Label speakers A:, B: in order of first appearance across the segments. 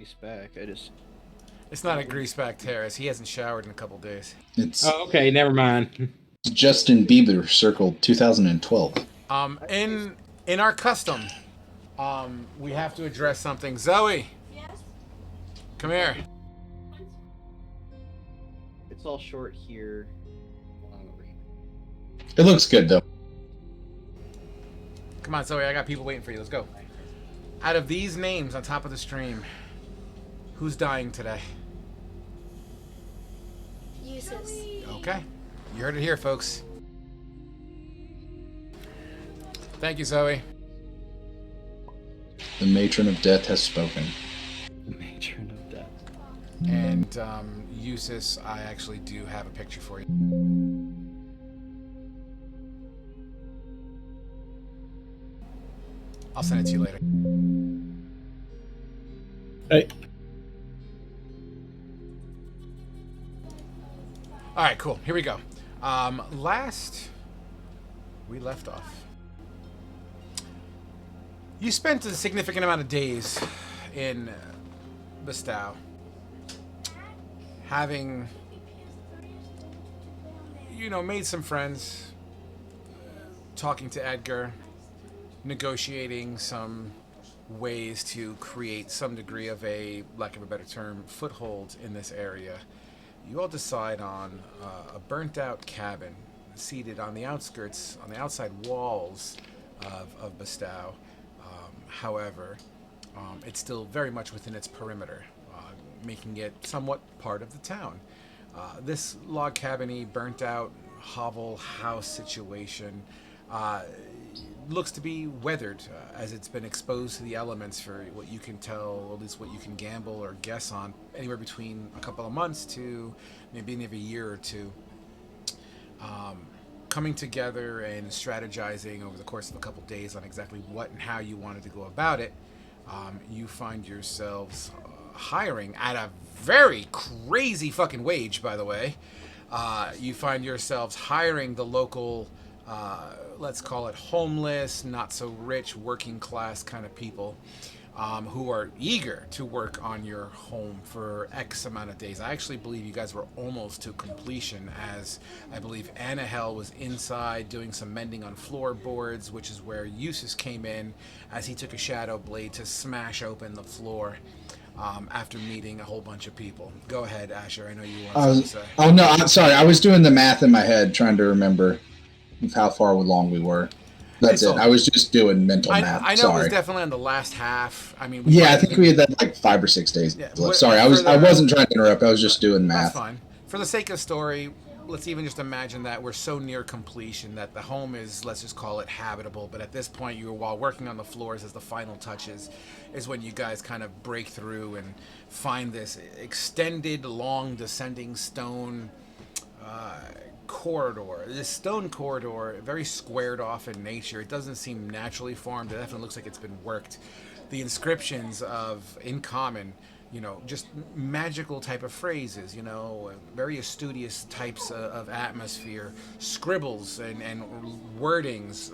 A: He's back. I just
B: It's not a greaseback Terrace. He hasn't showered in a couple days.
C: It's
D: Oh, okay, never mind.
C: Justin Bieber circled 2012.
B: Um,
A: I just
B: in in our custom, we have to address something. Zoe, come here.
A: it's all short here. Long over here.
C: It looks good though.
B: Come on, Zoe. I got people waiting for you. Let's go. Out of these names on top of the stream, who's dying today?
E: Uses.
B: Okay, you heard it here, folks. Thank you, Zoe.
C: The matron of death has spoken.
A: The matron of death.
B: And Eustace, I actually do have a picture for you. I'll send it to you later.
D: Hey,
B: All right, cool. Here we go. Last we left off, you spent a significant amount of days in Bestow, having, made some friends, talking to Edgar, negotiating some ways to create some degree of a, lack of a better term, foothold in this area. You all decide on a burnt out cabin seated on the outskirts, on the outside walls of Bestow. However, it's still very much within its perimeter, making it somewhat part of the town. This log cabin-y, burnt out hovel house situation looks to be weathered, as it's been exposed to the elements for what you can tell, or at least what you can gamble or guess on, anywhere between a couple of months to maybe a year or two. Coming together and strategizing over the course of a couple days on exactly what and how you wanted to go about it, you find yourselves hiring at a very crazy fucking wage, by the way. You find yourselves hiring the local, let's call it homeless, not so rich, working class kind of people, who are eager to work on your home for X amount of days. I actually believe you guys were almost to completion, as I believe Annahel was inside doing some mending on floorboards, which is where Eustace came in as he took a shadow blade to smash open the floor. After meeting a whole bunch of people. Go ahead, Asher. I know you want something to say.
C: Oh no, I'm sorry. I was doing the math in my head, trying to remember how far along we were. That's it. I was just doing mental math.
B: I know
C: sorry.
B: it was definitely on the last half. I mean,
C: I think we had like 5 or 6 days left. Sorry, I wasn't trying to interrupt. I was just doing math.
B: That's fine. For the sake of story, let's even just imagine that we're so near completion that the home is, let's just call it habitable. But at this point, while working on the floors as the final touches, is when you guys kind of break through and find this extended, long descending stone corridor. This stone corridor, very squared off in nature. It doesn't seem naturally formed. It definitely looks like it's been worked. The inscriptions of, in common, just magical type of phrases, very studious types of atmosphere, scribbles and wordings,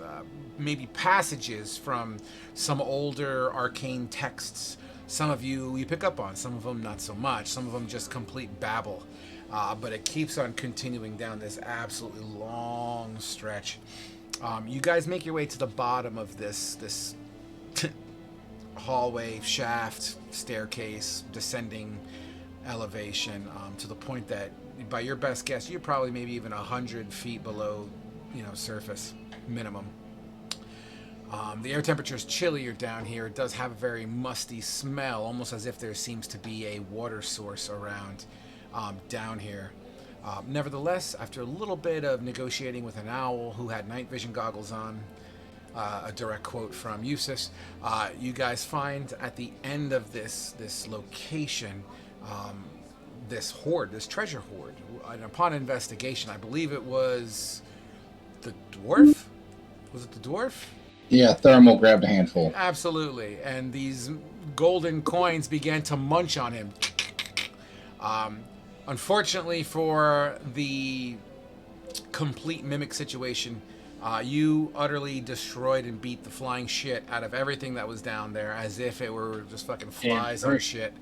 B: maybe passages from some older arcane texts. Some of you pick up on, some of them not so much, some of them just complete babble. But it keeps on continuing down this absolutely long stretch. You guys make your way to the bottom of this hallway, shaft, staircase, descending elevation, to the point that, by your best guess, you're probably maybe even 100 feet below, surface minimum. The air temperature is chillier down here. It does have a very musty smell, almost as if there seems to be a water source around down here. Nevertheless, after a little bit of negotiating with an owl who had night vision goggles on, a direct quote from Eustace, you guys find at the end of this location, this hoard, this treasure hoard. And upon investigation, I believe it was the dwarf? Was it the dwarf?
C: Yeah, Thermal grabbed a handful.
B: Absolutely. And these golden coins began to munch on him. Unfortunately for the complete mimic situation, you utterly destroyed and beat the flying shit out of everything that was down there, as if it were just fucking flies on shit.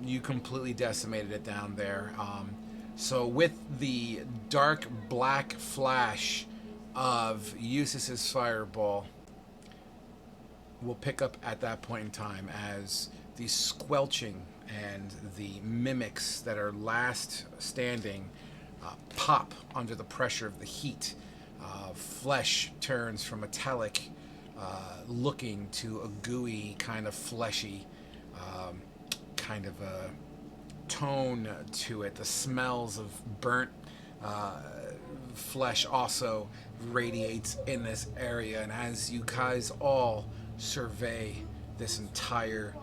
B: You completely decimated it down there. So with the dark black flash of Eustace's fireball, we'll pick up at that point in time as the squelching and the mimics that are last standing pop under the pressure of the heat. Flesh turns from metallic looking to a gooey, kind of fleshy, kind of a tone to it. The smells of burnt flesh also radiates in this area. And as you guys all survey this entire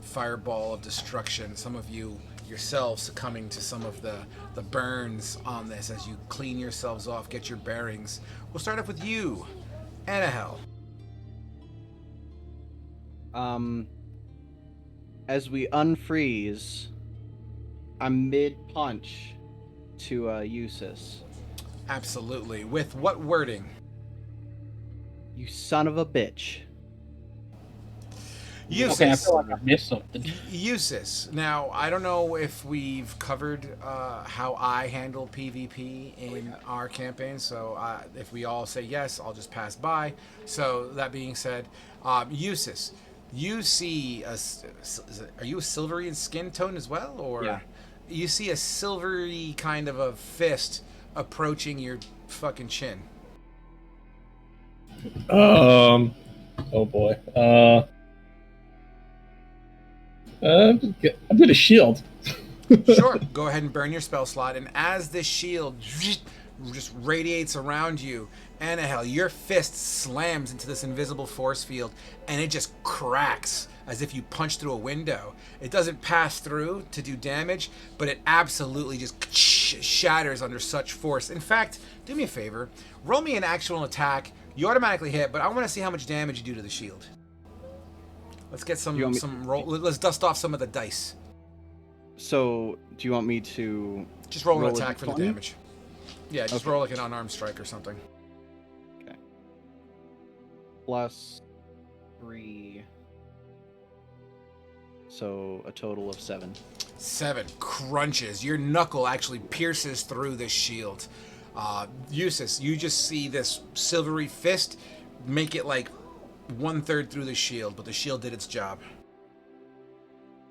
B: fireball of destruction, some of you yourselves succumbing to some of the burns on this as you clean yourselves off, get your bearings. We'll start off with you, Anahel.
A: As we unfreeze, I'm mid-punch to Eustace.
B: Absolutely. With what wording?
A: You son of a bitch.
B: Eustace.
D: Okay, I feel like I missed something.
B: Eustace. Now, I don't know if we've covered how I handle PvP in our campaign, so if we all say yes, I'll just pass by. So, that being said, Eustace, you see are you a silvery in skin tone as well? Or
A: yeah.
B: You see a silvery kind of a fist approaching your fucking chin.
D: Oh boy. I'm gonna shield.
B: Sure, go ahead and burn your spell slot. And as this shield just radiates around you, Anahel, your fist slams into this invisible force field, and it just cracks as if you punch through a window. It doesn't pass through to do damage, but it absolutely just shatters under such force. In fact, do me a favor, roll me an actual attack. You automatically hit, but I want to see how much damage you do to the shield. Let's get some roll. Let's dust off some of the dice.
A: So, do you want me to
B: just roll an
A: a
B: attack for the
A: D20?
B: damage? Yeah, just roll like an unarmed strike or something.
A: Okay. +3. So a total of 7.
B: 7 crunches. Your knuckle actually pierces through this shield. Eustace, you just see this silvery fist make it like 1/3 through the shield, but the shield did its job.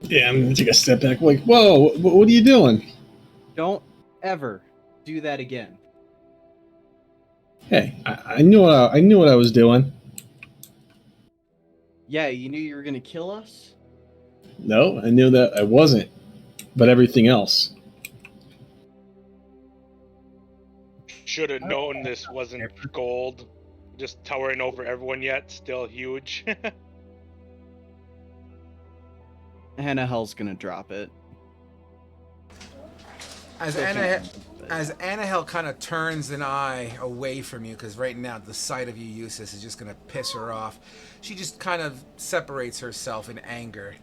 D: Yeah, I'm gonna take a step back. Like, whoa, what are you doing?
A: Don't ever do that again.
D: Hey, I knew what I was doing.
A: Yeah, you knew you were gonna kill us?
D: No, I knew that I wasn't, but everything else.
E: Should have known this wasn't gold, just towering over everyone yet, still huge.
A: Anahel's gonna drop it.
B: As Anahel kind of turns an eye away from you, because right now the sight of you, Eustace, is just going to piss her off. She just kind of separates herself in anger.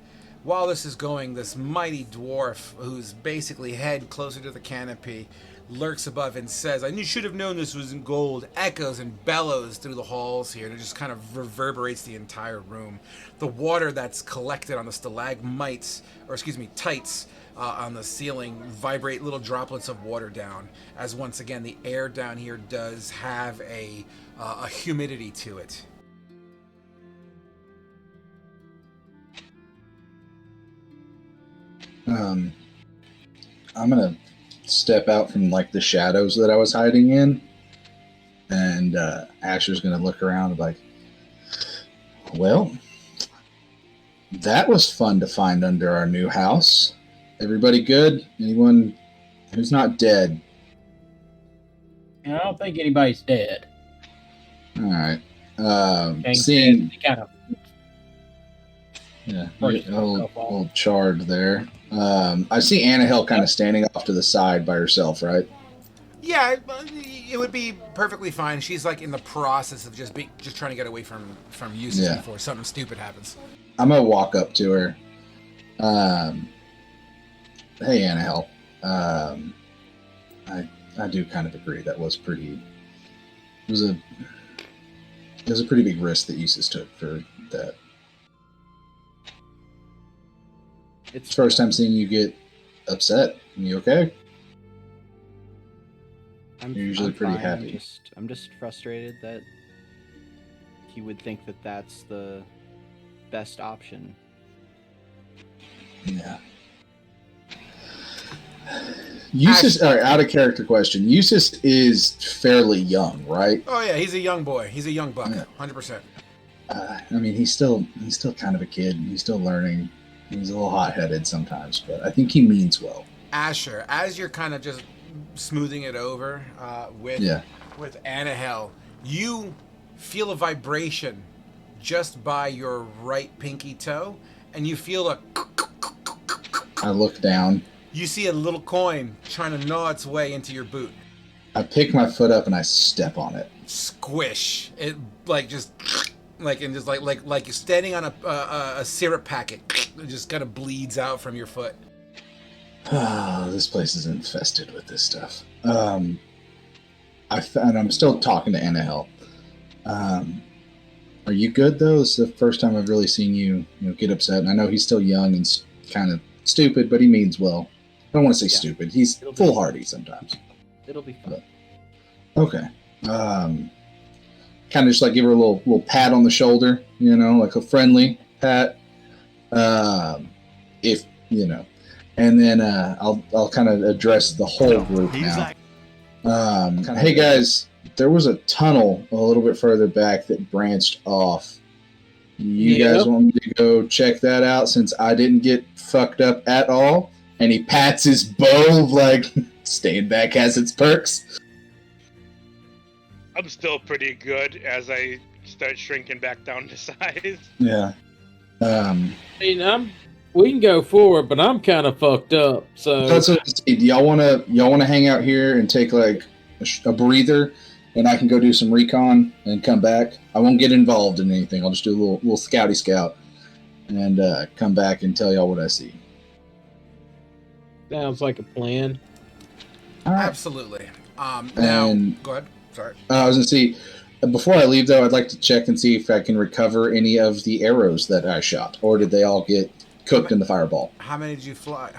B: While this is going, this mighty dwarf, who's basically head closer to the canopy, lurks above and says, "I should have known this wasn't gold," echoes and bellows through the halls here, and it just kind of reverberates the entire room. The water that's collected on the stalagmites, tights, on the ceiling vibrate little droplets of water down, as once again the air down here does have a humidity to it.
C: I'm gonna step out from like the shadows that I was hiding in, and Asher's gonna look around and be like, "Well, that was fun to find under our new house. Everybody good? Anyone who's not dead?"
F: I don't think anybody's dead.
C: All right.
F: Seeing kind of
C: old Chard there. I see Anahel kind of standing off to the side by herself, right?
B: Yeah, it would be perfectly fine. She's like in the process of just trying to get away from Eustace before something stupid happens.
C: I'm gonna walk up to her. Hey, Anahel. I do kind of agree. That was pretty. It was a pretty big risk that Eustace took for that.
A: It's
C: First time seeing you get upset. You okay? You're usually pretty
A: fine.
C: happy.
A: I'm just frustrated that he would think that that's the best option.
C: Yeah. Eustace, all right, out of character question. Eustace is fairly young, right?
B: Oh yeah, he's a young boy. He's a young buck,
C: Yeah.
B: 100%.
C: I mean, he's still kind of a kid. He's still learning. He's a little hot-headed sometimes, but I think he means well.
B: Asher, as you're kind of just smoothing it over with Anahel, you feel a vibration just by your right pinky toe, and you feel a.
C: I look down.
B: You see a little coin trying to gnaw its way into your boot.
C: I pick my foot up and I step on it.
B: Squish! It like you're standing on a syrup packet. It just kind of bleeds out from your foot.
C: Oh, this place is infested with this stuff. And I'm still talking to Anahel. Are you good though? This is the first time I've really seen you get upset. And I know he's still young and kind of stupid, but he means well. I don't want to say stupid. He's foolhardy sometimes.
A: It'll be fun.
C: But, okay. Kind of just like give her a little pat on the shoulder, like a friendly pat. If and then I'll kind of address the whole group now. Hey guys, there was a tunnel a little bit further back that branched off. You guys want me to go check that out since I didn't get fucked up at all? And he pats his bow like staying back has its perks.
E: I'm still pretty good as I start shrinking back down to size.
C: Yeah.
F: We can go forward, but I'm kind of fucked up. So
C: that's what I see. Do y'all wanna hang out here and take like a breather, and I can go do some recon and come back? I won't get involved in anything. I'll just do a little scouty scout and come back and tell y'all what I see.
F: sounds like a plan.
C: All right.
B: Absolutely. Now, go ahead. Sorry.
C: I was gonna see. Before I leave, though, I'd like to check and see if I can recover any of the arrows that I shot, or did they all get cooked in the fireball?
B: How many did you fly?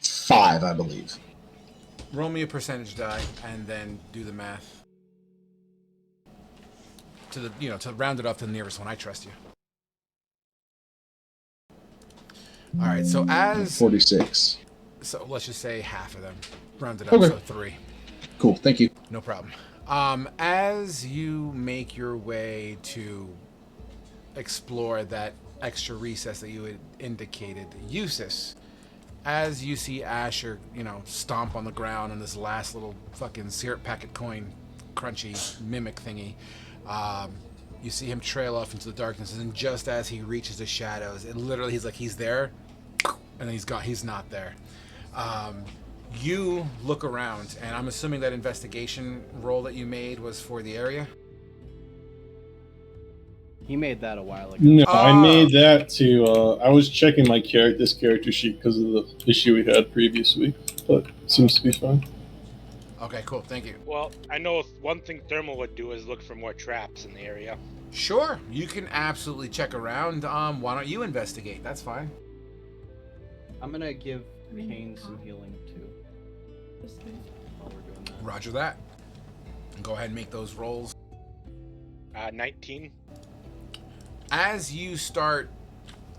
C: 5, I believe.
B: Roll me a percentage die and then do the math. To round it off to the nearest one. I trust you. All right. So
C: 46.
B: So let's just say half of them. Round it up,
C: Okay.
B: so 3.
C: Cool. Thank you.
B: No problem. As you make your way to explore that extra recess that you had indicated, Eustace, as you see Asher, stomp on the ground on this last little fucking syrup packet coin, crunchy mimic thingy, you see him trail off into the darkness, and just as he reaches the shadows, he's there, and then he's gone. He's not there. You look around, and I'm assuming that investigation roll that you made was for the area?
A: He made that a while ago.
D: No, I made that I was checking this character sheet because of the issue we had previous week, but it seems to be fine.
B: Okay, cool. Thank you.
E: Well, I know one thing Thermal would do is look for more traps in the area.
B: Sure, you can absolutely check around. Why don't you investigate? That's fine.
A: I'm gonna give Kane some healing too. While we're doing that.
B: Roger that. Go ahead and make those rolls.
E: 19.
B: As you start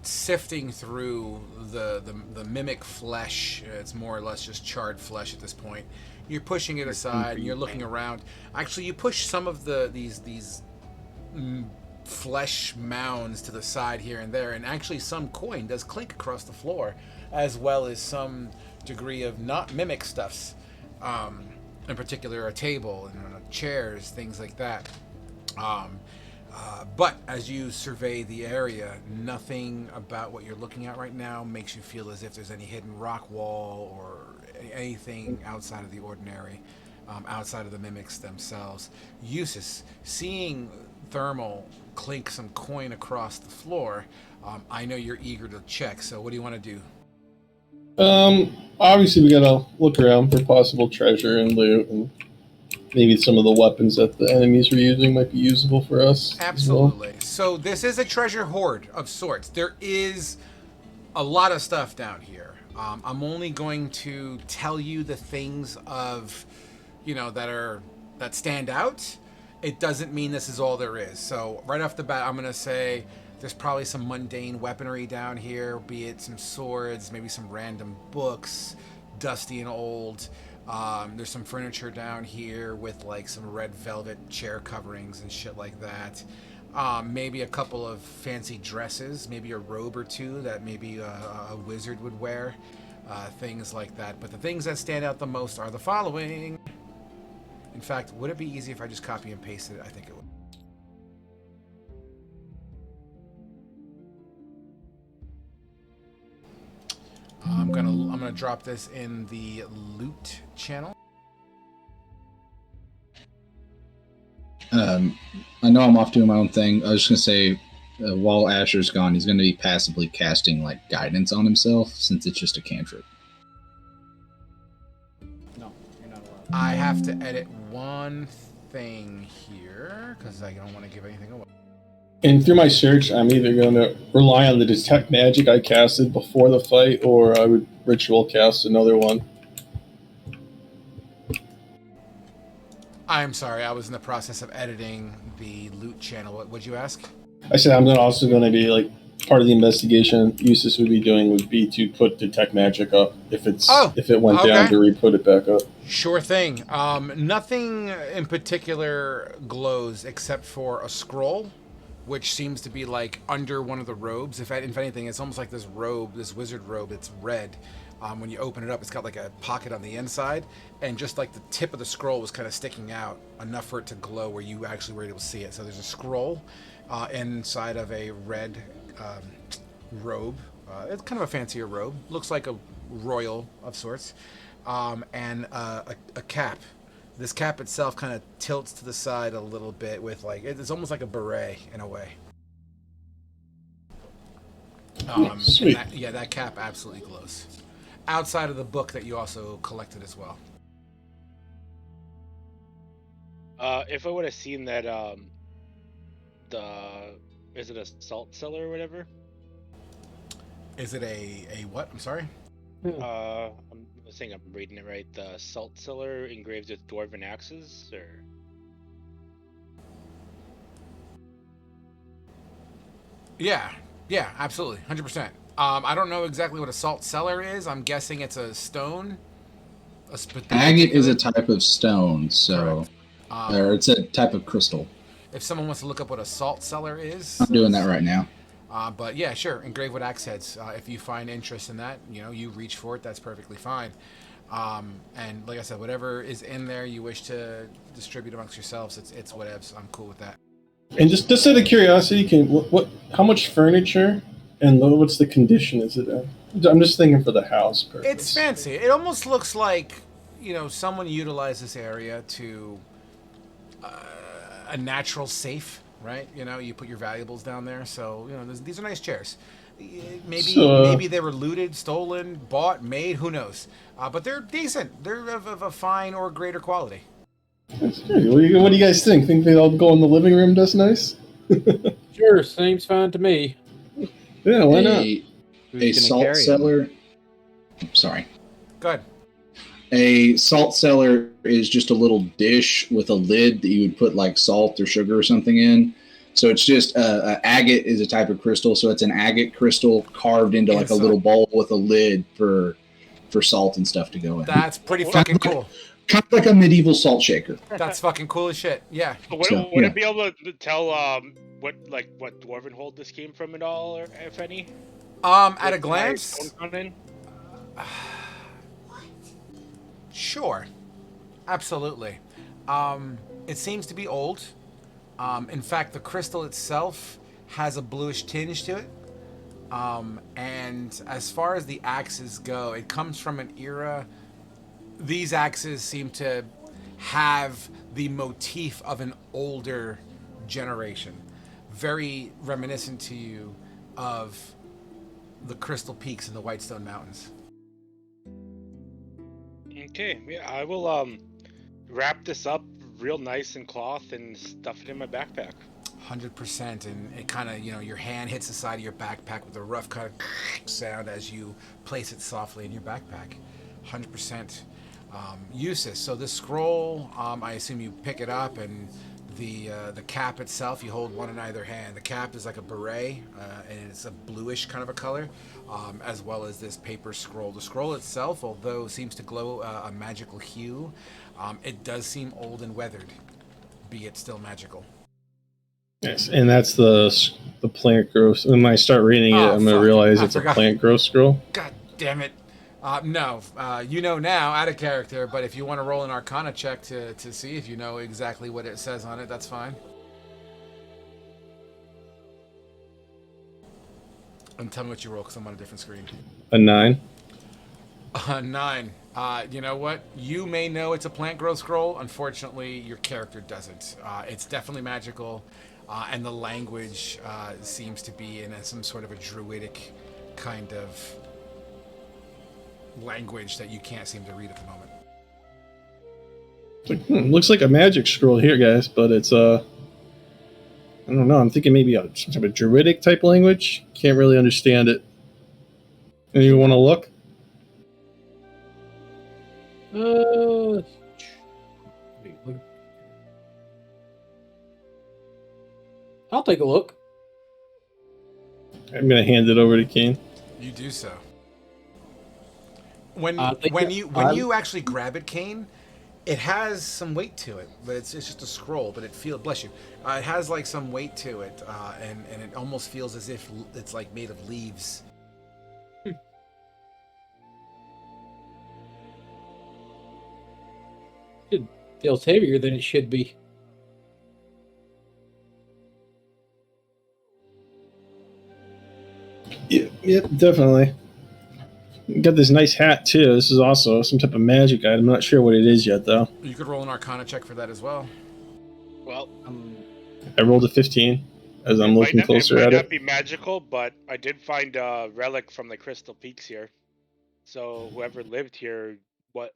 B: sifting through the mimic flesh, it's more or less just charred flesh at this point. You're pushing it aside and you're looking around. Actually, you push some of these flesh mounds to the side here and there, and actually some coin does clink across the floor, as well as some degree of not mimic stuffs. In particular, a table and chairs, things like that. But as you survey the area, nothing about what you're looking at right now makes you feel as if there's any hidden rock wall or anything outside of the ordinary, outside of the mimics themselves. Eustace, seeing Thermal clink some coin across the floor, I know you're eager to check, so what do you want to do?
D: Obviously we gotta look around for possible treasure and loot, and maybe some of the weapons that the enemies are using might be usable for us.
B: Absolutely. So this is a treasure hoard of sorts. There is a lot of stuff down here. I'm only going to tell you the things of, that stand out. It doesn't mean this is all there is. So right off the bat, I'm gonna say there's probably some mundane weaponry down here, be it some swords, maybe some random books, dusty and old. There's some furniture down here with like some red velvet chair coverings and shit like that. Maybe a couple of fancy dresses, maybe a robe or two that maybe a wizard would wear, things like that. But the things that stand out the most are the following. In fact, would it be easy if I just copy and pasted it? I think it would. I'm gonna drop this in the loot channel.
C: I know I'm off doing my own thing. I was just gonna say, while Asher's gone, he's gonna be passively casting like guidance on himself since it's just a cantrip.
A: No, you're not allowed.
B: I have to edit one thing here because I don't want to give anything away.
D: And through my search, I'm either going to rely on the detect magic I casted before the fight, or I would ritual cast another one.
B: I'm sorry, I was in the process of editing the loot channel. What would you ask?
D: I said I'm also going to be like part of the investigation. Eustace would be doing would be to put detect magic up if it went down to re-put it back up.
B: Sure thing. Nothing in particular glows except for a scroll, which seems to be like under one of the robes. If anything, it's almost like this robe, this wizard robe. It's red. When you open it up, it's got like a pocket on the inside, and just like the tip of the scroll was kind of sticking out enough for it to glow where you actually were able to see it. So there's a scroll inside of a red robe. It's kind of a fancier robe. Looks like a royal of sorts. And a cap. This cap itself kind of tilts to the side a little bit with like, it's almost like a beret in a way.
D: Sweet.
B: That cap absolutely glows. Outside of the book that you also collected as well.
E: If I would have seen that, is it a salt cellar or whatever?
B: Is it a what? I'm sorry?
E: I'm saying I'm reading it right. The salt cellar engraved with dwarven axes, or?
B: Yeah, absolutely, 100%. I don't know exactly what a salt cellar is. I'm guessing it's a stone.
C: Agate is a type of stone, so or it's a type of crystal.
B: If someone wants to look up what a salt cellar is,
C: I'm doing that right now.
B: But yeah, sure, engraved with axe heads. If you find interest in that, you reach for it. That's perfectly fine. And like I said, whatever is in there you wish to distribute amongst yourselves, it's whatevs. I'm cool with that.
D: And just out of curiosity, how much furniture and what's the condition is it in? I'm just thinking for the house purpose.
B: It's fancy. It almost looks like someone utilized this area to a natural safe, right? You put your valuables down there. So these are nice chairs. Maybe they were looted, stolen, bought, made. Who knows? But they're decent. They're of a fine or greater quality.
D: That's good. What do you guys think? Think they all go in the living room? That's nice.
F: Sure, seems fine to me.
D: Yeah, why not?
C: A salt cellar. Sorry.
B: Go ahead.
C: A salt cellar is just a little dish with a lid that you would put like salt or sugar or something in. So it's just agate is a type of crystal. So it's an agate crystal carved into like a little bowl with a lid for salt and stuff to go in.
B: That's pretty fucking cool.
C: Kind of like a medieval salt shaker.
B: That's fucking cool as shit. Yeah.
E: Would it be able to tell what dwarven hold this came from at all, or if any?
B: At a glance. Sure. Absolutely. It seems to be old. In fact, the crystal itself has a bluish tinge to it. And as far as the axes go, it comes from an era. These axes seem to have the motif of an older generation. Very reminiscent to you of the Crystal Peaks in the Whitestone Mountains.
E: Okay, yeah, I will wrap this up real nice in cloth and stuff it in my backpack.
B: 100%, and it kind of, your hand hits the side of your backpack with a rough kind of sound as you place it softly in your backpack. 100% uses. So this scroll, I assume you pick it up, and the cap itself you hold one in either hand. The cap is like a beret, and it's a bluish kind of a color, as well as this paper scroll. The scroll itself, although seems to glow a magical hue, it does seem old and weathered, be it still magical.
D: Yes, and that's the plant growth. When I start reading it, I'm going to realize it's a plant growth scroll.
B: God damn it. No, you know now, out of character, but if you want to roll an Arcana check to see if you know exactly what it says on it, that's fine. And tell me what you roll, because I'm on a different screen.
D: A 9.
B: 9. You know what? You may know it's a plant growth scroll. Unfortunately, your character doesn't. It's definitely magical, and the language seems to be in some sort of a druidic kind of language that you can't seem to read at the moment.
D: It's like, looks like a magic scroll here, guys, but it's I don't know. I'm thinking maybe some type of druidic type language. Can't really understand it. Anyone want to look?
F: I'll take a look.
D: I'm going to hand it over to Kane.
B: You do so. When you actually grab it, Kane, it has some weight to it, but it's just a scroll. But it feels, bless you, it has like some weight to it, and it almost feels as if it's like made of leaves.
F: It feels heavier than it should be.
D: Yeah, definitely. You got this nice hat too. This is also some type of magic item. I'm not sure what it is yet, though.
B: You could roll an Arcana check for that as well.
E: Well,
D: I rolled a 15 as I'm looking closer at it.
E: It might not be magical, but I did find a relic from the Crystal Peaks here. So whoever lived here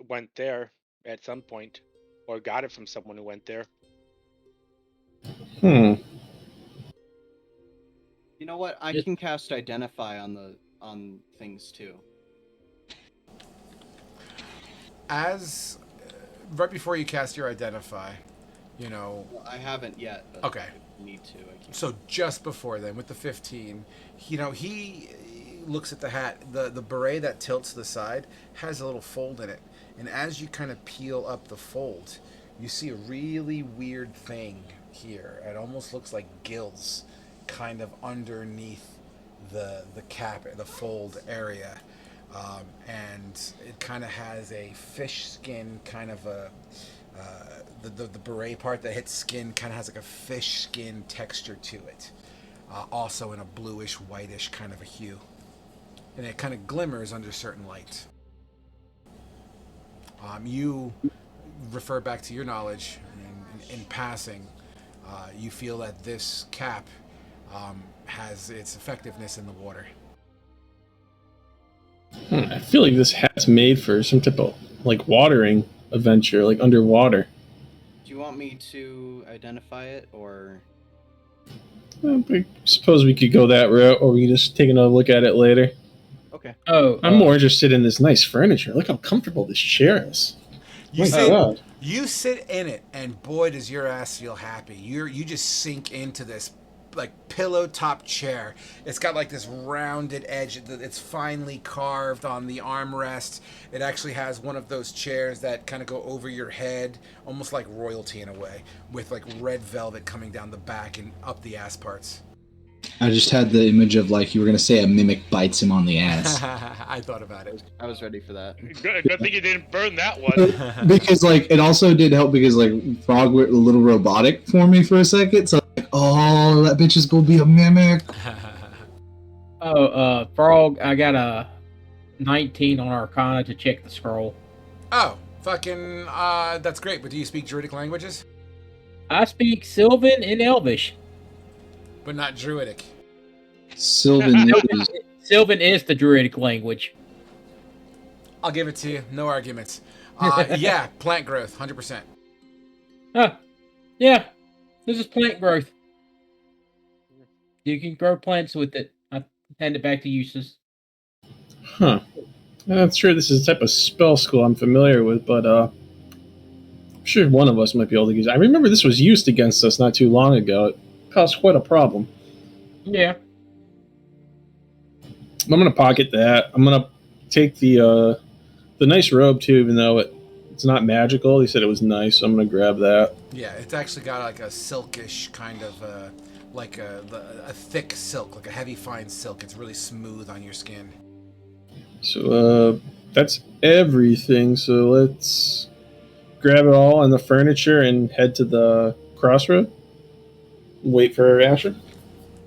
E: went there at some point, or got it from someone who went there.
D: Hmm.
A: You know what? I can cast Identify on things too.
B: As right before you cast your Identify,
A: Well, I haven't yet. But
B: okay.
A: I need to.
B: So just before then, with the 15, he looks at the hat. The beret that tilts to the side has a little fold in it, and as you kind of peel up the fold, you see a really weird thing here. It almost looks like gills, kind of underneath the cap, the fold area. And it kind of has a fish skin, kind of the beret part that hits skin kind of has like a fish skin texture to it, also in a bluish whitish kind of a hue, and it kind of glimmers under certain light. You refer back to your knowledge, and in passing, you feel that this cap has its effectiveness in the water.
D: I feel like this hat's made for some type of like watering adventure, like underwater.
A: Do you want me to identify it, or?
D: I suppose we could go that route, or we can just take another look at it later.
A: Okay.
D: I'm more interested in this nice furniture. Look how comfortable this chair is.
B: You sit in it, and boy, does your ass feel happy. You just sink into this like pillow top chair. It's got like this rounded edge. It's finely carved on the armrest. It actually has one of those chairs that kind of go over your head, almost like royalty in a way, with like red velvet coming down the back and up the ass parts.
C: I just had the image of like you were gonna say a mimic bites him on the ass.
B: I thought about it.
A: I was ready for that.
E: Good thing you didn't burn that one.
C: Because like it also did help because like Frog went a little robotic for me for a second. So like, oh, that bitch is gonna be a mimic.
F: Frog, I got a 19 on Arcana to check the scroll.
B: Oh, fucking, that's great. But do you speak Druidic languages?
F: I speak Sylvan and Elvish.
B: But not Druidic.
C: Sylvan is...
F: Sylvan is the Druidic language.
B: I'll give it to you. No arguments. Yeah, plant growth, 100%.
F: Yeah, this is plant growth. You can grow plants with it. I hand it back to Eustace.
D: Huh. I'm not sure this is the type of spell school I'm familiar with, but I'm sure one of us might be able to use it. I remember this was used against us not too long ago. It caused quite a problem.
F: Yeah.
D: I'm gonna pocket that. I'm gonna take the nice robe too, even though it's not magical. He said it was nice, so I'm gonna grab that.
B: Yeah, it's actually got like a silkish kind of, like a thick silk, like a heavy fine silk. It's really smooth on your skin.
D: So that's everything. So let's grab it all and the furniture and head to the crossroad. Wait for Asher.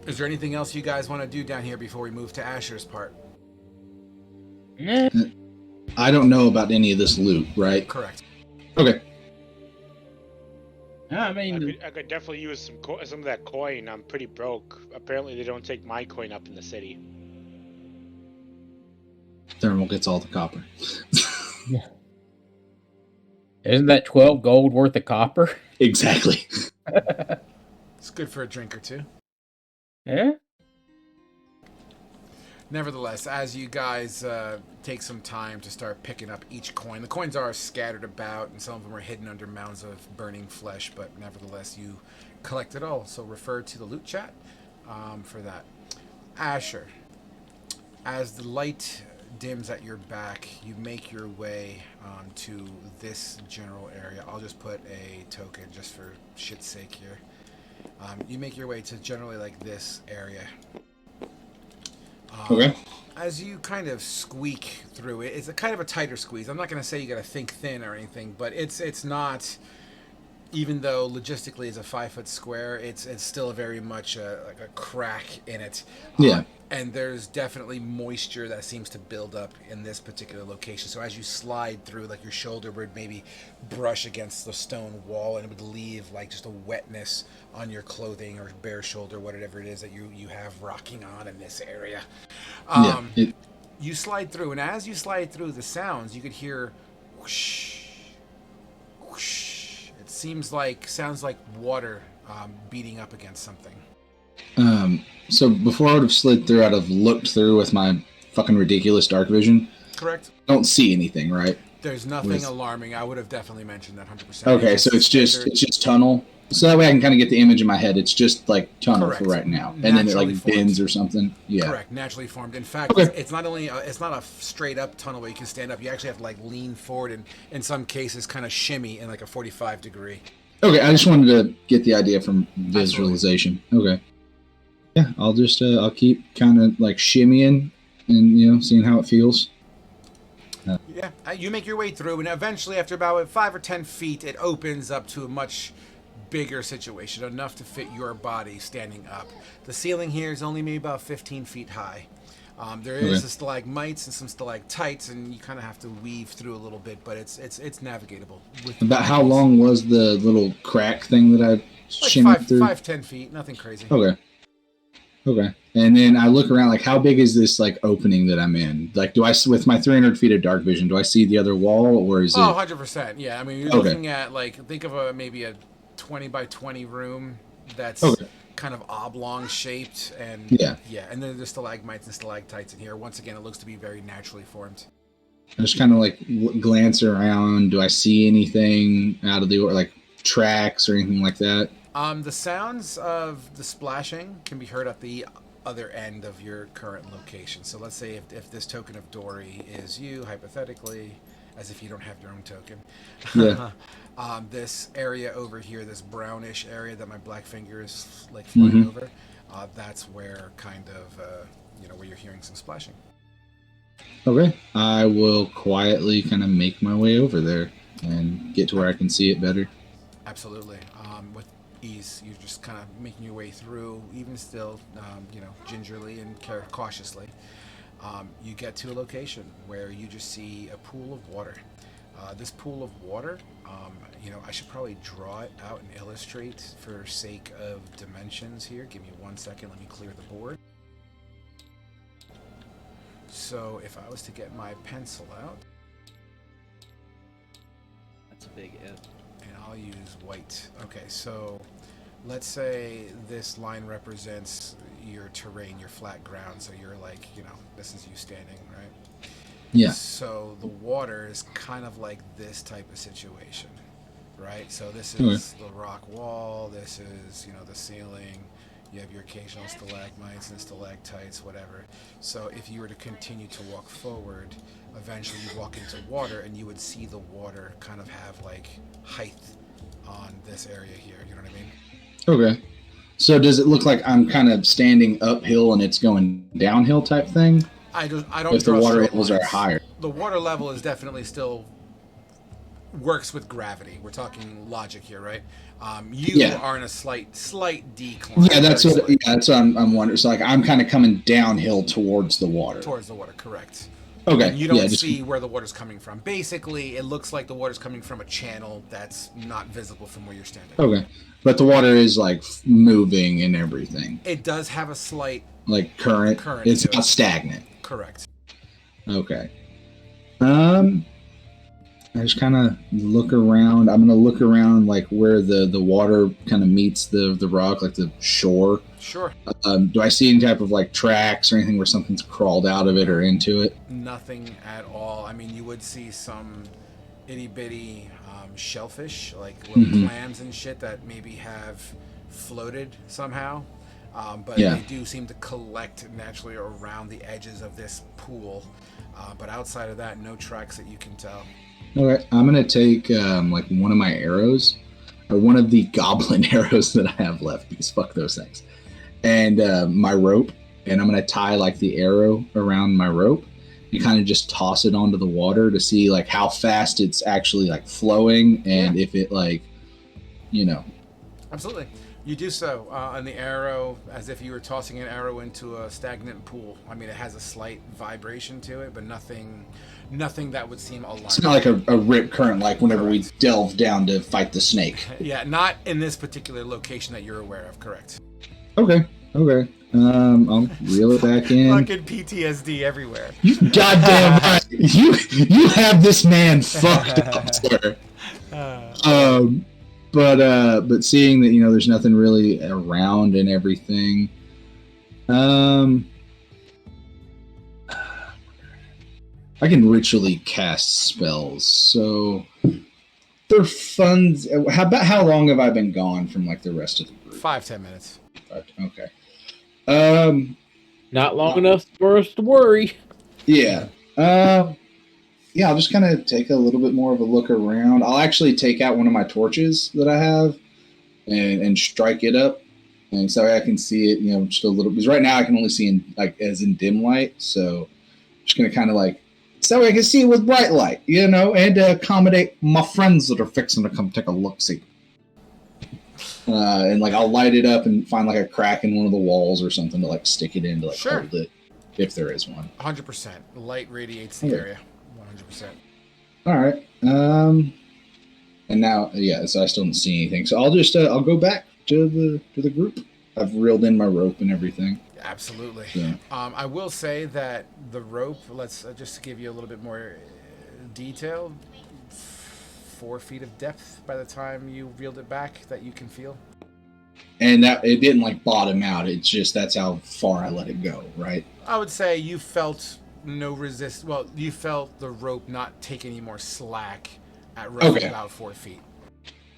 B: Is there anything else you guys want to do down here before we move to Asher's part?
F: Yeah.
C: I don't know about any of this loot, right?
B: Correct.
C: Okay.
F: I mean,
E: I could definitely use some of that coin. I'm pretty broke. Apparently, they don't take my coin up in the city.
C: Thermal gets all the copper.
F: isn't that 12 gold worth of copper?
C: Exactly.
B: It's good for a drink or two.
F: Yeah.
B: Nevertheless, as you guys take some time to start picking up each coin, the coins are scattered about, and some of them are hidden under mounds of burning flesh, but nevertheless, you collect it all. So refer to the loot chat for that. Asher, as the light dims at your back, you make your way to this general area. I'll just put a token just for shit's sake here. You make your way to generally like this area.
C: Okay.
B: As you kind of squeak through it, it's a kind of a tighter squeeze. I'm not going to say you got to think thin or anything, but it's not. Even though logistically it's a 5-foot square, it's still very much like a crack in it.
C: Yeah.
B: And there's definitely moisture that seems to build up in this particular location. So as you slide through, like your shoulder would maybe brush against the stone wall, and it would leave like just a wetness on your clothing or bare shoulder, whatever it is that you have rocking on in this area. You slide through, and as you slide through, the sounds you could hear whoosh, whoosh. It sounds like water beating up against something.
C: So before I would have slid through, I'd have looked through with my fucking ridiculous dark vision.
B: Correct.
C: Don't see anything, right?
B: There's nothing alarming. I would have definitely mentioned that 100%.
C: Okay, so it's just tunnel. So that way I can kind of get the image in my head. It's just like tunnel
B: Correct.
C: for right now, and then it
B: Naturally
C: like
B: formed.
C: bends or something. Yeah.
B: Correct, naturally formed. In fact,
C: Okay.
B: it's not only it's not a straight up tunnel where you can stand up. You actually have to like lean forward and in some cases kind of shimmy in like a 45 degree.
C: Okay, I just wanted to get the idea from visualization.
B: Absolutely.
C: Okay. Yeah, I'll just I'll keep kind of like shimmying and seeing how it feels.
B: Yeah, you make your way through, and eventually, after about 5 or 10 feet, it opens up to a much bigger situation, enough to fit your body standing up. The ceiling here is only maybe about 15 feet high. There is the stalagmites and some stalactites, and you kind of have to weave through a little bit, but it's navigable.
C: About how long was the little crack thing that I shimmied through?
B: 5-10 feet, nothing crazy.
C: Okay. And then I look around, like, how big is this, like, opening that I'm in? Like, do I, with my 300 feet of dark vision, do I see the other wall, or is it...
B: 100%, yeah. I mean, you're looking at, like, think of maybe a 20 by 20 room that's kind of oblong shaped, and and then there's stalagmites and stalactites in here. Once again, it looks to be very naturally formed.
C: I just kind of, like, glance around. Do I see anything out of the, like, tracks or anything like that?
B: The sounds of the splashing can be heard at the other end of your current location. So let's say if this token of Dory is you, hypothetically, as if you don't have your own token.
C: Yeah.
B: This area over here, this brownish area that my black finger is like flying over, that's where kind of, where you're hearing some splashing.
C: Okay. I will quietly kind of make my way over there and get to where I can see it better.
B: Absolutely. With ease, you're just kind of making your way through, even still, gingerly and cautiously. You get to a location where you just see a pool of water. This pool of water, I should probably draw it out and illustrate for sake of dimensions here. Give me 1 second. Let me clear the board. So if I was to get my pencil out.
A: That's a big if.
B: And I'll use white. Okay, so let's say this line represents, your terrain, your flat ground. So you're like, this is you standing, right?
C: Yeah.
B: So the water is kind of like this type of situation, right? So this
C: Okay.
B: is the rock wall. This is, the ceiling. You have your occasional stalagmites and stalactites, whatever. So if you were to continue to walk forward, eventually you walk into water, and you would see the water kind of have like height on this area here. You know what I mean?
C: Okay. So does it look like I'm kind of standing uphill and it's going downhill type thing?
B: I don't
C: If the
B: draw
C: water
B: straight
C: levels
B: lines.
C: are higher.
B: The water level is definitely still works with gravity. We're talking logic here, right? You are in a slight decline.
C: Yeah, that's what. Yeah, that's what I'm wondering. So like I'm kind of coming downhill towards the water.
B: Towards the water, correct.
C: Okay.
B: And you don't see where the water's coming from. Basically, it looks like the water's coming from a channel that's not visible from where you're standing.
C: Okay, but the water is like moving and everything.
B: It does have a slight
C: like current. It's not stagnant.
B: Correct.
C: Okay. I just kind of look around. I'm gonna look around like where the water kind of meets the rock, like the shore.
B: Sure.
C: Do I see any type of like tracks or anything where something's crawled out of it or into it?
B: Nothing at all. I mean, you would see some itty bitty shellfish, like little clams and shit that maybe have floated somehow. But they do seem to collect naturally around the edges of this pool. But outside of that, no tracks that you can tell.
C: Okay, I'm gonna take like one of my arrows, or one of the goblin arrows that I have left, because fuck those things, and my rope, and I'm gonna tie like the arrow around my rope and kind of just toss it onto the water to see like how fast it's actually like flowing, and if it like,
B: Absolutely. You do so on the arrow as if you were tossing an arrow into a stagnant pool. I mean, it has a slight vibration to it, but nothing that would seem alarming.
C: It's not like a rip current like whenever we delve down to fight the snake.
B: Yeah, not in this particular location that you're aware of, correct.
C: Okay. I'll reel it back in.
B: Fucking PTSD everywhere.
C: You goddamn right. You have this man fucked up, sir. But seeing that there's nothing really around and everything, I can ritually cast spells. So they're fun. How long have I been gone from like the rest of the group?
B: 5-10 minutes.
C: Okay.
F: Not long enough for us to worry.
C: Yeah. Yeah, I'll just kind of take a little bit more of a look around. I'll actually take out one of my torches that I have and strike it up, and so I can see it, just a little. Because right now I can only see in dim light, so I'm just gonna kind of so I can see it with bright light, and accommodate my friends that are fixing to come take a look see. And I'll light it up and find a crack in one of the walls or something to stick it in to hold it, if there is one.
B: 100%. Light radiates the area. 100%.
C: All right. And now, so I still don't see anything. So I'll just I'll go back to the group. I've reeled in my rope and everything.
B: Absolutely.
C: So.
B: I will say that the rope. Let's just give you a little bit more detail. 4 feet of depth by the time you reeled it back that you can feel.
C: And that it didn't bottom out. It's just that's how far I let it go, right?
B: I would say you felt no resist. Well, you felt the rope not take any more slack at roughly about 4 feet.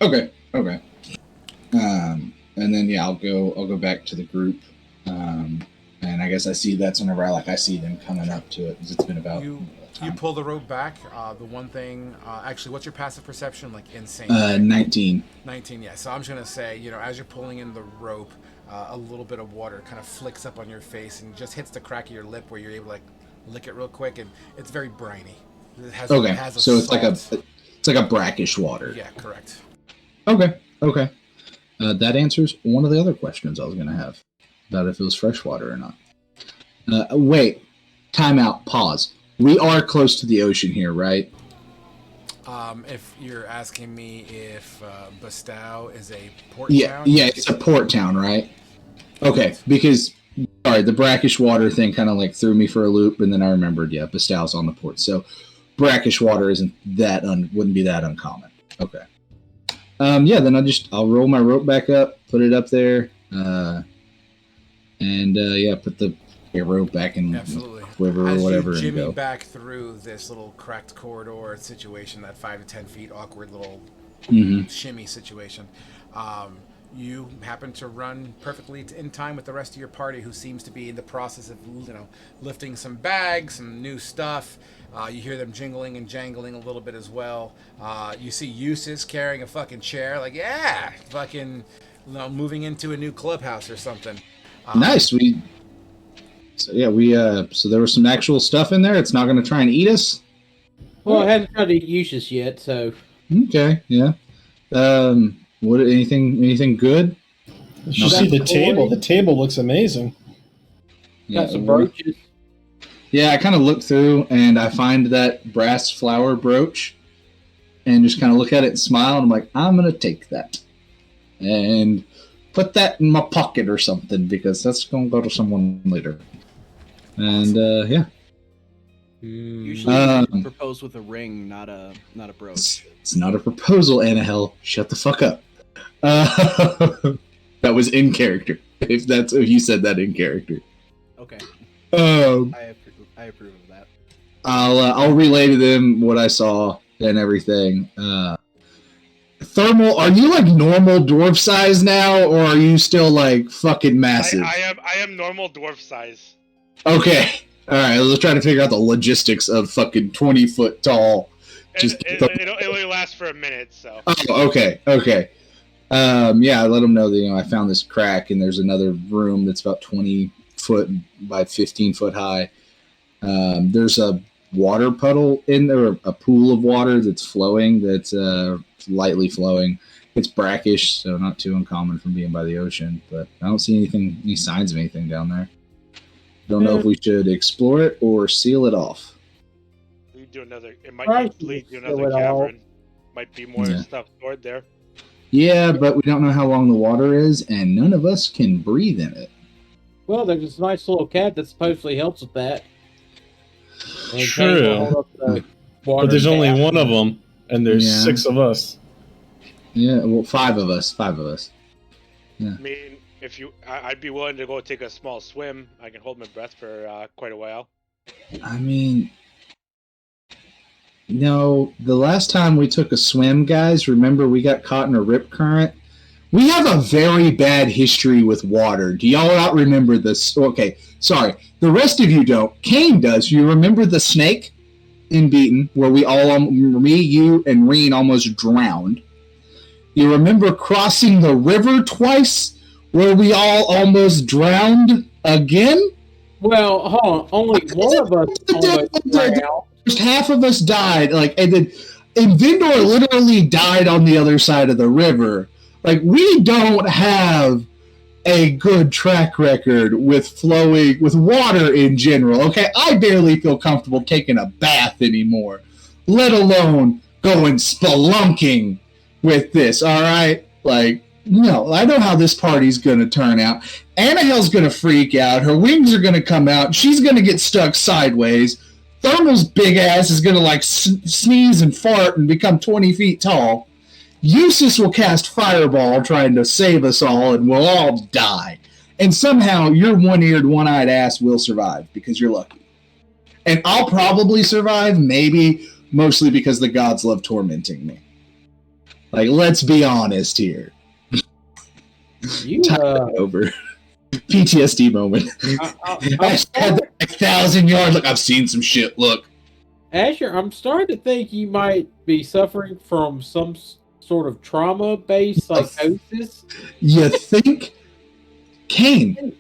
C: Okay. And then I'll go back to the group. And I guess I see that's whenever I see them coming up to it, because it's been about.
B: You pull the rope back. The one thing, actually, what's your passive perception? Insane.
C: 19.
B: 19. Yeah. So I'm just gonna say, as you're pulling in the rope, a little bit of water kind of flicks up on your face and just hits the crack of your lip where you're able to lick it real quick, and it's very briny. It has
C: so it's
B: salt.
C: it's like a brackish water.
B: Yeah, correct.
C: Okay. That answers one of the other questions I was gonna have about if it was freshwater or not. Wait, time out. Pause. We are close to the ocean here, right?
B: If you're asking me if Bastow is a port town?
C: Yeah, it's a port town, right? Okay, because the brackish water thing kind of threw me for a loop, and then I remembered, Bastow's on the port, so brackish water wouldn't be that uncommon. Okay. Then I'll roll my rope back up, put it up there, and put the arrow back in
B: Absolutely.
C: quiver
B: As
C: or whatever
B: you
C: and
B: jimmy
C: go.
B: back through this little cracked corridor situation, that 5 to 10 feet awkward little
C: Mm-hmm.
B: shimmy situation, you happen to run perfectly in time with the rest of your party, who seems to be in the process of, lifting some bags, some new stuff. You hear them jingling and jangling a little bit as well. You see Eustace carrying a fucking chair, like, yeah, fucking, moving into a new clubhouse or something.
C: Nice. So there was some actual stuff in there. It's not going to try and eat us.
F: Well, I haven't tried to eat Eustace yet, so.
C: Okay. Yeah. What? Anything good?
D: You should see the table. The table looks amazing.
F: Got some brooches.
C: Yeah, I kind of look through and I find that brass flower brooch and just kind of look at it and smile. And I'm like, I'm going to take that and put that in my pocket or something because that's going to go to someone later. And yeah.
A: Usually you propose with a ring, not a brooch.
C: It's not a proposal, Annahel. Shut the fuck up. That was in character. If you said that in character.
A: Okay. I approve of that.
C: I'll relay to them what I saw and everything. Thermal, are you like normal dwarf size now, or are you still like fucking massive?
E: I am normal dwarf size.
C: Okay. All right. Let's try to figure out the logistics of fucking 20-foot tall.
E: It only lasts for a minute, so.
C: Oh, okay. Yeah, I let them know that I found this crack, and there's another room that's about 20 foot by 15 foot high. There's a water puddle in there, a pool of water that's flowing, that's lightly flowing. It's brackish, so not too uncommon from being by the ocean, but I don't see any signs of anything down there. Don't know if we should explore it or seal it off.
E: We do another. It might lead to another cavern. Might be more stuff stored there.
C: Yeah, but we don't know how long the water is, and none of us can breathe in it.
F: Well, there's this nice little cat that supposedly helps with that. And
D: true. But there's only one of them, and there's 6 of us.
C: Yeah, well, 5 of us. Yeah.
E: I mean, I'd be willing to go take a small swim. I can hold my breath for quite a while.
C: I mean, no, the last time we took a swim, guys, remember we got caught in a rip current? We have a very bad history with water. Do y'all not remember this? Okay, sorry. The rest of you don't. Kane does. You remember the snake in Beaton where me, you, and Rune almost drowned? You remember crossing the river twice where we all almost drowned again?
F: Well, hold on. Only one of us almost drowned.
C: Half of us died, and Vindor literally died on the other side of the river. Like, we don't have a good track record with water in general. Okay, I barely feel comfortable taking a bath anymore, let alone going spelunking with this. All right, no, I know how this party's gonna turn out. Annahel's gonna freak out. Her wings are gonna come out. She's gonna get stuck sideways. Thermal's big ass is gonna sneeze and fart and become 20 feet tall. Eustace will cast Fireball trying to save us all, and we'll all die. And somehow your one-eared, one-eyed ass will survive because you're lucky. And I'll probably survive, maybe, mostly because the gods love tormenting me. Let's be honest here. Over. PTSD moment. I had 1,000 yards. Look, I've seen some shit. Look.
F: Asher, I'm starting to think you might be suffering from some sort of trauma-based psychosis.
C: You think? Kane,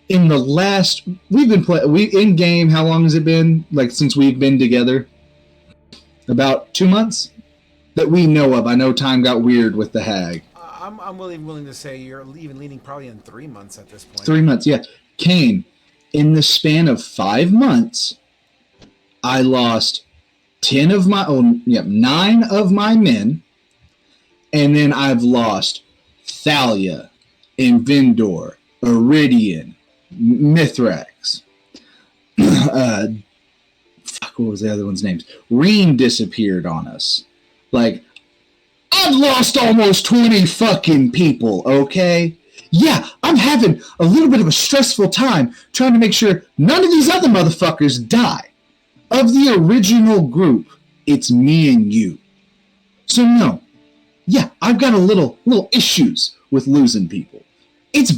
C: in the last... We've been in-game, how long has it been? Since we've been together? About 2 months? That we know of. I know time got weird with the hag.
B: I'm willing to say you're even leaning probably in 3 months at this point.
C: 3 months, yeah. Kane, in the span of 5 months, I lost 9 of my men, and then I've lost Thalia, Invindor, Iridian, Mithrax. What was the other one's names? Reen disappeared on us. I've lost almost 20 fucking people, okay? Yeah, I'm having a little bit of a stressful time trying to make sure none of these other motherfuckers die. Of the original group, it's me and you. So no, yeah, I've got a little issues with losing people. It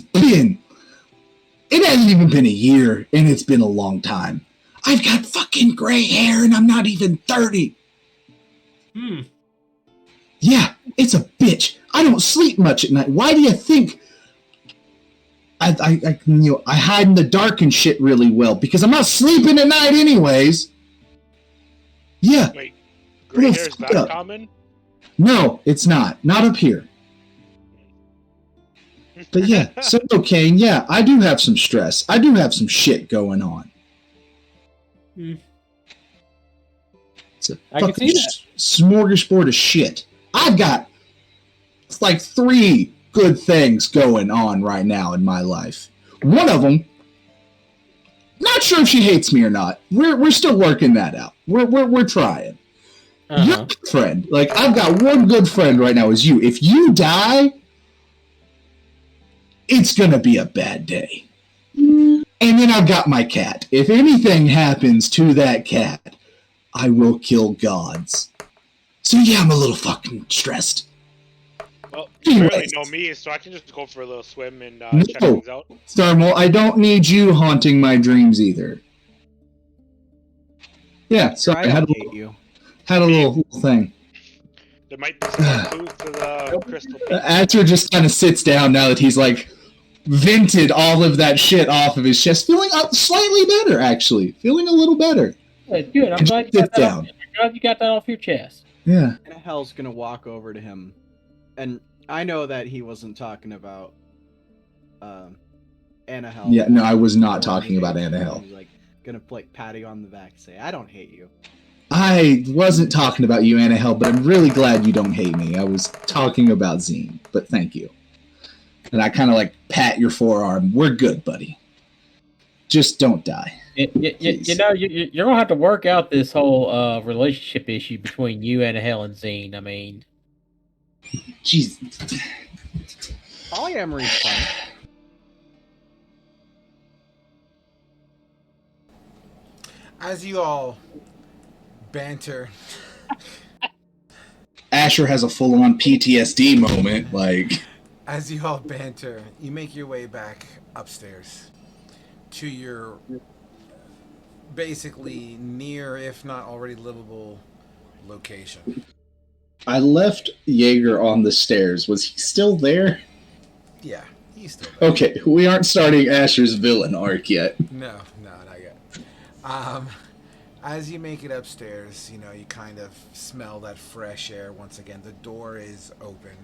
C: hasn't even been a year, and it's been a long time. I've got fucking gray hair, and I'm not even 30. Yeah, it's a bitch. I don't sleep much at night. Why do you think I hide in the dark and shit really well? Because I'm not sleeping at night anyways. Yeah.
E: Wait, gray hair is not common?
C: No, it's not. Not up here. But yeah, so Kane, yeah, I do have some stress. I do have some shit going on. It's a
F: I can
C: fucking
F: see that.
C: smorgasbord of shit. I've got like 3 good things going on right now in my life. One of them, not sure if she hates me or not. We're still working that out. We're trying. Your friend, like I've got one good friend right now is you. If you die, it's gonna be a bad day. And then I've got my cat. If anything happens to that cat, I will kill gods. So yeah, I'm a little fucking stressed.
E: Well, you barely know me, so I can just go for a little swim and check things out.
C: Thermal, I don't need you haunting my dreams either. Yeah, so I had a little thing.
E: There might be some clues to the crystal peak.
C: Asher just kind of sits down now that he's like vented all of that shit off of his chest, feeling slightly better, actually. Feeling a little better.
F: Good. I'm glad you got that off your chest.
C: Yeah.
A: Annahel's gonna walk over to him, and I know that he wasn't talking about Annahel.
C: Yeah, no, I was not talking about Annahel.
A: He's like gonna pat you on the back and say, "I don't hate you."
C: I wasn't talking about you, Annahel, but I'm really glad you don't hate me. I was talking about Zine, but thank you. And I kind of like pat your forearm. We're good, buddy. Just don't die.
F: You know, you're gonna have to work out this whole relationship issue between you and Zine. I mean,
C: jeez,
A: polyamory's fun.
B: As you all banter,
C: Asher has a full-on PTSD moment. Like,
B: as you all banter, you make your way back upstairs to your basically near, if not already livable, location.
C: I left Jaeger on the stairs. Was he still there?
B: Yeah, he's still there.
C: Okay, we aren't starting Asher's villain arc yet.
B: No, not yet. As you make it upstairs, you know, you kind of smell that fresh air once again. The door is open.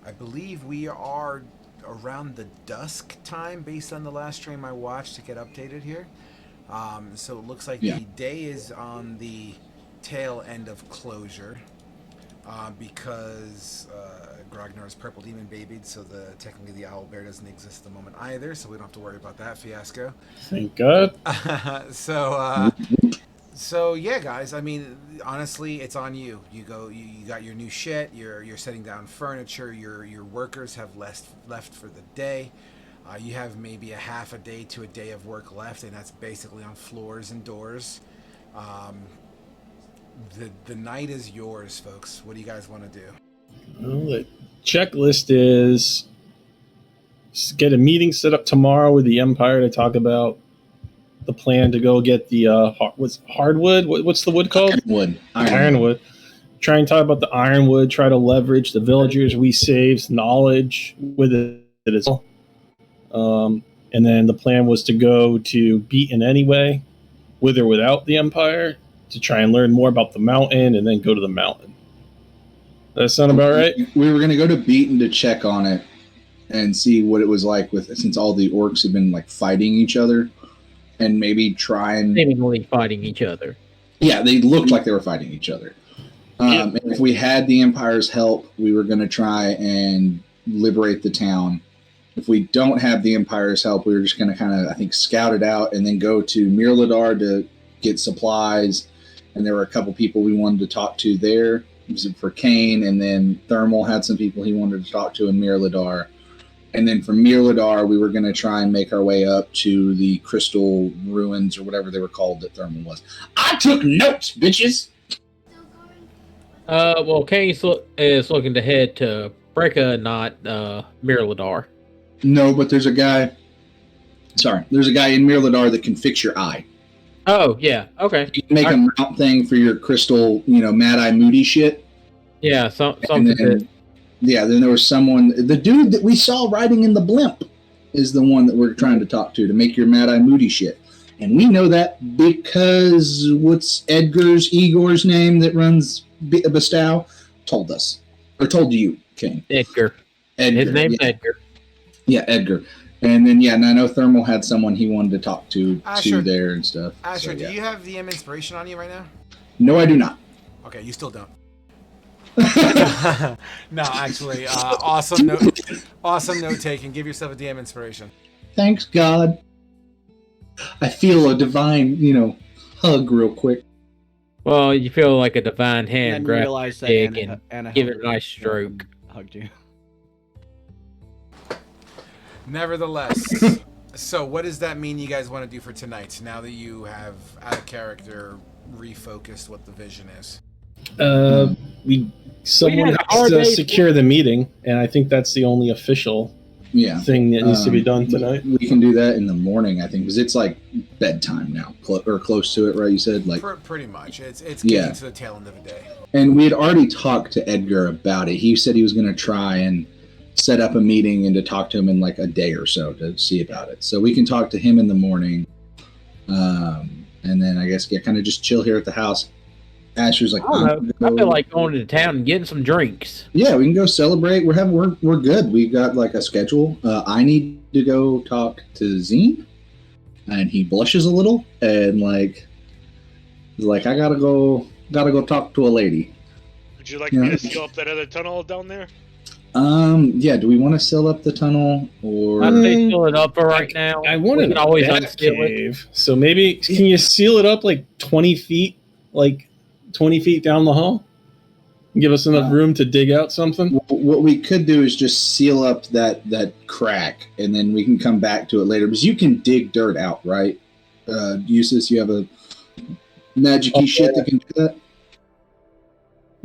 B: I believe we are around the dusk time based on the last stream I watched to get updated here. So it looks like the day is on the tail end of closure because Grognar is purple demon babied, so technically the owl bear doesn't exist at the moment either, so we don't have to worry about that fiasco.
D: Thank God.
B: So yeah, guys. I mean, honestly, it's on you. You got your new shit. You're setting down furniture. Your workers have left for the day. You have maybe a half a day to a day of work left, and that's basically on floors and doors. The night is yours, folks. What do you guys want to do?
D: Well, the checklist is get a meeting set up tomorrow with the Empire to talk about the plan to go get the hardwood. What's the wood called? Ironwood. Try and talk about the ironwood. Try to leverage the villagers we saved's knowledge with it as well. And then the plan was to go to Beaten anyway, with or without the Empire, to try and learn more about the mountain, and then go to the mountain. Does that sound about right?
C: We were going to go to Beaten to check on it and see what it was like since all the orcs have been like fighting each other. And maybe try and
F: seemingly fighting each other.
C: Yeah, they looked like they were fighting each other. And if we had the Empire's help, we were going to try and liberate the town. If we don't have the Empire's help, we were just going to kind of, I think, scout it out and then go to Mirladar to get supplies. And there were a couple people we wanted to talk to there. It was for Kane, and then Thermal had some people he wanted to talk to in Mirladar. And then from Mirladar, we were going to try and make our way up to the crystal ruins or whatever they were called that Thermal was. I took notes, bitches!
F: Well, Kane is looking to head to Brecca, not Mirladar.
C: No, but there's a guy. Sorry, there's a guy in Mirladar that can fix your eye.
F: Oh, yeah. Okay.
C: You can make a mount thing for your crystal, Mad Eye Moody shit.
F: Yeah, something.
C: Then there was someone. The dude that we saw riding in the blimp is the one that we're trying to talk to make your Mad Eye Moody shit. And we know that because what's Igor's name that runs Bestow told us. Or told you, King.
F: Edgar. His name's Edgar.
C: Yeah, Edgar. And then, and I know Thermal had someone he wanted to talk to there and stuff.
B: Asher, do you have DM Inspiration on you right now?
C: No, I do not.
B: Okay, you still don't. No, actually, awesome note taking. Give yourself a DM Inspiration.
C: Thanks, God. I feel a divine, hug real quick.
F: Well, you feel like a divine hand
A: And
F: grab
A: realize that
F: and give it a nice stroke.
A: Hugged you.
B: Nevertheless, so what does that mean you guys want to do for tonight? Now that you have, out of character, refocused what the vision is.
D: Someone has to secure the meeting, and I think that's the only official thing that needs to be done tonight.
C: We can do that in the morning, I think, because it's like bedtime now, or close to it, right? You said
B: pretty much. It's getting to the tail end of the day.
C: And we had already talked to Edgar about it. He said he was going to try and set up a meeting and to talk to him in like a day or so to see about it. So we can talk to him in the morning, and then I guess kind of just chill here at the house. Asher's like,
F: I feel like going to town and getting some drinks.
C: Yeah, we can go celebrate. We're good. We've got like a schedule. I need to go talk to Zine, and he blushes a little and he's like, I gotta go talk to a lady.
E: Would you like me to seal up that other tunnel down there?
C: Yeah. Do we want to seal up the tunnel or?
F: I'd say seal it up for right now.
D: I want to always unseal it. So maybe can you seal it up like 20 feet, like 20 feet down the hall? Give us enough room to dig out something.
C: What we could do is just seal up that crack, and then we can come back to it later. Because you can dig dirt out, right? Eustace, you have a magic-y shit that can do that.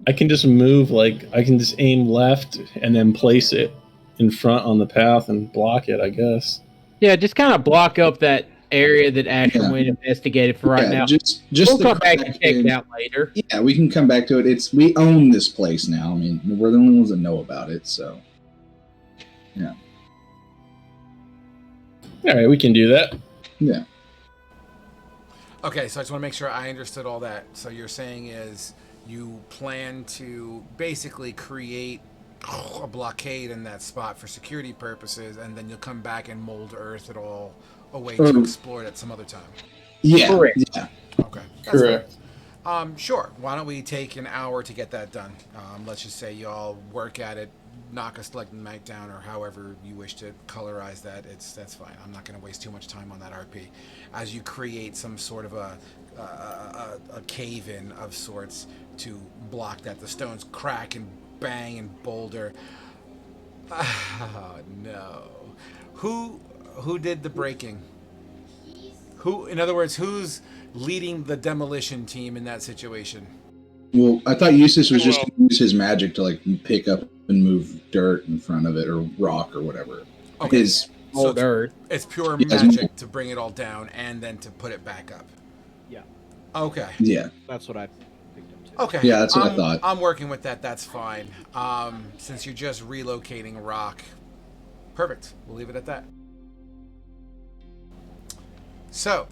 D: I can just move, I can just aim left and then place it in front on the path and block it, I guess.
F: Yeah, just kind of block up that area that Asher went and investigated for right now.
C: Just
F: we'll come back and check it out later.
C: Yeah, we can come back to it. We own this place now. I mean, we're the only ones that know about it, so yeah.
D: All right, we can do that.
C: Yeah.
B: Okay, so I just want to make sure I understood all that. So you're saying is you plan to basically create a blockade in that spot for security purposes, and then you'll come back and mold Earth it all away to explore it at some other time.
C: Yeah.
F: Correct.
C: Yeah.
B: Okay. That's
D: correct.
B: Fair. Sure. Why don't we take an hour to get that done? Let's just say y'all work at it, knock a stalagmite down, or however you wish to colorize that. That's fine. I'm not going to waste too much time on that RP. As you create some sort of a cave-in of sorts to block that, the stones crack and bang and boulder. Oh, no. Who did the breaking? In other words, who's leading the demolition team in that situation?
C: Well, I thought Eustace was just going to use his magic to pick up and move dirt in front of it or rock or whatever.
B: Okay.
F: Dirt.
B: It's pure magic to bring it all down and then to put it back up.
A: Yeah.
B: Okay.
C: Yeah.
A: That's what I picked up too.
B: Okay.
C: Yeah, that's what I thought.
B: I'm working with that. That's fine. Since you're just relocating rock, perfect. We'll leave it at that. So,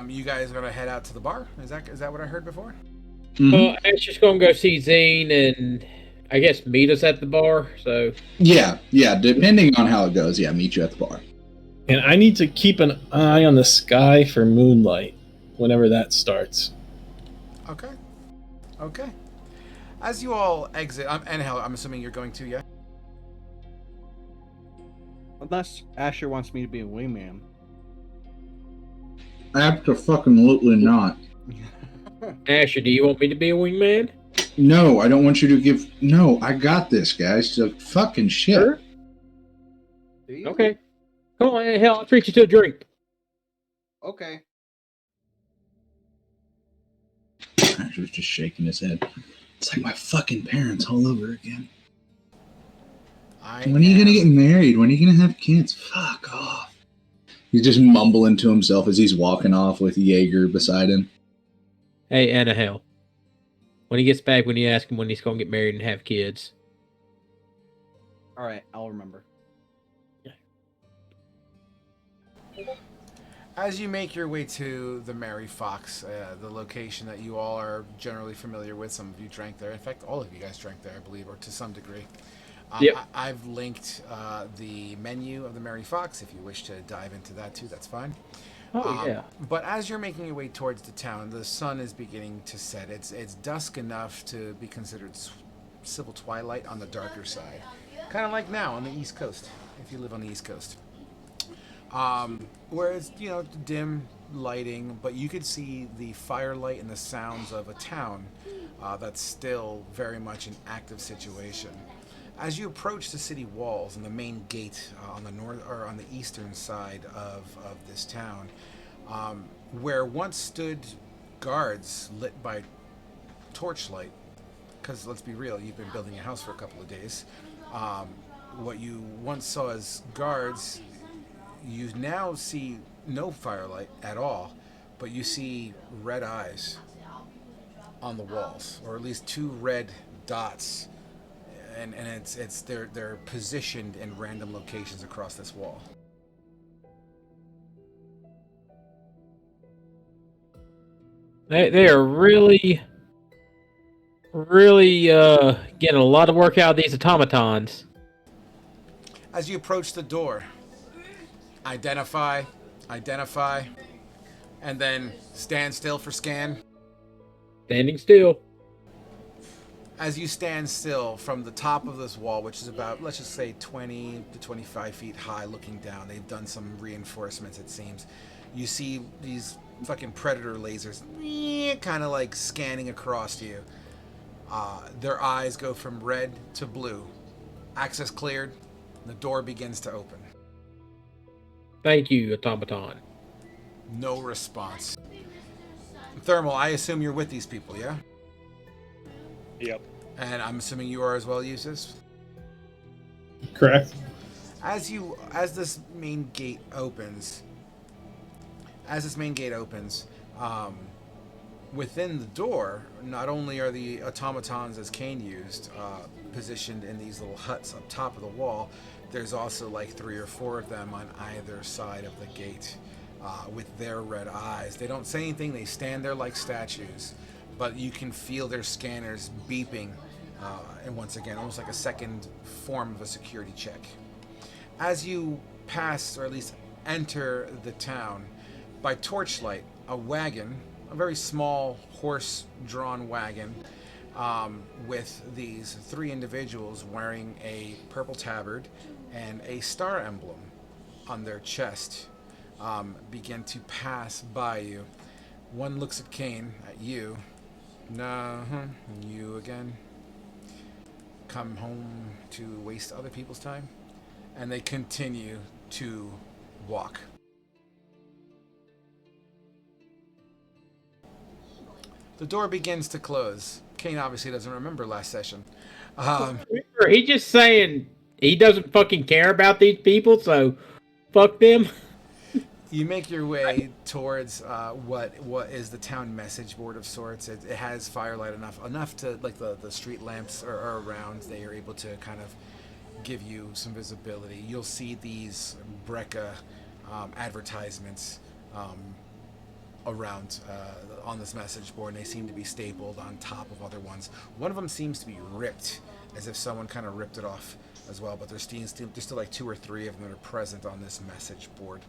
B: you guys are gonna head out to the bar? Is that what I heard before?
F: Mm-hmm. Asher's gonna go see Zine and I guess meet us at the bar. So
C: yeah. Depending on how it goes, meet you at the bar.
D: And I need to keep an eye on the sky for moonlight whenever that starts.
B: Okay. As you all exit, anyhow, I'm assuming you're going to, yeah?
A: Unless Asher wants me to be a wingman.
C: Absolutely not.
F: Asher, do you want me to be a wingman?
C: No, I don't want you to give. No, I got this, guys. So fucking shit.
F: Sure.
A: Do you?
F: Okay. Come on, hell, I'll treat you to a drink.
A: Okay.
C: Asher's just shaking his head. It's like my fucking parents all over again. When are you gonna get married? When are you gonna have kids? Fuck off. He's just mumbling to himself as he's walking off with Jaeger beside him.
F: Hey, Anna, hell. When he gets back, when you ask him when he's going to get married and have kids.
A: All right, I'll remember.
B: As you make your way to the Mary Fox, the location that you all are generally familiar with, some of you drank there. In fact, all of you guys drank there, I believe, or to some degree.
F: Yep.
B: I've linked the menu of the Mary Fox. If you wish to dive into that too, that's fine.
F: Oh, yeah.
B: But as you're making your way towards the town, the sun is beginning to set. It's dusk enough to be considered civil twilight on the darker side. Kind of like now on the East Coast, if you live on the East Coast. Where it's, dim lighting, but you could see the firelight and the sounds of a town that's still very much an active situation. As you approach the city walls and the main gate on the north or on the eastern side of this town, where once stood guards lit by torchlight, because let's be real, you've been building a house for a couple of days. What you once saw as guards, you now see no firelight at all, but you see red eyes on the walls, or at least two red dots, and they're positioned in random locations across this wall.
F: They are really getting a lot of work out of these automatons.
B: As you approach the door, identify, and then stand still for scan.
F: Standing still.
B: As you stand still from the top of this wall, which is about, let's just say, 20 to 25 feet high, looking down, they've done some reinforcements, it seems. You see these fucking predator lasers kind of like scanning across you. Their eyes go from red to blue. Access cleared. The door begins to open.
F: Thank you, automaton.
B: No response. Thermal, I assume you're with these people, yeah?
E: Yep.
B: And I'm assuming you are as well, Eustace?
D: Correct.
B: As this main gate opens, within the door, not only are the automatons as Kane used positioned in these little huts up top of the wall, there's also like 3 or 4 of them on either side of the gate with their red eyes. They don't say anything, they stand there like statues, but you can feel their scanners beeping, and once again, almost like a second form of a security check. As you pass, or at least enter the town, by torchlight, a wagon, a very small horse-drawn wagon, with these 3 individuals wearing a purple tabard and a star emblem on their chest, begin to pass by you. One looks at Kane, at you. You again. Come home to waste other people's time? And they continue to walk. The door begins to close. Kane obviously doesn't remember last session.
F: He's just saying he doesn't fucking care about these people, so fuck them.
B: You make your way towards what is the town message board of sorts. It has firelight enough to, like, the street lamps are around. They are able to kind of give you some visibility. You'll see these Brecca advertisements around on this message board, and they seem to be stapled on top of other ones. One of them seems to be ripped, as if someone kind of ripped it off as well, but there's still like 2 or 3 of them that are present on this message board.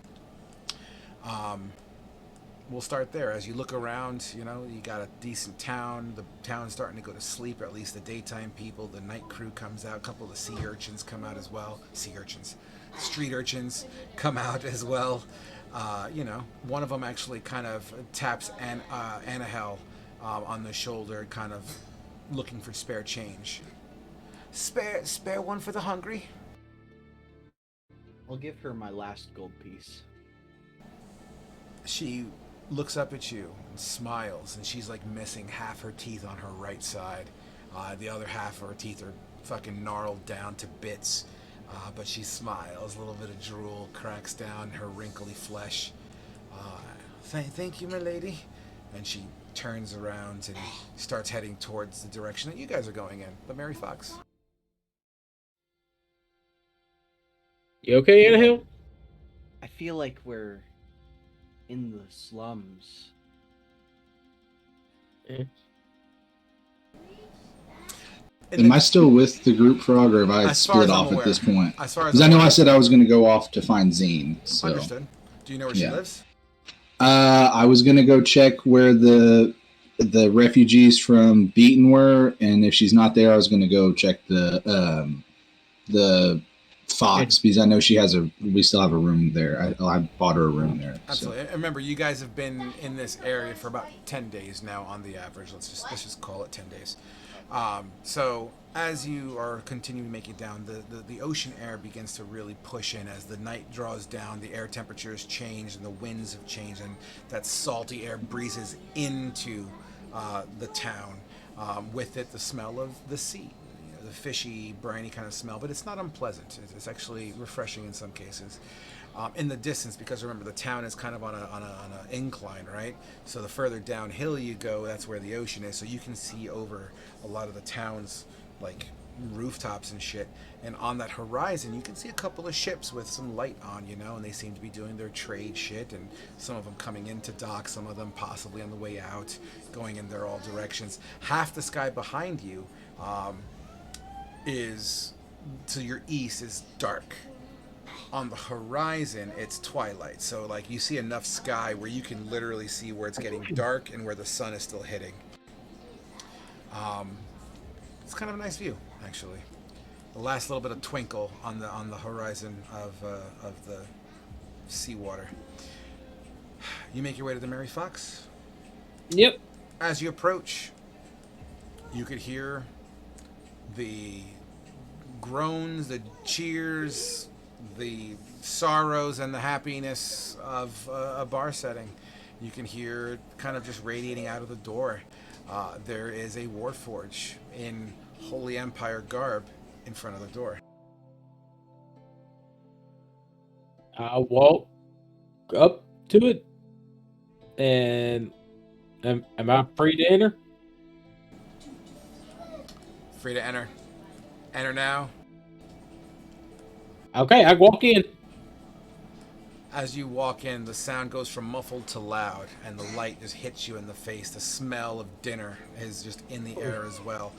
B: We'll start there. As you look around, you got a decent town. The town's starting to go to sleep, or at least the daytime people. The night crew comes out. A couple of the sea urchins come out as well. Street urchins come out as well. One of them actually kind of taps Annahel on the shoulder, kind of looking for spare change. Spare one for the hungry?
A: I'll give her my last gold piece.
B: She looks up at you and smiles, and she's like missing half her teeth on her right side. The other half of her teeth are fucking gnarled down to bits. But she smiles. A little bit of drool cracks down her wrinkly flesh. Thank you, my lady. And she turns around and starts heading towards the direction that you guys are going in. The Mary Fox.
F: You okay, Anna?
A: I feel like we're in the slums.
C: Am I still with the group, Frog, or have I
B: As far
C: split
B: as I'm
C: off
B: aware.
C: at this point?
B: As far as
C: Because I
B: I'm
C: know
B: aware.
C: I said I was going to go off to find Zine. So.
B: Understood. Do you know where she
C: Yeah.
B: lives?
C: I was going to go check where the refugees from Beaton were, and if she's not there, I was going to go check the Fox, because I know we still have a room there. I bought her a room there.
B: Absolutely. And remember, you guys have been in this area for about 10 days now on the average. Let's just call it 10 days. So as you are continuing to make it down, the ocean air begins to really push in as the night draws down. The air temperatures change and the winds have changed, and that salty air breezes into the town. With it, the smell of the sea. The fishy, briny kind of smell, but it's not unpleasant. It's actually refreshing in some cases. In the distance, because remember the town is kind of on an incline, right? So the further downhill you go, that's where the ocean is. So you can see over a lot of the town's like rooftops and shit. And on that horizon, you can see a couple of ships with some light on, and they seem to be doing their trade shit. And some of them coming into dock, some of them possibly on the way out, going in their all directions. Half the sky behind you. Is to your east is dark. On the horizon, it's twilight. So like you see enough sky where you can literally see where it's getting dark and where the sun is still hitting. It's kind of a nice view, actually. The last little bit of twinkle on the horizon of the seawater. You make your way to the Mary Fox.
F: Yep.
B: As you approach, you could hear the groans, the cheers, the sorrows, and the happiness of a bar setting. You can hear it kind of just radiating out of the door. There is a warforge in Holy Empire garb in front of the door.
F: I walk up to it, and am I free to enter?
B: Free to enter. Enter now.
F: Okay, I walk in.
B: As you walk in, the sound goes from muffled to loud, and the light just hits you in the face. The smell of dinner is just in the air as well.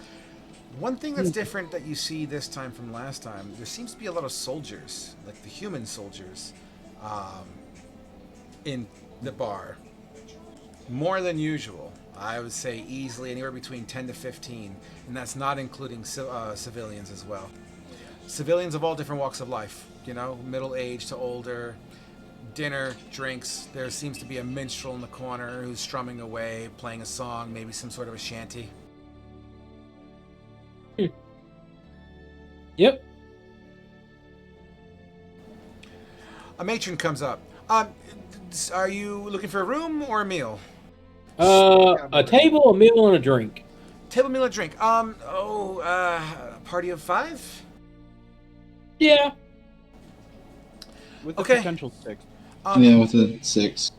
B: One thing that's different that you see this time from last time, there seems to be a lot of soldiers, like the human soldiers, in the bar. More than usual. I would say easily anywhere between 10 to 15, and that's not including civilians as well. Civilians of all different walks of life, middle age to older, dinner, drinks. There seems to be a minstrel in the corner who's strumming away, playing a song, maybe some sort of a shanty.
F: Yep.
B: A matron comes up. Are you looking for a room or a meal?
F: A table, a meal, and a drink.
B: Table, meal, and drink. Party of 5?
F: Yeah.
A: With a
B: Okay.
A: potential 6.
C: Yeah, with a 6.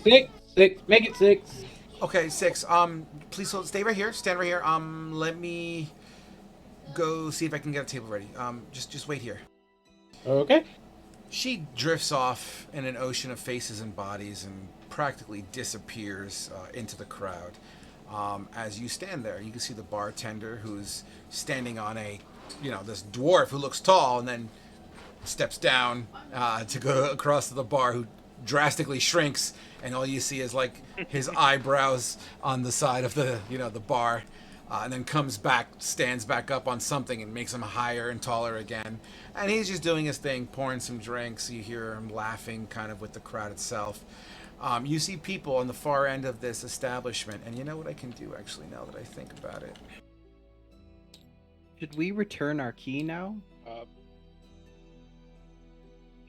F: 6. Make it 6.
B: Okay, 6. Please stay right here. Stand right here. Let me go see if I can get a table ready. Just wait here.
F: Okay.
B: She drifts off in an ocean of faces and bodies and practically disappears into the crowd. As you stand there, you can see the bartender who's standing on this dwarf who looks tall and then steps down to go across to the bar, who drastically shrinks, and all you see is like his eyebrows on the side of the bar, and then comes back, stands back up on something and makes him higher and taller again. And he's just doing his thing, pouring some drinks. You hear him laughing kind of with the crowd itself. You see people on the far end of this establishment, and you know what I can do actually now that I think about it?
A: Should we return our key now?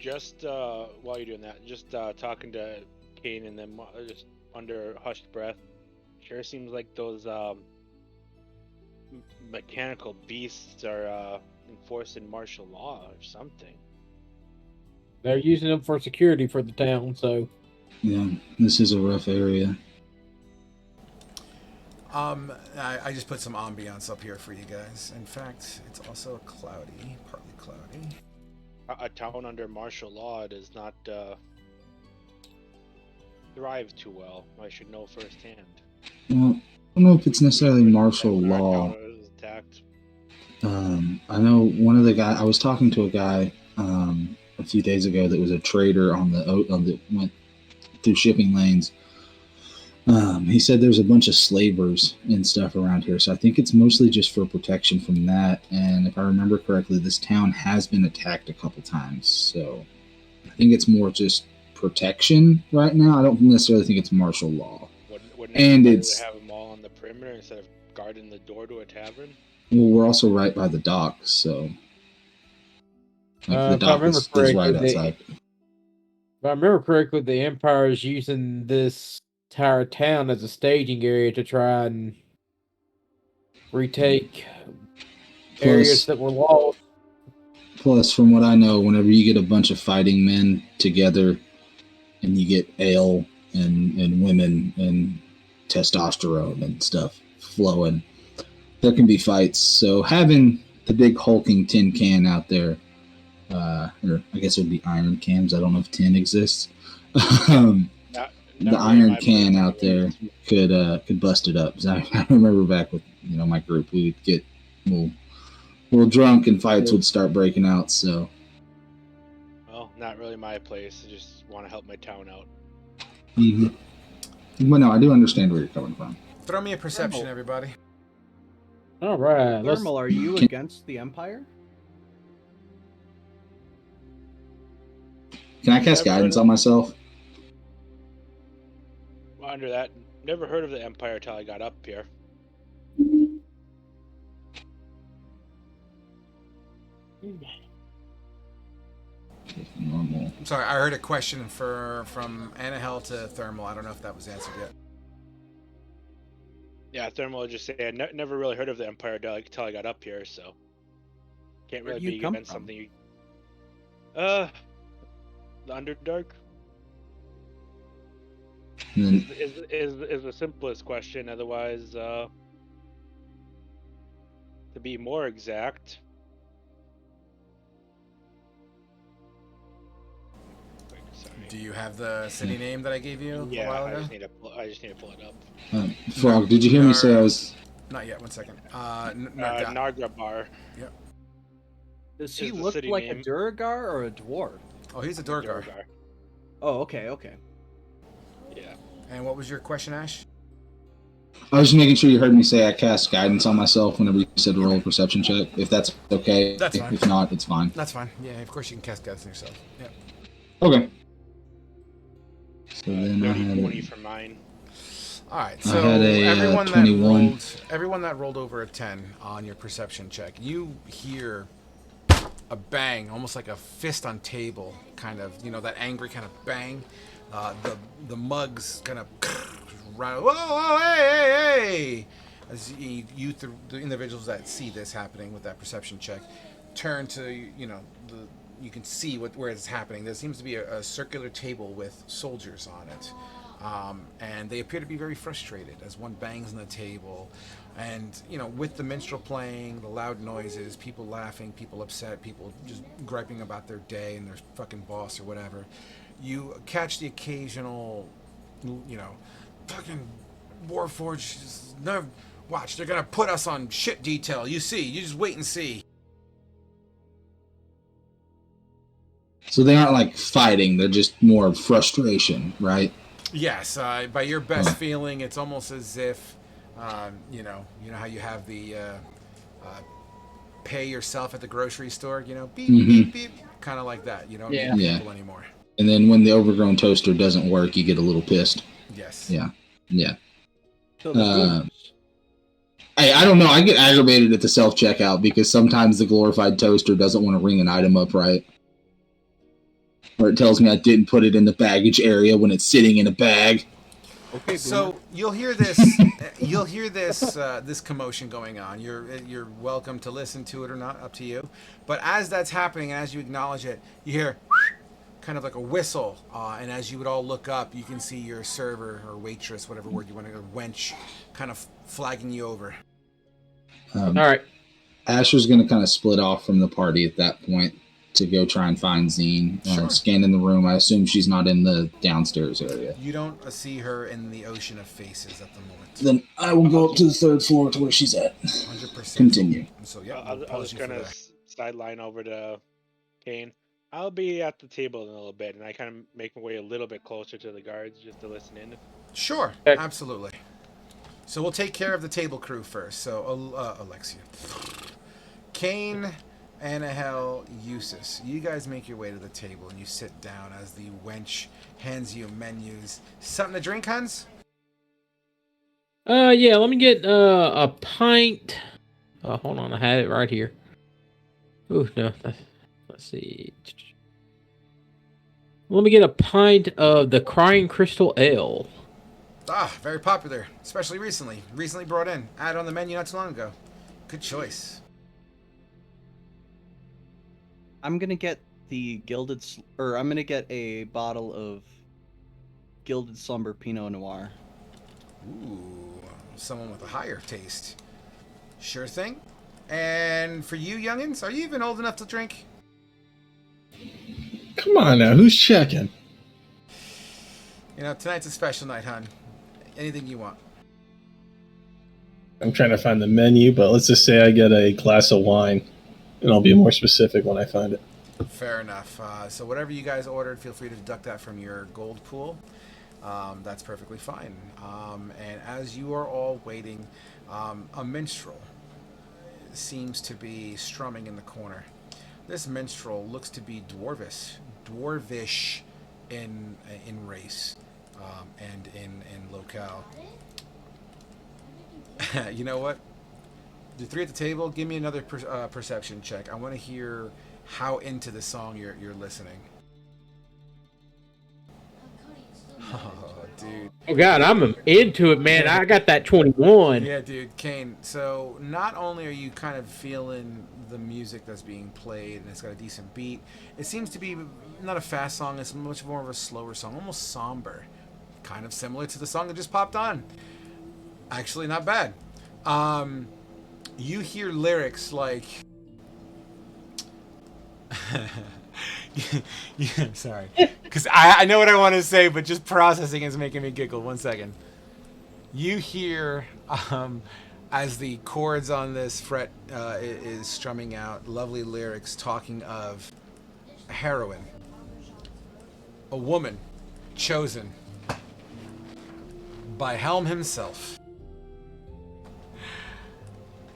E: just while you're doing that, just talking to Kane and them just under hushed breath. Sure seems like those mechanical beasts are enforcing martial law or something.
F: They're using them for security for the town, so.
C: Yeah, this is a rough area.
B: I just put some ambiance up here for you guys. In fact, it's also cloudy, partly cloudy.
E: A town under martial law does not thrive too well. I should know firsthand.
C: Well, I don't know if it's necessarily martial
E: When our
C: law.
E: town was attacked.
C: I know one of the guys. I was talking to a guy a few days ago that was a trader on the went through shipping lanes. He said there's a bunch of slavers and stuff around here, so I think it's mostly just for protection from that. And if I remember correctly, this town has been attacked a couple times, so I think it's more just protection right now. I don't necessarily think it's martial law.
E: Wouldn't
C: And
E: it
C: it's
E: have them all on the perimeter instead of guarding the door to a tavern?
C: well, we're also right by the docks, so like the
F: If I
C: dock
F: remember
C: is
F: correctly,
C: right outside.
F: If I remember correctly, the Empire is using this entire town as a staging area to try and retake areas that were lost.
C: Plus, from what I know, whenever you get a bunch of fighting men together and you get ale and women and testosterone and stuff flowing, there can be fights. So having the big hulking tin can out there, or I guess it would be iron cans. I don't know if tin exists.
E: Not
C: The
E: really
C: iron
E: my
C: can
E: place
C: out there
E: anyways.
C: could bust it up. 'Cause I remember back with my group, we would get little drunk and fights would start breaking out. So
E: Well, not really my place. I just want to help my town out.
C: But no, I do understand where you're coming from.
B: Throw me a perception,
A: Thermal.
B: everybody.
F: All right,
A: Thermal, are you against the Empire?
C: Can I cast guidance on myself?
E: Well, under that, never heard of the Empire till I got up here.
C: Normal.
B: I'm sorry, I heard a question from Anahel to Thermal. I don't know if that was answered yet.
E: Yeah, Thermal would just say I never really heard of the Empire till I got up here, so can't
A: Where'd
E: really
A: you
E: be
A: come
E: against
A: from?
E: something. The Underdark
C: And then,
E: is the simplest question. Otherwise, to be more exact. Sorry.
B: Do you have the city name that I gave you a
E: Yeah,
B: while
E: I
B: ago?
E: just need to pull it up.
C: Frog, did you hear me say I was?
B: Not yet. 1 second.
E: Nargabar.
A: Does he
E: Is the
A: look
E: city
A: like
E: name.
A: a Durgar or a dwarf?
B: Oh, he's a Durgar.
A: Oh, okay.
E: Yeah.
B: And what was your question, Ash?
C: I was just making sure you heard me say I cast guidance on myself whenever you said roll a perception check. If that's okay.
B: That's fine.
C: If not, it's fine.
B: That's fine. Yeah, of course you can cast guidance on yourself. Yeah.
C: Okay. So then I
E: 20
C: had
E: for mine.
B: All right.
C: I
B: So
C: had a,
B: everyone that rolled over a 10 on your perception check, you hear a bang, almost like a fist on table, kind of. That angry kind of bang. The mugs kind of rattle. Whoa, hey! As the individuals that see this happening with that perception check turn to you can see where it's happening. There seems to be a circular table with soldiers on it. And they appear to be very frustrated as one bangs on the table. And, with the minstrel playing, the loud noises, people laughing, people upset, people just griping about their day and their fucking boss or whatever, you catch the occasional, fucking Warforged, no, watch, they're gonna put us on shit detail. You just wait and see.
C: So they aren't like fighting; they're just more frustration, right?
B: Yes, by your best feeling, it's almost as if, you know how you have the pay yourself at the grocery store, beep, beep, beep, kind of like that. You don't need people anymore.
C: And then when the overgrown toaster doesn't work, you get a little pissed.
B: Yes.
C: Yeah.
A: So the goons.
C: I don't know. I get aggravated at the self-checkout because sometimes the glorified toaster doesn't want to ring an item up right. Or it tells me I didn't put it in the baggage area when it's sitting in a bag.
A: Okay,
B: So
A: Boomer.
B: you'll hear this. You'll hear this commotion going on. You're welcome to listen to it or not, up to you. But as that's happening, and as you acknowledge it, you hear kind of like a whistle, and as you would all look up, you can see your server or waitress, whatever word you want to go, wench, kind of flagging you over.
F: All right.
C: Asher's going to kind of split off from the party at that point to go try and find Zine.
B: Sure.
C: Scanning the room. I assume she's not in the downstairs area.
B: You don't see her in the ocean of faces at the moment.
C: Then I will go up to the third floor to where she's at.
B: 100%.
C: Continue.
B: So yeah,
E: I
B: we'll
E: was
B: pause
E: just
B: you for
E: gonna
B: there.
E: sideline over to Kane. I'll be at the table in a little bit, and I kind of make my way a little bit closer to the guards just to listen in.
B: Sure,
F: Okay.
B: absolutely. So we'll take care of the table crew first. So Alexia, Kane, Anahel, Eustace, you guys make your way to the table and you sit down as the wench hands you menus. Something to drink, Hans?
F: Yeah, let me get a pint. Hold on, I had it right here. Ooh, no. Let's see. Let me get a pint of the Crying Crystal Ale.
B: Ah, very popular, especially recently. Recently brought in. Added on the menu not too long ago. Good choice.
A: I'm gonna get I'm gonna get a bottle of Gilded Slumber Pinot Noir.
B: Ooh, someone with a higher taste. Sure thing. And for you youngins, are you even old enough to drink?
D: Come on now, who's checking?
B: You know, tonight's a special night, hon. Anything you want.
D: I'm trying to find the menu, but let's just say I get a glass of wine, and I'll be more specific when I find it.
B: Fair enough. So whatever you guys ordered, feel free to deduct that from your gold pool. That's perfectly fine. And as you are all waiting, a minstrel seems to be strumming in the corner. This minstrel looks to be dwarvish in race, and in locale. You know what? The three at the table, give me another perception check. I want to hear how into the song you're listening. Oh, dude.
F: Oh God, I'm into it, man. I got that 21.
B: Yeah, dude, Kane. So not only are you kind of feeling the music that's being played and it's got a decent beat, it seems to be not a fast song. It's much more of a slower song, almost somber, kind of similar to the song that just popped on. Actually, not bad. You hear lyrics like. Yeah, sorry. Because I know what I want to say, but just processing is making me giggle. 1 second. You hear, as the chords on this fret is strumming out, lovely lyrics talking of a heroine, a woman chosen by Helm himself,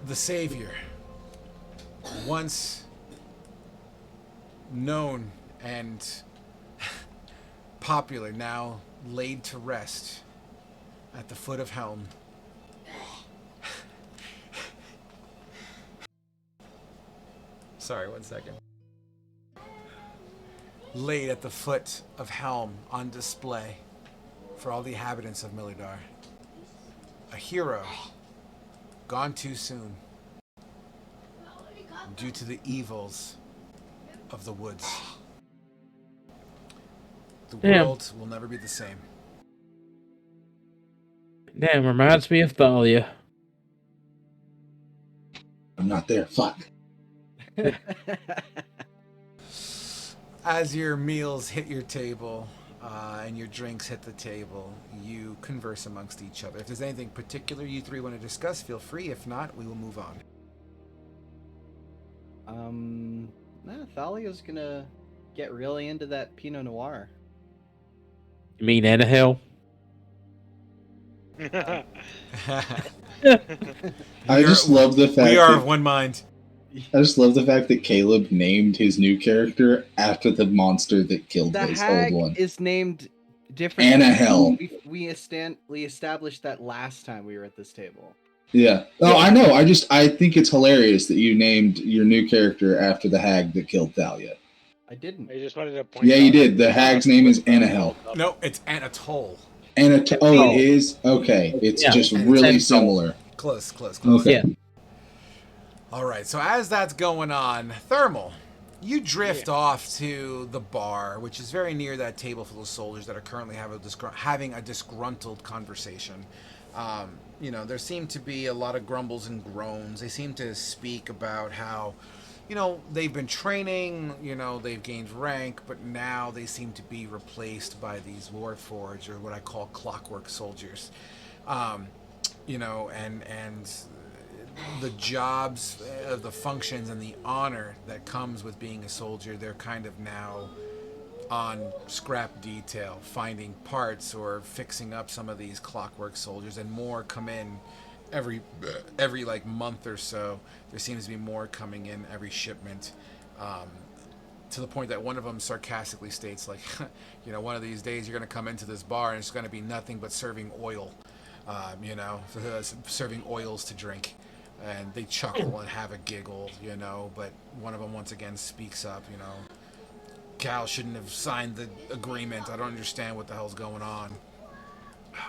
B: the savior, once known and popular, now laid to rest at the foot of Helm. Sorry, 1 second. Laid at the foot of Helm on display for all the inhabitants of Milidar. A hero gone too soon due to the evils of the woods. The
F: Damn.
B: world will never be the same.
F: Damn, reminds me of Thalia.
C: I'm not there. Fuck.
B: As your meals hit your table and your drinks hit the table, you converse amongst each other. If there's anything particular you three want to discuss, feel free. If not, we will move on.
A: Thalia's gonna get really into that Pinot Noir.
F: You mean Anahel?
C: I just love the fact
B: we are
C: that
B: of one mind.
C: I just love the fact that Caleb named his new character after the monster that killed
A: The
C: his
A: hag
C: old one.
A: is named differently.
C: Anahel.
A: We established that last time we were at this table.
C: Yeah. Oh, I know. I think it's hilarious that you named your new character after the hag that killed Thalia.
A: I didn't.
E: I just wanted to point
C: Yeah,
E: out
C: you did.
E: that
C: The hag's name is Anahel.
B: No, it's Anatole.
C: Oh, it
D: Oh.
C: is? Okay. It's
D: Yeah.
C: just
B: And
C: really
D: Anatole.
C: similar.
B: Close.
C: Okay.
D: Yeah.
B: All right, so as that's going on, Thermal, you drift
E: Yeah.
B: off to the bar, which is very near that table full of soldiers that are currently having a disgruntled conversation. There seem to be a lot of grumbles and groans. They seem to speak about how, they've been training, they've gained rank, but now they seem to be replaced by these Warforged, or what I call clockwork soldiers. And the jobs, the functions, and the honor that comes with being a soldier, they're kind of now on scrap detail, finding parts or fixing up some of these clockwork soldiers, and more come in every like month or so. There seems to be more coming in every shipment, to the point that one of them sarcastically states, like, one of these days you're going to come into this bar and it's going to be nothing but serving oil, serving oils to drink. And they chuckle and have a giggle, but one of them once again speaks up, Cal shouldn't have signed the agreement. I don't understand what the hell's going on.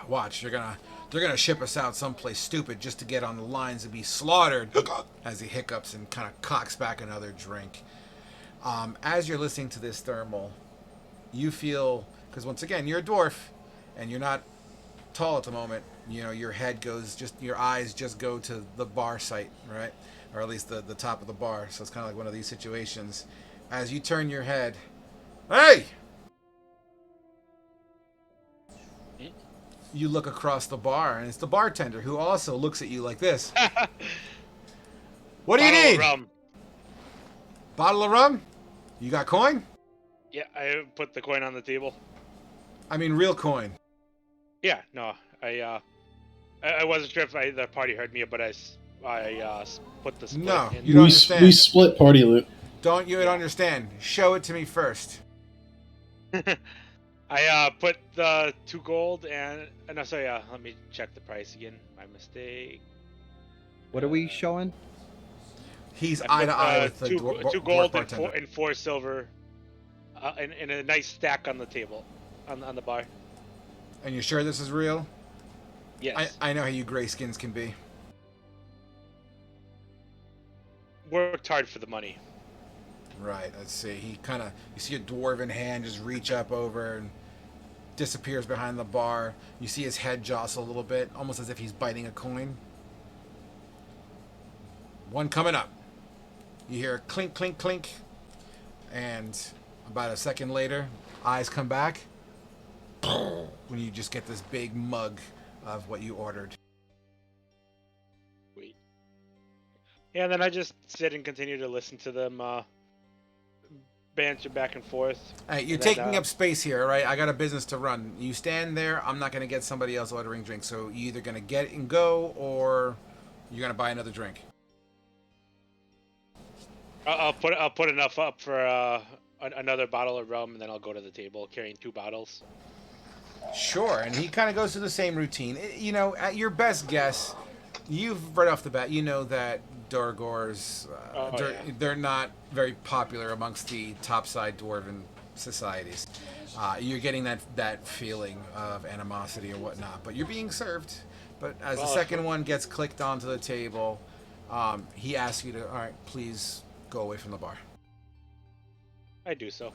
B: Watch, they're gonna ship us out someplace stupid just to get on the lines and be slaughtered. As he hiccups and kind of cocks back another drink. As you're listening to this, Thermal, you feel, because once again you're a dwarf, and you're not tall at the moment. Your head your eyes just go to the bar site, right? Or at least the top of the bar. So it's kind of like one of these situations. As you turn your head, hey! You look across the bar, and it's the bartender, who also looks at you like this. What do you
E: Bottle of
B: need?
E: rum.
B: Bottle of rum? You got coin?
E: Yeah, I put the coin on the table.
B: I mean, real coin.
E: Yeah, no, I wasn't sure if the party heard me, but I put the split
B: No,
E: in.
B: you don't understand.
D: We split party loot.
B: Don't you understand? Show it to me first.
E: I put the 2 gold and no, sorry. Let me check the price again. My mistake.
A: What are we showing?
B: He's
E: I
B: eye
E: put
B: to eye with the
E: 2
B: dwarf
E: gold
B: bartender.
E: and 4 silver, in a nice stack on the table, on the bar.
B: And you're sure this is real?
E: Yes.
B: I know how you grayskins can be.
E: Worked hard for the money.
B: Right, let's see. You see a dwarven hand just reach up over and disappears behind the bar. You see his head jostle a little bit, almost as if he's biting a coin. One coming up. You hear a clink, clink, clink. And about a second later, eyes come back. When you just get this big mug of what you ordered.
E: Wait. Yeah, and then I just sit and continue to listen to them banter back and forth.
B: Hey, you're
E: And then,
B: taking up space here, all right? I got a business to run. You stand there. I'm not going to get somebody else ordering drinks. So you're either going to get it and go, or you're going to buy another drink.
E: I'll put enough up for another bottle of rum, and then I'll go to the table carrying 2 bottles.
B: Sure, and he kind of goes through the same routine. At your best guess, you've right off the bat, you know that Durgors, they're not very popular amongst the topside dwarven societies. You're getting that feeling of animosity or whatnot, but you're being served. But as the second one gets clicked onto the table, he asks you to, all right, please go away from the bar.
E: I do so.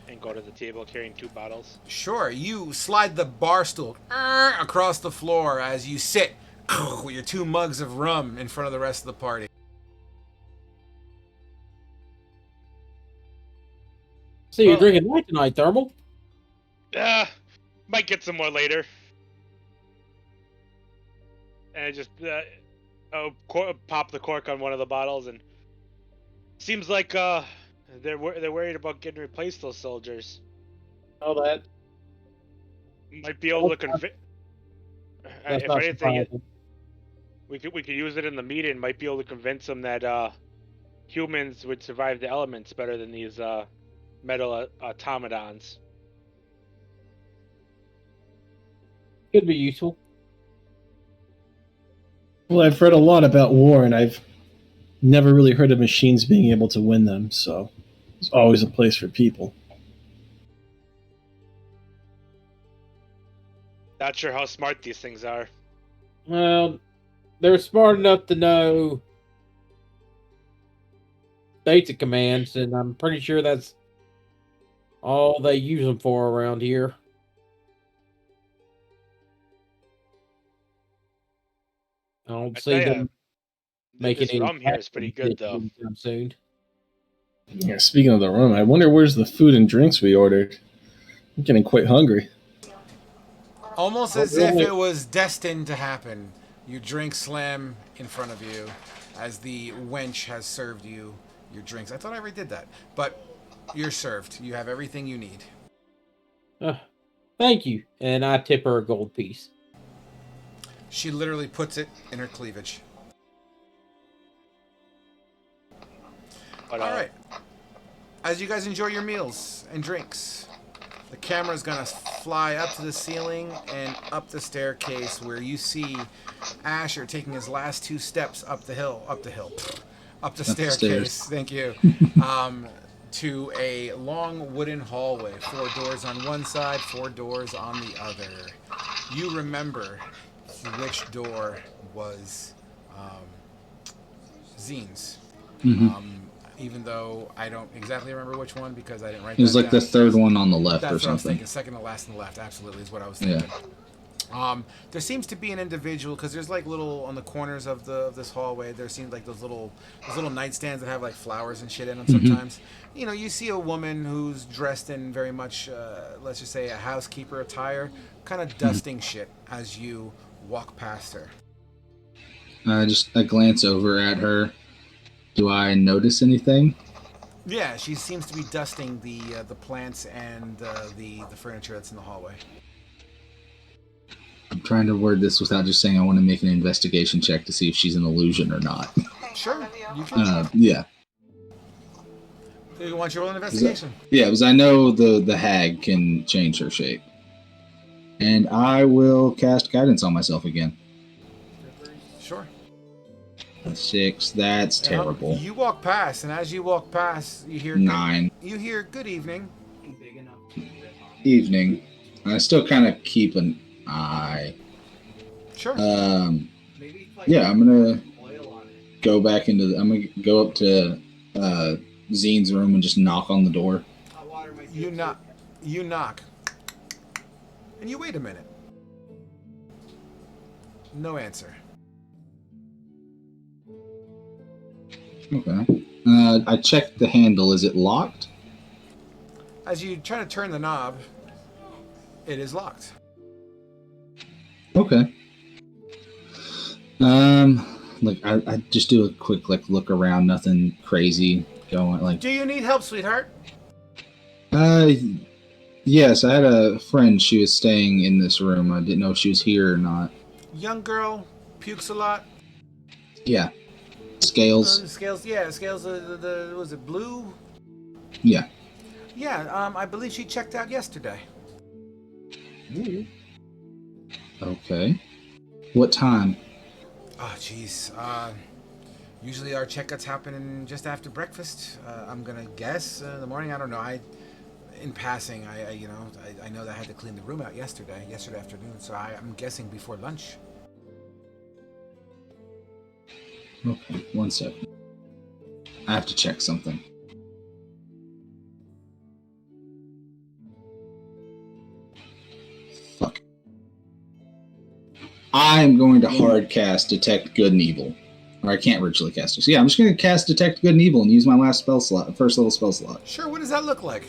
E: And go to the table carrying 2 bottles.
B: Sure, you slide the bar stool across the floor as you sit with your 2 mugs of rum in front of the rest of the party.
F: So you're drinking light tonight, Thermal?
E: Might get some more later. And I just pop the cork on one of the bottles, and seems like they're worried about getting replaced, those soldiers.
F: Know that.
E: Might be able to convince.
F: That's
E: If
F: not
E: anything,
F: surprising.
E: we could use it in the meeting. Might be able to convince them that humans would survive the elements better than these metal automatons.
F: Could be useful.
D: Well, I've read a lot about war, and I've never really heard of machines being able to win them, so There's always a place for people.
E: Not sure how smart these things are.
F: Well, they're smart enough to know data commands, and I'm pretty sure that's all they use them for around here. I don't
E: I
F: see
E: tell
F: them
E: ya,
F: making
E: this
F: any
E: rum here is pretty good, though.
F: anytime soon.
D: Yeah, speaking of the rum, I wonder where's the food and drinks we ordered. I'm getting quite hungry.
B: Almost as if it was destined to happen. Your drink slam in front of you as the wench has served you your drinks. I thought I already did that. But you're served. You have everything you need.
F: Thank you. And I tip her a gold piece.
B: She literally puts it in her cleavage.
E: But,
B: All right. As you guys enjoy your meals and drinks, the camera's going to fly up to the ceiling and up the staircase where you see Asher taking his last 2 steps up the staircase.
C: stairs.
B: Thank you. To a long wooden hallway, 4 doors on one side, 4 doors on the other. You remember which door was Zine's. Even though I don't exactly remember which one because I didn't write
C: It was
B: that
C: like the
B: down.
C: third one on the left
B: That's
C: or
B: what I was
C: something.
B: thinking. Second to last on the left, absolutely, is what I was thinking.
C: Yeah.
B: There seems to be an individual because there's like little on the corners of this hallway. There seems like those little nightstands that have like flowers and shit in them. Sometimes, you know, you see a woman who's dressed in very much, let's just say, a housekeeper attire, kind of dusting shit as you walk past her.
C: I glance over at her. Do I notice anything?
B: Yeah, she seems to be dusting the plants and the furniture that's in the hallway.
C: I'm trying to word this without just saying I want to make an investigation check to see if she's an illusion or not.
B: Sure, you can.
C: Yeah.
B: You want your roll an investigation?
C: Yeah, because I know the hag can change her shape. And I will cast guidance on myself again.
B: Sure.
C: 6, that's terrible.
B: You walk past, and as you walk past, you hear
C: 9.
B: You hear good evening.
C: Evening. I still kind of keep an eye.
B: Sure.
C: Yeah, I'm gonna go back into. I'm gonna go up to Zine's room and just knock on the door.
B: You knock. You knock. And you wait a minute. No answer.
C: Okay. I checked the handle. Is it locked?
B: As you try to turn the knob, it is locked.
C: Okay. Like I just do a quick look around. Nothing crazy going. Like.
B: Do you need help, sweetheart?
C: Yes. I had a friend. She was staying in this room. I didn't know if she was here or not.
B: Young girl, pukes a lot.
C: Yeah. Scales.
B: Scales. Yeah, scales. Was it blue?
C: Yeah.
B: Yeah. I believe she checked out yesterday.
C: Okay. What time?
B: Oh, jeez. Usually our checkouts happen just after breakfast. I'm gonna guess in the morning. I don't know. In passing, I know that I had to clean the room out yesterday afternoon. So I'm guessing before lunch.
C: Okay, 1 second. I have to check something. Fuck. I'm going to hard cast Detect Good and Evil. Or I can't ritually cast it. So yeah, I'm just going to cast Detect Good and Evil and use my last spell slot, first level spell slot.
B: Sure, what does that look like?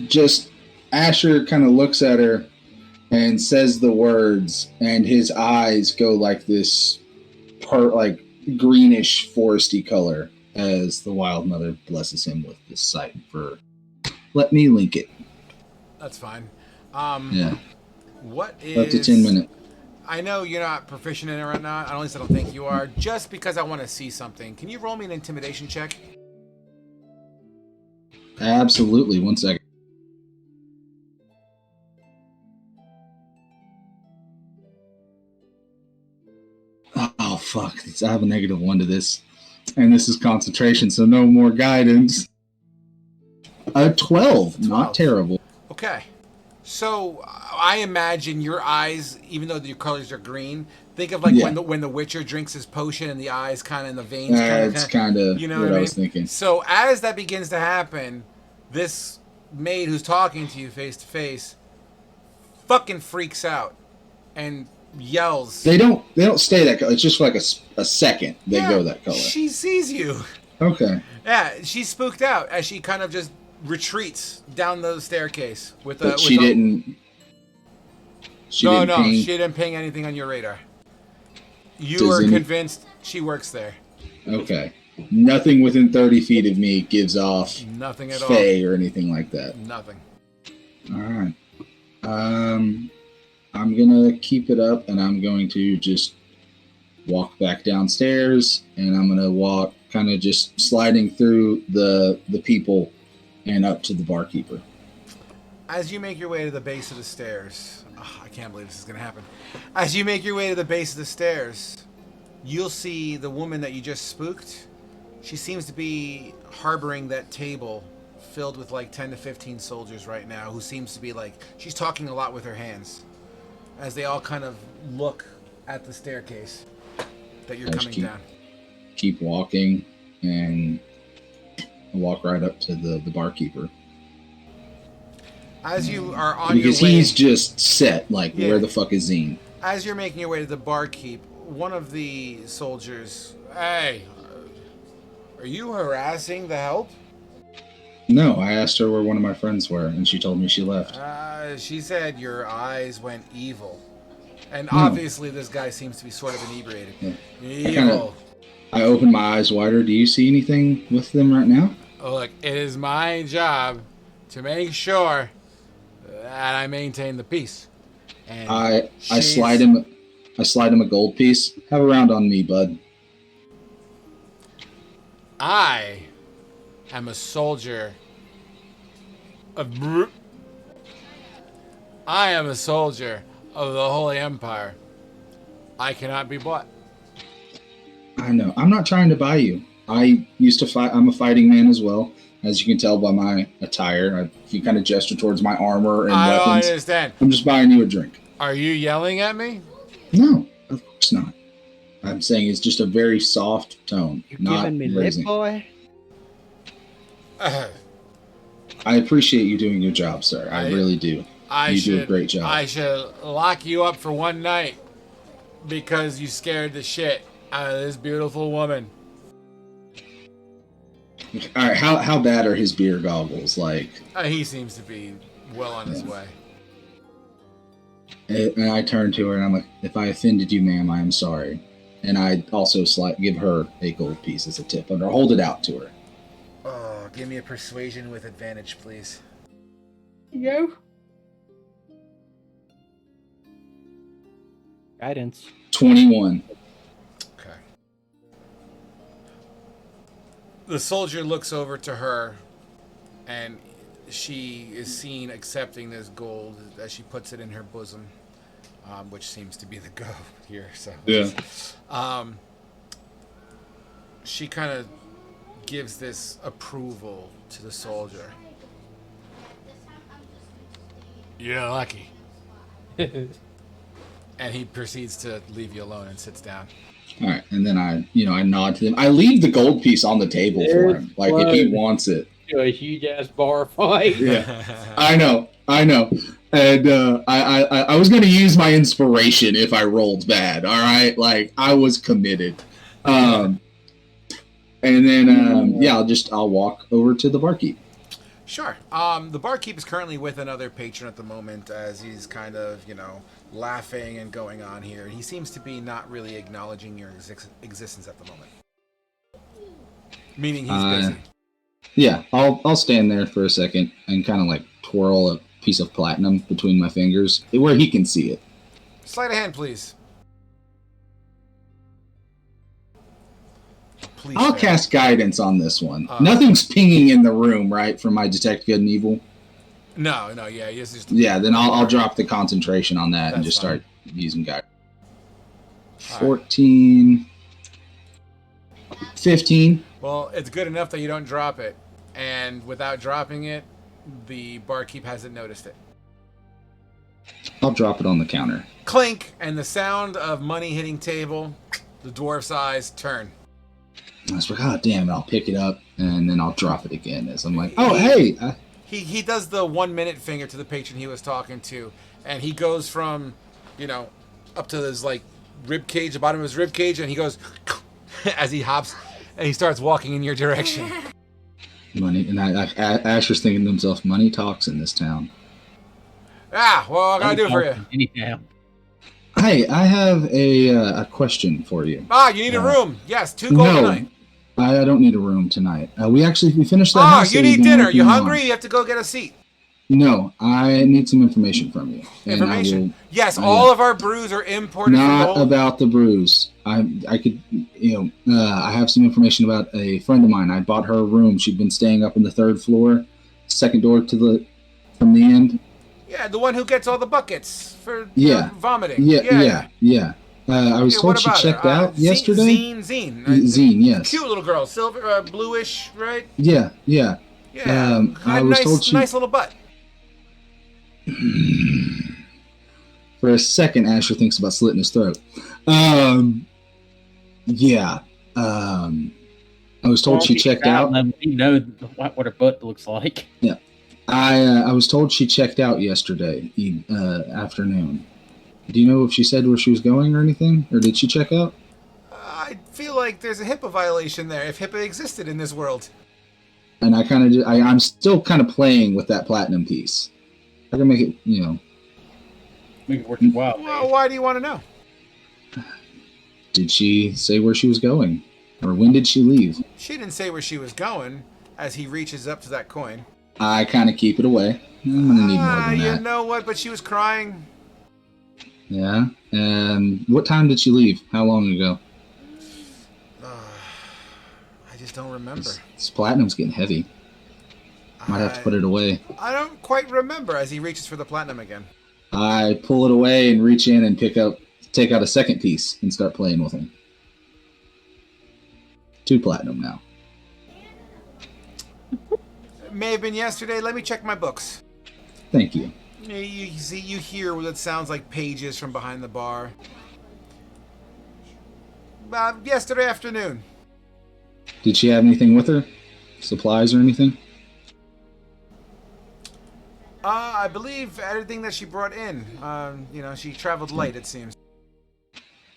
C: Just Asher kind of looks at her and says the words, and his eyes go like this like greenish foresty color as the Wild Mother blesses him with this sight for. Let me link it.
B: That's fine.
C: Yeah.
B: What is
C: Up to 10 minutes.
B: I know you're not proficient in it right now. At least I don't think you are. Just because I want to see something. Can you roll me an intimidation check?
C: Absolutely. 1 second. Oh fuck! I have a -1 to this. And this is concentration, so no more guidance. 12. Not terrible.
B: Okay. So I imagine your eyes, even though your colors are green, think of like when the Witcher drinks his potion and the eyes kind of in the veins.
C: It's kind of
B: you know
C: what
B: I
C: I was
B: mean?
C: thinking.
B: So as that begins to happen, this maid who's talking to you face to face fucking freaks out and yells.
C: They don't stay that color. It's just like a second they go that color.
B: She sees you.
C: Okay.
B: Yeah, she's spooked out as she kind of just retreats down the staircase with
C: But she didn't. She
B: didn't ping anything on your radar. You are convinced she works there.
C: Okay. Nothing within 30 feet of me gives off
B: nothing at
C: Fae or anything like that.
B: Nothing.
C: All right. I'm gonna keep it up, and I'm going to just walk back downstairs, and I'm gonna walk kind of just sliding through the people and up to the barkeeper.
B: As you make your way to the base of the stairs, I can't believe this is gonna happen. As you make your way to the base of the stairs, you'll see the woman that you just spooked. She seems to be harboring that table filled with like 10 to 15 soldiers right now, who seems to be like, she's talking a lot with her hands as they all kind of look at the staircase that you're coming down.
C: Keep walking, and walk right up to the barkeeper.
B: As you are on
C: because
B: your way,
C: he's just set, like, where the fuck is Zine?
B: As you're making your way to the barkeep, one of the soldiers, hey, are you harassing the help?
C: No, I asked her where one of my friends were, and she told me she left.
B: She said your eyes went evil. And obviously this guy seems to be sort of inebriated. Yeah. Evil.
C: I opened my eyes wider. Do you see anything with them right now?
B: Oh, look, it is my job to make sure that I maintain the peace. And
C: I slide him a gold piece. Have a round on me, bud.
B: I am a soldier of the Holy Empire. I cannot be bought.
C: I know. I'm not trying to buy you. I used to fight. I'm a fighting man as well, as you can tell by my attire. If you kind of gesture towards my armor and weapons.
B: I don't understand.
C: I'm just buying you a drink.
B: Are you yelling at me?
C: No, of course not. I'm saying it's just a very soft tone.
A: You're
C: not
A: giving me
C: raising.
A: lip, boy?
C: I appreciate you doing your job, sir. I really do. You do a great job.
B: I should lock you up for one night because you scared the shit out of this beautiful woman.
C: All right, how bad are his beer goggles? Like,
B: he seems to be well on his way.
C: And I turn to her and I'm like, "If I offended you, ma'am, I am sorry." And I also give her a gold piece as a tip, or hold it out to her.
B: Oh, give me a persuasion with advantage, please.
F: You go.
A: Guidance.
C: 21.
B: Okay. The soldier looks over to her, and she is seen accepting this gold as she puts it in her bosom, which seems to be the go here. So
C: yeah.
B: She kind of gives this approval to the soldier. You're lucky. And he proceeds to leave you alone and sits down.
C: All right, and then I nod to them. I leave the gold piece on the table for him, like if he wants it.
F: A huge ass bar fight.
C: Yeah, I know, and I was gonna use my inspiration if I rolled bad. All right, like I was committed. And then I'll walk over to the barkeep.
B: Sure. The barkeep is currently with another patron at the moment as he's kind of, laughing and going on here. He seems to be not really acknowledging your existence at the moment. Meaning he's busy.
C: Yeah, I'll stand there for a second and kind of like twirl a piece of platinum between my fingers where he can see it.
B: Sleight of hand, please.
C: I'll cast guidance on this one. Nothing's pinging in the room, right, from my detect good and evil?
B: No, yeah.
C: Then I'll drop the concentration on that and just start using guidance. 14, 15.
B: Well, it's good enough that you don't drop it. And without dropping it, the barkeep hasn't noticed it.
C: I'll drop it on the counter.
B: Clink, and the sound of money hitting table, the dwarf's eyes turn.
C: I was like, oh, damn it, I'll pick it up, and then I'll drop it again as I'm like, oh, hey!
B: He does the 1 minute finger to the patron he was talking to, and he goes from, up to his, rib cage, the bottom of his rib cage, and he goes, as he hops, and he starts walking in your direction.
C: Money, and Asher's thinking to himself, money talks in this town.
B: Ah, well, I gotta do it for you.
F: Anyhow.
C: Hey, I have a question for you.
B: Ah, you need a room. Yes, 2 gold tonight.
C: I don't need a room tonight. We finished that
B: Ah,
C: house.
B: you need dinner. You hungry? You have to go get a seat.
C: No, I need some information from you.
B: Information? Yes, all of our brews are imported from the
C: Not
B: whole...
C: about the brews. I could, I have some information about a friend of mine. I bought her a room. She'd been staying up in the 3rd floor, second door from the end.
B: Yeah, the one who gets all the buckets for vomiting.
C: Yeah. I was told she checked out yesterday. Zine, yes.
B: Cute little girl, silver, bluish, right?
C: Yeah.
B: Yeah.
C: I was told
B: nice little butt.
C: For a second, Asher thinks about slitting his throat. Yeah. I was told she checked out.
F: You know what her butt looks like.
C: Yeah. I was told she checked out yesterday afternoon. Do you know if she said where she was going or anything? Or did she check out?
B: I feel like there's a HIPAA violation there, if HIPAA existed in this world.
C: And I'm still kind of playing with that platinum piece. I can make it,
F: Make it worth your while.
B: Well, why do you want to know?
C: Did she say where she was going? Or when did she leave?
B: She didn't say where she was going as he reaches up to that coin.
C: I kind of keep it away. I'm going to need more than that.
B: You know what? But she was crying.
C: Yeah? And what time did she leave? How long ago?
B: I just don't remember.
C: This platinum's getting heavy. Might have to put it away.
B: I don't quite remember as he reaches for the platinum again.
C: I pull it away and reach in and take out a second piece and start playing with him. 2 platinum now.
B: It may have been yesterday. Let me check my books.
C: Thank you.
B: You hear what it sounds like pages from behind the bar. Yesterday afternoon.
C: Did she have anything with her? Supplies or anything?
B: I believe everything that she brought in. She traveled light, it seems.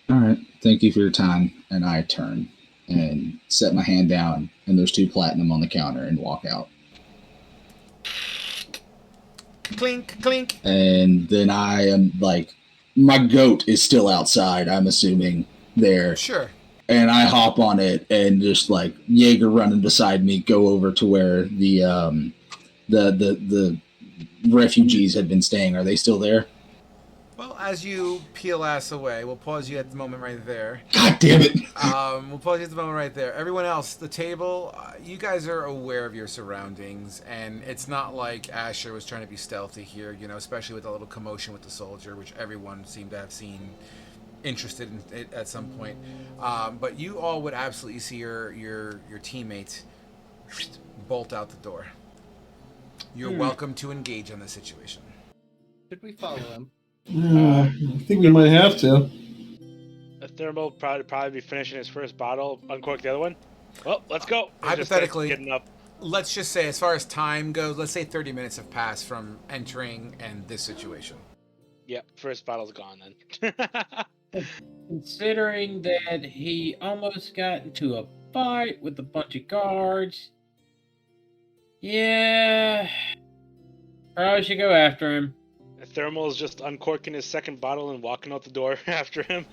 C: All right. Thank you for your time. And I turn and set my hand down, and there's 2 platinum on the counter and walk out.
B: Clink, clink.
C: And then I am my goat is still outside, I'm assuming, there.
B: Sure.
C: And I hop on it and just Jaeger running beside me, go over to where the refugees had been staying. Are they still there?
B: Well, as you peel ass away, we'll pause you at the moment right there.
C: God damn it!
B: We'll pause you at the moment right there. Everyone else, the table, you guys are aware of your surroundings, and it's not like Asher was trying to be stealthy here, especially with a little commotion with the soldier, which everyone seemed to have seen, interested in it at some point. But you all would absolutely see your teammate bolt out the door. You're welcome to engage on the situation.
A: Should we follow him?
D: I think we might have to.
E: A thermal probably be finishing his first bottle, uncork the other one. Well, let's go.
B: Hypothetically,
E: getting up.
B: Let's just say, as far as time goes, let's say 30 minutes have passed from entering and this situation.
E: Yep, first bottle's gone then.
F: Considering that he almost got into a fight with a bunch of guards, yeah, probably should go after him.
E: Thermal is just uncorking his second bottle and walking out the door after him.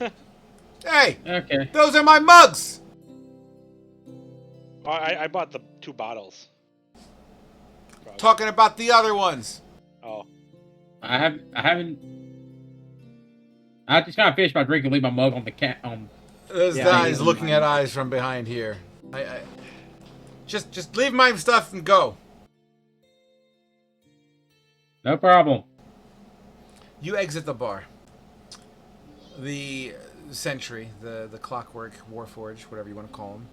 B: Hey!
F: Okay.
B: Those are my mugs!
E: I bought the 2 bottles. Probably.
B: Talking about the other ones.
E: Oh.
F: I haven't. I just gotta finish my drink and leave my mug on the cat.
B: There's guys looking at eyes from behind here. I just leave my stuff and go.
F: No problem.
B: You exit the bar. The sentry, the clockwork warforged, whatever you want to call him,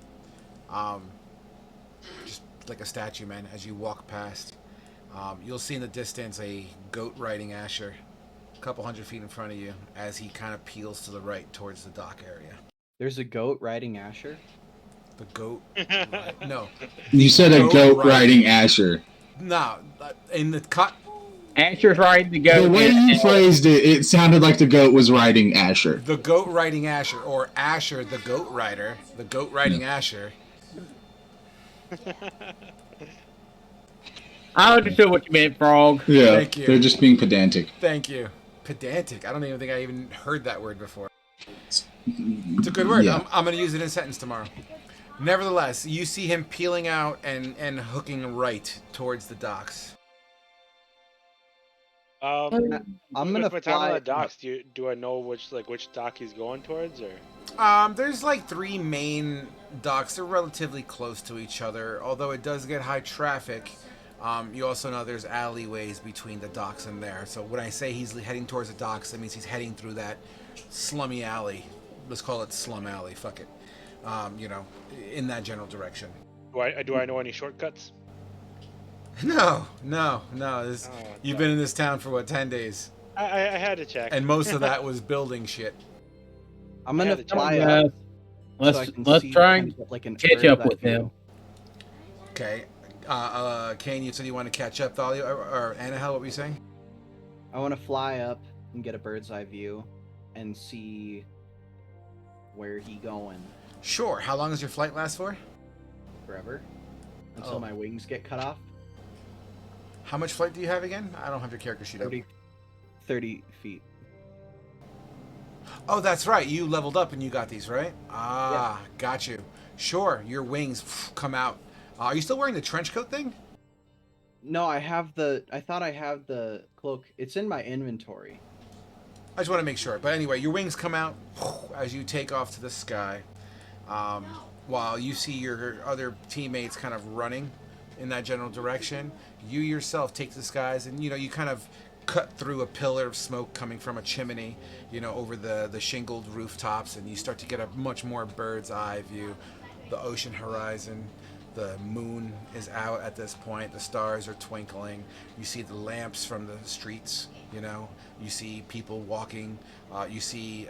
B: Just like a statue, man. As you walk past, you'll see in the distance a goat riding Asher, a couple 100 feet in front of you, as he kind of peels to the right towards the dock area.
A: There's a goat riding Asher.
B: The goat? No.
C: You said a
B: goat
C: goat
B: riding-
C: riding Asher.
B: No. In the cut.
G: Asher's riding the goat.
C: The way you phrased it, it sounded like the goat was riding Asher.
B: The goat riding Asher, or Asher the goat rider. The goat riding Asher.
G: I understood what you meant, Frog.
C: Yeah,
B: Thank you.
C: they're just being pedantic.
B: Thank you. Pedantic. I don't even think I even heard that word before. It's a good word.
C: Yeah.
B: I'm going to use it in a sentence tomorrow. Nevertheless, you see him peeling out and hooking right towards the docks.
A: I'm gonna
E: with my time on
A: fly.
E: the docks, do I know which dock he's going towards, or?
B: There's like 3 main docks. They're relatively close to each other, although it does get high traffic. You also know there's alleyways between the docks and there. So when I say he's heading towards the docks, that means he's heading through that slummy alley. Let's call it Slum Alley. Fuck it. In that general direction.
E: Do I know any shortcuts?
B: No. You've been in this town for what, 10 days?
E: I had to check.
B: And most of that was building shit.
A: I'm gonna
E: Yeah,
A: fly
F: Yeah.
A: up.
F: Let's
A: so I can
F: let's
A: see
F: try
A: kind
F: and
A: of get, like, an
F: catch
A: bird's
F: up
A: eye
F: with
A: view.
F: him.
B: Okay. Kane, you said you want to catch up, Thalia, or Annahel, what were you saying?
A: I want to fly up and get a bird's eye view and see where he going
B: Sure. How long does your flight last for?
A: forever until
B: Oh.
A: my wings get cut off.
B: How much flight do you have again? I don't have your character sheet up.
A: 30 feet.
B: Oh, that's right. You leveled up and you got these, right? Ah, got you. Sure. Your wings come out. Are you still wearing the trench coat thing?
A: No, I thought I have the cloak. It's in my inventory.
B: I just want to make sure. But anyway, your wings come out as you take off to the sky. While you see your other teammates kind of running in that general direction, you yourself take to the skies and, you kind of cut through a pillar of smoke coming from a chimney, over the shingled rooftops, and you start to get a much more bird's eye view. The ocean horizon, the moon is out at this point, the stars are twinkling, you see the lamps from the streets, you see people walking, you see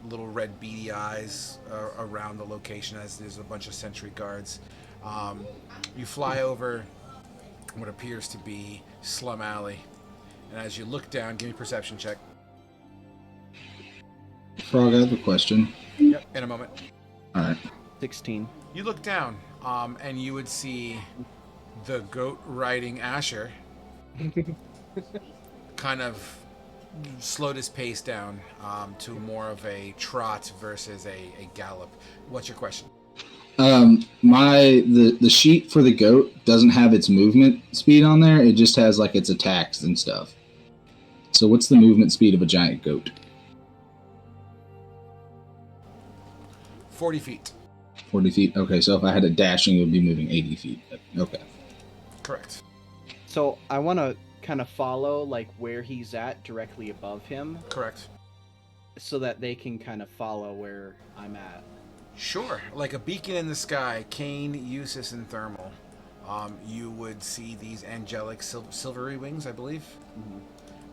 B: little red beady eyes around the location as there's a bunch of sentry guards. You fly over what appears to be Slum Alley, and as you look down, give me a perception check.
C: Frog, I have a question.
B: Yep, in a moment.
C: All right.
A: 16.
B: You look down, and you would see the goat riding Asher kind of slowed his pace down to more of a trot versus a gallop. What's your question?
C: The sheet for the goat doesn't have its movement speed on there. It just has like its attacks and stuff. So what's the movement speed of a giant goat?
B: 40 feet.
C: 40 feet. Okay, so if I had a dashing, it would be moving 80 feet. Okay.
B: Correct.
A: So I want to kind of follow like where he's at directly above him
B: Correct.
A: so that they can kind of follow where I'm at.
B: Sure. Like a beacon in the sky, Kane, Eustace, and Thermal. You would see these angelic silvery wings, I believe.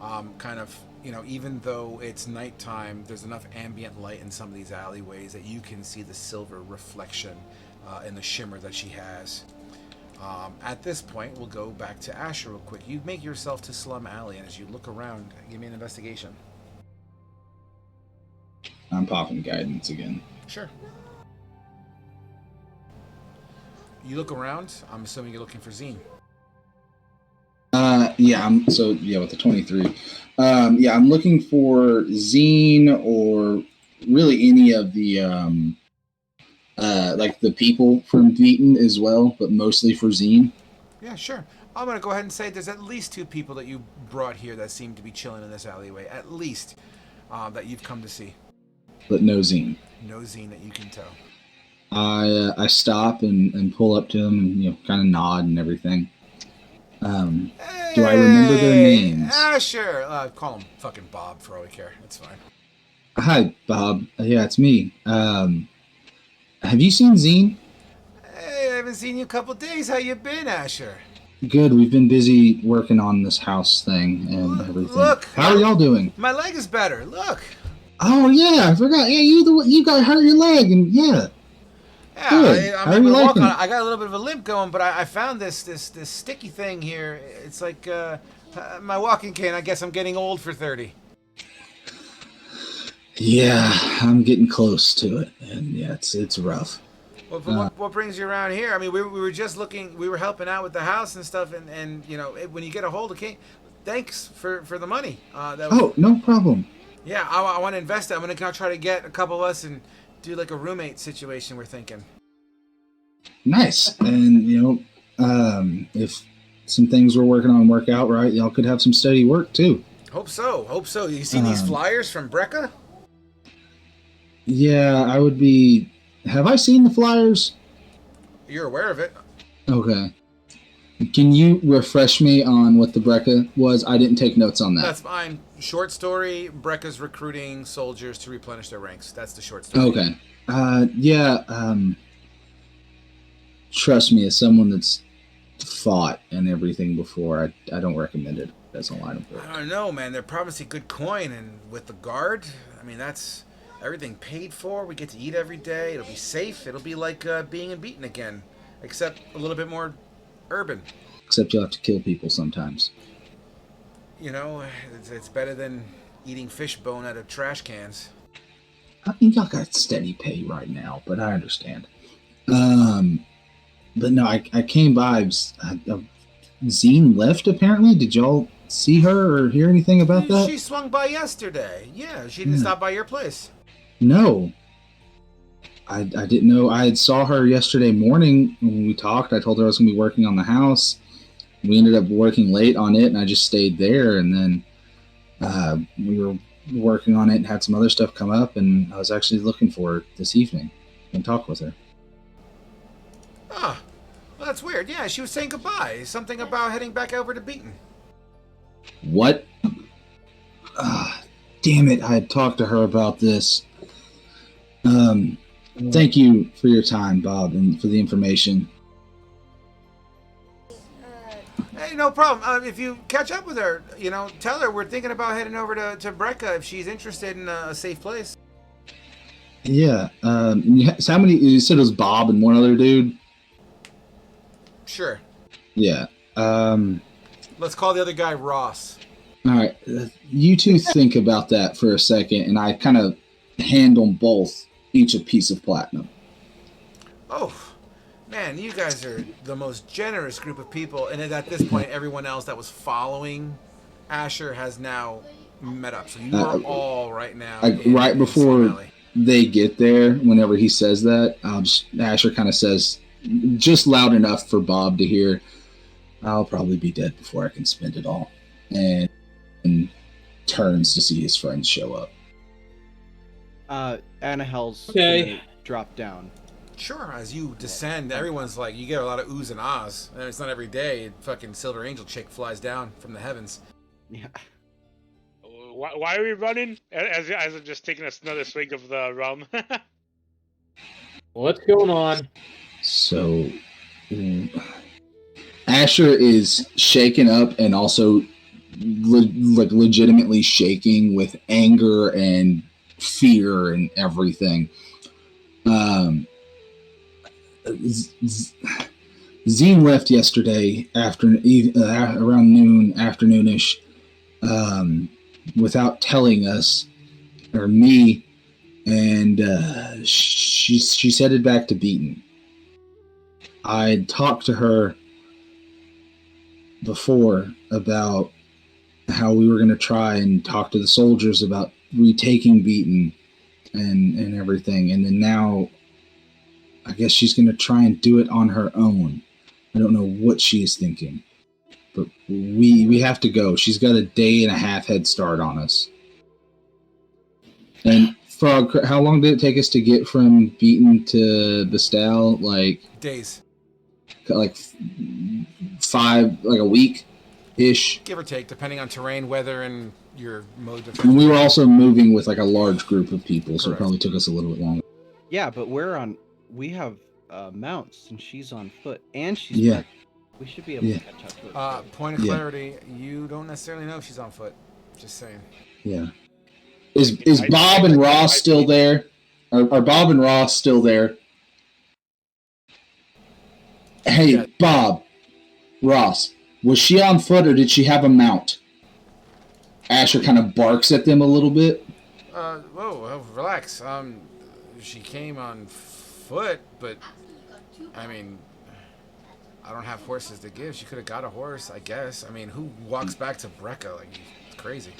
B: Kind of, even though it's nighttime, there's enough ambient light in some of these alleyways that you can see the silver reflection in the shimmer that she has. At this point, we'll go back to Asher real quick. You make yourself to Slum Alley, and as you look around, give me an investigation.
C: I'm popping guidance again.
B: Sure. You look around. I'm assuming you're looking for Zine.
C: With the 23. I'm looking for Zine or really any of the like the people from Beaton as well, but mostly for Zine.
B: Yeah, sure. I'm going to go ahead and say there's at least 2 people that you brought here that seem to be chilling in this alleyway. At least that you've come to see.
C: But no Zine.
B: No Zine that you can tell.
C: I stop and pull up to them and kind of nod and everything. Do I remember their names?
B: Sure. Call him fucking Bob for all we care. It's fine.
C: Hi, Bob. Yeah, it's me. Have you seen Zine?
B: haven't seen you in a couple days. How you been, Asher?
C: Good. We've been busy working on this house thing and everything.
B: Look,
C: How are y'all doing?
B: My leg is better. Look.
C: Oh yeah, I forgot. Yeah, you got hurt your leg, and yeah.
B: Yeah,
C: Good.
B: I'm
C: How are
B: able
C: you
B: to walk
C: liking
B: on
C: it?
B: it. I got a little bit of a limp going, but I found this sticky thing here. It's like my walking cane. I guess I'm getting old for 30.
C: Yeah, I'm getting close to it, and yeah, it's rough.
B: Well, but what brings you around here? I mean, we were just looking. We were helping out with the house and stuff, and you know, when you get a hold of King, thanks for the money.
C: Oh, no problem.
B: Yeah, I want to invest it. I'm gonna try to get a couple of us and do like a roommate situation. We're thinking.
C: Nice, and if some things we're working on work out right, y'all could have some steady work too.
B: Hope so. Hope so. You seen these flyers from Brecca?
C: Yeah, I would be. Have I seen the flyers?
B: You're aware of it.
C: Okay. Can you refresh me on what the Brecca was? I didn't take notes on that.
B: That's fine. Short story, Brecca's recruiting soldiers to replenish their ranks. That's the short story.
C: Okay. Yeah, trust me, as someone that's fought and everything before, I don't recommend it as a line of work.
B: I don't know, man. They're promising good coin, and with the guard, I mean, that's everything paid for. We get to eat every day. It'll be safe. It'll be like being in Beaton again, except a little bit more urban.
C: Except you'll have to kill people sometimes.
B: You know, it's better than eating fish bone out of trash cans.
C: I mean, y'all got steady pay right now, but I understand. But no, I came by. Zine left, apparently. Did y'all see her or hear anything about that?
B: She swung by yesterday. Yeah, she didn't stop by your place.
C: No. I didn't know. I had saw her yesterday morning when we talked. I told her I was going to be working on the house. We ended up working late on it, and I just stayed there. And then we were working on it and had some other stuff come up, and I was actually looking for her this evening and talk with her.
B: Ah, well, that's weird. Yeah, she was saying goodbye. Something about heading back over to Beaton.
C: What? Damn it. I had talked to her about this. Thank you for your time, Bob, and for the information.
B: Hey, no problem. If you catch up with her, you know, tell her we're thinking about heading over to Brecca if she's interested in a safe place.
C: Yeah. So how many? You said it was Bob and one other dude?
B: Sure.
C: Yeah.
B: Let's call the other guy Ross.
C: All right. You two think about that for a second, and I kind of hand them both each a piece of platinum.
B: Oh, man, you guys are the most generous group of people. And at this point, everyone else that was following Asher has now met up. So you are all right now.
C: Right before they get there, whenever he says that, Asher kind of says, just loud enough for Bob to hear, I'll probably be dead before I can spend it all. And turns to see his friends show up.
A: Anahel's
F: Okay.
A: drop down.
B: Sure, as you descend, everyone's like, you get a lot of oohs and ahs. And it's not every day fucking Silver Angel chick flies down from the heavens.
A: Yeah.
E: Why are we running? As I'm just taking another swig of the rum.
F: What's going on?
C: So, Asher is shaken up and also legitimately shaking with anger and fear and everything. Zine left yesterday around afternoonish, without telling us or me, and she's headed back to Beaton. I talked to her before about how we were going to try and talk to the soldiers about retaking Beaton and everything, and then now I guess she's going to try and do it on her own. I don't know what she is thinking, but we have to go. She's got a day and a half head start on us. And Frog, how long did it take us to get from Beaton to Bastal? Like
B: Days.
C: Like a week-ish?
B: Give or take, depending on terrain, weather, and your mode of...
C: And we were also moving with like a large group of people, so
B: Correct.
C: it probably took us a little bit longer.
A: Yeah, but we have mounts and she's on foot and she's
C: Yeah.
A: pregnant. We should be able
C: Yeah.
A: to catch up to her.
B: Point of
C: Yeah.
B: clarity: you don't necessarily know if she's on foot. Just saying.
C: Yeah. Is Bob and Ross still there? Are Bob and Ross still there? Hey,
B: Yeah.
C: Bob, Ross, was she on foot or did she have a mount? Asher kind of barks at them a little bit.
B: Whoa, relax. She came on foot, but I mean, I don't have horses to give. She could have got a horse, I guess. I mean, who walks back to Brecca? Like, it's crazy.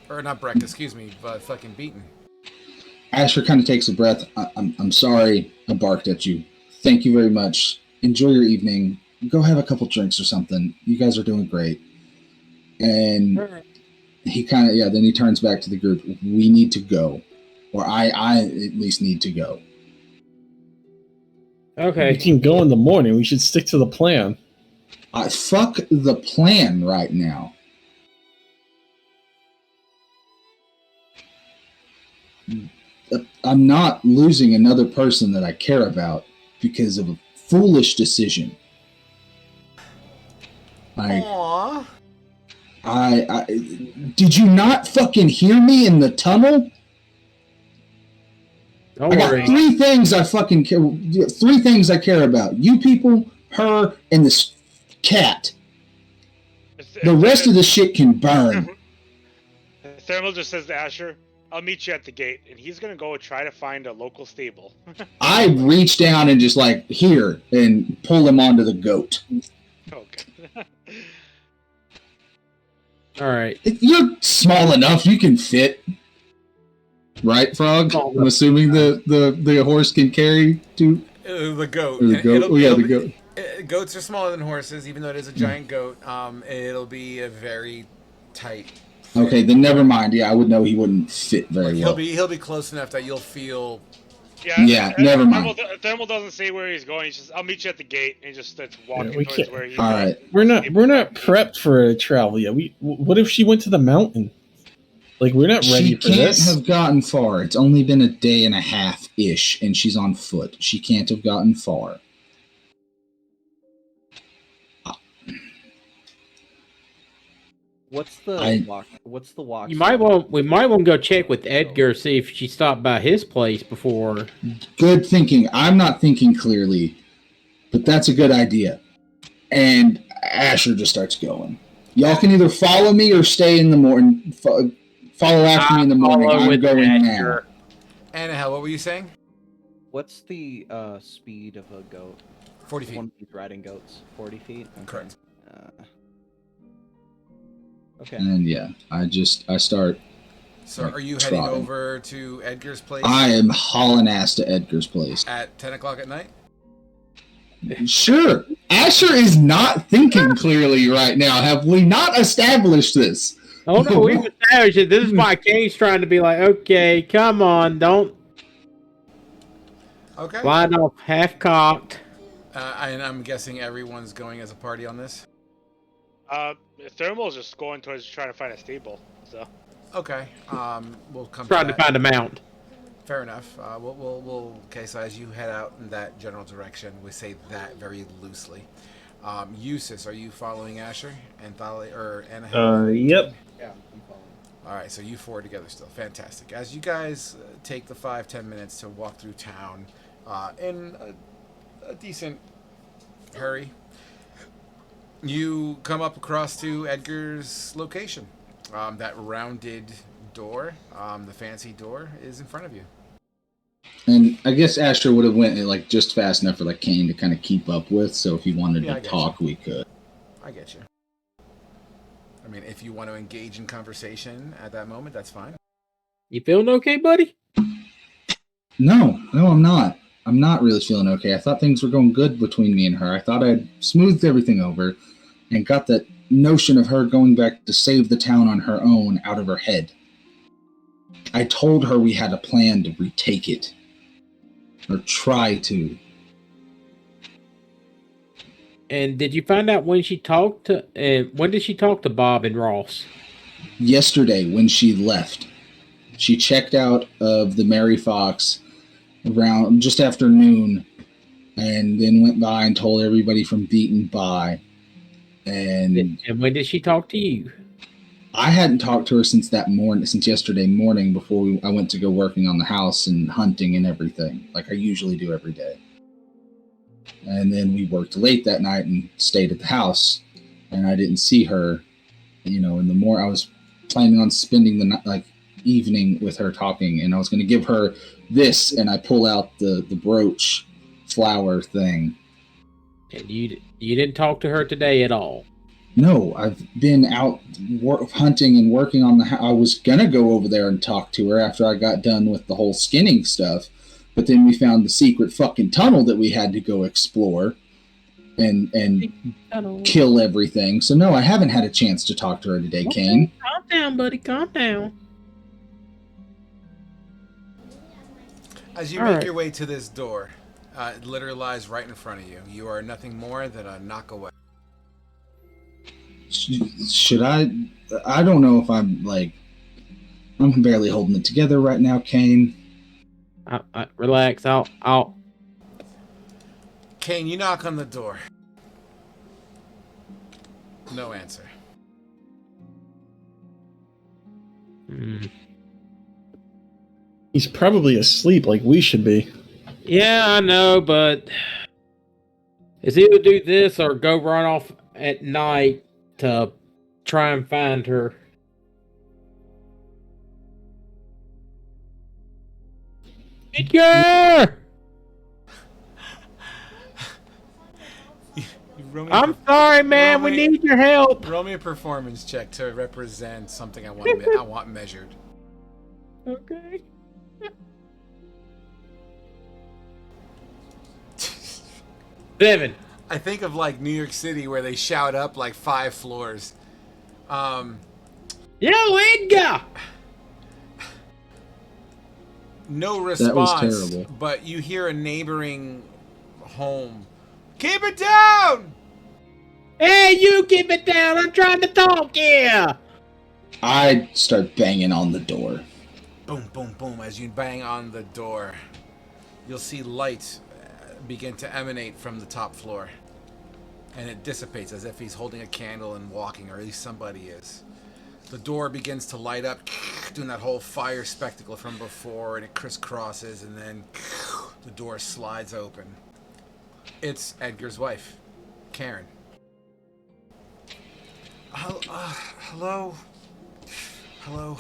B: Or not Brecca, excuse me, but fucking Beaten.
C: Asher kind of takes a breath. I'm sorry I barked at you. Thank you very much. Enjoy your evening. Go have a couple drinks or something. You guys are doing great. And he kind of, then he turns back to the group. We need to go. Or I at least need to go.
F: Okay.
D: We can go in the morning. We should stick to the plan.
C: Fuck the plan right now. I'm not losing another person that I care about because of a foolish decision.
B: Aww.
C: I did you not fucking hear me in the tunnel?
F: Don't
C: I got
F: worry.
C: three things I care about. You people, her, and this cat. The rest of the shit can burn.
E: Thermal just says to Asher, I'll meet you at the gate, and he's gonna go try to find a local stable.
C: I reach down and just like here and pull him onto the goat.
E: Okay.
F: All right.
C: You're small enough, you can fit. Right, Frog? I'm assuming the horse can carry two.
B: The goat.
C: Or the goat. The goat.
B: Goats are smaller than horses, even though it is a giant goat. It'll be a very tight.
C: Okay, then never mind. Yeah, I would know he wouldn't fit very well.
B: He'll be close enough that you'll feel.
C: Yeah, never mind.
E: Thermal doesn't say where he's going. He's just, I'll meet you at the gate, and he just starts walking
D: we
E: towards
D: can't-
E: where he's
C: All
E: going.
C: right.
D: We're not prepped for a travel yet. What if she went to the mountain? Like, we're not ready
C: She
D: for
C: can't
D: this.
C: have gotten far. It's only been a day and a half ish, and she's on foot. She can't have gotten far.
A: What's the walk? What's the walk?
F: We might want to go check with Edgar, see if she stopped by his place before.
C: Good thinking. I'm not thinking clearly, but that's a good idea. And Asher just starts going. Y'all can either follow me or stay in the morning. Follow after me in the morning. I'm going now.
B: Annahel, what were you saying?
A: What's the speed of a goat?
B: 40 feet.
A: One of these riding goats. 40 feet? Okay.
B: Correct.
A: Okay.
C: And yeah, I start.
B: So
C: Like
B: are you heading
C: trotting.
B: over to Edgar's place
C: I am hauling ass to Edgar's place.
B: at 10 o'clock at night?
C: Sure. Asher is not thinking clearly right now. Have we not established this?
F: Oh no, we've established it. This is why Kane's trying to be like, okay, come on, don't
B: Okay.
F: line off half cocked.
B: And I'm guessing everyone's going as a party on this?
E: Thermal's just going towards trying to find a stable. So
B: Okay. We'll come
F: Trying to
B: that.
F: find a mount.
B: Fair enough. We'll okay, so as you head out in that general direction, we say that very loosely. Eustace, are you following Asher and Thali or Annahel?
D: Yep.
A: Yeah, I'm following.
B: All right, so you four together still. Fantastic. As you guys take the 5-10 minutes to walk through town in a decent hurry, you come up across to Edgar's location. That rounded door, the fancy door, is in front of you.
C: And I guess Asher would have went like just fast enough for like Kane to kind of keep up with. So if he wanted
B: Yeah, I
C: to
B: get
C: talk, we could.
B: I get you. I mean, if you want to engage in conversation at that moment, that's fine.
F: You feeling okay, buddy?
C: No, I'm not. I'm not really feeling okay. I thought things were going good between me and her. I thought I'd smoothed everything over and got that notion of her going back to save the town on her own out of her head. I told her we had a plan to retake it. Or try to.
F: And did you find out when she talked to? When did she talk to Bob and Ross?
C: Yesterday, when she left, she checked out of the Mary Fox around just after noon and then went by and told everybody from Beaton bye. And
F: when did she talk to you?
C: I hadn't talked to her since yesterday morning before I went to go working on the house and hunting and everything, like I usually do every day. And then we worked late that night and stayed at the house, and I didn't see her. In the morning, I was planning on spending the evening with her talking, and I was going to give her this, and I pull out the brooch flower thing.
F: And you didn't talk to her today at all?
C: No, I've been out hunting and working on the house. I was going to go over there and talk to her after I got done with the whole skinning stuff, but then we found the secret fucking tunnel that we had to go explore and kill everything. So no, I haven't had a chance to talk to her today,
F: Okay,
C: Kane.
F: calm down, buddy. Calm down.
B: As you
F: All
B: make
F: right.
B: your way to this door, it literally lies right in front of you. You are nothing more than a knock away.
C: Should I don't know if I'm barely holding it together right now, Kane.
F: Relax. I'll.
B: Kane, you knock on the door. No answer.
D: He's probably asleep like we should be.
F: Yeah, I know, but it's either do this or go run off at night to try and find her. Edgar! I'm sorry, man. We need your help.
B: Roll me a performance check to represent something I want measured.
F: Okay. Seven.
B: I think of New York City where they shout up 5 floors.
F: Yo, Edgar!
B: No response.
C: That was terrible.
B: But you hear a neighboring home. Keep it down!
F: Hey, you keep it down. I'm trying to talk here.
C: I start banging on the door.
B: Boom, boom, boom. As you bang on the door, you'll see light begin to emanate from the top floor. And it dissipates as if he's holding a candle and walking, or at least somebody is. The door begins to light up, doing that whole fire spectacle from before, and it crisscrosses, and then the door slides open. It's Edgar's wife, Karen. Hello? Hello?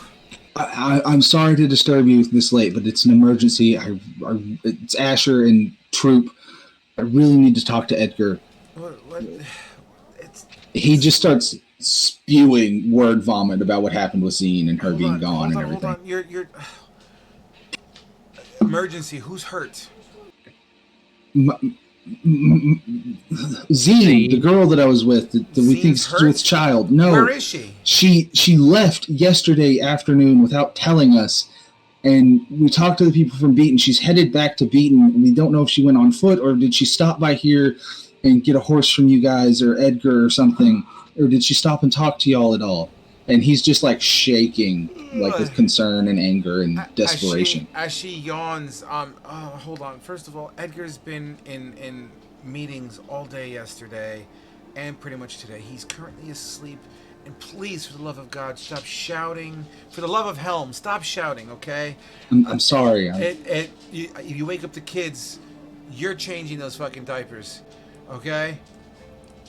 C: I'm sorry to disturb you this late, but it's an emergency. It's Asher and Troop. I really need to talk to Edgar.
B: What?
C: He just starts spewing word vomit about what happened with Zine and her being gone and everything.
B: Hold on. You're... Emergency. Who's hurt?
C: Zine, the girl that I was with, that we think is with child. No.
B: Where is she?
C: She left yesterday afternoon without telling us, and we talked to the people from Beaton. She's headed back to Beaton. We don't know if she went on foot or did she stop by here and get a horse from you guys or Edgar or something, or did she stop and talk to y'all at all? And he's just shaking, with concern and anger and desperation.
B: As she yawns, hold on. First of all, Edgar's been in meetings all day yesterday and pretty much today. He's currently asleep. And please, for the love of God, stop shouting. For the love of Helm, stop shouting, okay?
C: I'm sorry.
B: You wake up the kids, you're changing those fucking diapers, okay?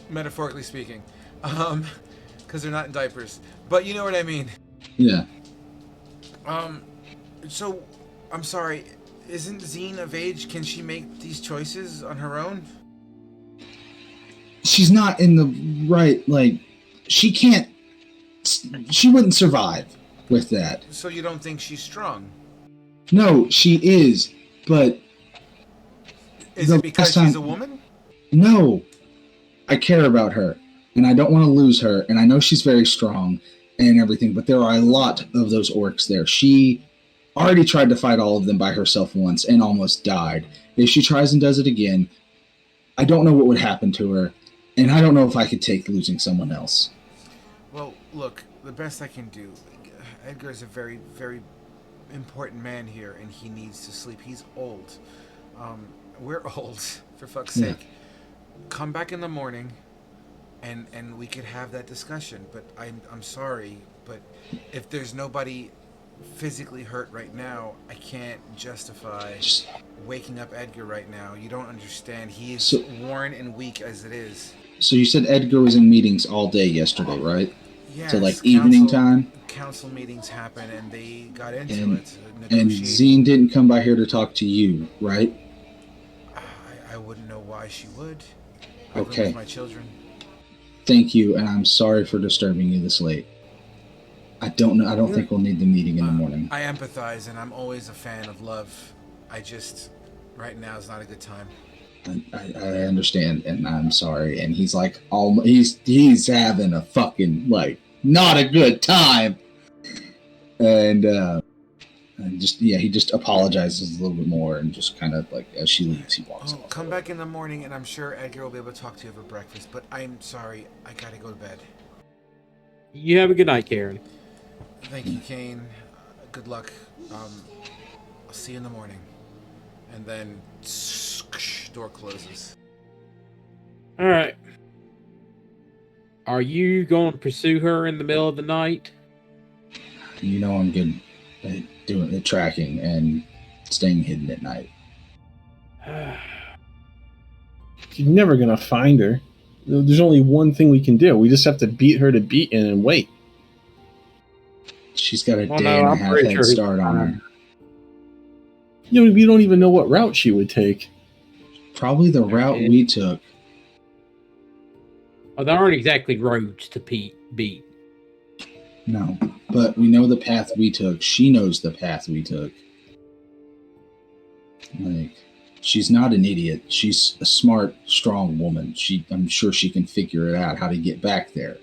B: Metaphorically speaking. Because they're not in diapers. But you know what I mean.
C: Yeah.
B: So, I'm sorry, isn't Zine of age? Can she make these choices on her own?
C: She's not in the right, she can't, she wouldn't survive with that.
B: So you don't think she's strong?
C: No, she is, but...
B: Is it because she's a woman?
C: No. I care about her, and I don't want to lose her, and I know she's very strong and everything, but there are a lot of those orcs there. She already tried to fight all of them by herself once and almost died. If she tries and does it again, I don't know what would happen to her, and I don't know if I could take losing someone else.
B: Well, look, the best I can do. Edgar is a very, very important man here, and he needs to sleep. He's old. We're old, for fuck's
C: Yeah.
B: sake. Come back in the morning, and we could have that discussion. But I'm sorry, but if there's nobody physically hurt right now, I can't justify
C: Just,
B: waking up Edgar right now. You don't understand. He is
C: So-
B: worn and weak as it is.
C: so you said Edgar was in meetings all day yesterday, right?
B: Yes,
C: So like evening time,
B: council meetings happen, and they got into
C: And-
B: it.
C: and Zine didn't come by here to talk to you, right?
B: I wouldn't know why she would. I've been
C: Okay.
B: with my children.
C: Thank you, and I'm sorry for disturbing you this late. I don't know. I don't think we'll need the meeting in the morning.
B: I empathize, and I'm always a fan of love. I just, right now is not a good time.
C: I understand, and I'm sorry. And he's like, he's having a fucking like not a good time, and just he just apologizes a little bit more, and just kind of like as she leaves, he walks off.
B: Come back in the morning, and I'm sure Edgar will be able to talk to you over breakfast. But I'm sorry, I gotta go to bed.
F: You have a good night, Karen.
B: Thank you, Kane. Good luck. I'll see you in the morning. And then door closes.
F: All right. Are you going to pursue her in the middle of the night?
C: You know I'm good at doing the tracking and staying hidden at night.
D: You're never gonna find her. There's only one thing we can do. We just have to beat her to beaten and wait.
C: She's got a
F: Well,
C: day
F: no,
C: and a
F: I'm
C: half
F: pretty
C: head
F: sure he's
C: start on her.
F: fine.
D: You know, we don't even know what route she would take.
C: Probably the route
F: Okay.
C: we took.
F: Oh, there aren't exactly roads to beat.
C: No, but we know the path we took. She knows the path we took. Like, she's not an idiot. She's a smart, strong woman. I'm sure she can figure it out how to get back there.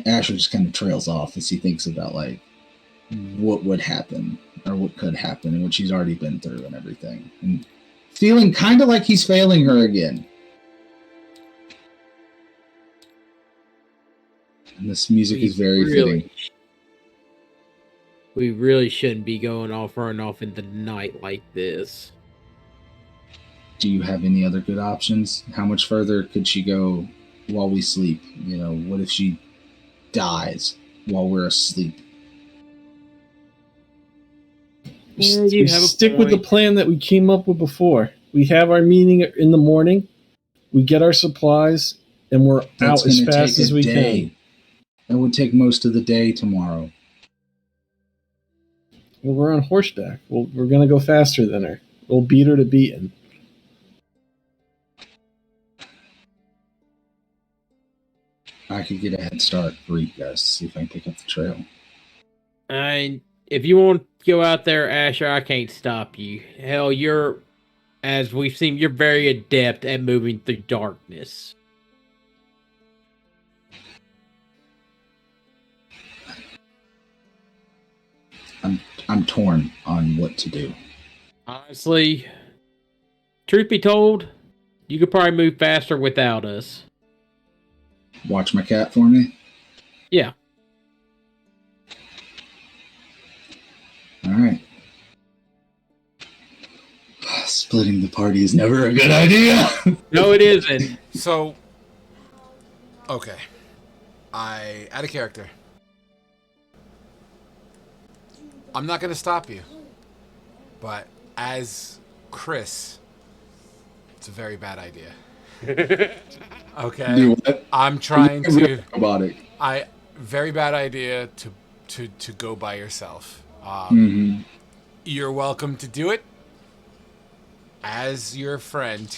C: Asher just kind of trails off as he thinks about like what would happen or what could happen and what she's already been through and everything, and feeling kind of like he's failing her again. And this music is very fitting.
F: We really shouldn't be running off in the night like this.
C: Do you have any other good options? How much further could she go while we sleep? You know, what if she dies while we're asleep?
F: Yeah,
D: We
F: you have a
D: stick with the
F: point.
D: plan that we came up with before. We have our meeting in the morning. We get our supplies, and we're
C: That's
D: out as
C: gonna
D: fast
C: take
D: as
C: a
D: we
C: day.
D: can.
C: That would take most of the day tomorrow.
D: Well, we're on horseback. We're going to go faster than her. We'll beat her to beaten.
C: I could get a head start for you guys to see if I can pick up the trail.
F: If you want to go out there, Asher, I can't stop you. Hell, as we've seen, you're very adept at moving through darkness.
C: I'm torn on what to do.
F: Honestly, truth be told, you could probably move faster without us.
C: Watch my cat for me?
F: Yeah.
C: Alright. Splitting the party is never a good idea.
F: No, it isn't.
B: So, okay. Out of character. I'm not going to stop you. But as Chris, it's a very bad idea. Okay?
C: Do what?
B: I'm trying to...
C: Robotic.
B: Very bad idea to go by yourself. You're welcome to do it as your friend.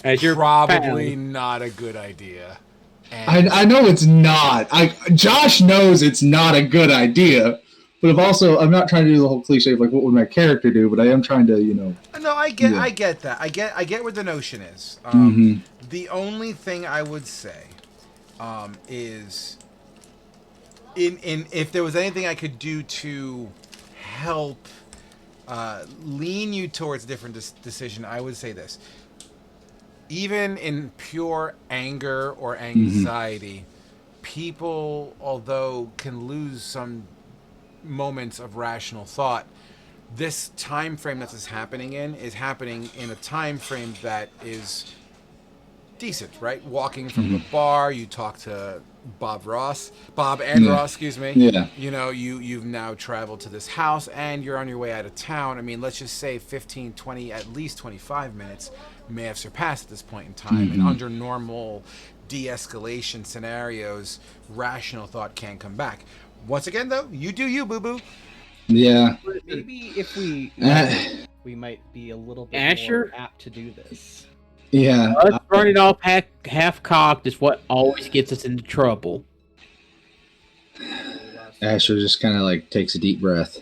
F: As your
B: Probably
F: pal.
B: not a good idea. And
C: I know it's not. Josh knows it's not a good idea. But I'm not trying to do the whole cliche of like what would my character do, but I am trying to,
B: no, I get that. I get what the notion is. The only thing I would say is if there was anything I could do to help lean you towards a different decision, I would say this. Even in pure anger or anxiety, people, although can lose some moments of rational thought, this time frame that this is happening in a time frame that is decent, right? Walking from the bar, you talk to Bob and
C: Yeah.
B: Ross, excuse me.
C: Yeah.
B: You know, you've now traveled to this house and you're on your way out of town. I mean, let's just say 15, 20, at least 25 minutes may have surpassed at this point in time. And under normal de-escalation scenarios, rational thought can come back. Once again, though, you do you, boo-boo.
C: Yeah.
A: Maybe if we we might be a little bit
F: Asher?
A: more apt to do this.
C: Yeah.
F: Us running off half cocked is what always gets us into trouble.
C: Asher just kind of like takes a deep breath.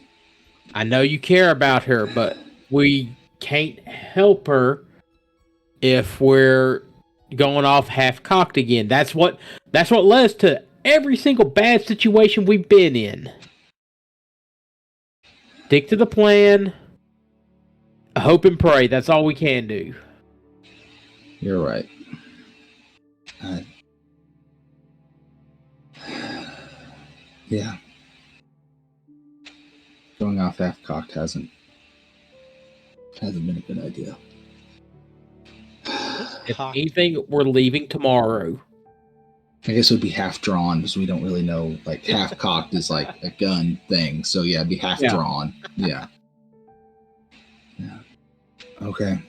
F: I know you care about her, but we can't help her if we're going off half cocked again. That's what led us to every single bad situation we've been in. Stick to the plan. Hope and pray. That's all we can do.
C: You're right. Yeah. Going off half cocked hasn't been a good idea.
F: If anything, we're leaving tomorrow.
C: I guess it would be half drawn because we don't really know. Like half cocked is like a gun thing, so yeah, it'd be half drawn. Yeah. Yeah. Okay.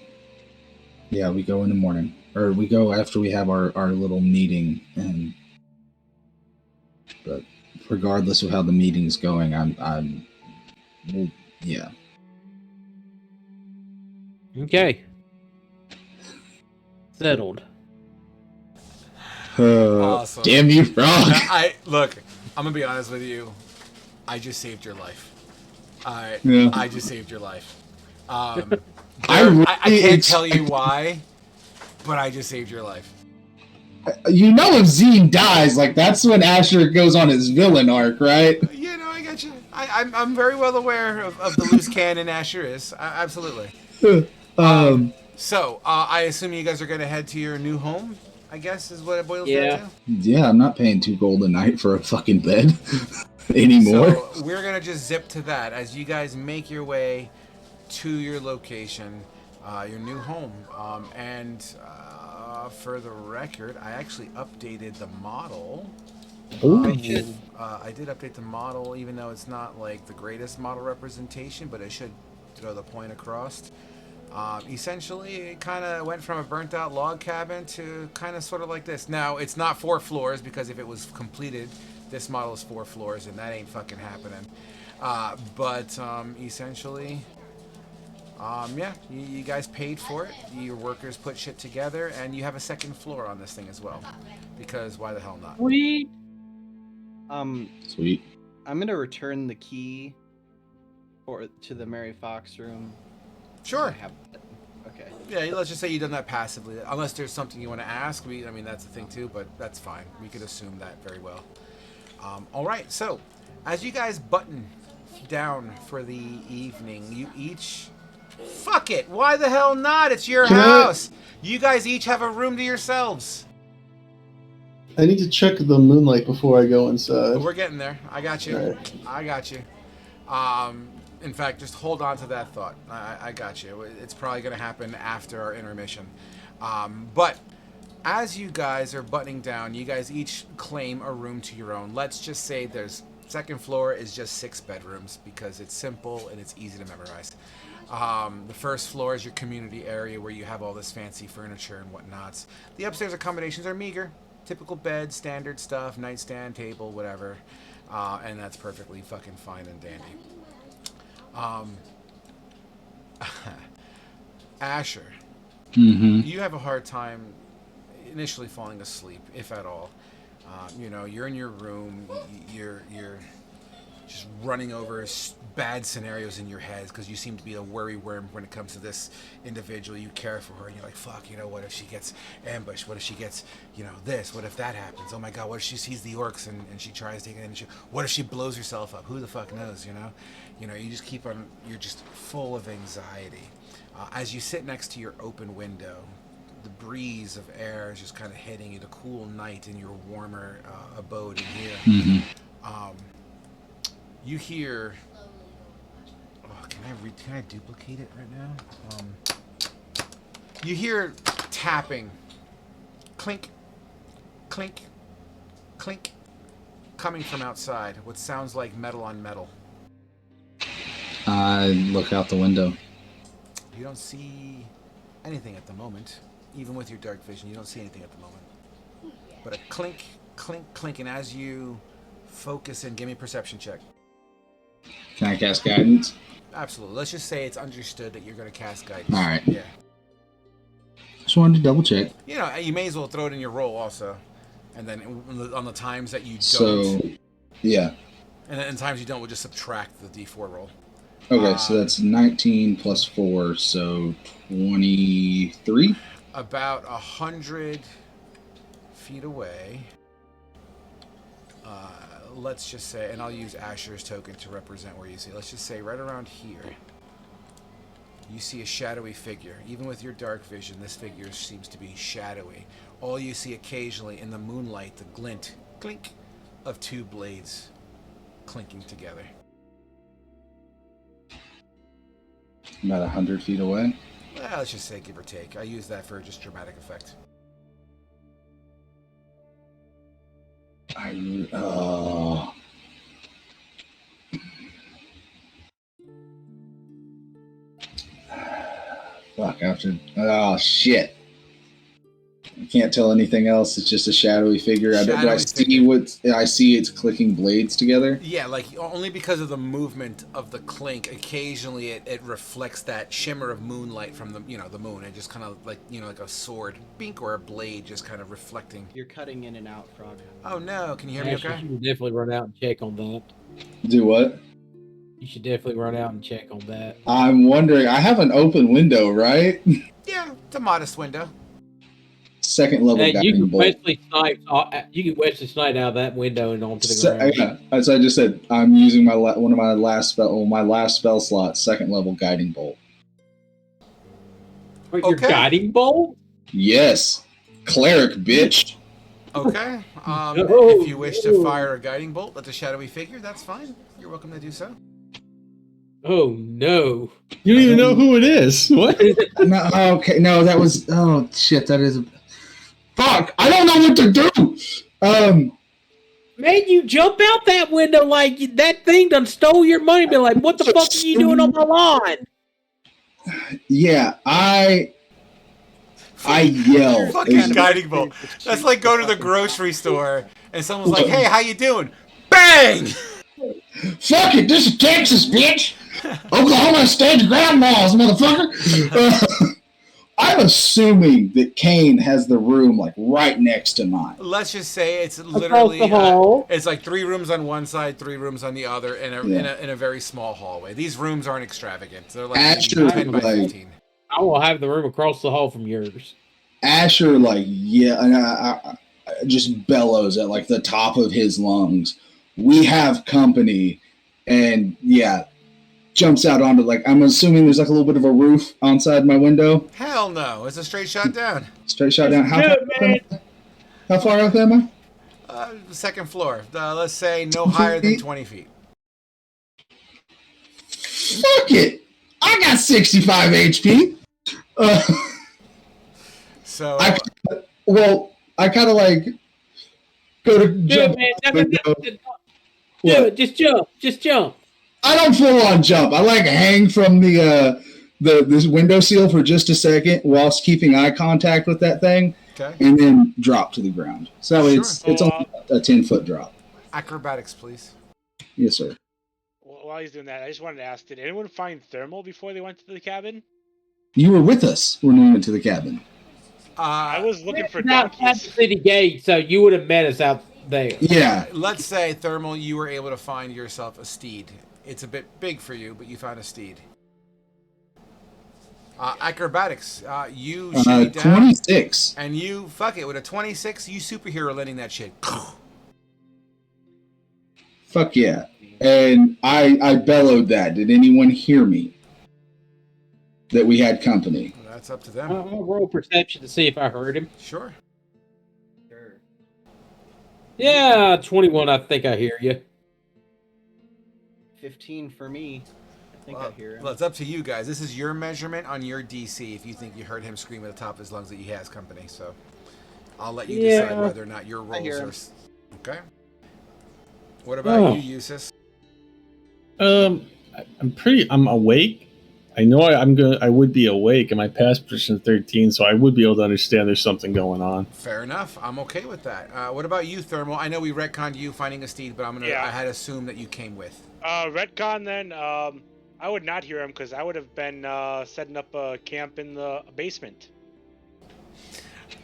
C: Yeah, we go in the morning, or we go after we have our little meeting, but regardless of how the meeting's going, yeah.
F: Okay. Settled.
B: Awesome.
C: Damn you, Frog.
B: Look, I'm gonna be honest with you. I just saved your life. I just saved your life. I can't tell you why, but I just saved your life.
C: You know, if Zine dies, like that's when Asher goes on his villain arc, right?
B: You know, I got you. I'm very well aware of the loose cannon Asher is. Absolutely. So, I assume you guys are going to head to your new home, I guess, is what it boils down to?
C: Yeah, I'm not paying $2 a night for a fucking bed anymore.
B: So, we're going to just zip to that as you guys make your way to your location, your new home. For the record, I actually updated the model. I did update the model, even though it's not like the greatest model representation, but it should throw the point across. Essentially, it kind of went from a burnt out log cabin to kind of sort of like this. Now, it's not 4 floors because if it was completed, this model is 4 floors and that ain't fucking happening. Essentially, you guys paid for it. Your workers put shit together and you have a 2nd floor on this thing as well. Because why the hell not?
F: Sweet.
C: Sweet.
A: I'm gonna return the key to the Mary Fox room.
B: Sure.
A: Okay.
B: Yeah, let's just say you've done that passively. Unless there's something you want to ask. I mean, that's the thing too, but that's fine. We could assume that very well. All right, so as you guys button down for the evening, you each... Fuck it! Why the hell not? It's your house! You guys each have a room to yourselves.
H: I need to check the moonlight before I go inside.
B: We're getting there. I got you.
H: Right.
B: I got you. In fact, just hold on to that thought. I got you. It's probably going to happen after our intermission. But as you guys are buttoning down, you guys each claim a room to your own. Let's just say there's 2nd floor is just 6 bedrooms because it's simple and it's easy to memorize. The 1st floor is your community area where you have all this fancy furniture and whatnots. The upstairs accommodations are meager. Typical bed, standard stuff, nightstand, table, whatever. And that's perfectly fucking fine and dandy. Asher, you have a hard time initially falling asleep, if at all. You're in your room, you're just running over bad scenarios in your head because you seem to be a worry worm when it comes to this individual. You care for her and you're like, fuck, what if she gets ambushed? What if she gets, this? What if that happens? Oh my god, what if she sees the orcs and she tries to take it in? What if she blows herself up? Who the fuck knows, you just keep on, you're just full of anxiety. As you sit next to your open window, the breeze of air is just kind of hitting it, a cool night in your warmer abode in here.
C: Mm-hmm.
B: You hear. Oh, can I duplicate it right now? You hear tapping, clink, clink, clink, coming from outside. What sounds like metal on metal.
C: I look out the window.
B: You don't see anything at the moment. Even with your dark vision, you don't see anything at the moment. But a clink, clink, clink, and as you focus and give me a perception check.
C: Can I cast guidance?
B: Absolutely. Let's just say it's understood that you're going to cast guidance.
C: All right.
B: Yeah.
C: Just wanted to double check.
B: You know, you may as well throw it in your roll also. And then on the times that you don't.
C: So, yeah.
B: And then in times you don't, we'll just subtract the d4 roll.
C: Okay, so that's 19 plus 4, so 23?
B: About 100 feet away. Let's just say, and I'll use Asher's token to represent where you see. Let's just say right around here, you see a shadowy figure. Even with your dark vision, this figure seems to be shadowy. All you see occasionally in the moonlight, the glint, clink, of two blades clinking together.
C: About 100 feet away.
B: Well, let's just say give or take. I use that for just dramatic effect.
C: Fuck, oh, shit. I can't tell anything else. It's just a shadowy figure. I see it's clicking blades together.
B: Yeah, like only because of the movement of the clink. Occasionally, it reflects that shimmer of moonlight from the the moon. It just kind of like like a sword, bink, or a blade, just kind of reflecting.
A: You're cutting in and out, Frog.
B: Oh no! Can you hear me?
F: Asher,
B: Okay.
F: you should definitely run out and check on that.
C: Do what?
F: You should definitely run out and check on that.
C: I'm wondering. I have an open window, right?
B: Yeah, it's a modest window.
C: Second level
F: You
C: guiding
F: can
C: bolt.
F: Wesley Snipes. You can Wesley Snipe out of that window and onto the ground.
C: Yeah, as I just said, I'm using one of my last spell slots, second level guiding bolt.
F: Wait, your guiding bolt?
C: Yes, cleric, bitch.
B: Okay.
F: No.
B: If you wish to fire a guiding bolt at the shadowy figure, that's fine. You're welcome to do so.
F: Oh no!
H: You don't even know who it is. What?
C: No, okay, no, that was. Oh shit, that is. Fuck! I don't know what to do.
F: Man, you jump out that window like that thing done stole your money. Be like, what the fuck are you doing on my lawn?
C: Yeah, I yell.
B: Fucking guiding bolt. That's like go to the grocery store and someone's like, "Hey, how you doing?" Bang!
C: Fuck it, this is Texas, bitch. Oklahoma state ground laws, motherfucker. I'm assuming that Kane has the room like right next to mine.
B: Let's just say it's literally it's like 3 rooms on one side, 3 rooms on the other, in a very small hallway. These rooms aren't extravagant. They're like
C: Asher,
B: 10 by 15.
F: I will have the room across the hall from yours.
C: Asher, and I just bellows at like the top of his lungs. We have company, and jumps out onto I'm assuming there's like a little bit of a roof outside my window.
B: Hell no! It's a straight shot down.
C: Straight shot down. How far up am I?
B: Second floor. Let's say no higher than 20 feet.
C: Fuck it! I got 65 HP.
B: So
C: I kind of like go to jump.
F: Just jump. Just jump.
C: I don't full on jump. I hang from this window sill for just a second whilst keeping eye contact with that thing, and then drop to the ground. So it's only a 10-foot drop.
B: Acrobatics, please.
C: Yes, sir.
E: While he's doing that, I just wanted to ask: did anyone find thermal before they went to the cabin?
C: You were with us when we went to the cabin.
E: I was looking for
F: at the city gate, so you would have met us out there.
C: Yeah.
B: Let's say, Thermal, you were able to find yourself a steed. It's a bit big for you, but you found a steed. Acrobatics, you shimmy down.
C: 26.
B: And you, fuck it, with a 26, you superhero landing that shit.
C: Fuck yeah. And I bellowed that. Did anyone hear me? That we had company.
B: That's up to them.
F: I'll roll perception to see if I heard him.
B: Sure.
A: Sure.
F: Yeah, 21. I think I hear you.
A: 15 for me. I think I hear him.
B: Well, it's up to you guys. This is your measurement on your DC if you think you heard him scream at the top of his lungs that he has company. So I'll let you decide whether or not your rolls
A: hear
B: are...
A: him.
B: Okay. What about you, Eustace?
D: I'm awake. I know I would be awake, and my past position is 13, so I would be able to understand there's something going on.
B: Fair enough. I'm okay with that. What about you, Thermal? I know we retconned you finding a steed, but I had assumed that you came with.
E: Retcon then, I would not hear him because I would have been setting up a camp in the basement.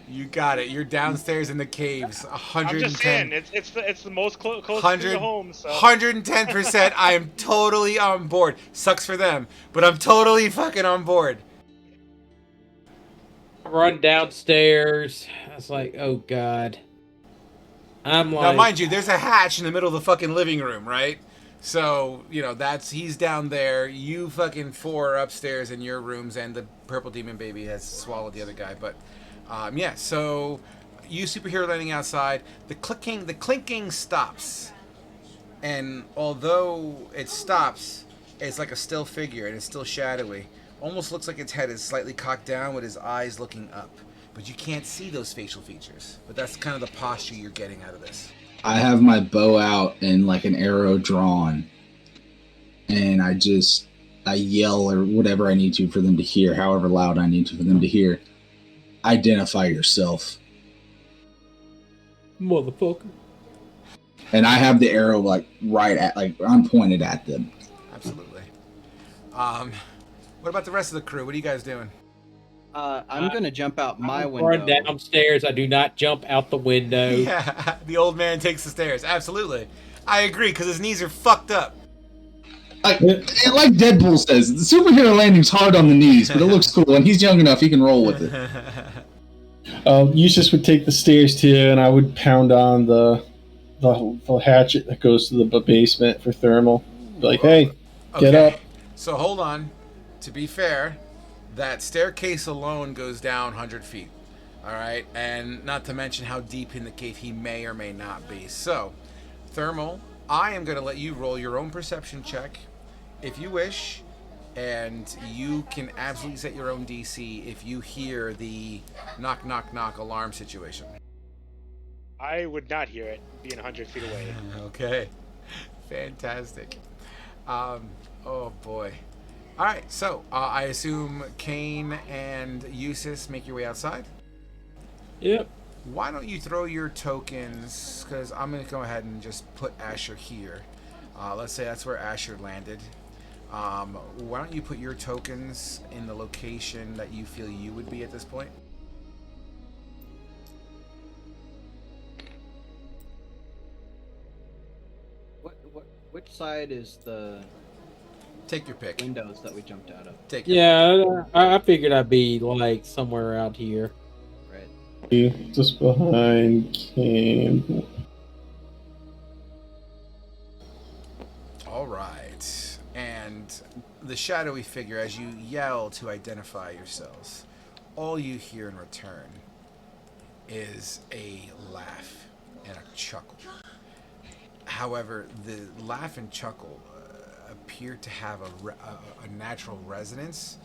B: You got it. You're downstairs in the caves. 110.
E: I'm just saying, it's the most close to the home. So
B: 110%. I am totally on board. Sucks for them, but I'm totally fucking on board.
F: Run downstairs. I was like, oh god. I'm like,
B: Now, mind you, there's a hatch in the middle of the fucking living room, right? So, he's down there. You fucking four are upstairs in your rooms, and the purple demon baby has swallowed the other guy. But, so you superhero landing outside. The clinking stops. And although it stops, it's like a still figure, and it's still shadowy. Almost looks like its head is slightly cocked down with his eyes looking up. But you can't see those facial features. But that's kind of the posture you're getting out of this.
C: I have my bow out and like an arrow drawn, and I yell or whatever I need to for them to hear, however loud I need to for them to hear. Identify yourself.
F: motherfucker.
C: And I have the arrow I'm pointed at them.
B: Absolutely. What about the rest of the crew? What are you guys doing?
A: I'm gonna jump out my window.
F: Run downstairs. I do not jump out the window.
B: Yeah, the old man takes the stairs. Absolutely. I agree, because his knees are fucked up.
C: Like Deadpool says, the superhero landing's hard on the knees, but it looks cool, and he's young enough he can roll with it.
D: Eustace would take the stairs too, and I would pound on the hatchet that goes to the basement for thermal. Be like, hey, get up.
B: So hold on. To be fair, that staircase alone goes down 100 feet. All right? And not to mention how deep in the cave he may or may not be. So, Thermal, I am going to let you roll your own perception check if you wish. And you can absolutely set your own DC if you hear the knock, knock, knock alarm situation.
E: I would not hear it being 100 feet away.
B: Okay. Fantastic. Oh, boy. All right, so I assume Kane and Eustace make your way outside?
F: Yep.
B: Why don't you throw your tokens, because I'm going to go ahead and just put Asher here. Let's say that's where Asher landed. Why don't you put your tokens in the location that you feel you would be at this point?
A: Which side is the
B: Take your pick.
A: windows that we jumped out of?
B: Take your
F: Yeah, I figured I'd be like somewhere around here.
A: Right.
D: Just behind Kane.
B: All right. And the shadowy figure, as you yell to identify yourselves, all you hear in return is a laugh and a chuckle. However, the laugh and chuckle appear to have a natural resonance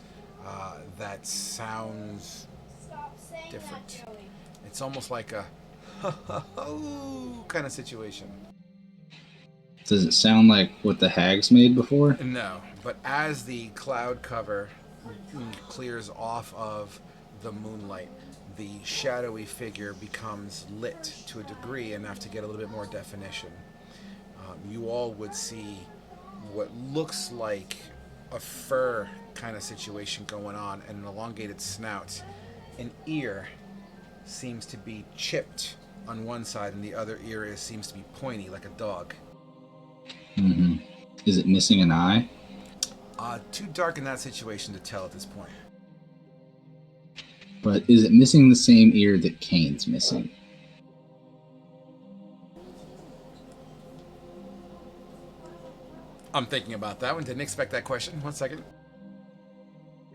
B: that sounds different. It's almost like a kind of situation.
C: Does it sound like what the hags made before?
B: No, but as the cloud cover clears off of the moonlight, the shadowy figure becomes lit to a degree enough to get a little bit more definition. You all would see what looks like a fur kind of situation going on, and an elongated snout. An ear seems to be chipped on one side, and the other ear seems to be pointy like a dog.
C: Mm-hmm. Is it missing an eye?
B: Too dark in that situation to tell at this point.
C: But is it missing the same ear that Kane's missing?
B: I'm thinking about that one. Didn't expect that question. 1 second.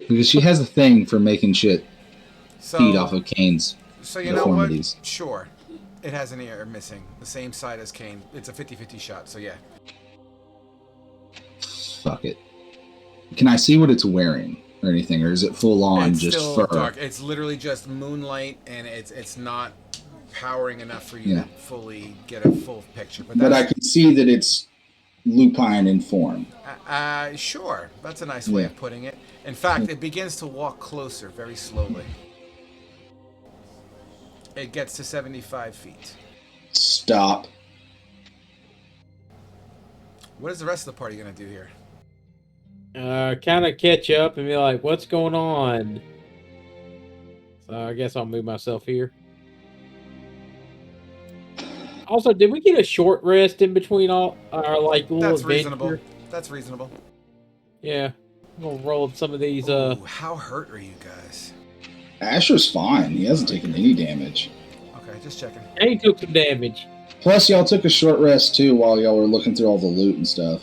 C: Because she has a thing for making shit feed off
B: So,
C: of Kane's
B: so you know what?
C: deformities.
B: Sure. It has an ear missing. The same side as Kane. It's a 50-50 shot, so yeah.
C: Fuck it. Can I see what it's wearing or anything, or is it full on
B: It's
C: just
B: still
C: fur?
B: dark. It's literally just moonlight, and it's not powering enough for you
C: Yeah.
B: to fully get a full picture. But
C: But I
B: that's
C: can see that it's lupine in form.
B: sure. That's a nice way
C: Yeah.
B: of putting it. In fact, it begins to walk closer very slowly. It gets to 75 feet.
C: Stop.
B: What is the rest of the party going to do here?
F: Kind of catch up and be like, what's going on? So I guess I'll move myself here. Also, did we get a short rest in between all our like little
B: That's
F: adventure?
B: reasonable. That's reasonable.
F: Yeah, I'm gonna roll some of these.
B: Ooh, how hurt are you guys?
C: Asher's fine. He hasn't taken any damage.
B: Okay, just checking.
F: He took some damage.
C: Plus, y'all took a short rest too while y'all were looking through all the loot and stuff.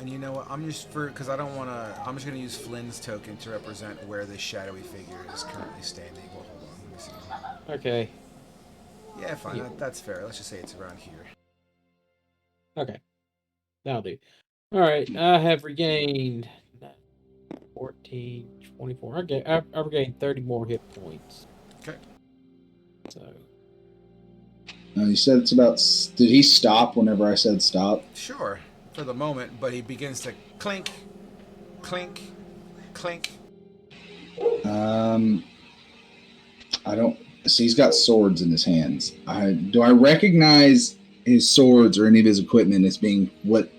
B: And you know what? I'm just because I don't want to. I'm just gonna use Flynn's token to represent where this shadowy figure is currently standing. Well, hold on. Let me see.
F: Okay.
B: Yeah, fine. That's fair. Let's just say it's around here.
F: Okay. That'll do. All right. I have regained 14, 24. I regained 30 more hit points.
B: Okay.
F: So.
C: You said it's about. Did he stop whenever I said stop?
B: Sure, for the moment, but he begins to clink, clink, clink.
C: I don't. So he's got swords in his hands. Do I recognize his swords or any of his equipment as being what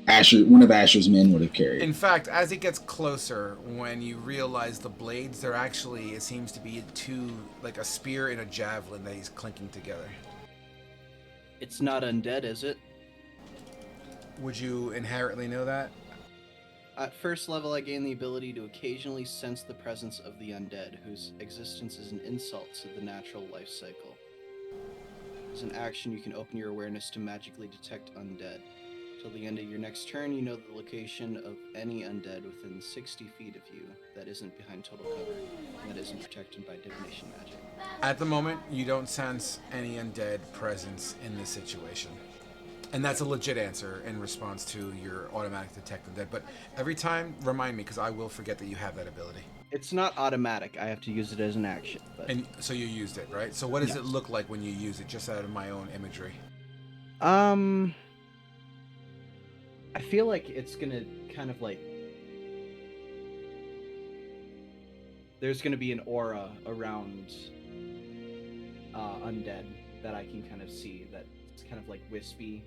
C: one of Asher's men would have carried?
B: In fact, as it gets closer, when you realize the blades, they're actually, it seems to be like a spear and a javelin that he's clinking together.
A: It's not undead, is it?
B: Would you inherently know that?
A: At first level, I gain the ability to occasionally sense the presence of the undead, whose existence is an insult to the natural life cycle. As an action, you can open your awareness to magically detect undead. Till the end of your next turn, you know the location of any undead within 60 feet of you that isn't behind total cover, and that isn't protected by divination magic.
B: At the moment, you don't sense any undead presence in this situation. And that's a legit answer in response to your automatic detect undead. But every time, remind me, because I will forget that you have that ability.
A: It's not automatic. I have to use it as an action. But...
B: And so you used it, right? So what does it look like when you use it, just out of my own imagery?
A: I feel like it's gonna kind of like... There's gonna be an aura around undead that I can kind of see. That's kind of like wispy.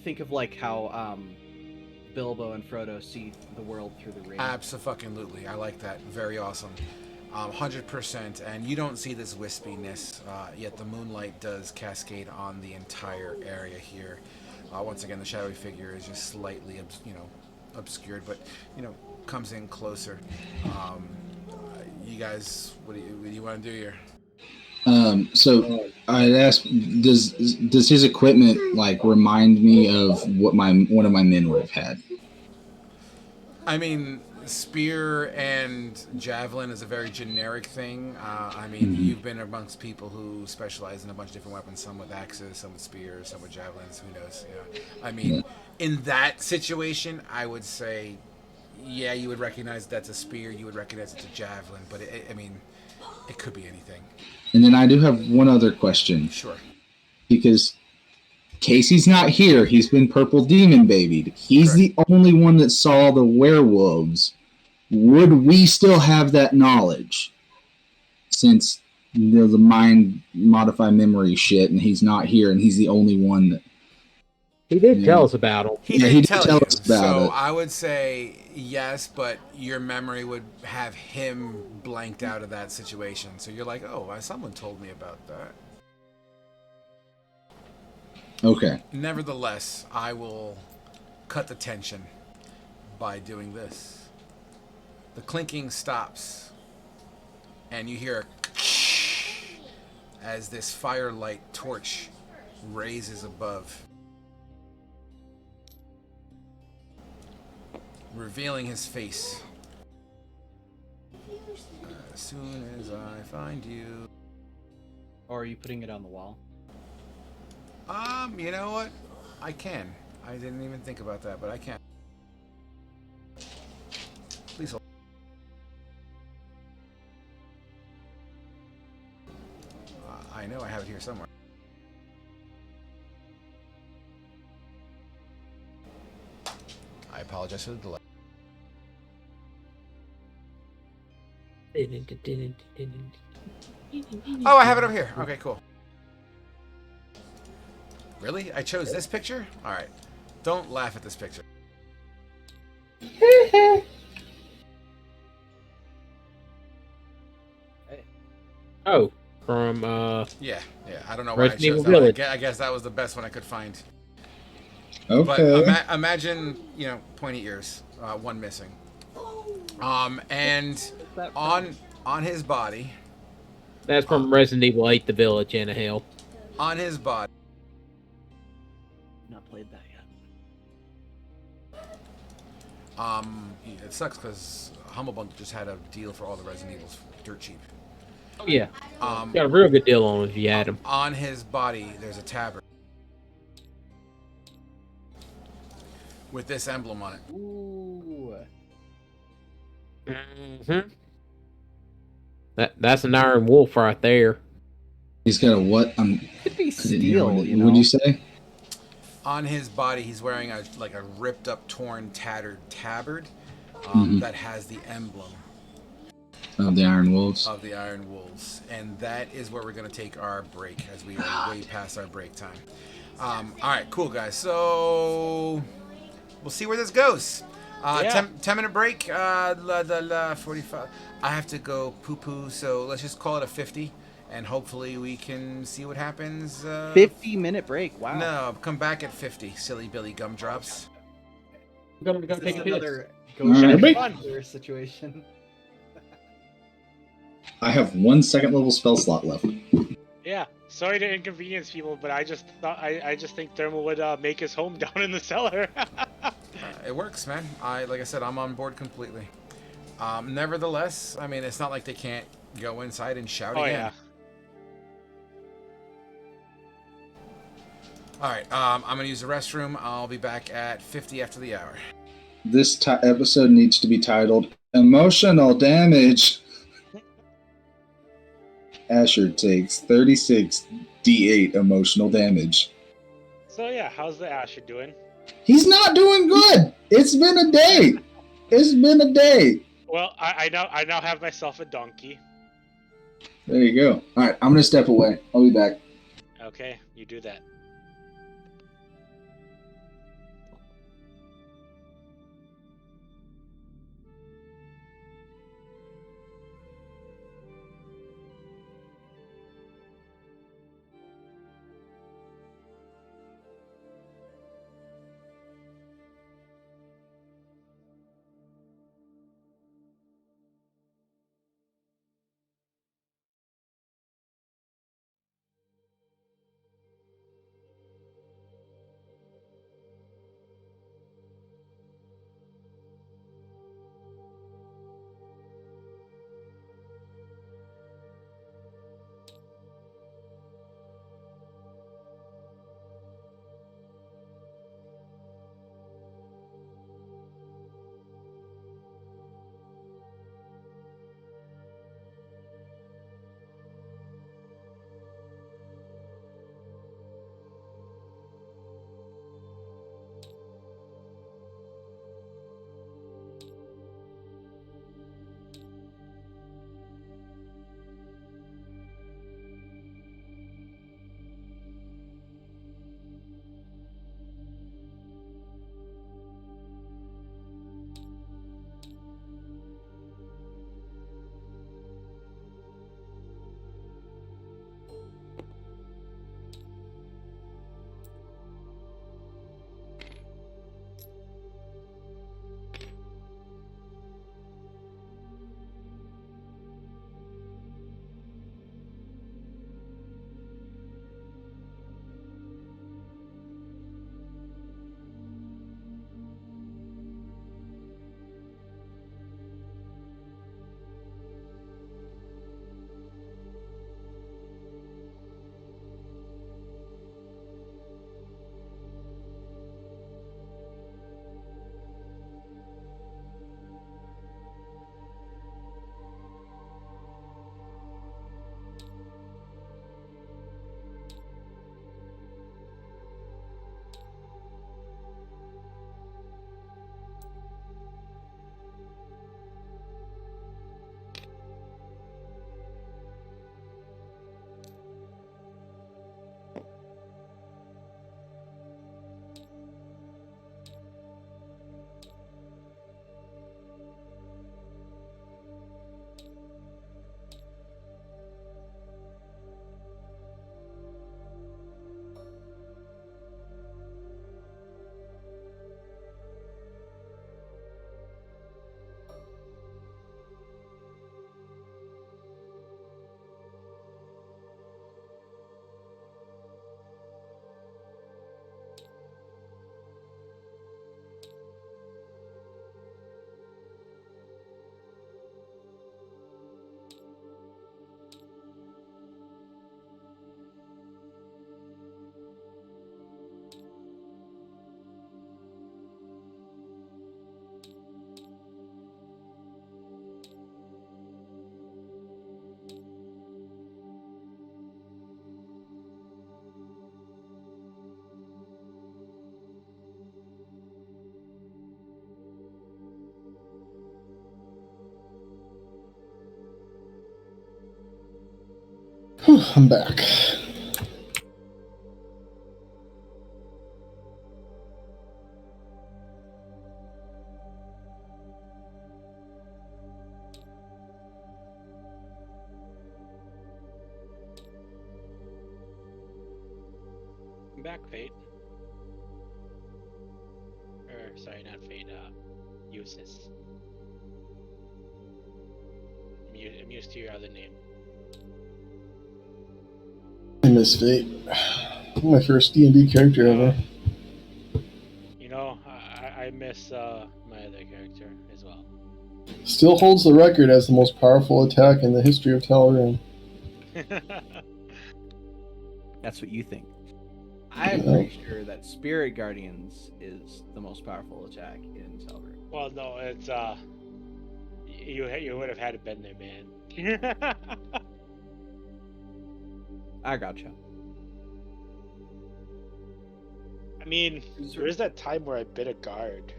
A: Think of like how Bilbo and Frodo see the world through the ring.
B: Absolutely. I like that. Very awesome. 100%. And you don't see this wispiness, yet the moonlight does cascade on the entire area here. Once again, the shadowy figure is just slightly, obscured, but, comes in closer. You guys, what do you want to do here?
C: So I'd ask, does his equipment like remind me of what one of my men would have had?
B: I mean, spear and javelin is a very generic thing. You've been amongst people who specialize in a bunch of different weapons, some with axes, some with spears, some with javelins, who knows? Yeah. In that situation, I would say, yeah, you would recognize that's a spear, you would recognize it's a javelin, but it could be anything.
C: And then I do have one other question.
B: Sure.
C: Because Casey's not here. He's been purple demon babied. He's
B: Correct.
C: the only one that saw the werewolves. Would we still have that knowledge? Since there's a mind modify memory shit and he's not here and he's the only one that...
F: He did tell us about him.
B: He did tell you.
C: Us about
B: so
C: it.
B: I would say yes, but your memory would have him blanked out of that situation. So you're like, oh, someone told me about that.
C: Okay.
B: Nevertheless, I will cut the tension by doing this. The clinking stops, and you hear as this firelight torch raises above, revealing his face As soon as I find you.
A: Or are you putting it on the wall?
B: You know what? I can. I didn't even think about that, but I can. Please hold. I know I have it here somewhere. I apologize for the delay. Oh, I have it over here. Okay, cool. Really? I chose this picture? Alright. Don't laugh at this picture.
F: Oh, from
B: Yeah. I don't know why I
F: Resident
B: chose
F: Evil
B: that one.
F: Village.
B: I guess that was the best one I could find.
C: Okay.
B: But imagine, pointy ears, one missing. And on his body,
F: That's from Resident Evil 8: The Village in a Hill.
B: on his body,
A: Not played that yet.
B: it sucks because Humble Bundle just had a deal for all the Resident Evils dirt cheap.
F: Oh yeah, got a real good deal on it if you had them.
B: On his body, there's a tabard with this emblem on it.
A: Ooh.
F: Mm-hmm. That's an Iron Wolf right there.
C: He's got a what?
A: Could be
C: I didn't hear
A: steel,
C: what
A: you know.
C: What'd you say?
B: On his body, he's wearing a ripped up, torn, tattered tabard that has the emblem
C: Of the Iron Wolves.
B: of the Iron Wolves, and that is where we're going to take our break as we are way past our break time. All right, cool guys. So we'll see where this goes.
E: Yeah.
B: 10-minute break. 45. I have to go poo poo, so let's just call it a 50, and hopefully we can see what happens.
A: 50-minute break. Wow.
B: No, come back at 50. Silly Billy gumdrops.
F: I'm gonna go
A: This
F: take
A: is
F: a piss.
A: another
C: All right.
A: Ghost situation.
C: I have 1 second level spell slot left.
E: Yeah. Sorry to inconvenience people, but I just thought I just think Thermal would make his home down in the cellar.
B: It works, man. Like I said, I'm on board completely. Nevertheless, I mean, it's not like they can't go inside and shout again.
E: Yeah.
B: All right, I'm gonna use the restroom. I'll be back at 50 after the hour.
C: This episode needs to be titled Emotional Damage. Asher takes 36 D8 emotional damage.
E: So yeah, how's the Asher doing?
C: He's not doing good. It's been a day. It's been a day.
E: Well, I now have myself a donkey.
C: There you go. All right, I'm going to step away. I'll be back.
E: Okay, you do that.
H: I'm back.
E: I'm back, Fate. Or sorry, not Fate. Usis. I'm used to your other name.
H: I miss Fate. My first D&D character ever.
E: You know, I miss my other character as well.
H: Still holds the record as the most powerful attack in the history of Tal'Rune.
A: That's what you think. I'm
H: Yeah.
A: pretty sure that Spirit Guardians is the most powerful attack in Tal'Rune.
E: Well, no, it's you would have had to been there, man.
A: I gotcha.
E: I mean, there is that time where I bit a guard.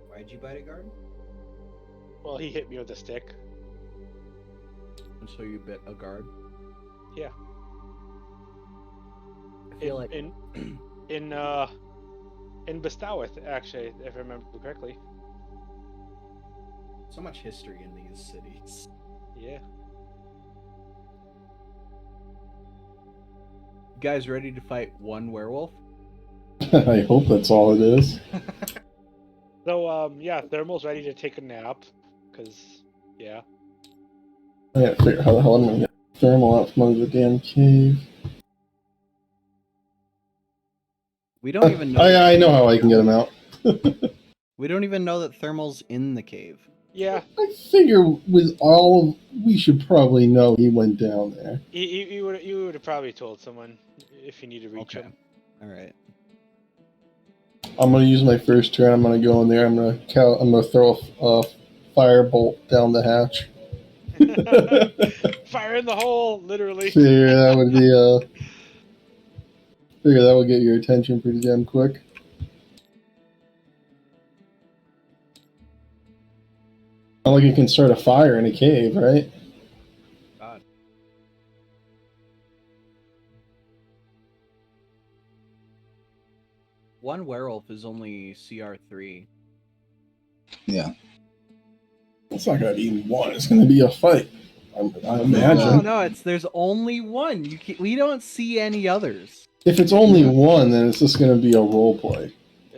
A: Why'd you bite a guard?
E: Well, he hit me with a stick.
A: And so you bit a guard?
E: Yeah.
A: I feel like
E: in Bestowith, actually, if I remember correctly.
A: so much history in these cities.
E: Yeah.
A: You guys ready to fight one werewolf?
H: I hope that's all it is.
E: So, yeah, Thermal's ready to take a nap, because, yeah.
H: I gotta figure out how the hell I'm gonna get Thermal out from under the damn cave.
A: We don't even know.
H: I know how I can get him out.
A: We don't even know that Thermal's in the cave.
E: Yeah,
H: I figure with all of, we should probably know he went down there.
E: you would have probably told someone if you need to reach him.
A: All right.
H: I'm gonna use my first turn. I'm gonna go in there. I'm gonna throw a firebolt down the hatch.
E: Fire in the hole, literally.
H: Figure that would be figure that would get your attention pretty damn quick. Not like you can start a fire in a cave, right?
A: God. One werewolf is only CR3.
C: Yeah.
H: It's not gonna be one. It's gonna be a fight. I imagine.
A: No, there's only one. We don't see any others.
H: If it's only one, then it's just gonna be a role play,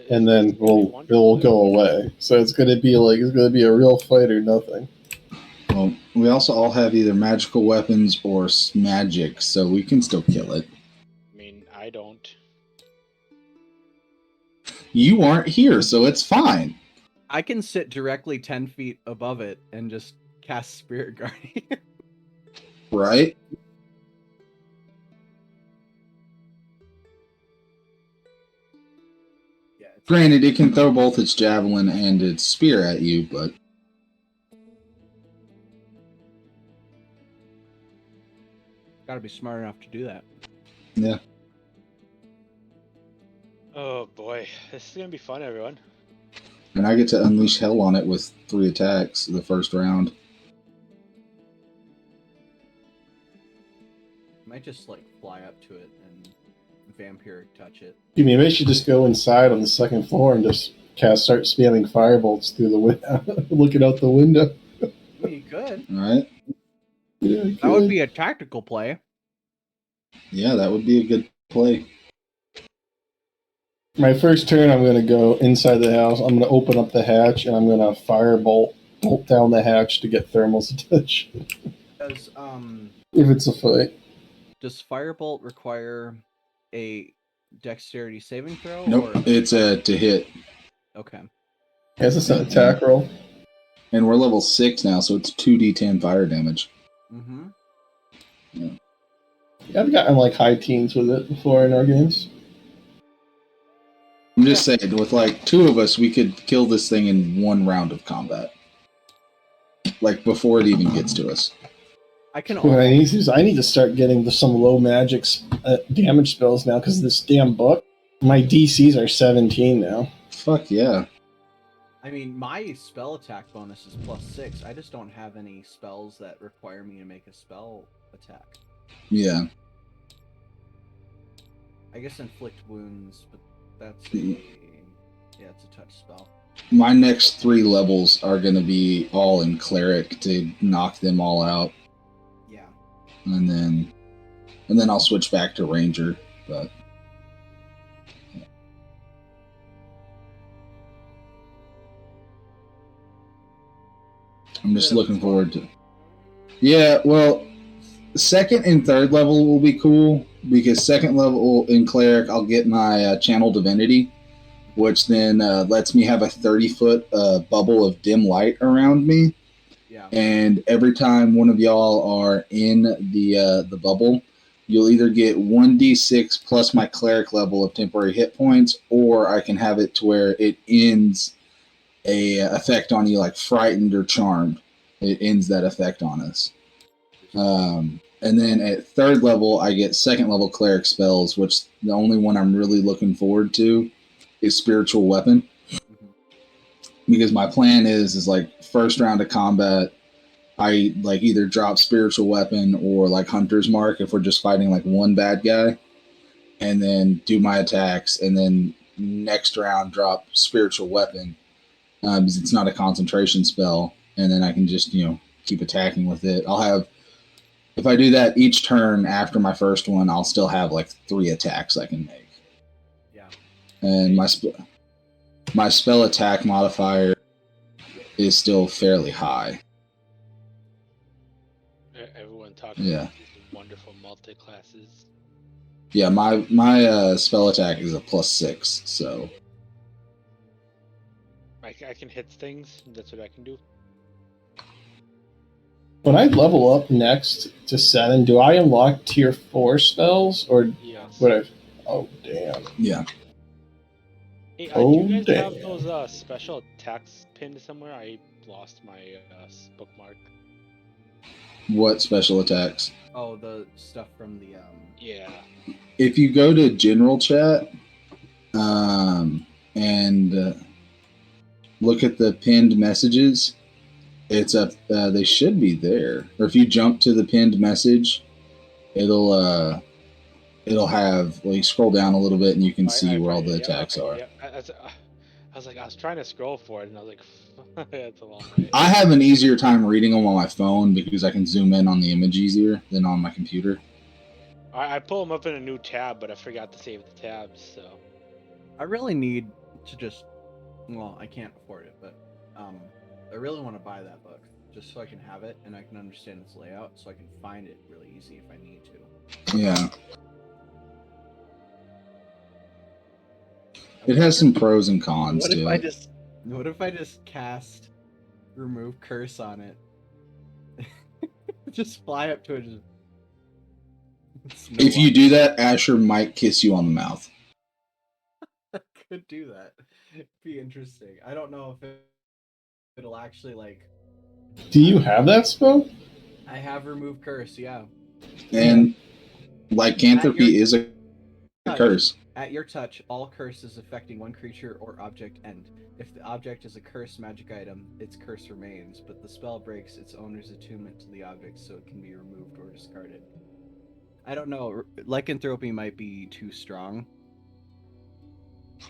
H: and then it will go away. So it's gonna be a real fight or nothing.
C: Well, we also all have either magical weapons or magic, so we can still kill it.
E: I mean, I don't.
C: You aren't here, so it's fine.
A: I can sit directly 10 feet above it and just cast Spirit Guardian.
C: Right?
A: Yeah.
C: Granted, it can throw both its javelin and its spear at you, but
A: Gotta be smart enough to do that.
C: yeah.
E: Oh boy, this is gonna be fun, everyone.
C: And I get to unleash hell on it with 3 attacks the first round.
A: Might just like fly up to it and vampiric touch it.
H: You mean, maybe I should just go inside on the second floor and just start spamming firebolts through the window, looking out the window.
A: I mean, you could.
C: Alright?
H: Yeah,
A: That would be a tactical play.
C: Yeah, that would be a good play.
H: My first turn. I'm gonna go inside the house. I'm gonna open up the hatch and I'm gonna bolt down the hatch to get Thermal's attention.
A: Does
H: If it's a fight.
A: Does Firebolt require a dexterity saving throw?
C: Nope,
A: Or...
C: it's to hit.
A: Okay.
H: Yes, it's an attack roll.
C: And we're level 6 now, so it's 2d10 fire damage.
A: Mm-hmm.
C: Yeah.
H: Yeah, I've gotten like high teens with it before in our games.
C: I'm just saying, with like 2 of us, we could kill this thing in 1 round of combat. Like, before it even gets to us.
A: I can
H: What I
A: almost...
H: need is I need to start getting some low magic damage spells now because of this damn book. My DCs are 17 now.
C: Fuck yeah.
A: I mean, my spell attack bonus is +6. I just don't have any spells that require me to make a spell attack.
C: Yeah.
A: I guess inflict wounds, but that's it's a touch spell.
C: My next 3 levels are going to be all in cleric to knock them all out,
A: Yeah.
C: and then I'll switch back to ranger. But yeah. I'm just looking forward to. Yeah, well, second and third level will be cool because second level in cleric I'll get my channel divinity, which then lets me have a 30-foot bubble of dim light around me.
A: Yeah.
C: And every time one of y'all are in the bubble, you'll either get 1d6 plus my cleric level of temporary hit points, or I can have it to where it ends a effect on you like frightened or charmed. It ends that effect on us. And then at third level, I get second level cleric spells, which the only one I'm really looking forward to is spiritual weapon.
A: Mm-hmm.
C: Because my plan is like first round of combat, I like either drop spiritual weapon or like hunter's mark if we're just fighting like one bad guy, and then do my attacks, and then next round drop spiritual weapon because it's not a concentration spell, and then I can just keep attacking with it. I'll have, if I do that each turn after my first one, I'll still have like 3 attacks I can make.
A: Yeah.
C: And my spell attack modifier is still fairly high.
E: Everyone talking
C: Yeah.
E: about these wonderful multi-classes.
C: Yeah, my spell attack is a +6, so.
E: I can hit things. That's what I can do.
H: When I level up next to 7, do I unlock tier 4 spells or
E: Yes.
H: what? Oh damn!
C: Yeah.
E: Hey,
H: Oh,
E: do you guys have
H: damn.
E: those special attacks pinned somewhere? I lost my bookmark.
C: What special attacks?
A: Oh, the stuff from the
E: Yeah.
C: If you go to general chat, and look at the pinned messages, it's up. They should be there. Or if you jump to the pinned message, it'll have. Well, you scroll down a little bit and you can see where all the attacks are.
E: Yeah. I was trying to scroll for it, and I was like, that's a long way.
C: I have an easier time reading them on my phone because I can zoom in on the image easier than on my computer.
E: I pull them up in a new tab, but I forgot to save the tabs, so.
A: I really need to just. Well, I can't afford it, but I really want to buy that book just so I can have it and I can understand its layout, so I can find it really easy if I need to.
C: Yeah. It has some pros and cons to it.
A: What if I just cast remove curse on it? Just fly up to it.
C: If you do that, Asher might kiss you on the mouth.
A: I could do that. It'd be interesting. I don't know if it'll actually like.
H: Do you have that spell?
A: I have remove curse, yeah.
C: And lycanthropy is a curse.
A: At your touch, all curses affecting one creature or object end. If the object is a cursed magic item, its curse remains, but the spell breaks its owner's attunement to the object, so it can be removed or discarded. I don't know. Lycanthropy might be too strong.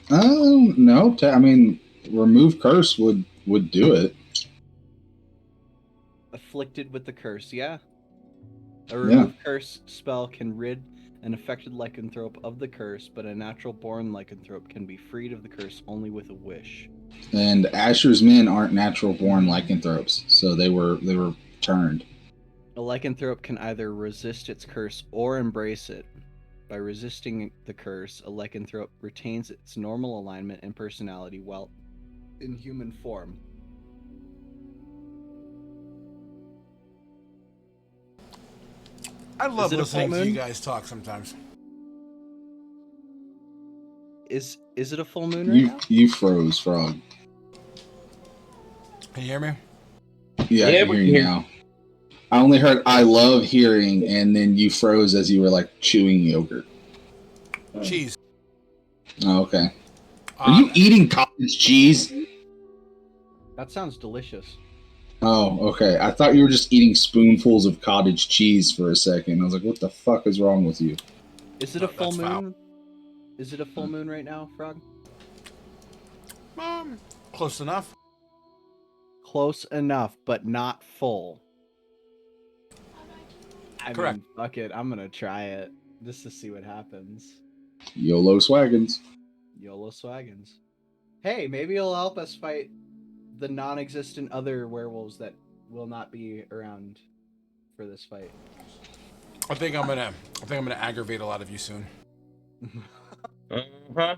C: No. I mean, remove curse would do it.
A: Afflicted with the curse, yeah. A remove curse spell can rid an affected lycanthrope of the curse, but a natural-born lycanthrope can be freed of the curse only with a wish.
C: And Asher's men aren't natural-born lycanthropes, so they were turned.
A: A lycanthrope can either resist its curse or embrace it. By resisting the curse, a lycanthrope retains its normal alignment and personality while in human form.
B: I love listening to you guys talk sometimes.
A: Is it a full moon right now?
C: You froze, Frog.
B: Can you hear me?
C: Yeah, I can hear you now. I only heard "I love hearing," and then you froze as you were like chewing yogurt.
B: Cheese.
C: Oh, okay. Are you eating cottage cheese?
A: That sounds delicious.
C: Oh, okay. I thought you were just eating spoonfuls of cottage cheese for a second. I was like, what the fuck is wrong with you?
A: Is it a full
B: That's foul.
A: moon? Is it a full moon right now, Frog?
B: Close enough.
A: Close enough, but not full. I
B: Correct.
A: mean, fuck it. I'm gonna try it just to see what happens.
C: YOLO Swaggins.
A: YOLO Swaggins. Hey, maybe it'll help us fight the non-existent other werewolves that will not be around for this fight.
B: I think I'm gonna aggravate a lot of you soon.
G: Uh-huh.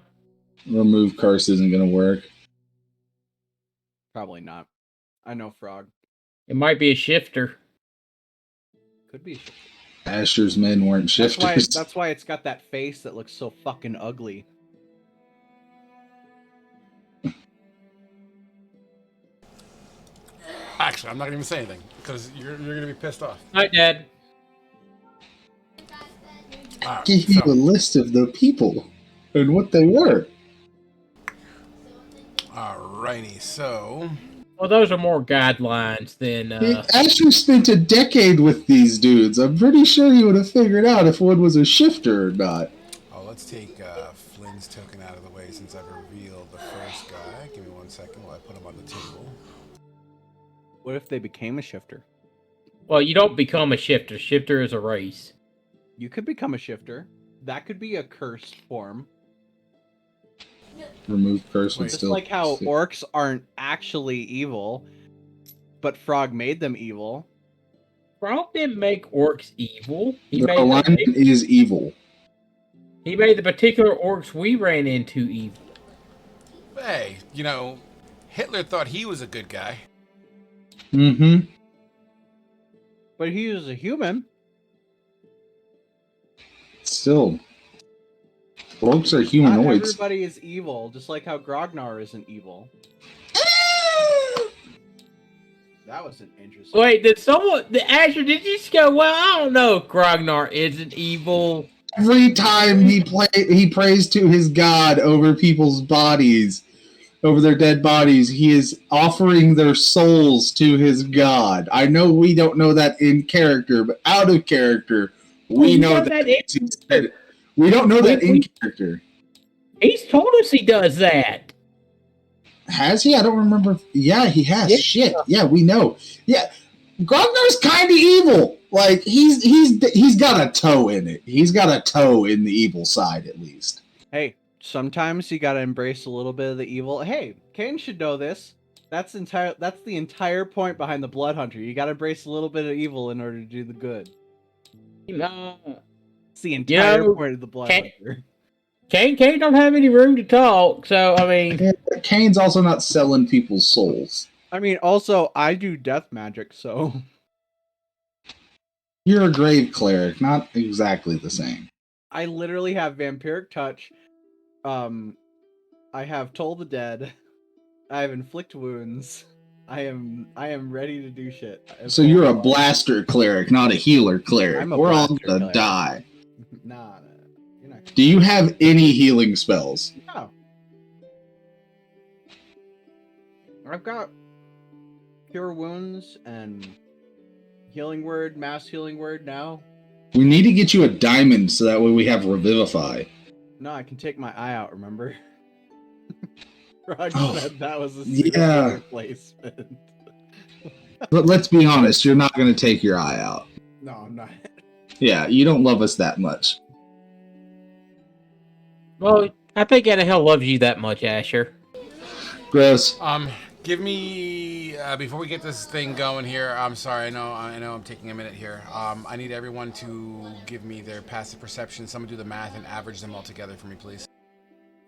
C: Remove curse isn't gonna work.
A: Probably not. I know Frog.
G: It might be a shifter.
A: Could be a shifter.
C: Asher's men weren't shifters.
A: That's why it's got that face that looks so fucking ugly.
B: Actually, I'm not gonna even say anything because you're gonna be pissed off.
G: Night, Dad.
B: All right,
C: Give you a list of the people and what they were.
B: Alrighty, so
G: Well, those are more guidelines than.
C: Asher spent a decade with these dudes. I'm pretty sure he would have figured out if one was a shifter or not.
B: let's take Flynn's token out of the way since I've revealed the first guy. Give me 1 second while I put him on the table.
A: What if they became a shifter?
G: Well, you don't become a shifter. Shifter is a race.
A: You could become a shifter. That could be a cursed form.
C: Remove curse would
A: Just
C: still.
A: like how orcs aren't actually evil, but Frog made them evil.
G: Frog didn't make orcs evil.
C: The alignment is evil.
G: He made the particular orcs we ran into evil.
B: Hey, Hitler thought he was a good guy.
C: Mm-hmm.
A: But he was a human.
C: Still. Orcs are
A: Not
C: humanoids.
A: everybody is evil, just like how Grognar isn't evil. That was an interesting.
G: Wait, did Asher, did you just go, well, I don't know if Grognar isn't evil.
C: Every time he prays to his god over people's bodies, over their dead bodies, he is offering their souls to his god. I know we don't know that in character, but out of character, we know that. We don't know that in character.
G: He's told us he does that.
C: Has he? I don't remember. Yeah, he has.
G: Yeah.
C: Shit. Yeah, we know. Yeah, Grognar's kind of evil. Like he's got a toe in it. He's got a toe in the evil side, at least.
A: Hey, sometimes you gotta embrace a little bit of the evil. Hey, Kane should know this. That's the entire point behind the Blood Hunter. You gotta embrace a little bit of evil in order to do the good. It's the entire point of the Blood Hunter.
G: Kane don't have any room to talk, so I mean...
C: Yeah, Kane's also not selling people's souls.
A: I mean, also, I do death magic, so...
C: You're a grave cleric, not exactly the same.
A: I literally have Vampiric Touch, I have Toll the Dead, I have Inflict Wounds, I am ready to do shit.
C: So you're a blaster cleric, not a healer cleric. We're all gonna
A: cleric.
C: die.
A: Nah, you're not.
C: Do you have any healing spells?
A: No. I've got Cure Wounds and Healing Word, Mass Healing Word now.
C: We need to get you a diamond so that way we have Revivify.
A: No, I can take my eye out, remember? Rog said that was a replacement.
C: But let's be honest, you're not going to take your eye out.
A: No, I'm not.
C: Yeah, you don't love us that much.
G: Well, I think Hell loves you that much, Asher.
C: Gross.
B: Give me before we get this thing going here. I'm sorry. I know I'm taking a minute here. I need everyone to give me their passive perception. Someone do the math and average them all together for me, please.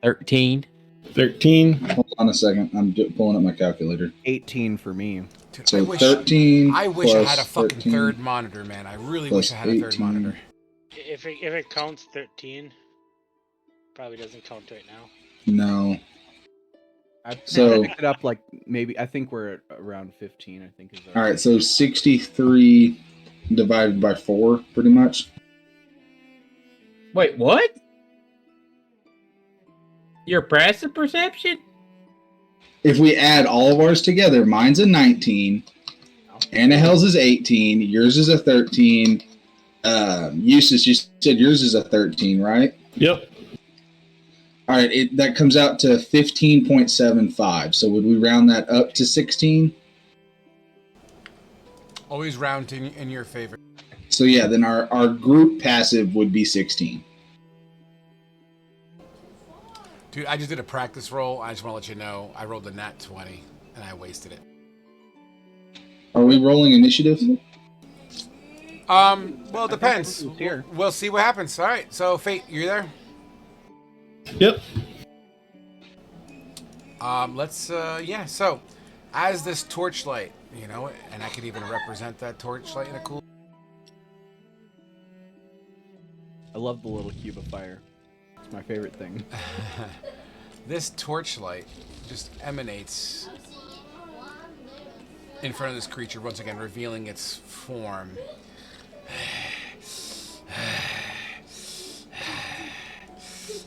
G: 13.
D: 13.
C: Hold on a second. I'm pulling up my calculator.
A: 18 for me.
B: Dude,
C: So 13.
B: I wish I had a
C: plus
B: fucking
C: 13
B: third monitor, man. I really
C: plus
B: wish I had a third
C: 18.
B: monitor.
E: If it counts 13, probably doesn't count right now.
C: No.
A: I
C: So-
A: picked it up like maybe, I think we're at around 15, I think.
C: All right, so 63 divided by 4, pretty much.
G: Wait, what? Your passive perception?
C: If we add all of ours together, mine's a 19, Annahel's is 18. Yours is a 13. Eustace, you said yours is a 13, right?
D: Yep.
C: All right, that comes out to 15.75. So would we round that up to 16?
B: Always round in your favor.
C: So yeah, then our group passive would be 16.
B: Dude, I just did a practice roll. I just want to let you know I rolled a nat 20 and I wasted it.
C: Are we rolling initiative?
B: Well, it depends.
A: Here.
B: We'll see what happens. All right, so Fate, you there?
D: Yep.
B: So as this torchlight, and I could even represent that torchlight in a cool.
A: I love the little cube of fire. It's my favorite thing.
B: This torchlight just emanates in front of this creature, once again revealing its form.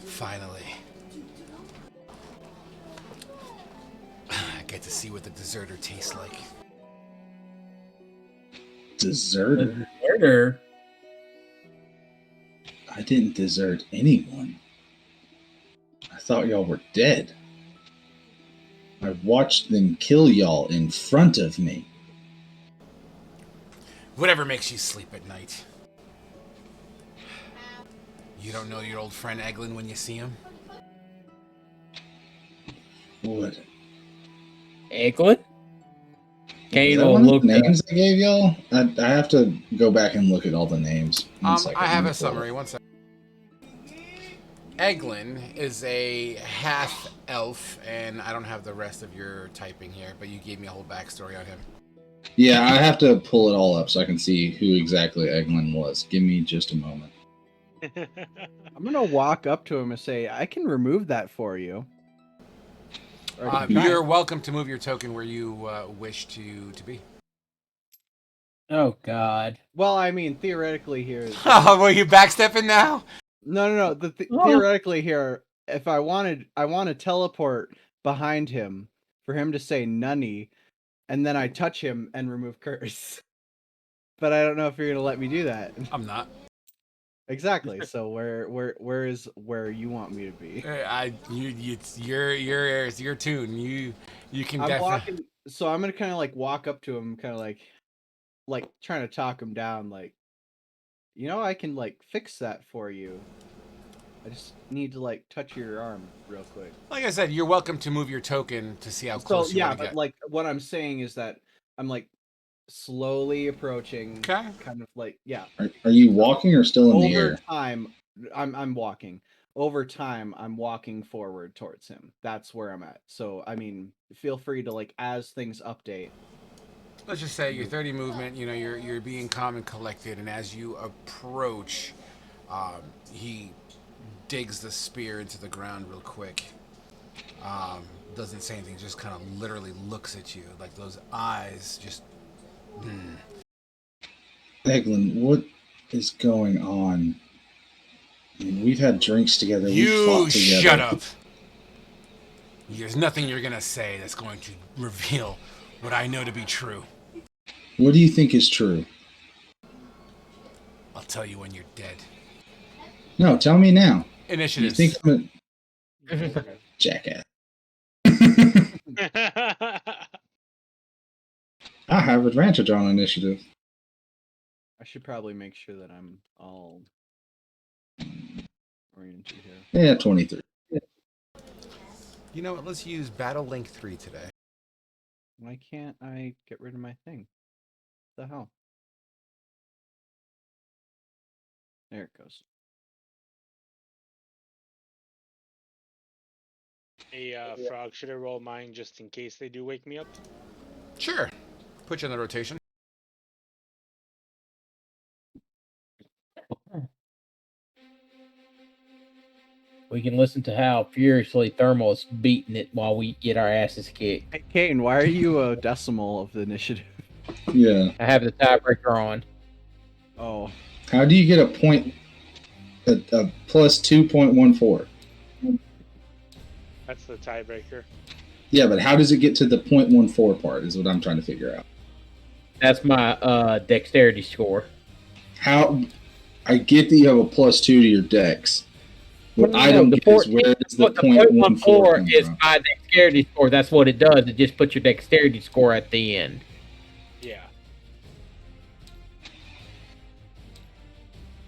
B: Finally. I get to see what the deserter tastes like.
C: Deserter?
G: Murder.
C: I didn't desert anyone. I thought y'all were dead. I watched them kill y'all in front of me.
B: Whatever makes you sleep at night. You don't know your old friend Eglin when you see him?
C: What?
G: Eglin? Can't
C: Is
G: you
C: that
G: go
C: one of
G: look
C: the names I gave y'all? I have to go back and look at all the names. One second,
B: I have
C: let me
B: a summary. One second. Eglin is a half-elf, and I don't have the rest of your typing here, but you gave me a whole backstory on him.
C: Yeah, I have to pull it all up so I can see who exactly Eglin was. Give me just a moment.
A: I'm gonna walk up to him and say, "I can remove that for you." Or I can try.
B: You're welcome to move your token where you wish to be.
G: Oh God.
A: Well, I mean, theoretically here.
B: Oh, were you backstepping now?
A: No. Theoretically here, if I want to teleport behind him for him to say "nunny," and then I touch him and remove curse. But I don't know if you're gonna let me do that.
B: I'm not.
A: Exactly. So where is where you want me to be?
B: It's your tune. You can
A: I'm
B: definitely.
A: walking. So I'm gonna kind of like walk up to him, kind of like trying to talk him down, like, I can like fix that for you. I just need to like touch your arm real quick.
B: Like I said, you're welcome to move your token to see how close you want to
A: but
B: get.
A: like what I'm saying is that I'm like slowly approaching.
B: Okay.
A: Kind of like, yeah.
C: Are you walking or still in the
A: Over
C: air?
A: time, I'm walking. Over time, I'm walking forward towards him. That's where I'm at. So I mean, feel free to like as things update.
B: Let's just say your 30 movement. You're being calm and collected, and as you approach, he digs the spear into the ground real quick. Doesn't say anything, just kind of literally looks at you, like those eyes just.
C: Eglin, what is going on? I mean, we've had drinks together. We've
B: You
C: fought together.
B: shut up. There's nothing you're gonna say that's going to reveal what I know to be true.
C: What do you think is true?
B: I'll tell you when you're dead.
C: No, tell me now.
B: Initiatives.
C: You think I'm a jackass? I have advantage on initiative.
A: I should probably make sure that I'm all oriented here.
C: Yeah, 23.
B: You know what? Let's use Battle Link 3 today.
A: Why can't I get rid of my thing? What the hell? There it goes.
E: Hey, Frog, should I roll mine just in case they do wake me up?
B: Sure. Put you on the rotation.
G: We can listen to how furiously Thermal is beating it while we get our asses kicked.
A: Hey, Kane, why are you a decimal of the initiative?
C: Yeah.
G: I have the tiebreaker on.
A: Oh.
C: How do you get a point? A plus 2.14?
E: That's the tiebreaker.
C: Yeah, but how does it get to the 0.14 part? Is what I'm trying to figure out.
G: That's my dexterity score.
C: How? I get that you have a +2 to your dex. What I
G: No,
C: don't
G: the
C: get is
G: 14,
C: where does the
G: the point one
C: .14
G: four
C: come
G: is
C: from?
G: my dexterity score. That's what it does. It just puts your dexterity score at the end.
E: Yeah.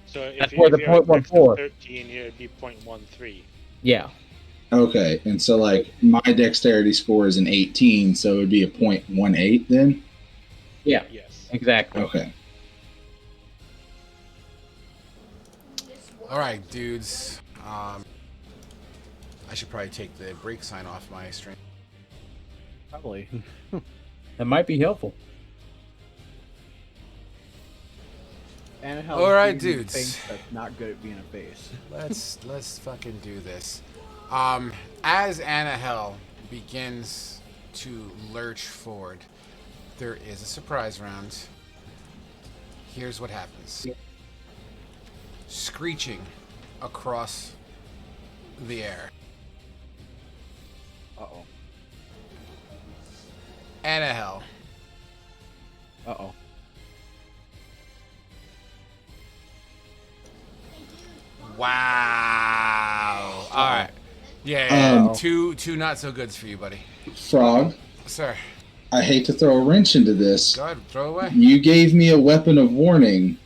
E: So if
G: That's
E: you
G: where
E: if
G: the
E: you have a dex of
G: 0.14.
E: 13, it'd be 0.13.
G: Yeah.
C: Okay, and so like my dexterity score is an 18, so it would be a .18 then.
G: Yeah.
E: Yes.
G: Exactly.
C: Okay.
B: All right, dudes. I should probably take the break sign off my stream.
A: Probably.
G: That might be helpful.
A: And
B: All right,
A: being a
B: dudes.
A: face that's not good at being a face.
B: Let's fucking do this. As Annahel begins to lurch forward, there is a surprise round. Here's what happens. Screeching across the air.
A: Uh-oh.
B: Annahel.
A: Uh-oh.
B: Wow. All right. Yeah. Two not so goods for you, buddy.
C: Frog,
B: Sir,
C: I hate to throw a wrench into this.
B: go ahead. Throw away.
C: You gave me a weapon of warning.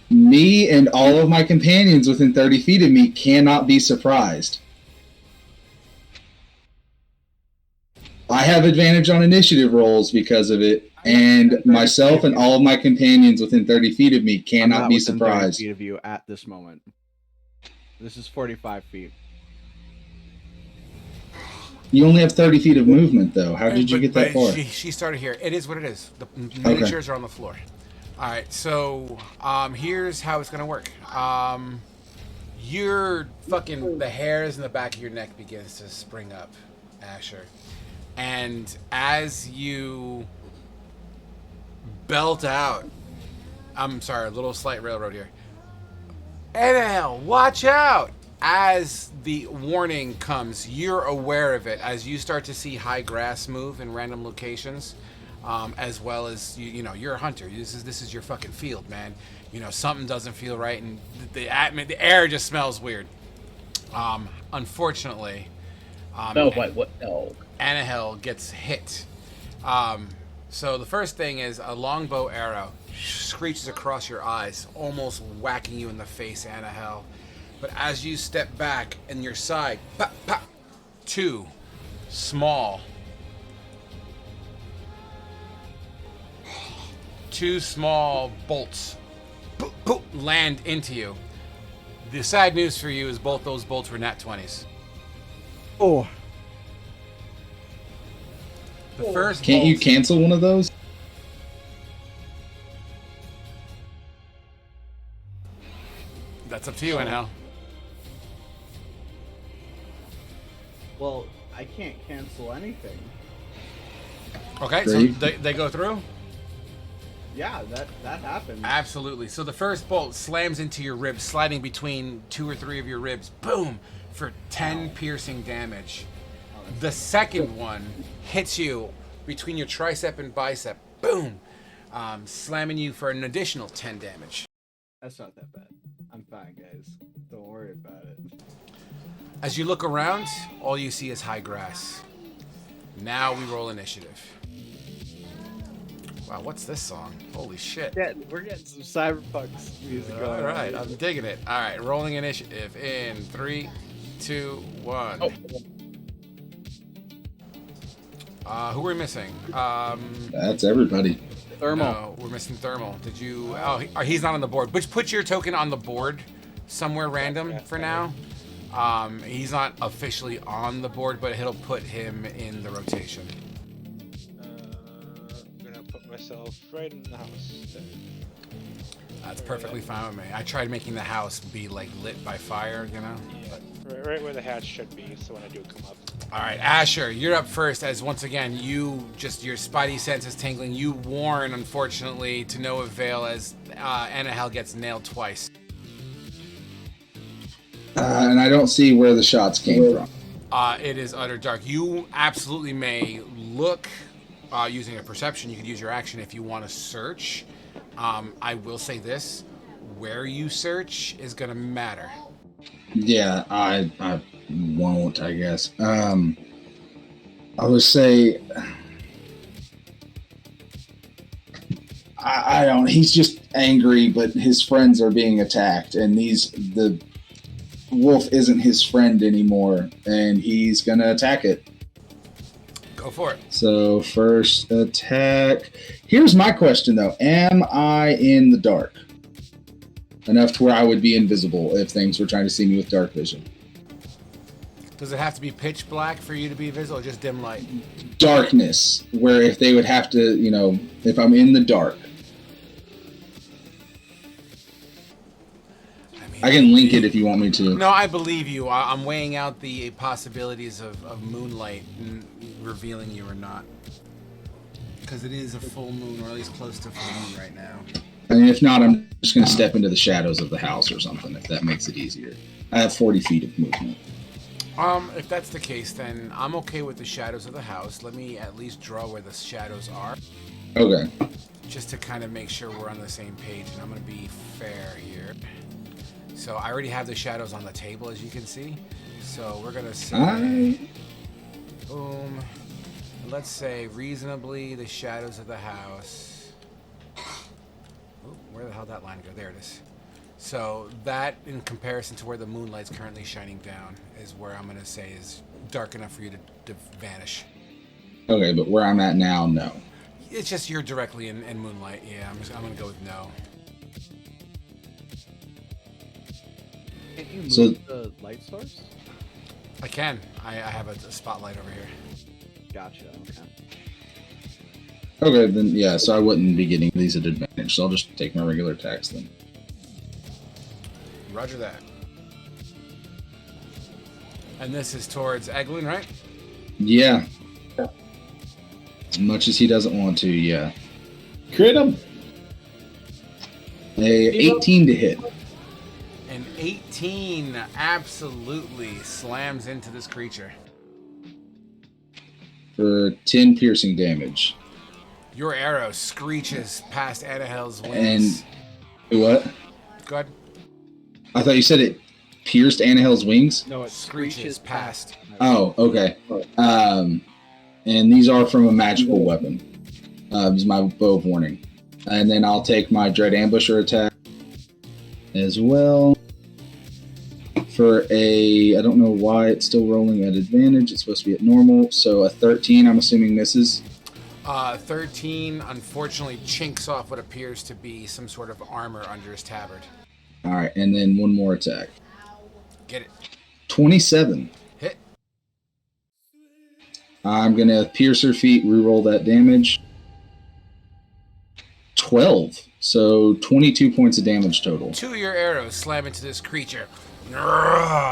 C: Me and all of my companions within 30 feet of me cannot be surprised. I have advantage on initiative rolls because of it, and myself and all of my companions within 30 feet of me
A: I'm
C: cannot
A: not
C: be
A: within 30
C: surprised.
A: feet of you at this moment. This is 45 feet.
C: You only have 30 feet of movement, though. How did you get that far?
B: She started here. It is what it is. The miniatures are on the floor. All right, so here's how it's gonna work. Your fucking the hairs in the back of your neck begins to spring up, Asher, and as you belt out, I'm sorry, a little slight railroad here. Annahel, watch out! As the warning comes, you're aware of it as you start to see high grass move in random locations. As well as you know, you're a hunter. This is your fucking field, man. You know something doesn't feel right, and the air just smells weird. Unfortunately,
G: No, wait, what? No.
B: Annahel gets hit. So the first thing is a longbow arrow screeches across your eyes, almost whacking you in the face, Annahel. But as you step back and your side, pop, pop, two small bolts boop, boop, land into you. The sad news for you is both those bolts were nat 20s.
A: Oh.
B: The first
C: Can't
B: bolt,
C: you cancel one of those?
B: that's up to you, Annahel.
A: Well, I can't cancel anything.
B: Okay,
C: Great.
B: so they go through?
A: Yeah, that happened.
B: Absolutely. So the first bolt slams into your ribs, sliding between 2 or 3 of your ribs. Boom! For 10 piercing damage. The second one hits you between your tricep and bicep. Boom! Slamming you for an additional 10 damage.
A: That's not that bad. I'm fine, guys. Don't worry about it.
B: As you look around, all you see is high grass. Now we roll initiative. Wow, what's this song? Holy shit.
A: We're getting some cyberpunk music going on.
B: All right, I'm digging it. All right, rolling initiative in 3, 2, 1. Who are we missing?
C: That's everybody.
A: Thermal.
B: No, we're missing Thermal. Did you? Oh, he's not on the board. Which put your token on the board somewhere random for now. He's not officially on the board, but it'll put him in the rotation.
E: I'm gonna put myself right in the house.
B: That's perfectly fine with me. I tried making the house be like lit by fire, you know.
E: Yeah, right where the hatch should be, so when I do come up.
B: All right, Asher, you're up first. As once again, your spidey sense is tingling. You warn, unfortunately, to no avail, as Annahel gets nailed twice.
C: And I don't see where the shots came from.
B: It is utter dark. You absolutely may look using a perception, you could use your action if you want to search. I will say this: where you search is going to matter.
C: Yeah, I won't, I guess. I would say I don't. He's just angry, but his friends are being attacked, and the wolf isn't his friend anymore, and he's gonna attack it.
B: Go for it.
C: So first attack. Here's my question though: am I in the dark enough to where I would be invisible if things were trying to see me with dark vision?
B: Does it have to be pitch black for you to be visible, or just dim light?
C: Darkness, where if they would have to, if I'm in the dark. I can link it if you want me to.
B: No, I believe you. I'm weighing out the possibilities of moonlight and revealing you or not. Because it is a full moon, or at least close to full moon right now.
C: I mean, if not, I'm just going to step into the shadows of the house or something, if that makes it easier. I have 40 feet of movement.
B: If that's the case, then I'm okay with the shadows of the house. Let me at least draw where the shadows are.
C: Okay.
B: Just to kind of make sure we're on the same page, and I'm going to be fair here. So I already have the shadows on the table, as you can see. So we're going to say, boom. Let's say reasonably the shadows of the house. Ooh, where the hell did that line go? There it is. So that, in comparison to where the moonlight's currently shining down, is where I'm going to say is dark enough for you to vanish.
C: Okay, but where I'm at now, no.
B: It's just you're directly in moonlight. Yeah, I'm going to go with no.
A: Can't you move
C: So-
A: the light source?
B: I can. I have a spotlight over here.
A: Gotcha, okay.
C: Okay, then, yeah, so I wouldn't be getting these at advantage, so I'll just take my regular attacks then.
B: Roger that. And this is towards Eglin, right?
C: Yeah. As much as he doesn't want to, yeah.
H: Crit him.
C: A 18 to hit.
B: An 18 absolutely slams into this creature.
C: For 10 piercing damage.
B: Your arrow screeches past Anahel's wings.
C: And what?
B: Go ahead.
C: I thought you said it pierced Anahel's wings?
A: No, it
B: Screeches past.
C: Oh, okay. And these are from a magical weapon. This is my bow of warning. And then I'll take my Dread Ambusher attack as well. For I don't know why it's still rolling at advantage. It's supposed to be at normal. So a 13, I'm assuming misses.
B: 13, unfortunately, chinks off what appears to be some sort of armor under his tabard.
C: All right, and then one more attack.
B: Get it.
C: 27.
B: Hit.
C: I'm going to pierce her feet, reroll that damage. 12. So 22 points of damage total.
B: 2 of your arrows slam into this creature.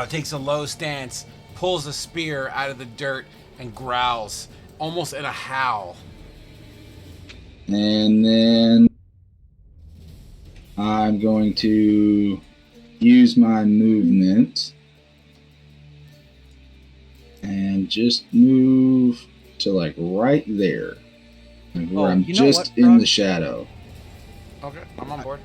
B: Takes a low stance, pulls a spear out of the dirt, and growls, almost in a howl.
C: And then I'm going to use my movement and just move to like right there, like where I'm just in the shadow.
B: Okay, I'm on board.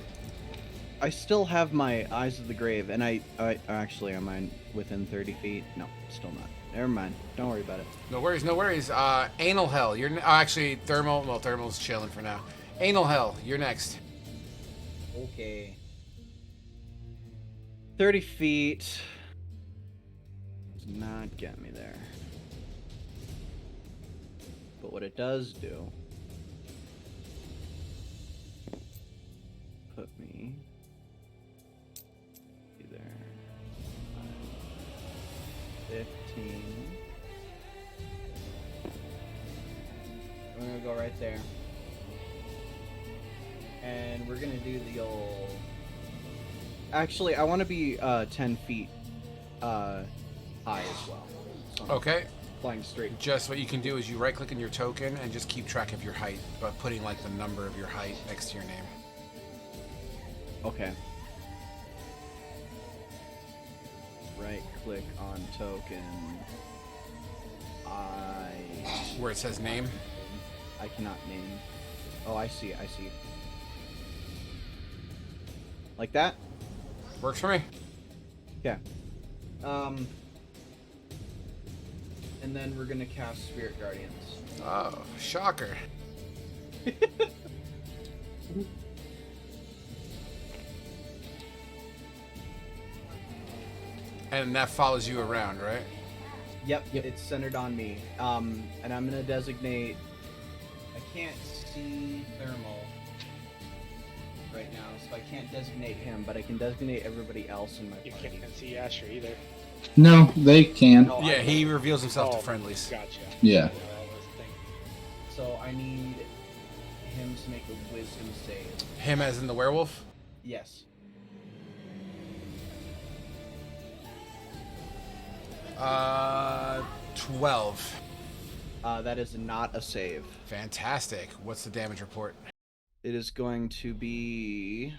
A: I still have my Eyes of the Grave, and I actually, am I within 30 feet? No, still not. Never mind. Don't worry about it.
B: No worries, no worries. Anal Hell, you're actually Thermal. Well, Thermal's chilling for now. Anal Hell, you're next.
A: Okay. 30 feet does not get me there. But what it does do, put me there. 15. We're gonna go right there. And we're gonna do the old... Actually, I want to be 10 feet high as well. So I'm
B: Okay.
A: flying straight.
B: Just what you can do is you right-click on your token and just keep track of your height by putting like the number of your height next to your name.
A: Okay. Right click on token.
B: Where it says name.
A: I cannot name. Oh, I see. Like that?
B: Works for me.
A: Yeah. And then we're gonna cast Spirit Guardians.
B: Oh, shocker. And that follows you around, right?
A: Yep, it's centered on me. And I'm gonna designate. I can't see Thermal right now, so I can't designate him, but I can designate everybody else in my
E: You
A: party.
E: can't see Asher either.
C: No, they can.
A: No,
B: Yeah,
A: I
B: he
A: don't.
B: reveals himself
E: Oh,
B: to friendlies.
E: Gotcha.
C: Yeah.
E: That was the thing.
A: So I need him to make a Wisdom save.
B: Him as in the werewolf?
A: Yes.
B: 12.
A: That is not a save.
B: Fantastic. What's the damage report?
A: It is going to be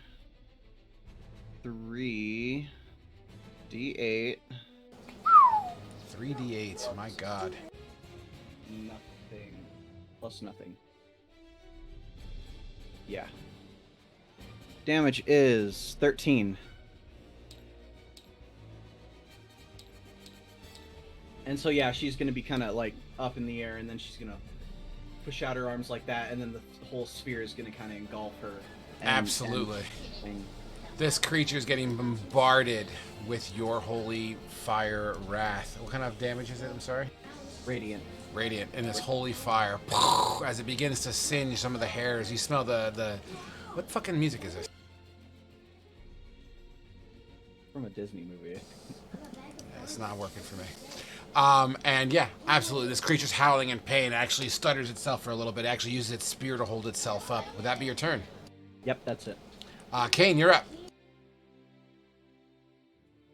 A: 3d8
B: 3d8. My god.
A: nothing plus nothing. Yeah. Damage is 13. And so yeah, she's gonna be kind of like up in the air, and then she's gonna push out her arms like that, and then the whole sphere is gonna kind of engulf her.
B: Absolutely.
A: And
B: This creature is getting bombarded with your holy fire wrath. What kind of damage is it? I'm sorry?
A: radiant.
B: Radiant. And this holy fire, as it begins to singe some of the hairs, you smell the what fucking music is this?
A: From a Disney movie.
B: It's not working for me. And yeah, absolutely. This creature's howling in pain. It actually stutters itself for a little bit. It actually uses its spear to hold itself up. Would that be your turn?
A: Yep, that's it.
B: Kane, you're up.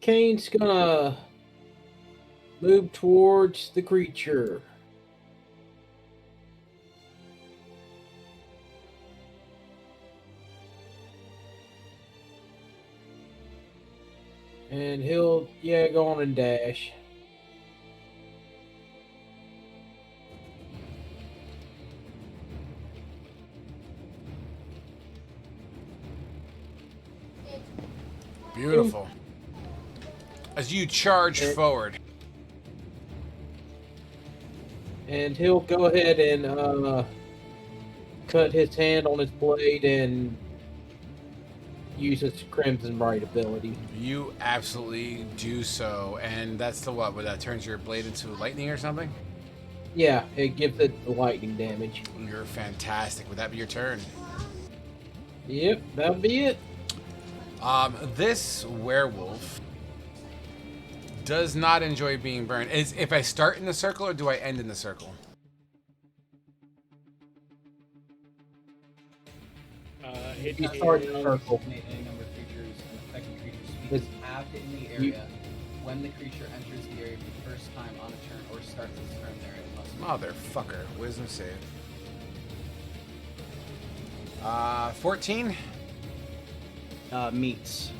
F: Kane's gonna move towards the creature. And he'll, go on and dash.
B: Beautiful. As you charge forward.
F: And he'll go ahead and cut his hand on his blade and use its Crimson Bright ability.
B: You absolutely do so. And that's the what? Where that turns your blade into lightning or something?
F: Yeah, it gives it the lightning damage.
B: You're fantastic. Would that be your turn?
F: Yep, that'll be it.
B: This werewolf does not enjoy being burned. Is if I start in the circle or do I end in the circle?
F: You start in the circle.
A: Any number of creatures and affected creatures speak halved in the area when the creature enters the area for the first time on a turn or starts its turn there. It must
B: Motherfucker. Wisdom save. 14?
A: Meets.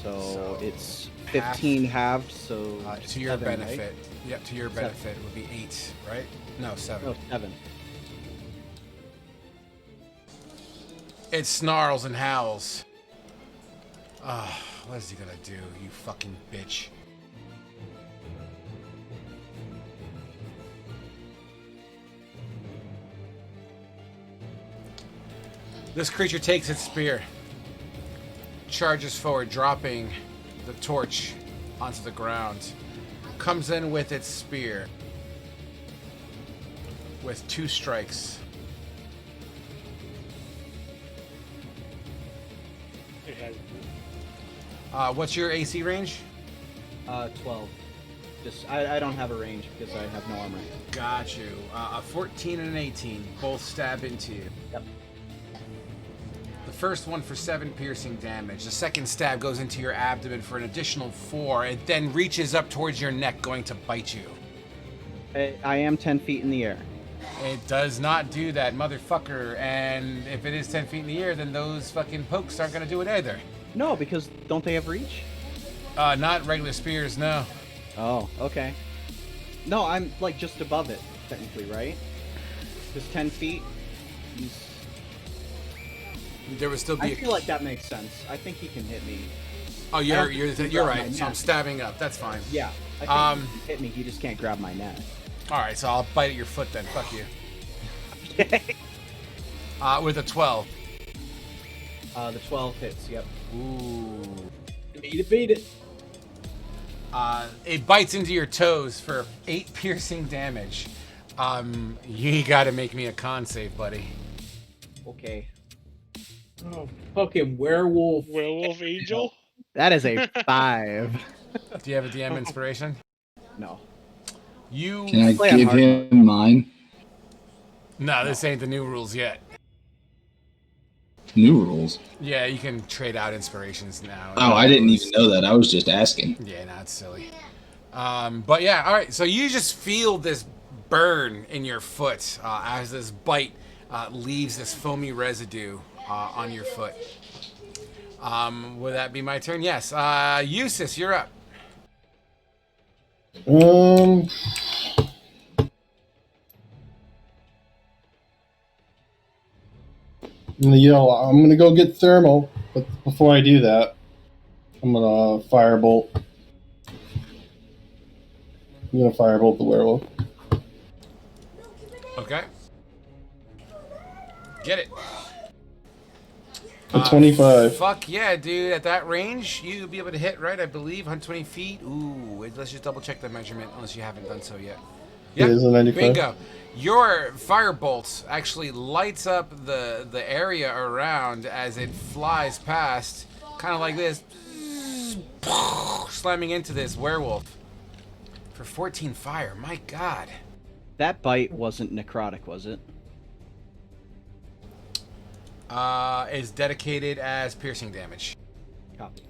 A: So it's
B: half.
A: 15 halved, so
B: To your
A: 7,
B: benefit.
A: right?
B: Yep, to your
A: Seven.
B: benefit would be 8, right? No, 7.
A: No, 7.
B: It snarls and howls. What is he gonna do, you fucking bitch? This creature takes its spear, charges forward, dropping the torch onto the ground, comes in with its spear with 2 strikes.
E: It has
B: What's your AC range?
A: 12. Just I don't have a range because I have no armor.
B: Got you. A 14 and an 18 both stab into you.
A: Yep.
B: The first one for 7 piercing damage. The second stab goes into your abdomen for an additional 4. It then reaches up towards your neck, going to bite you.
A: I am 10 feet in the air.
B: It does not do that, motherfucker. And if it is 10 feet in the air, then those fucking pokes aren't going to do it either.
A: No, because don't they have reach?
B: Not regular spears, no.
A: Oh, okay. No, I'm like just above it, technically, right? Because 10 feet.
B: There would still be.
A: I feel like that makes sense. I think he can hit me.
B: Oh, you're
A: grab my
B: right. So I'm
A: neck.
B: stabbing up. That's fine.
A: Yeah. I think he can hit me. He just can't grab my neck.
B: All right, so I'll bite at your foot then. Fuck you.
A: Okay.
B: With a 12.
A: The 12 hits. Yep.
B: Ooh.
G: Beat it.
B: It bites into your toes for 8 piercing damage. You gotta make me a con save, buddy.
A: Okay.
G: Oh, fucking werewolf.
E: Werewolf angel.
A: That is a 5.
B: Do you have a DM inspiration?
A: No.
B: You.
C: Can I
A: Play on
C: give
A: hard
C: him mine?
B: No, this ain't the new rules yet.
C: New rules.
B: Yeah, you can trade out inspirations now.
C: Oh, I didn't even know that. I was just asking.
B: Yeah, no, it's silly. But yeah, all right. So you just feel this burn in your foot as this bite leaves this foamy residue on your foot. Would that be my turn? Yes. Eustace, you're up.
H: I'm gonna yell. I'm gonna go get thermal, but before I do that, I'm gonna firebolt. I'm gonna firebolt the werewolf.
B: Okay. Get it.
H: A 25.
B: Fuck yeah, dude. At that range, you'll be able to hit, right? I believe 120 feet. Ooh, wait, let's just double check the measurement, unless you haven't done so yet.
H: It is a 95.
B: Bingo. Your firebolt actually lights up the area around as it flies past, kind of like this, slamming into this werewolf. For 14 fire, my god.
A: That bite wasn't necrotic, was it?
B: Is dedicated as piercing damage.
A: Copy.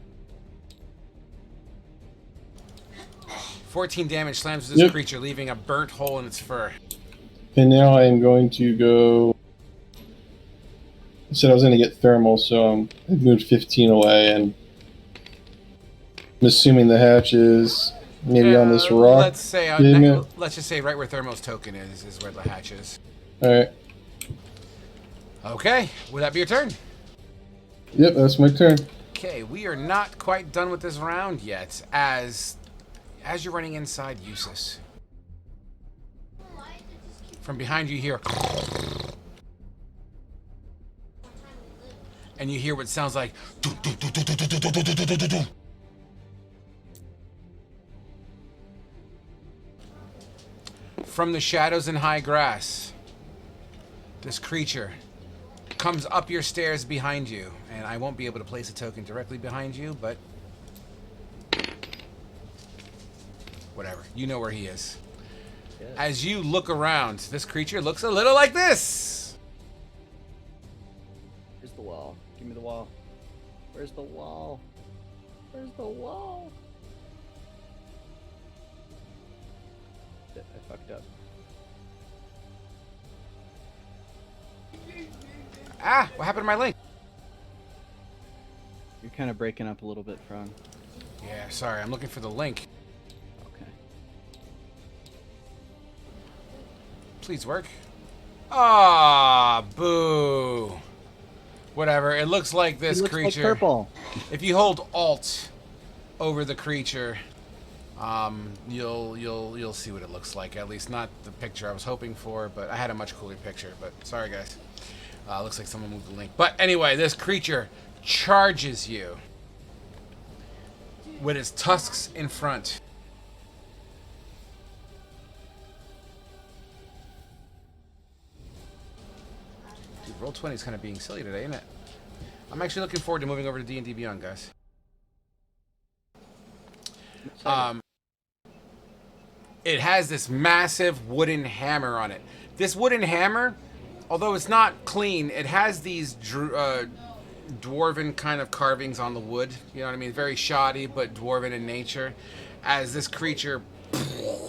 B: 14 damage slams this creature, leaving a burnt hole in its fur.
H: And now I am going to go. I said I was going to get thermal, so I moved 15 away, and I'm assuming the hatch is maybe on this rock.
B: Let's say,
H: Yeah.
B: let's just say right where Thermo's token is where the hatch is.
H: All right.
B: Okay, would that be your turn?
H: Yep, that's my turn.
B: Okay, we are not quite done with this round yet. As you're running inside, Eustace, from behind you hear, and you hear what sounds like. From the shadows and high grass, this creature comes up your stairs behind you, and I won't be able to place a token directly behind you, but whatever. You know where he is.
A: Yeah.
B: As you look around, this creature looks a little like this.
A: Where's the wall? Give me the wall. Where's the wall? Where's the wall? Shit, I fucked up.
B: Ah, what happened to my link?
A: You're kind of breaking up a little bit, Fran.
B: Yeah, sorry, I'm looking for the link.
A: Okay.
B: Please work. Ah, boo. Whatever. It looks like this
A: It looks
B: creature.
A: like purple.
B: If you hold Alt over the creature, you'll see what it looks like. At least not the picture I was hoping for, but I had a much cooler picture. But sorry, guys. Looks like someone moved the link. But anyway, this creature charges you with its tusks in front. Dude, Roll20 is kind of being silly today, isn't it? I'm actually looking forward to moving over to D&D Beyond, guys. It has this massive wooden hammer on it. This wooden hammer, although it's not clean, it has these dwarven kind of carvings on the wood. You know what I mean? Very shoddy, but dwarven in nature. As this creature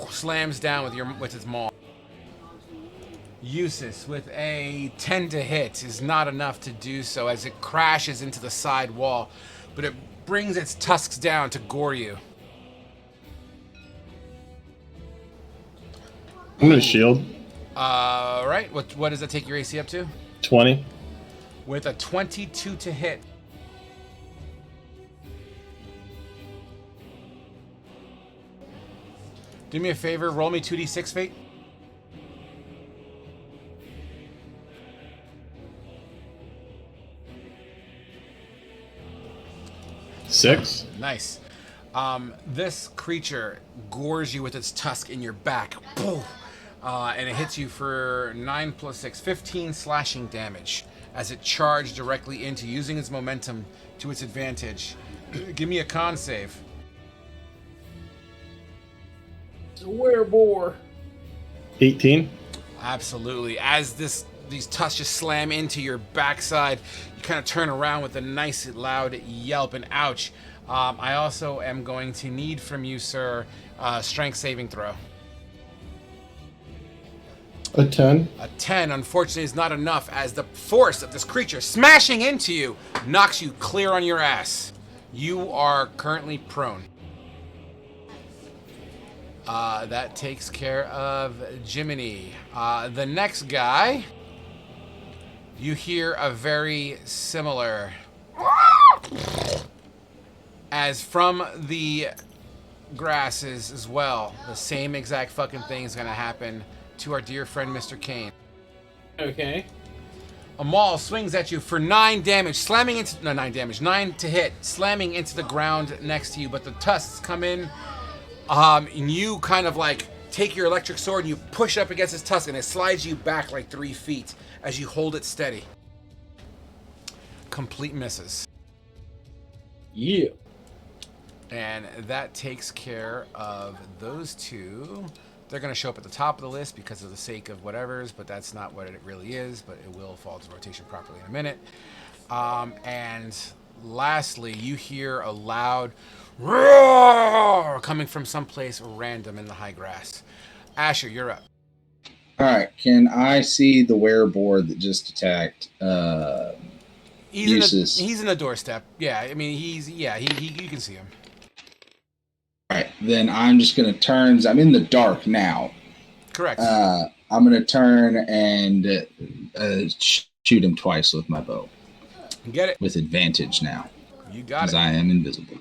B: slams down with its maw. Eustace, with a 10 to hit, is not enough to do so as it crashes into the side wall, but it brings its tusks down to gore you.
D: I'm gonna shield.
B: Right. right. What does that take your AC up to?
D: 20.
B: With a 22 to hit. Do me a favor, roll me 2d6, Fate.
D: Six.
B: Nice. This creature gores you with its tusk in your back. And it hits you for 9 plus 6, 15 slashing damage as it charged directly into, using its momentum to its advantage. Give me a con save.
F: It's a werebore.
D: 18.
B: Absolutely. As these tusks just slam into your backside, you kind of turn around with a nice loud yelp and ouch. I also am going to need from you, sir, strength saving throw.
H: A 10.
B: A 10, unfortunately, is not enough as the force of this creature smashing into you knocks you clear on your ass. You are currently prone. That takes care of Jiminy. The next guy, you hear a very similar, as from the grasses as well. The same exact fucking thing is going to happen to our dear friend Mr. Kane.
F: Okay.
B: A maul swings at you for 9 damage, slamming into... No, 9 damage. 9 to hit, slamming into the ground next to you. But the tusks come in, and you kind of like take your electric sword and you push up against his tusk, and it slides you back like 3 feet as you hold it steady. Complete misses.
F: Yeah.
B: And that takes care of those two. They're going to show up at the top of the list because of the sake of whatever's, but that's not what it really is, but it will fall to rotation properly in a minute. And lastly, you hear a loud roar coming from someplace random in the high grass. Asher, you're up.
C: All right. Can I see the werebore that just attacked?
B: He's in the doorstep. Yeah, I mean, you can see him.
C: All right. Then I'm just going to turn. I'm in the dark now.
B: Correct.
C: I'm going to turn and shoot him twice with my bow.
B: Get it.
C: With advantage now.
B: You got
C: Because
B: it.
C: I am invisible.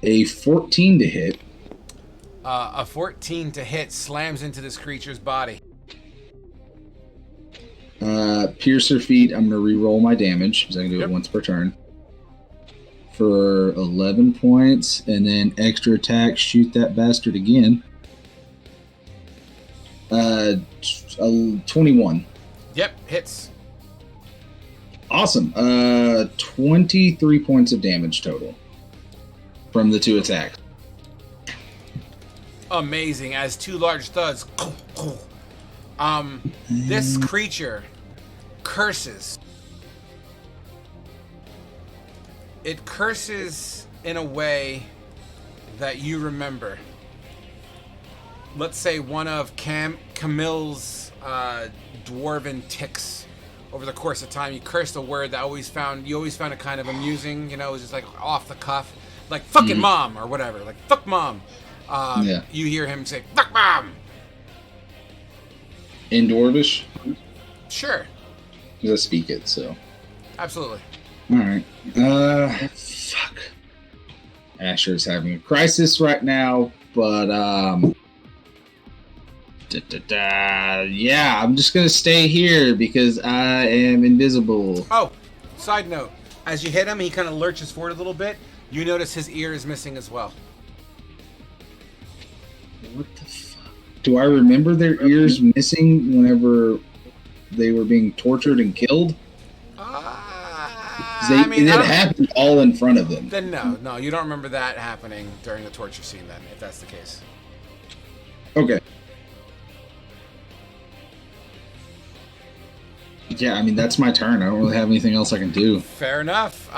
C: A 14 to hit.
B: A 14 to hit slams into this creature's body.
C: Piercer feet, I'm going to re-roll my damage, because I can do it once per turn. For 11 points, and then extra attack, shoot that bastard again. 21.
B: Yep, hits.
C: Awesome. 23 points of damage total from the 2 attacks.
B: Amazing, as 2 large thuds. This creature curses. It curses in a way that you remember. Let's say one of Camille's dwarven tics. Over the course of time, you cursed a word that you always found it kind of amusing. You know, it was just like off the cuff, like "fucking mom" or whatever, like "fuck mom."
C: Yeah.
B: You hear him say "fuck mom."
C: In Dwarvish?
B: Sure.
C: Because I speak it, so.
B: Absolutely.
C: Alright. Fuck. Asher's having a crisis right now, but, yeah, I'm just gonna stay here because I am invisible.
B: Oh, side note. As you hit him, he kind of lurches forward a little bit. You notice his ear is missing as well.
C: What the fuck? Do I remember their ears missing whenever they were being tortured and killed? It happened all in front of them.
B: Then no, you don't remember that happening during the torture scene then, if that's the case.
C: Okay. Yeah, I mean, that's my turn. I don't really have anything else I can do.
B: Fair enough.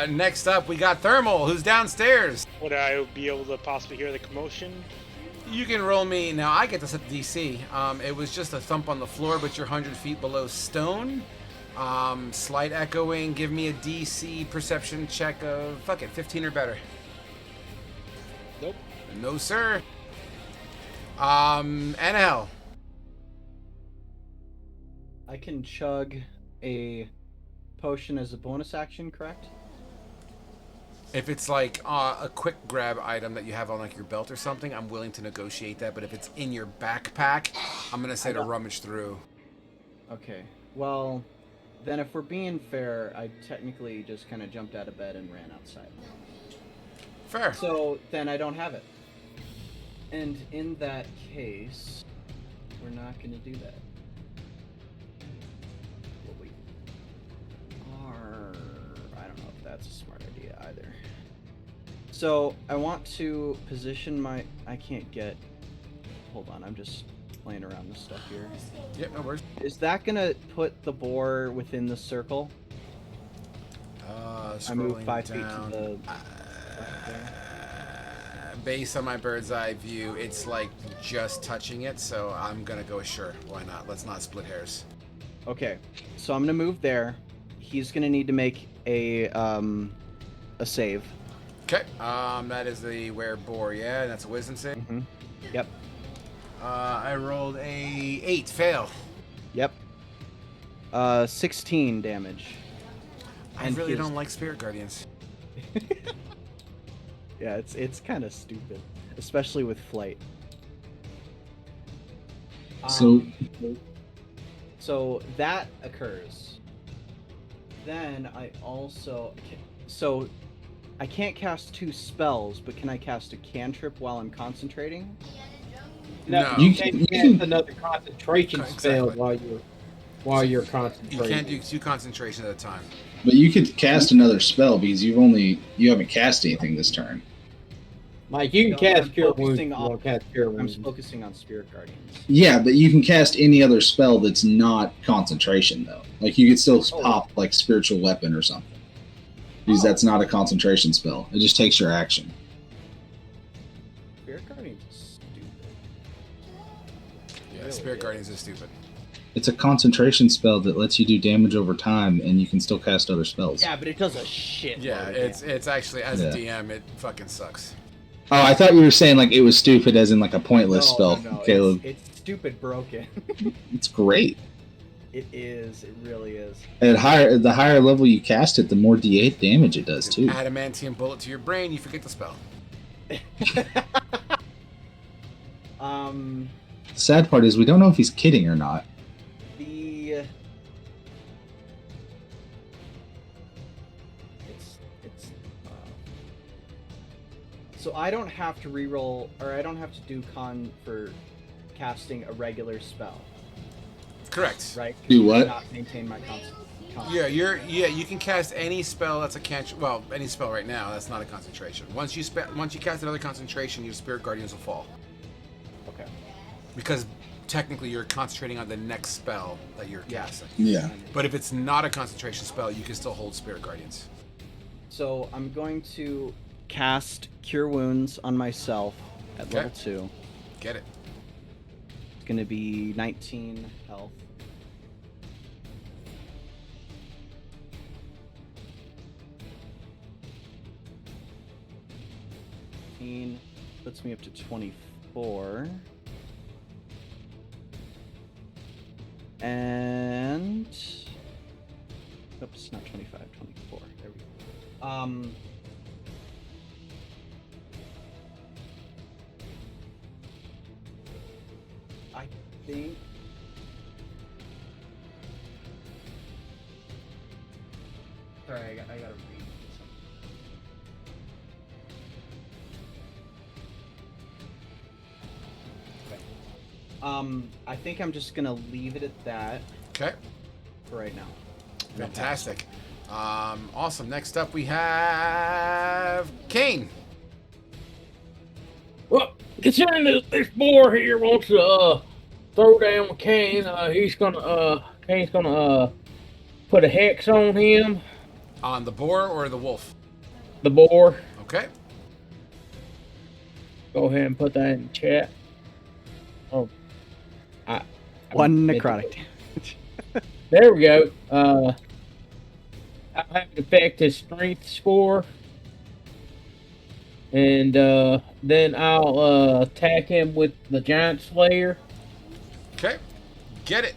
B: Next up, we got Thermal, who's downstairs.
E: Would I be able to possibly hear the commotion?
B: You can roll me. Now, I get to set the DC. It was just a thump on the floor, but you're 100 feet below stone. Slight echoing. Give me a DC perception check of, 15 or better.
E: Nope.
B: No, sir. NL.
A: I can chug a potion as a bonus action, correct?
B: If it's like a quick grab item that you have on like your belt or something, I'm willing to negotiate that. But if it's in your backpack, I'm gonna say to rummage through.
A: Okay. Well, then if we're being fair, I technically just kind of jumped out of bed and ran outside.
B: Fair.
A: So then I don't have it. And in that case, we're not going to do that. What we are... I don't know if that's a smart idea either. So I want to position my... I can't get... Hold on, I'm just playing around with stuff here.
B: Yep, no worries.
A: Is that going to put the boar within the circle? I moved
B: Scrolling
A: 5
B: down.
A: feet to the... left there.
B: Based on my bird's eye view, it's like just touching it, so I'm gonna go with sure. Why not? Let's not split hairs.
A: Okay, so I'm gonna move there. He's gonna need to make a save.
B: Okay. That is the were boar. Yeah, that's a wisdom save.
A: Mm-hmm. Yep.
B: I rolled a 8. Fail.
A: Yep. 16 damage.
B: I
A: And
B: really
A: his-
B: don't like spirit guardians.
A: Yeah, it's kind of stupid, especially with flight.
C: So
A: So that occurs. Then I also so I can't cast 2 spells, but can I cast a cantrip while I'm concentrating?
B: No.
G: You
C: You
G: can't
C: can-
G: cast another concentration spell
B: Exactly.
G: while you're
B: You
G: concentrating.
B: can't do 2 concentration at a time.
C: but you could cast another spell because you haven't cast anything this turn.
G: Like you can
A: No,
G: cast
A: I'm
G: Cure Wounds.
A: focusing
G: You
A: on-
G: want to cast Cure
A: I'm
G: Wounds.
A: focusing on Spirit Guardians.
C: Yeah, but you can cast any other spell that's not concentration though. Like you could still
A: Oh.
C: pop like spiritual weapon or something. Because
A: Oh.
C: that's not a concentration spell. It just takes your action.
A: Spirit Guardians is stupid.
B: Yeah,
A: Really
B: spirit
A: is.
B: guardians is stupid.
C: It's a concentration spell that lets you do damage over time, and you can still cast other spells.
A: Yeah, but it does a shit.
B: Yeah,
A: load of
B: it's
A: damage.
B: actually as
C: Yeah.
B: a DM, it fucking sucks.
C: Oh, I thought you were saying like it was stupid, as in like a pointless spell,
A: No,
C: Caleb.
A: It's stupid broken.
C: It's great.
A: It is. It really is.
C: At the higher level you cast it, the more D8 damage it does too.
B: Adamantium bullet to your brain, you forget the spell.
C: The sad part is we don't know if he's kidding or not.
A: The it's so I don't have to reroll, or I don't have to do con for casting a regular spell,
B: Correct.
A: right?
C: Do what?
A: Not maintain my con.
B: Yeah, you can cast any spell that's a cantrip. Well, any spell right now that's not a concentration. Once you cast another concentration, your spirit guardians will fall
A: Okay.
B: because technically you're concentrating on the next spell that you're
A: Yeah.
B: casting.
C: Yeah.
B: But if it's not a concentration spell, you can still hold spirit guardians.
A: So I'm going to cast Cure Wounds on myself at
B: Okay.
A: level 2.
B: Get it?
A: It's going to be 19 health. Puts me up to 24. And oops, not 25, 24. There we go. I think sorry, I gotta read something. Okay. I think I'm just gonna leave it at that
B: Okay.
A: for right now.
B: Fantastic. Awesome. Next up, we have Kane.
G: Well, considering this boar here wants to throw down with Kane, Kane's gonna put a hex on him,
B: On the boar or the wolf?
G: the boar.
B: Okay.
G: Go ahead and put that in the chat. Oh,
A: One
G: meant to-
A: necrotic damage.
G: There we go. I'll have it affect his strength score. And then I'll attack him with the Giant Slayer.
B: Okay. Get it.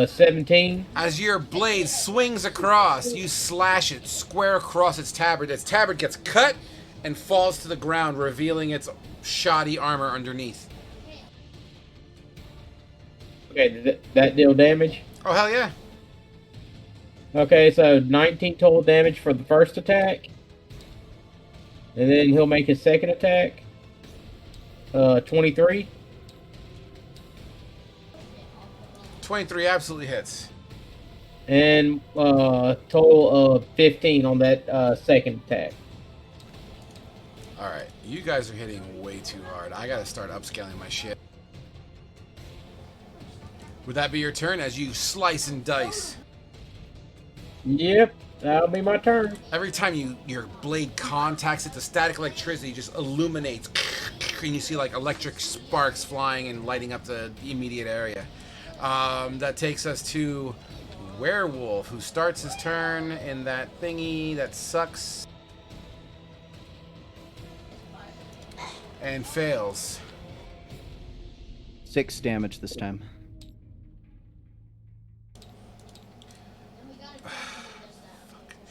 G: 17.
B: As your blade swings across, you slash it square across its tabard. Its tabard gets cut and falls to the ground, revealing its shoddy armor underneath.
G: Okay, did that deal damage?
B: Oh, hell yeah.
G: Okay, so 19 total damage for the first attack. And then he'll make his second attack. 23.
B: 23 absolutely hits.
G: And total of 15 on that second attack.
B: Alright, you guys are hitting way too hard. I gotta start upscaling my shit. Would that be your turn as you slice and dice?
G: Yep, that'll be my turn.
B: Every time your blade contacts it, the static electricity just illuminates, and you see like electric sparks flying and lighting up the immediate area. That takes us to Werewolf, who starts his turn in that thingy that sucks and fails.
A: 6 damage this time.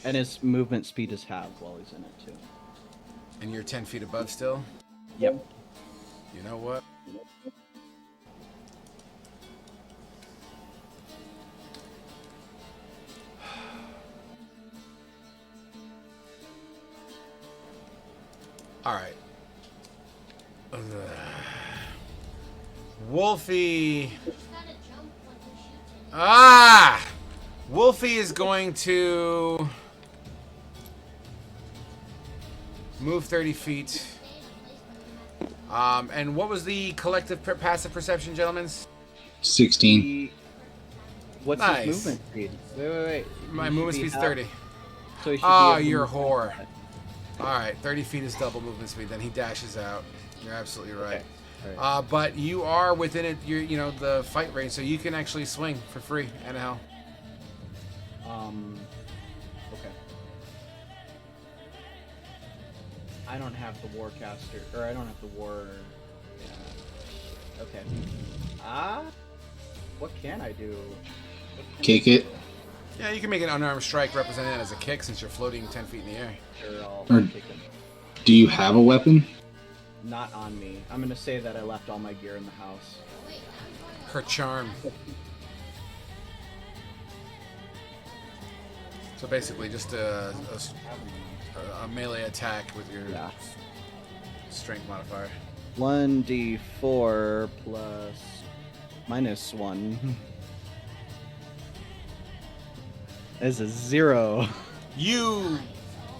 A: And his movement speed is halved while he's in it, too.
B: And you're 10 feet above still?
A: Yep.
B: You know what? Alright. Wolfie. Ah! Wolfie is going to move 30 feet. And what was the collective passive perception, gentlemen?
C: 16.
A: What's
B: Nice.
A: his movement speed? Wait.
B: My
A: He should
B: movement
A: be
B: speed's
A: half-
B: 30.
A: So he should
B: Oh,
A: be able
B: you're a
A: to-
B: whore. Alright, 30 feet is double movement speed. Then he dashes out. You're absolutely right.
A: Okay. All right.
B: But you are within it, the fight range, so you can actually swing for free and hell.
A: Okay. I don't have the Warcaster, or I don't have the War. Yeah. Okay. What can I do?
C: Kick it.
B: Yeah, you can make an unarmed strike representing that as a kick since you're floating 10 feet in the air.
A: Sure, I'll
C: Or-
A: kick him.
C: Do you have a weapon?
A: Not on me. I'm gonna say that I left all my gear in the house.
B: Her charm. So basically, just a melee attack with your
A: Yeah.
B: strength modifier.
A: 1d4 plus -1 is a 0.
B: You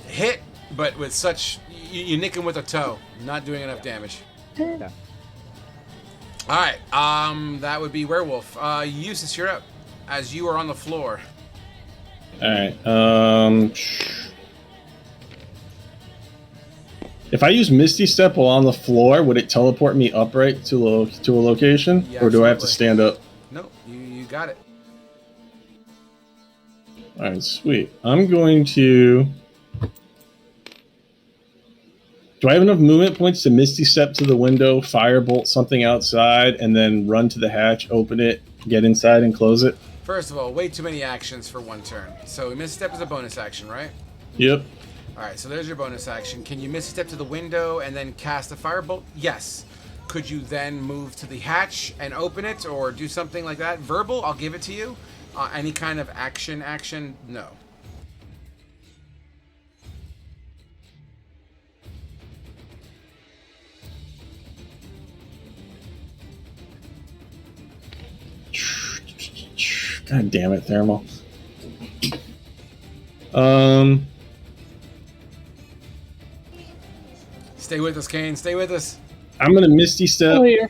B: hit, but with such you nick him with a toe, not doing enough damage.
A: Yeah.
B: All right, that would be Werewolf. Eustace, you're up, as you are on the floor.
D: All right. If I use Misty Step while on the floor, would it teleport me upright to a location,
B: Yeah,
D: or do I have to
B: absolutely.
D: stand up?
B: No, you got it.
D: All right, sweet. I'm going to. Do I have enough movement points to Misty Step to the window, firebolt something outside, and then run to the hatch, open it, get inside, and close it?
B: First of all, way too many actions for one turn. So misstep is a bonus action, right?
D: Yep.
B: All right, so there's your bonus action. Can you misstep to the window and then cast a firebolt? Yes. Could you then move to the hatch and open it or do something like that? Verbal, I'll give it to you. Any kind of action, no.
D: God damn it, Thermal.
B: Stay with us, Kane. Stay with us.
D: I'm gonna Misty Step.
G: Oh, here.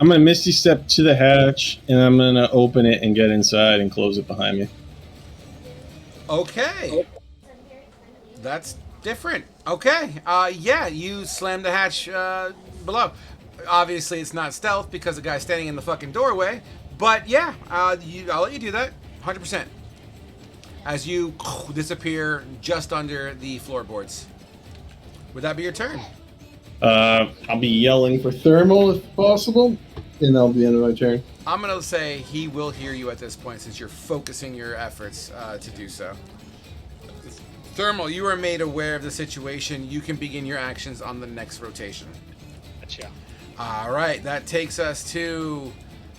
D: I'm gonna Misty Step to the hatch, and I'm gonna open it and get inside and close it behind me.
B: Okay. That's different. Okay. Yeah, you slam the hatch below. Obviously, it's not stealth because the guy's standing in the fucking doorway. But yeah, I'll let you do that. 100%. As you disappear just under the floorboards. Would that be your turn?
H: I'll be yelling for thermal if possible, and that'll be the end of my turn.
B: I'm going to say he will hear you at this point since you're focusing your efforts to do so. Thermal, you are made aware of the situation. You can begin your actions on the next rotation.
E: Gotcha.
B: All right, that takes us to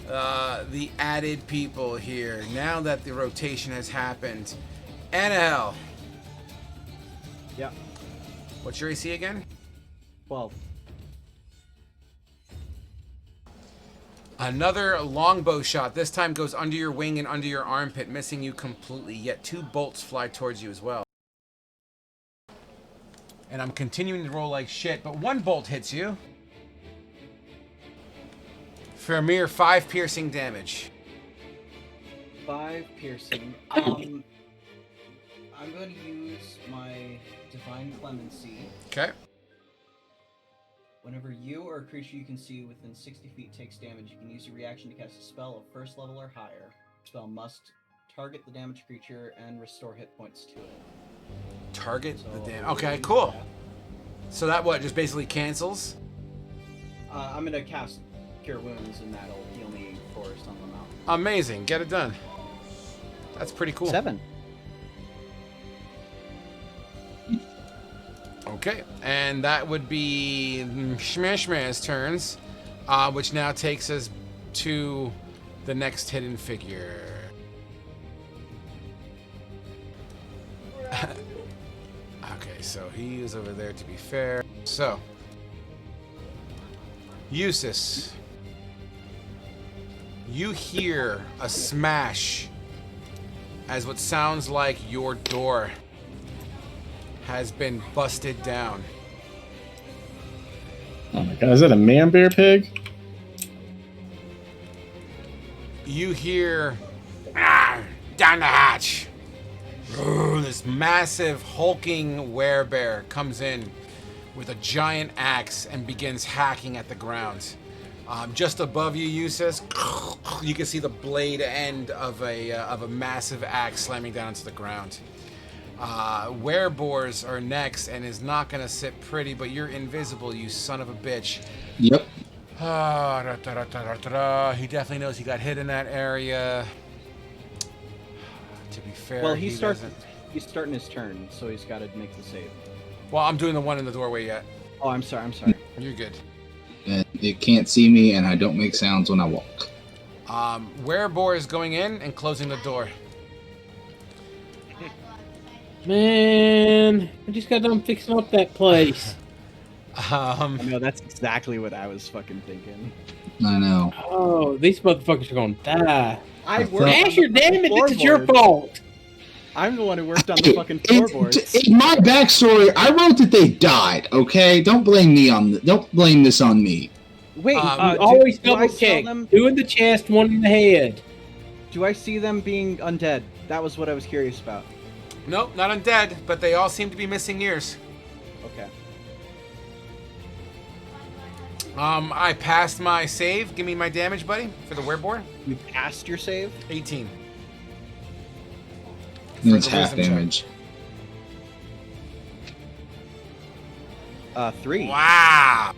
B: the added people here. Now that the rotation has happened, Annahel,
A: Yeah.
B: what's your AC again?
A: 12.
B: Another longbow shot. This time goes under your wing and under your armpit, missing you completely. Yet 2 bolts fly towards you as well. And I'm continuing to roll like shit, but 1 bolt hits you. For a mere 5 piercing damage.
A: 5 piercing. I'm going to use my Divine Clemency.
B: Okay.
A: Whenever you or a creature you can see within 60 feet takes damage, you can use your reaction to cast a spell of first level or higher. The spell must target the damaged creature and restore hit points to it.
B: Target
A: So,
B: the damage. Okay, cool. So that what? Just basically cancels?
A: I'm going to cast Cure Wounds, and that'll heal me for some amount.
B: Amazing. Get it done. That's pretty cool.
A: 7.
B: Okay, and that would be Shmash's turns, which now takes us to the next hidden figure. Okay, so he is over there to be fair. So, Eustace, you hear a smash as what sounds like your door has been busted down.
D: Oh my god, is that a man bear pig?
B: You hear, down the hatch. This massive hulking werebear comes in with a giant axe and begins hacking at the ground. Just above you, Eustace, you can see the blade end of a massive axe slamming down into the ground. Wereboars are next and is not going to sit pretty, but you're invisible, you son of a bitch.
C: Yep.
B: He definitely knows he got hit in that area. To be fair,
A: Well,
B: he
A: he's starting his turn, so he's got to make the save.
B: Well, I'm doing the one in the doorway yet.
A: Oh, I'm sorry.
B: You're good.
C: And it can't see me, and I don't make sounds when I walk.
B: Wereboar is going in and closing the door.
F: Man, I just got done fixing up that place.
A: No, that's exactly what I was fucking thinking.
C: I know.
F: Oh, these motherfuckers are gonna die.
A: I
C: thought-
A: worked on
F: Asher,
A: the
F: damn it, this is your
A: floorboards.
F: fault.
A: I'm the one who worked on the fucking floorboards.
C: It's my backstory. I wrote that they died. Okay, don't blame me on. Don't blame this on me.
A: Wait,
F: You
A: do
F: always
A: I
F: double
A: saw
F: check.
A: them?
F: 2 in the chest, 1 in the head.
A: Do I see them being undead? That was what I was curious about.
B: Nope, not undead, but they all seem to be missing ears.
A: Okay.
B: I passed my save. Give me my damage, buddy, for the wereboar.
A: You passed your save?
B: 18.
C: And it's
B: the
C: half
B: wisdom check.
C: damage.
A: 3.
B: Wow.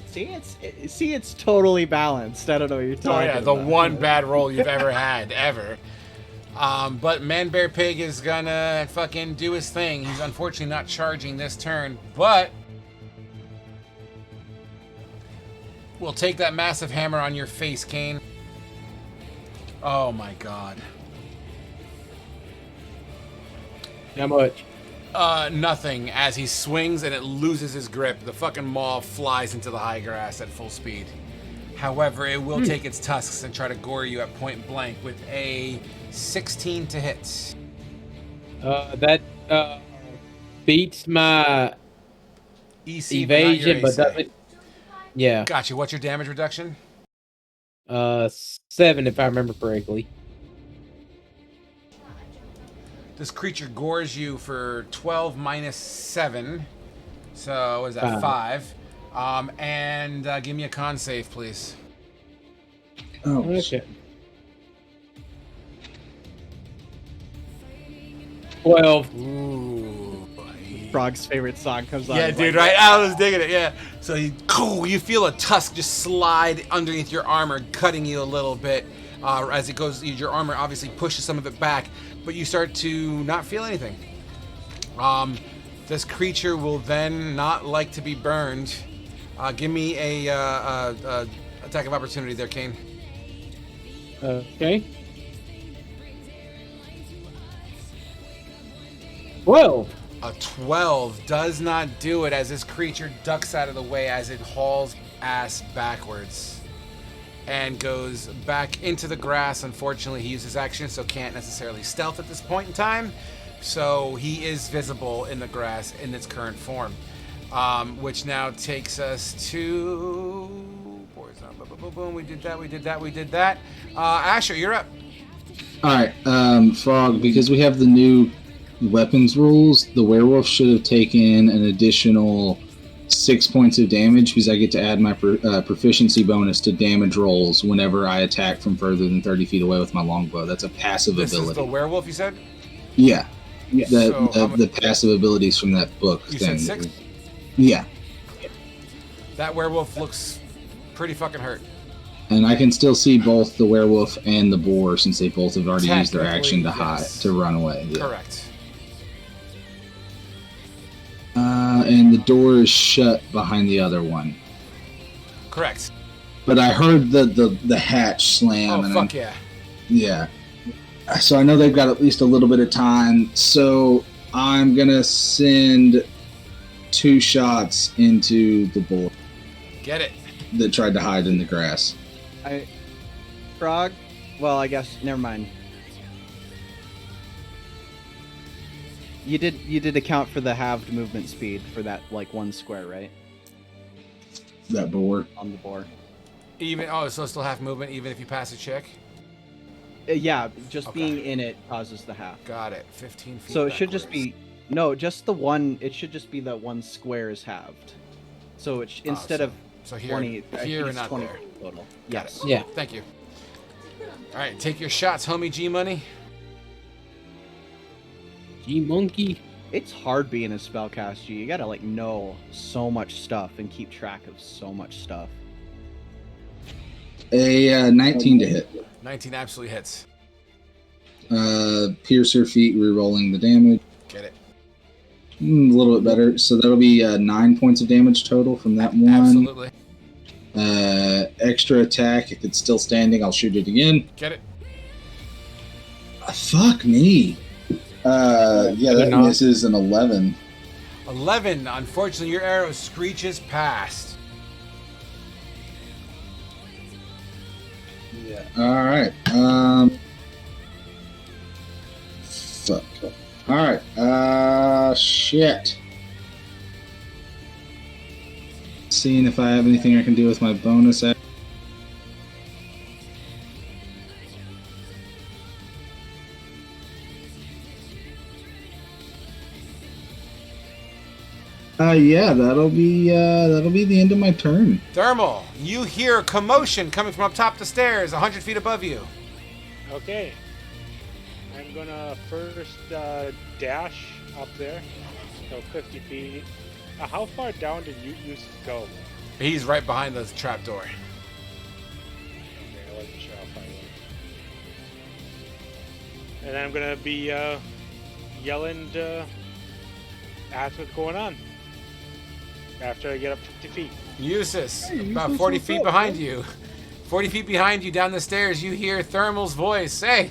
A: See, it's totally balanced. I don't know what you're talking
B: Oh yeah, the
A: about.
B: one bad roll you've ever had, ever. But Man Bear Pig is gonna fucking do his thing. He's unfortunately not charging this turn, but we'll take that massive hammer on your face, Kane. Oh my god.
F: How much?
B: Nothing. As he swings and it loses his grip, the fucking maw flies into the high grass at full speed. However, it will take its tusks and try to gore you at point blank with a 16 to hit.
F: That beats my
B: EC,
F: evasion, but
B: but not your AC.
F: doesn't. Yeah.
B: Gotcha. What's your damage reduction?
F: 7 if I remember correctly.
B: This creature gores you for 12 minus 7. So, what is that? 5. And give me a con save, please.
C: Oh,
F: Okay. 12.
B: Ooh.
I: Frog's favorite song comes on.
B: Yeah,
I: He's
B: dude,
I: like,
B: right? I was digging it, yeah. So you feel a tusk just slide underneath your armor, cutting you a little bit. As it goes, your armor obviously pushes some of it back, but you start to not feel anything. This creature will then not like to be burned. Give me a attack of opportunity there, Kane.
F: Okay. 12.
B: A 12 does not do it as this creature ducks out of the way as it hauls ass backwards and goes back into the grass. Unfortunately, he uses action, so can't necessarily stealth at this point in time. So he is visible in the grass in its current form, which now takes us to... Boom, we did that. Asher, you're up.
C: All right, Frog. Because we have the new weapons rules, the werewolf should have taken an additional 6 points of damage because I get to add my proficiency bonus to damage rolls whenever I attack from further than 30 feet away with my longbow. That's a passive
B: This
C: ability.
B: is the werewolf, you said?
C: Yeah.
B: So,
C: The passive abilities from that book
B: You
C: thing.
B: said 6?
C: Yeah.
B: That werewolf looks pretty fucking hurt.
C: And I can still see both the werewolf and the boar since they both have already used their
B: Technically,
C: action to
B: yes.
C: to run away. Yeah.
B: Correct.
C: And the door is shut behind the other one.
B: Correct.
C: But I heard the hatch slam.
B: Oh,
C: and
B: fuck yeah.
C: Yeah. So I know they've got at least a little bit of time. So I'm going to send 2 shots into the boar
B: Get it.
C: that tried to hide in the grass.
I: Frog? Well, I guess, never mind. You did account for the halved movement speed for that, like, 1 square, right?
C: That boar.
I: On the boar.
B: So still half movement even if you pass a check?
I: Yeah, just
B: Okay.
I: being in it causes the half.
B: Got it. 15 feet
I: So it should just
B: backwards.
I: be... No, just the one... It should just be that 1 square is halved. So it instead of
B: So here,
I: 20... I think
B: here and
I: it's
B: not
I: 20
B: there.
I: total.
B: Got
I: Yes.
B: it.
F: Yeah.
B: Thank you. All right, take your shots, homie G-Money.
F: G-Monkey.
I: It's hard being a spellcaster. You gotta, like, know so much stuff and keep track of so much stuff.
C: A 19 to hit.
B: 19 absolutely hits.
C: Piercer feet, re-rolling the damage.
B: Get it.
C: A little bit better. So that'll be 9 points of damage total from that one.
B: Absolutely.
C: Extra attack. If it's still standing, I'll shoot it again.
B: Get it.
C: Fuck me. Yeah, that
F: not.
C: misses an 11.
B: 11. Unfortunately, your arrow screeches past.
C: Yeah. All right. Fuck. All right. Shit. Seeing if I have anything I can do with my bonus action. Yeah, that'll be the end of my turn.
B: Thermal, you hear commotion coming from up top the stairs, 100 feet above you.
E: Okay. I'm gonna first dash up there. So 50 feet. How far down did you used to go?
B: He's right behind the trap door.
E: Okay, I wasn't sure how far he was. And then I'm gonna be yelling to ask what's going on. After I get up 50 feet.
B: Eustace, about 40 feet behind you. 40 feet behind you down the stairs, you hear Thermal's voice. Hey,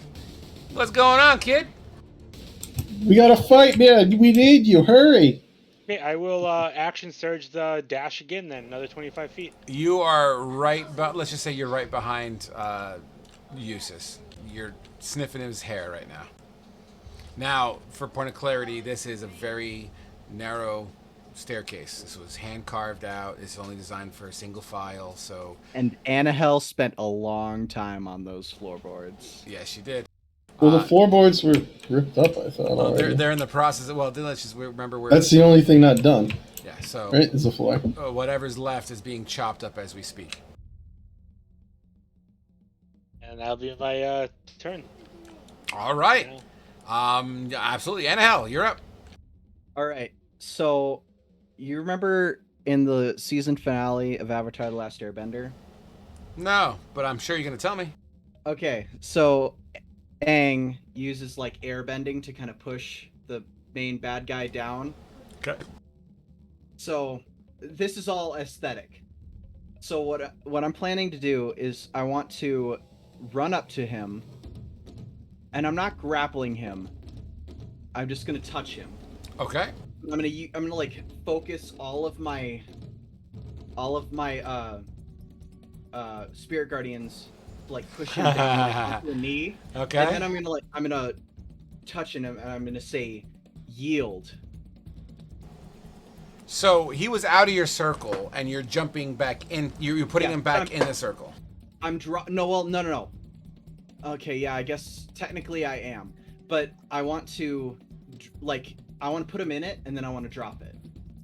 B: what's going on, kid?
H: We gotta fight, man. We need you. Hurry.
E: Okay, I will action surge the dash again then, another 25 feet.
B: You are right, but let's just say you're right behind Eustace. You're sniffing his hair right now. Now, for point of clarity, this is a very narrow staircase. This was hand carved out. It's only designed for a single file, so...
I: And Annahel spent a long time on those floorboards.
B: Yes, she did.
H: Well, the floorboards were ripped up, I thought.
B: Well,
H: already.
B: they're in the process of... Well, then let's just remember where...
H: That's the only thing not done,
B: Yeah, so...
H: right? Is the floor.
B: Whatever's left is being chopped up as we speak.
E: And that'll be my turn.
B: All right.
E: You know?
B: Yeah, absolutely. Annahel, you're up.
A: All right. So, you remember in the season finale of Avatar: The Last Airbender?
B: No, but I'm sure you're gonna tell me.
A: Okay, so Aang uses like airbending to kind of push the main bad guy down.
B: Okay.
A: So this is all aesthetic. So what I'm planning to do is I want to run up to him, and I'm not grappling him. I'm just gonna touch him.
B: Okay.
A: I'm gonna like focus all of my spirit guardians, like push him down like onto the knee.
B: Okay.
A: And then I'm gonna touch him and I'm gonna say, yield.
B: So he was out of your circle, and you're jumping back in. You're putting him back in the circle.
A: No. Okay, yeah, I guess technically I am, but I want to put him in it and then I want to drop it,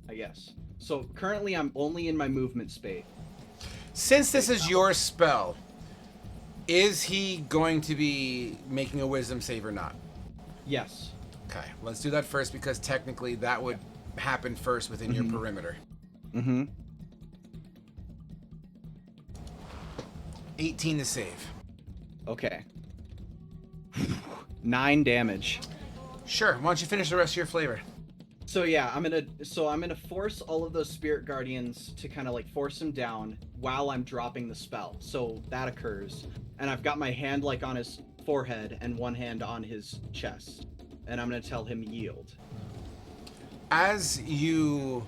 A: I guess. So currently I'm only in my movement space.
B: Since this is your spell, is he going to be making a wisdom save or not?
A: Yes.
B: Okay, let's do that first because technically that would happen first within your perimeter.
A: Mm-hmm.
B: 18 to save.
A: Okay. 9 damage.
B: Sure. Why don't you finish the rest of your flavor?
A: So yeah, I'm gonna force all of those spirit guardians to kind of like force him down while I'm dropping the spell. So that occurs, and I've got my hand like on his forehead and one hand on his chest, and I'm gonna tell him yield.
B: As you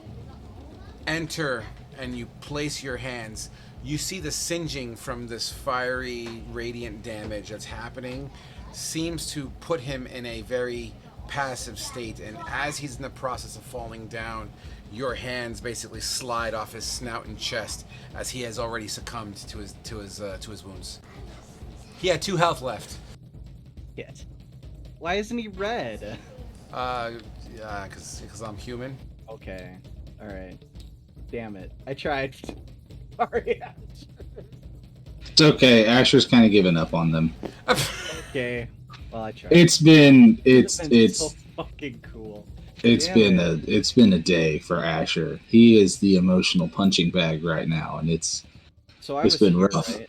B: enter and you place your hands, you see the singeing from this fiery, radiant damage that's happening seems to put him in a very passive state, and as he's in the process of falling down, your hands basically slide off his snout and chest as he has already succumbed to his wounds. He had 2 health left.
A: Shit. Why isn't he red?
B: Yeah, because I'm human.
A: Okay. All right. Damn it. I tried. Sorry.
C: It's okay. Asher's kind of given up on them.
A: Okay. Well, I tried.
C: It's
A: so fucking cool.
C: it's
A: Damn
C: been a day for Asher. He is the emotional punching bag right now, and it's been
A: here,
C: rough.
A: right?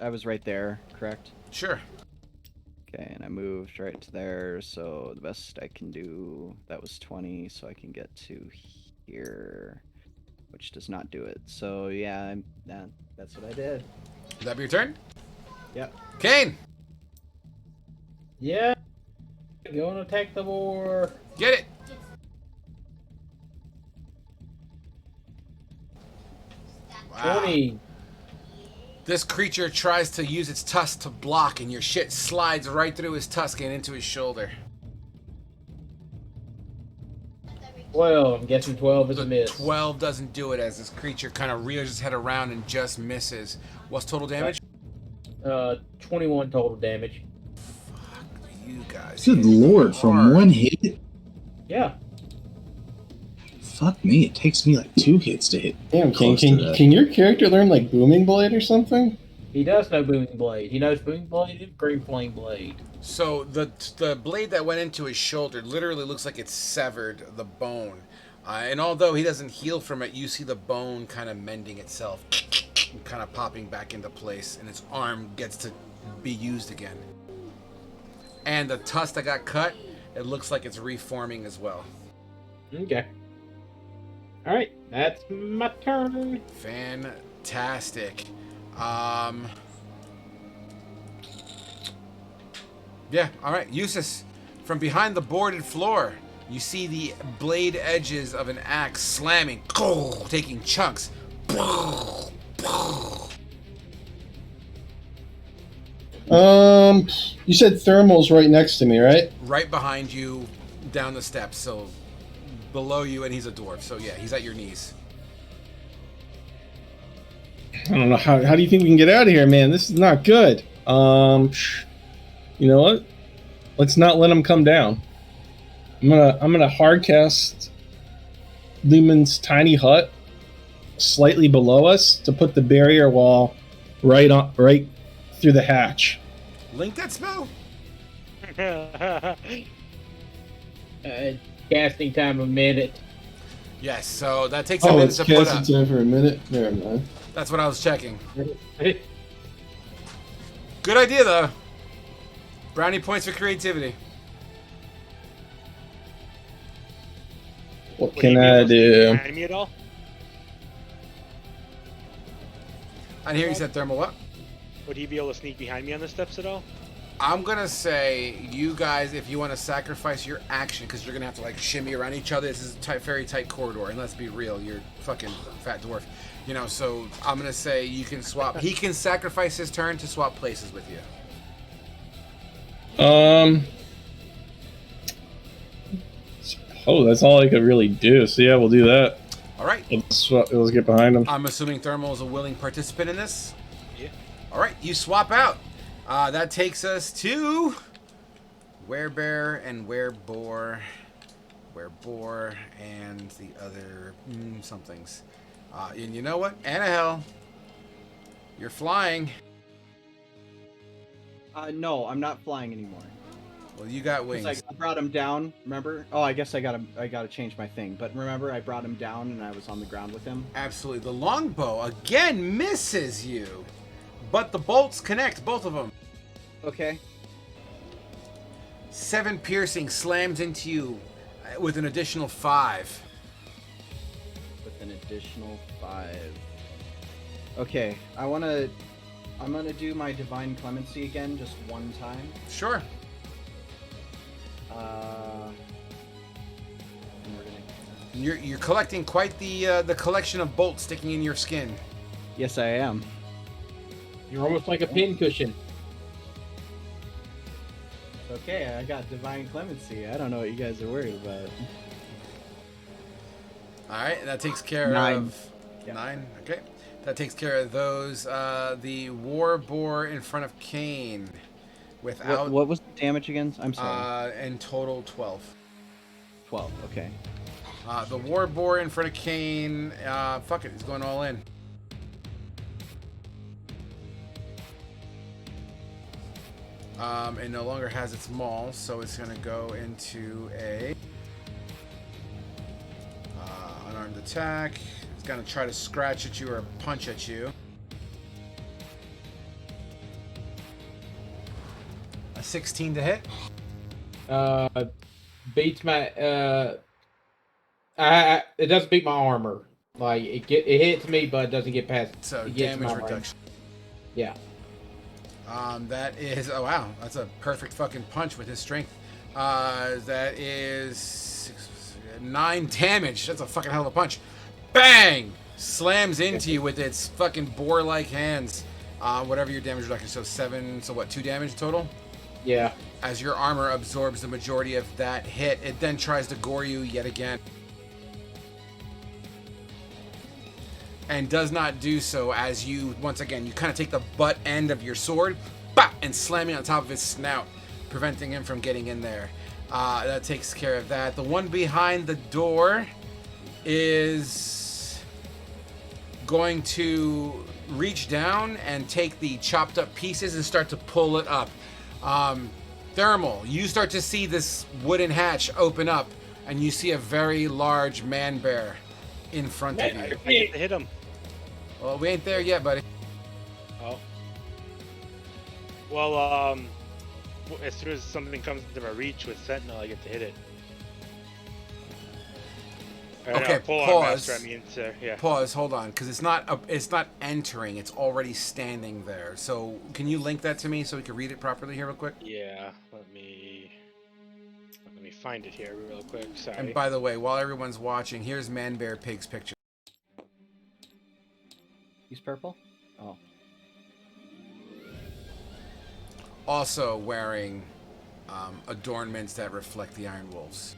A: I was right there, correct?
B: Sure.
A: Okay, and I moved right to there, so the best I can do, that was 20, so I can get to here, which does not do it. So yeah, that's what I did.
B: Would that be your turn?
A: Yep.
B: Kane!
G: Yeah. Go and attack the boar.
B: Get it! Wow.
G: 20.
B: This creature tries to use its tusk to block, and your shit slides right through his tusk and into his shoulder.
G: 12. I'm guessing 12 is a miss.
B: 12 doesn't do it as this creature kind of rears its head around and just misses. What's total damage?
G: 21 total damage.
B: Fuck you guys.
C: Good lord, from
B: hard.
C: one hit?
G: Yeah.
C: Fuck me, it takes me like 2 hits to hit.
H: Damn,
C: close to
H: can
C: that.
H: your character learn like Booming Blade or something?
G: He does know Booming Blade. He knows Booming Blade and Green Flame Blade.
B: So the blade that went into his shoulder literally looks like it severed the bone. And although he doesn't heal from it, you see the bone kind of mending itself, and kind of popping back into place, and his arm gets to be used again. And the tusk that got cut, it looks like it's reforming as well.
G: Okay. Alright, that's my turn.
B: Fantastic. Yeah, alright. Eustace, from behind the boarded floor, you see the blade edges of an axe slamming, taking chunks.
H: You said thermal's right next to me, right?
B: Right behind you, down the steps, so below you, and he's a dwarf, so yeah, he's at your knees.
H: I don't know how do you think we can get out of here, man? This is not good. You know what? Let's not let him come down. I'm gonna hard cast Lumen's tiny hut slightly below us to put the barrier wall right through the hatch.
B: Link that spell?
G: Casting time a minute.
B: Yes, so that takes a
H: Oh,
B: minute
H: it's
B: to put up.
H: casting time for a minute. Never mind.
B: That's what I was checking. Good idea, though. Brownie points for creativity.
H: What
E: Would he
H: can
E: be able
H: I
E: to sneak
H: do?
E: behind me at all?
B: I hear you said thermal what?
E: Would he be able to sneak behind me on the steps at all?
B: I'm gonna say you guys, if you want to sacrifice your action, because you're gonna have to like shimmy around each other. This is a tight, very tight corridor, and let's be real, you're fucking fat dwarf, you know. So I'm gonna say you can swap. He can sacrifice his turn to swap places with you.
D: Oh, that's all I could really do. So yeah, we'll do that.
B: All right.
D: Let's get behind him.
B: I'm assuming Thermal is a willing participant in this.
E: Yeah.
B: All right, you swap out. That takes us to Werebear and Werebore. Werebore and the other somethings. And you know what? Anahel, you're flying.
A: No, I'm not flying anymore.
B: Well, you got wings.
A: I brought him down. Remember? Oh, I guess I gotta change my thing. But remember, I brought him down and I was on the ground with him.
B: Absolutely. The longbow again misses you, but the bolts connect, both of them.
A: Okay.
B: 7 piercing slams into you with an additional 5.
A: With an additional 5. Okay, I'm gonna do my divine clemency again, just one time.
B: Sure.
A: And we're gonna...
B: You're collecting quite the collection of bolts sticking in your skin.
A: Yes, I am.
G: You're almost like a pincushion.
A: Okay, I got divine clemency. I don't know what you guys are worried about.
B: All right, that takes care
A: 9.
B: of
A: Yeah.
B: 9. Okay, that takes care of those. The war boar in front of Kane, without
A: What was the damage again? I'm sorry.
B: in total 12.
A: 12. Okay.
B: The war boar in front of Kane. Fuck it, he's going all in. It no longer has its maul, so it's going to go into a unarmed attack. It's going to try to scratch at you or punch at you. A 16 to hit.
G: Beats my it doesn't beat my armor. Like it hits me, but it doesn't get past.
B: So
G: it gets
B: damage
G: my range.
B: reduction.
G: Yeah.
B: That is, oh wow, that's a perfect fucking punch with his strength. That is 9 damage. That's a fucking hell of a punch. Bang! Slams into you with its fucking boar-like hands. Whatever your damage reduction, so 7, so what, 2 damage total?
G: Yeah.
B: As your armor absorbs the majority of that hit, it then tries to gore you yet again. And does not do so as you, once again, you kind of take the butt end of your sword, bop, and slam it on top of his snout, preventing him from getting in there. That takes care of that. The one behind the door is going to reach down and take the chopped up pieces and start to pull it up. Thermal, you start to see this wooden hatch open up, and you see a very large man bear in front of you.
E: I get to hit him.
B: Well, we ain't there yet, buddy.
E: Oh. Well, as soon as something comes into my reach with Sentinel, I get to hit it.
B: Okay,
E: pull
B: pause.
E: Master, I mean, yeah.
B: Pause. Hold on, because it's not entering. It's already standing there. So, can you link that to me so we can read it properly here, real quick?
E: Yeah. Let me find it here real quick. Sorry.
B: And by the way, while everyone's watching, here's Man Bear Pig's picture.
A: He's purple? Oh.
B: Also wearing adornments that reflect the Iron Wolves.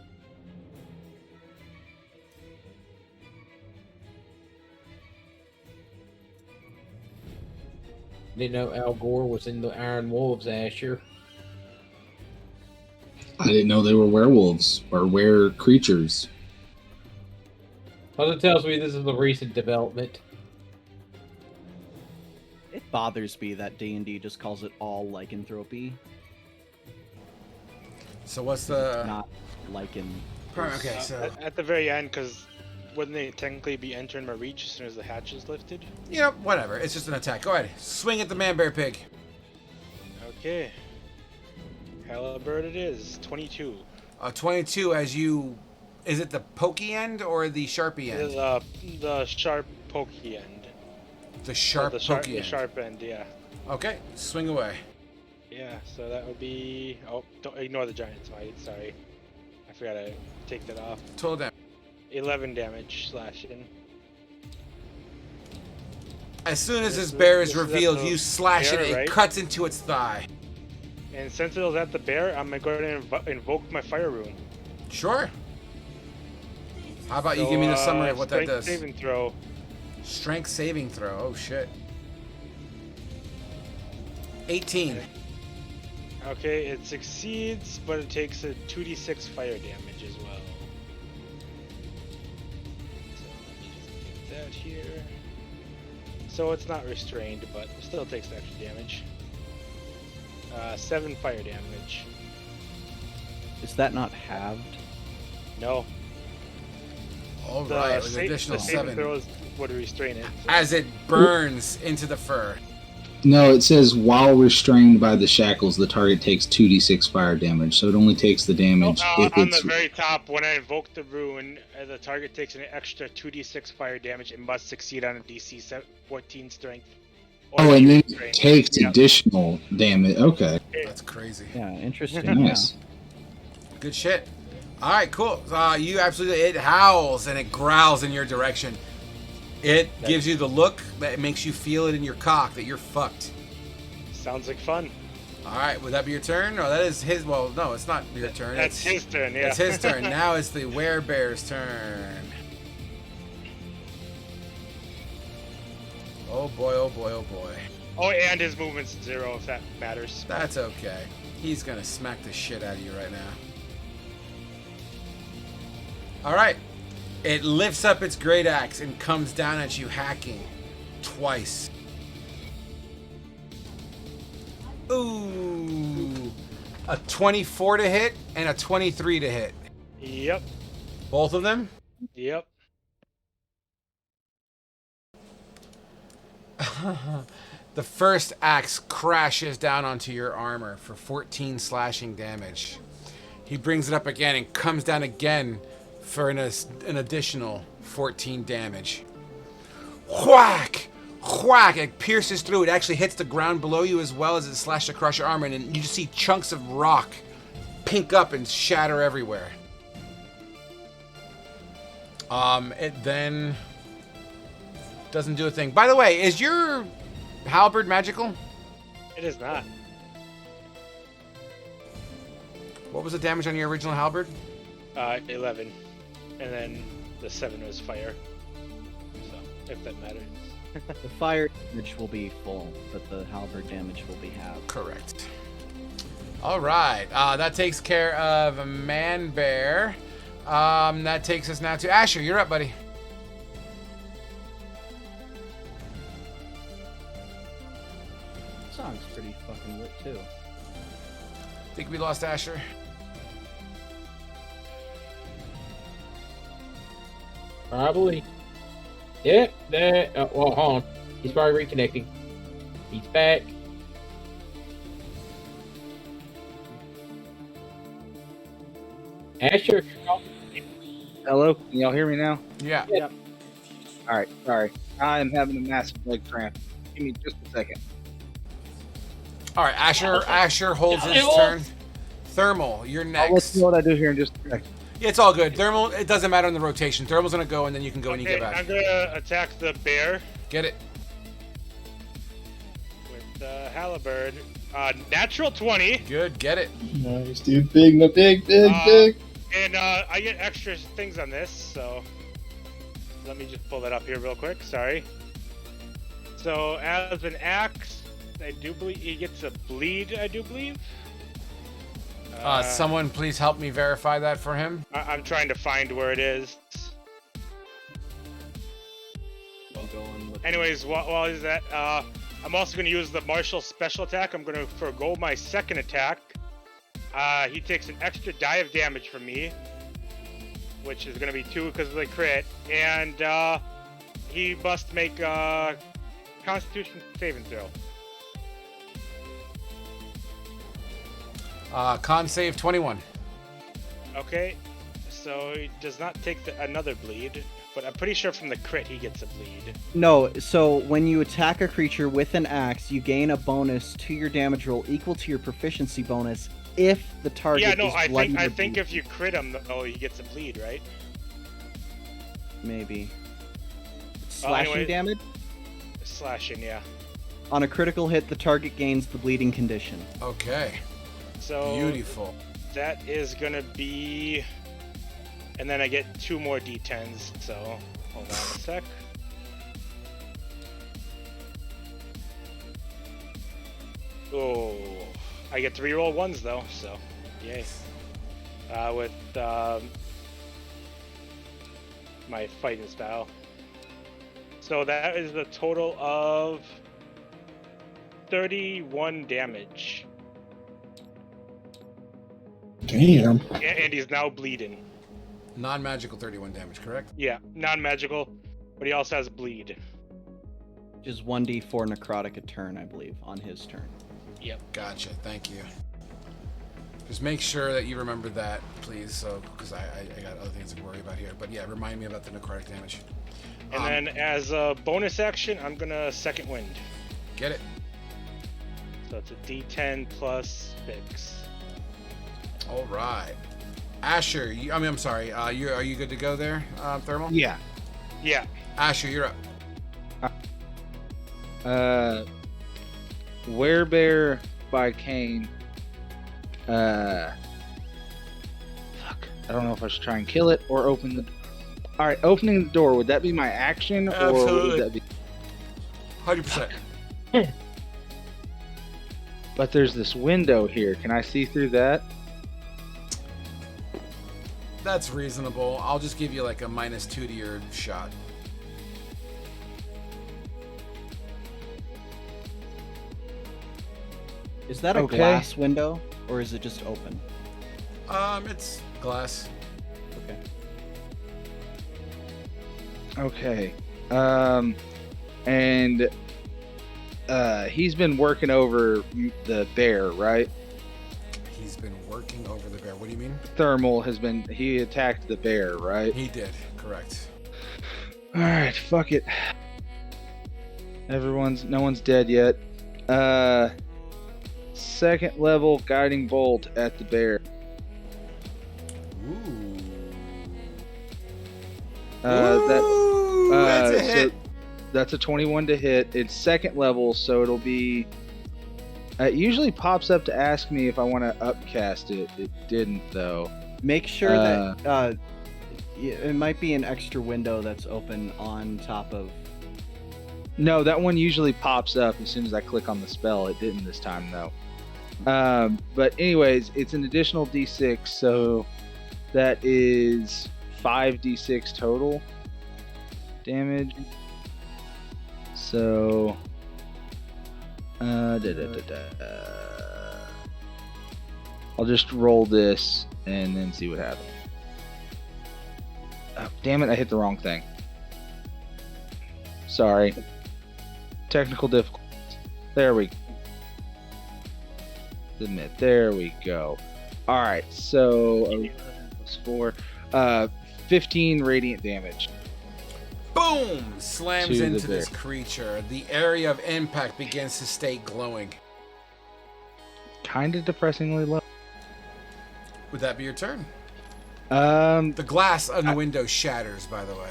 G: Didn't know Al Gore was in the Iron Wolves, Asher.
C: I didn't know they were werewolves or were creatures.
G: Well, it tells me this is a recent development.
A: It bothers me that D&D just calls it all lycanthropy.
B: So what's the?
I: Not like in.
B: Okay, so
E: At the very end, because wouldn't they technically be entering my reach as soon as the hatch is lifted?
B: you know, whatever. It's just an attack. Go ahead. Swing at the man bear pig.
E: Okay. Halibird it is. 22.
B: 22 as you. Is it the pokey end or the sharpie end?
E: The sharp pokey end.
B: The sharp pokey
E: the
B: end.
E: sharp end, yeah.
B: Okay, swing away.
E: Yeah, so that would be. Oh, don't ignore the giant smite. Sorry, I forgot to take that off.
B: Total damage.
E: 11 damage slashing.
B: As soon as this
E: This
B: bear is
E: is at
B: revealed,
E: the
B: you slash it.
E: bear,
B: It
E: right?
B: cuts into its thigh.
E: And since it was at the bear, I'm gonna go ahead and invoke my fire rune.
B: Sure. How about you give me the summary of what that does?
E: Saving throw.
B: Strength saving throw. Oh shit. 18.
E: Okay, it succeeds, but it takes a 2d6 fire damage as well. So let me just get that here. So it's not restrained, but it still takes extra damage. 7 fire damage.
I: Is that not halved?
E: No.
B: All right, with an
E: the
B: additional
E: saving
B: 7.
E: throws would restrain it. So.
B: As it burns into the fur.
C: No, it says while restrained by the shackles, the target takes 2d6 fire damage, so it only takes the damage if
E: On
C: it's.
E: the very top, when I invoke the rune, the target takes an extra 2d6 fire damage and must succeed on a DC 14 strength. or
C: Oh, and then
E: strength.
C: it takes
E: Yeah.
C: additional damage. Okay.
B: That's crazy.
I: Yeah, interesting.
C: Nice.
B: Good shit. All right, cool. You absolutely. It howls and it growls in your direction. It gives you the look that makes you feel it in your cock that you're fucked.
E: Sounds like fun.
B: All right, would that be your turn? No, that is his. Well, no, it's not your turn.
E: That's his turn, yeah.
B: It's his turn. Now it's the werebear's turn. Oh boy, oh boy, oh boy.
E: Oh, and his movement's 0 if that matters.
B: That's okay. He's gonna smack the shit out of you right now. All right. It lifts up its great axe and comes down at you, hacking twice. Ooh. A 24 to hit and a 23 to hit.
E: Yep.
B: Both of them?
E: Yep.
B: The first axe crashes down onto your armor for 14 slashing damage. He brings it up again and comes down again for an additional 14 damage. Whack! Whack! It pierces through. It actually hits the ground below you as well as it slashed across your armor, and you just see chunks of rock pink up and shatter everywhere. It then doesn't do a thing. By the way, is your halberd magical?
E: It is not.
B: What was the damage on your original halberd?
E: 11. And then the 7 was fire. So, if that matters.
I: The fire damage will be full, but the halberd damage will be halved.
B: Correct. All right. That takes care of a man bear. That takes us now to Asher. You're up, buddy.
I: Song's pretty fucking lit too.
B: Think we lost Asher.
G: Probably. Yep. That. Well, hold on. He's probably reconnecting. He's back. Asher.
J: Hello, can y'all hear me now?
B: Yeah.
G: Yep.
J: All right, sorry. I am having a massive leg cramp. Give me just a second.
B: All right. Asher holds his turn. Thermal, you're
J: I'll let
B: next.
J: you know what I do here in just a second.
B: Yeah, it's all good. Thermal, it doesn't matter in the rotation. Thermal's gonna go, and then you can go when you get
E: Okay,
B: back.
E: I'm gonna attack the bear
B: Get it.
E: with haliberd. Natural 20.
B: Good. Get it.
H: Nice, dude. Big, no, big.
E: And I get extra things on this, so let me just pull that up here real quick. Sorry. So as an axe, I do believe he gets a bleed. I do believe.
B: Someone please help me verify that for him.
E: I'm trying to find where it is. Anyways, while he's at, I'm also going to use the martial special attack. I'm going to forgo my second attack He takes an extra die of damage from me, which is gonna be 2 because of the crit, and he must make a Constitution saving throw.
B: Con save 21.
E: Okay, so he does not take another bleed, but I'm pretty sure from the crit he gets a bleed.
A: No, so when you attack a creature with an axe, you gain a bonus to your damage roll equal to your proficiency bonus if the target
E: Yeah, no,
A: is
E: I
A: bloodied
E: think
A: or
E: I think
A: bleeding.
E: if you crit him, though, he gets a bleed, right?
A: Maybe. Slashing
E: anyway.
A: damage?
E: Slashing, yeah.
A: On a critical hit, the target gains the bleeding condition.
B: Okay.
E: So
B: Beautiful.
E: that is gonna be, and then I get 2 more d10s. So hold on a sec. Oh, I get to reroll 1s though, so yay. With my fighting style. So that is a total of 31 damage.
H: Damn.
E: And he's now bleeding.
B: Non-magical 31 damage, correct?
E: Yeah, non-magical, but he also has bleed.
A: Which is 1d4 necrotic a turn, I believe, on his turn.
E: Yep.
B: Gotcha. Thank you. Just make sure that you remember that, please, so because I got other things to worry about here. But yeah, remind me about the necrotic damage.
E: And then as a bonus action, I'm gonna second wind.
B: Get it.
E: So it's a d10 plus 6.
B: All right. Asher, I'm sorry. Are you good to go there, Thermal?
J: Yeah.
E: Yeah.
B: Asher, you're up.
J: Werebear by Kane. Fuck. I don't know if I should try and kill it or open the. All right, opening the door. Would that be my action, or
B: Absolutely.
J: would that be?
B: 100%.
J: But there's this window here. Can I see through that?
B: That's reasonable. I'll just give you like a -2 to your shot.
A: Is that a
J: Okay.
A: glass window, or is it just open?
B: It's glass.
A: Okay.
J: Okay. And he's been working over the bear, right?
B: He's been working over the bear. What do you mean?
J: Thermal has been. He attacked the bear, right?
B: He did. Correct.
J: All right, fuck it. No one's dead yet. Second level guiding bolt at the bear.
B: Ooh.
J: That's
B: a hit.
J: So that's a 21 to hit. It's second level, so it'll be. It usually pops up to ask me if I want to upcast it. It didn't though.
A: Make sure that it might be an extra window that's open on top of.
J: No, that one usually pops up as soon as I click on the spell. It didn't this time though. But anyways, it's an additional D6, so that is 5d6 total damage. So, I'll just roll this and then see what happens. Oh, damn it! I hit the wrong thing. Sorry. Technical difficulties. There we go. Submit. There we go. All right. So 11 plus 4, 15 radiant damage.
B: Boom! Slams
J: To the
B: into this
J: bear.
B: creature. The area of impact begins to stay glowing.
J: Kind of depressingly low.
B: Would that be your turn?
J: The
B: The glass on the window shatters, by the way.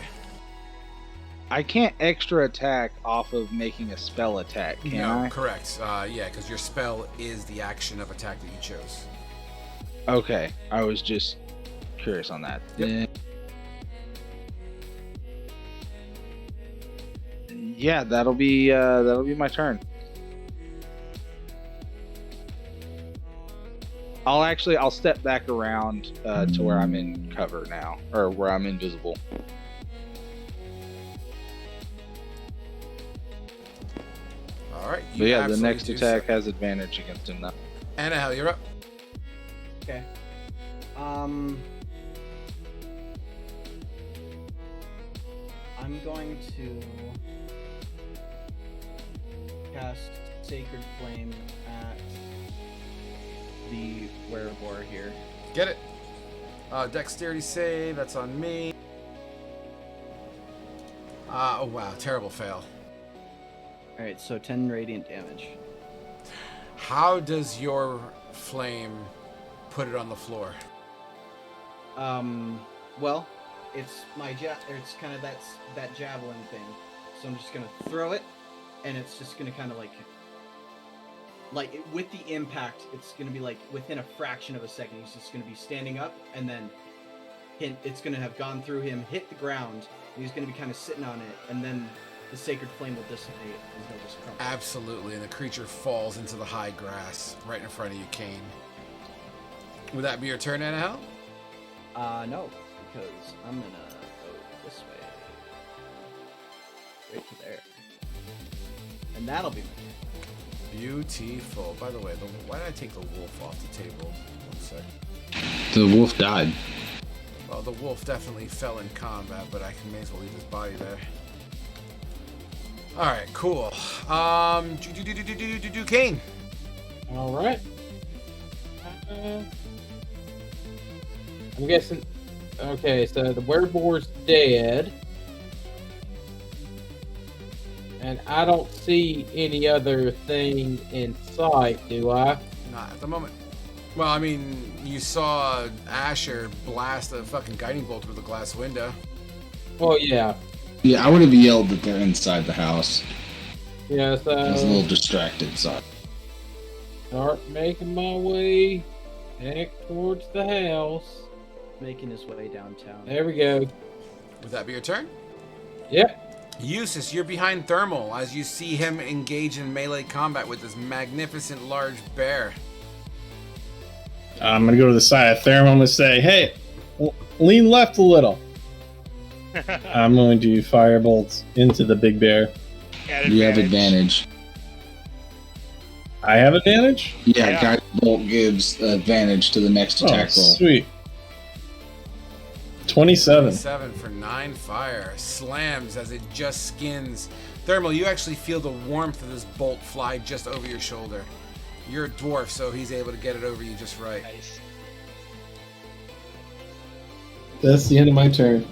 J: I can't extra attack off of making a spell attack, can
B: No,
J: I?
B: correct. Yeah, because your spell is the action of attack that you chose.
J: Okay, I was just curious on that.
B: Yep.
J: Yeah, that'll be my turn. I'll step back around to where I'm in cover now, or where I'm invisible.
B: All right.
J: But yeah, the
B: absolutely
J: next
B: do
J: attack
B: so.
J: has advantage against him now.
B: Annahelle, you're up.
A: Okay. I'm going to cast Sacred Flame at the werebore here.
B: Get it. Dexterity save. That's on me. Oh wow, terrible fail.
A: All right, so 10 radiant damage.
B: How does your flame put it on the floor?
A: Well, it's my it's kind of that javelin thing. So I'm just gonna throw it, and it's just gonna kind of with the impact, it's gonna be like within a fraction of a second. He's just gonna be standing up, and then it's gonna have gone through him, hit the ground, and he's gonna be kind of sitting on it, and then the sacred flame will dissipate, and he'll just crumble.
B: Absolutely, and the creature falls into the high grass right in front of you, Kane. Would that be your turn, Annahel?
A: No, because I'm gonna go this way. Right to there. And that'll be my turn.
B: Beautiful. By the way, why did I take the wolf off the table? 1 sec.
C: The wolf died.
B: Well, the wolf definitely fell in combat, but I may as well leave his body there. Alright, cool. Kane.
F: All right. I'm guessing. Okay, so the werebore's dead. And I don't see any other thing in sight, do I?
B: Not at the moment. Well, I mean, you saw Asher blast a fucking guiding bolt through the glass window.
F: Oh, yeah.
C: Yeah, I would have yelled that they're inside the house.
F: Yeah, so.
C: I was a little distracted, sorry.
F: Start making my way back towards the house.
A: Making his way downtown.
F: There we go.
B: Would that be your turn?
F: Yep.
B: Eustace, you're behind Thermal as you see him engage in melee combat with this magnificent large bear.
D: I'm gonna go to the side of Thermal and say, "Hey, lean left a little." I'm going to fire bolts into the big bear.
C: You have advantage.
D: I have advantage?
C: Yeah, guiding bolt gives advantage to the next attack roll.
D: Sweet. 27.
B: 27 for 9 fire. Slams as it just skins. Thermal, you actually feel the warmth of this bolt fly just over your shoulder. You're a dwarf, so he's able to get it over you just right.
E: Nice.
H: That's the end of my turn.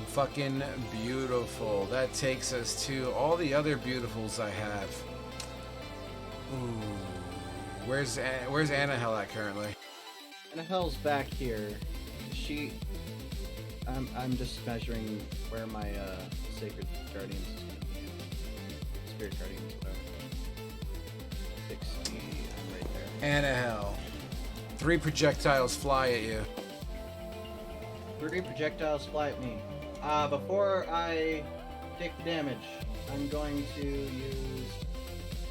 B: Fucking beautiful. That takes us to all the other beautifuls I have. Ooh. Where's Annahel at currently?
A: Annahel's back here. I'm just measuring where my sacred guardians is gonna be. Spirit guardians, whatever. 60. I'm right there.
B: Annahel. 3 projectiles fly at you.
A: 3 projectiles fly at me. Before I take the damage, I'm going to use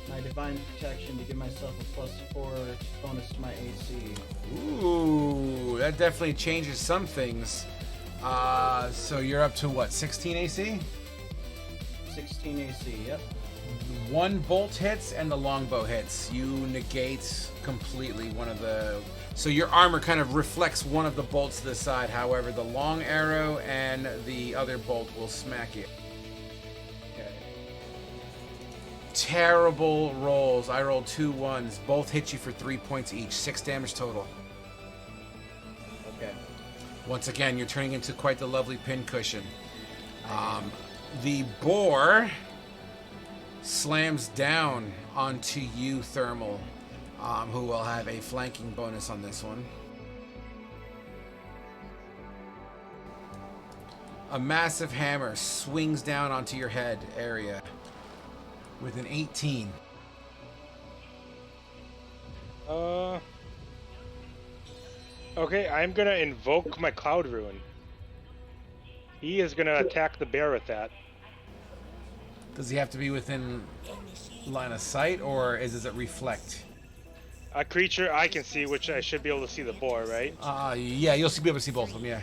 A: my divine protection to give myself a +4 bonus to my AC.
B: Ooh, that definitely changes some things. So you're up to what, 16 AC?
A: 16 AC, yep.
B: 1 bolt hits and the longbow hits. You negate completely one of the... So your armor kind of reflects one of the bolts to the side. However, the long arrow and the other bolt will smack you.
A: Okay.
B: Terrible rolls. I rolled 2 1s. Both hit you for 3 points each. 6 damage total.
A: Okay.
B: Once again, you're turning into quite the lovely pincushion. The boar slams down onto you, Thermal, who will have a flanking bonus on this one. A massive hammer swings down onto your head area with an 18.
E: Okay, I'm gonna invoke my Cloud Rune. He is gonna attack the bear with that.
B: Does he have to be within line of sight, or does it reflect?
E: A creature I can see, which I should be able to see the boar, right?
B: Yeah, you'll be able to see both of them, yeah.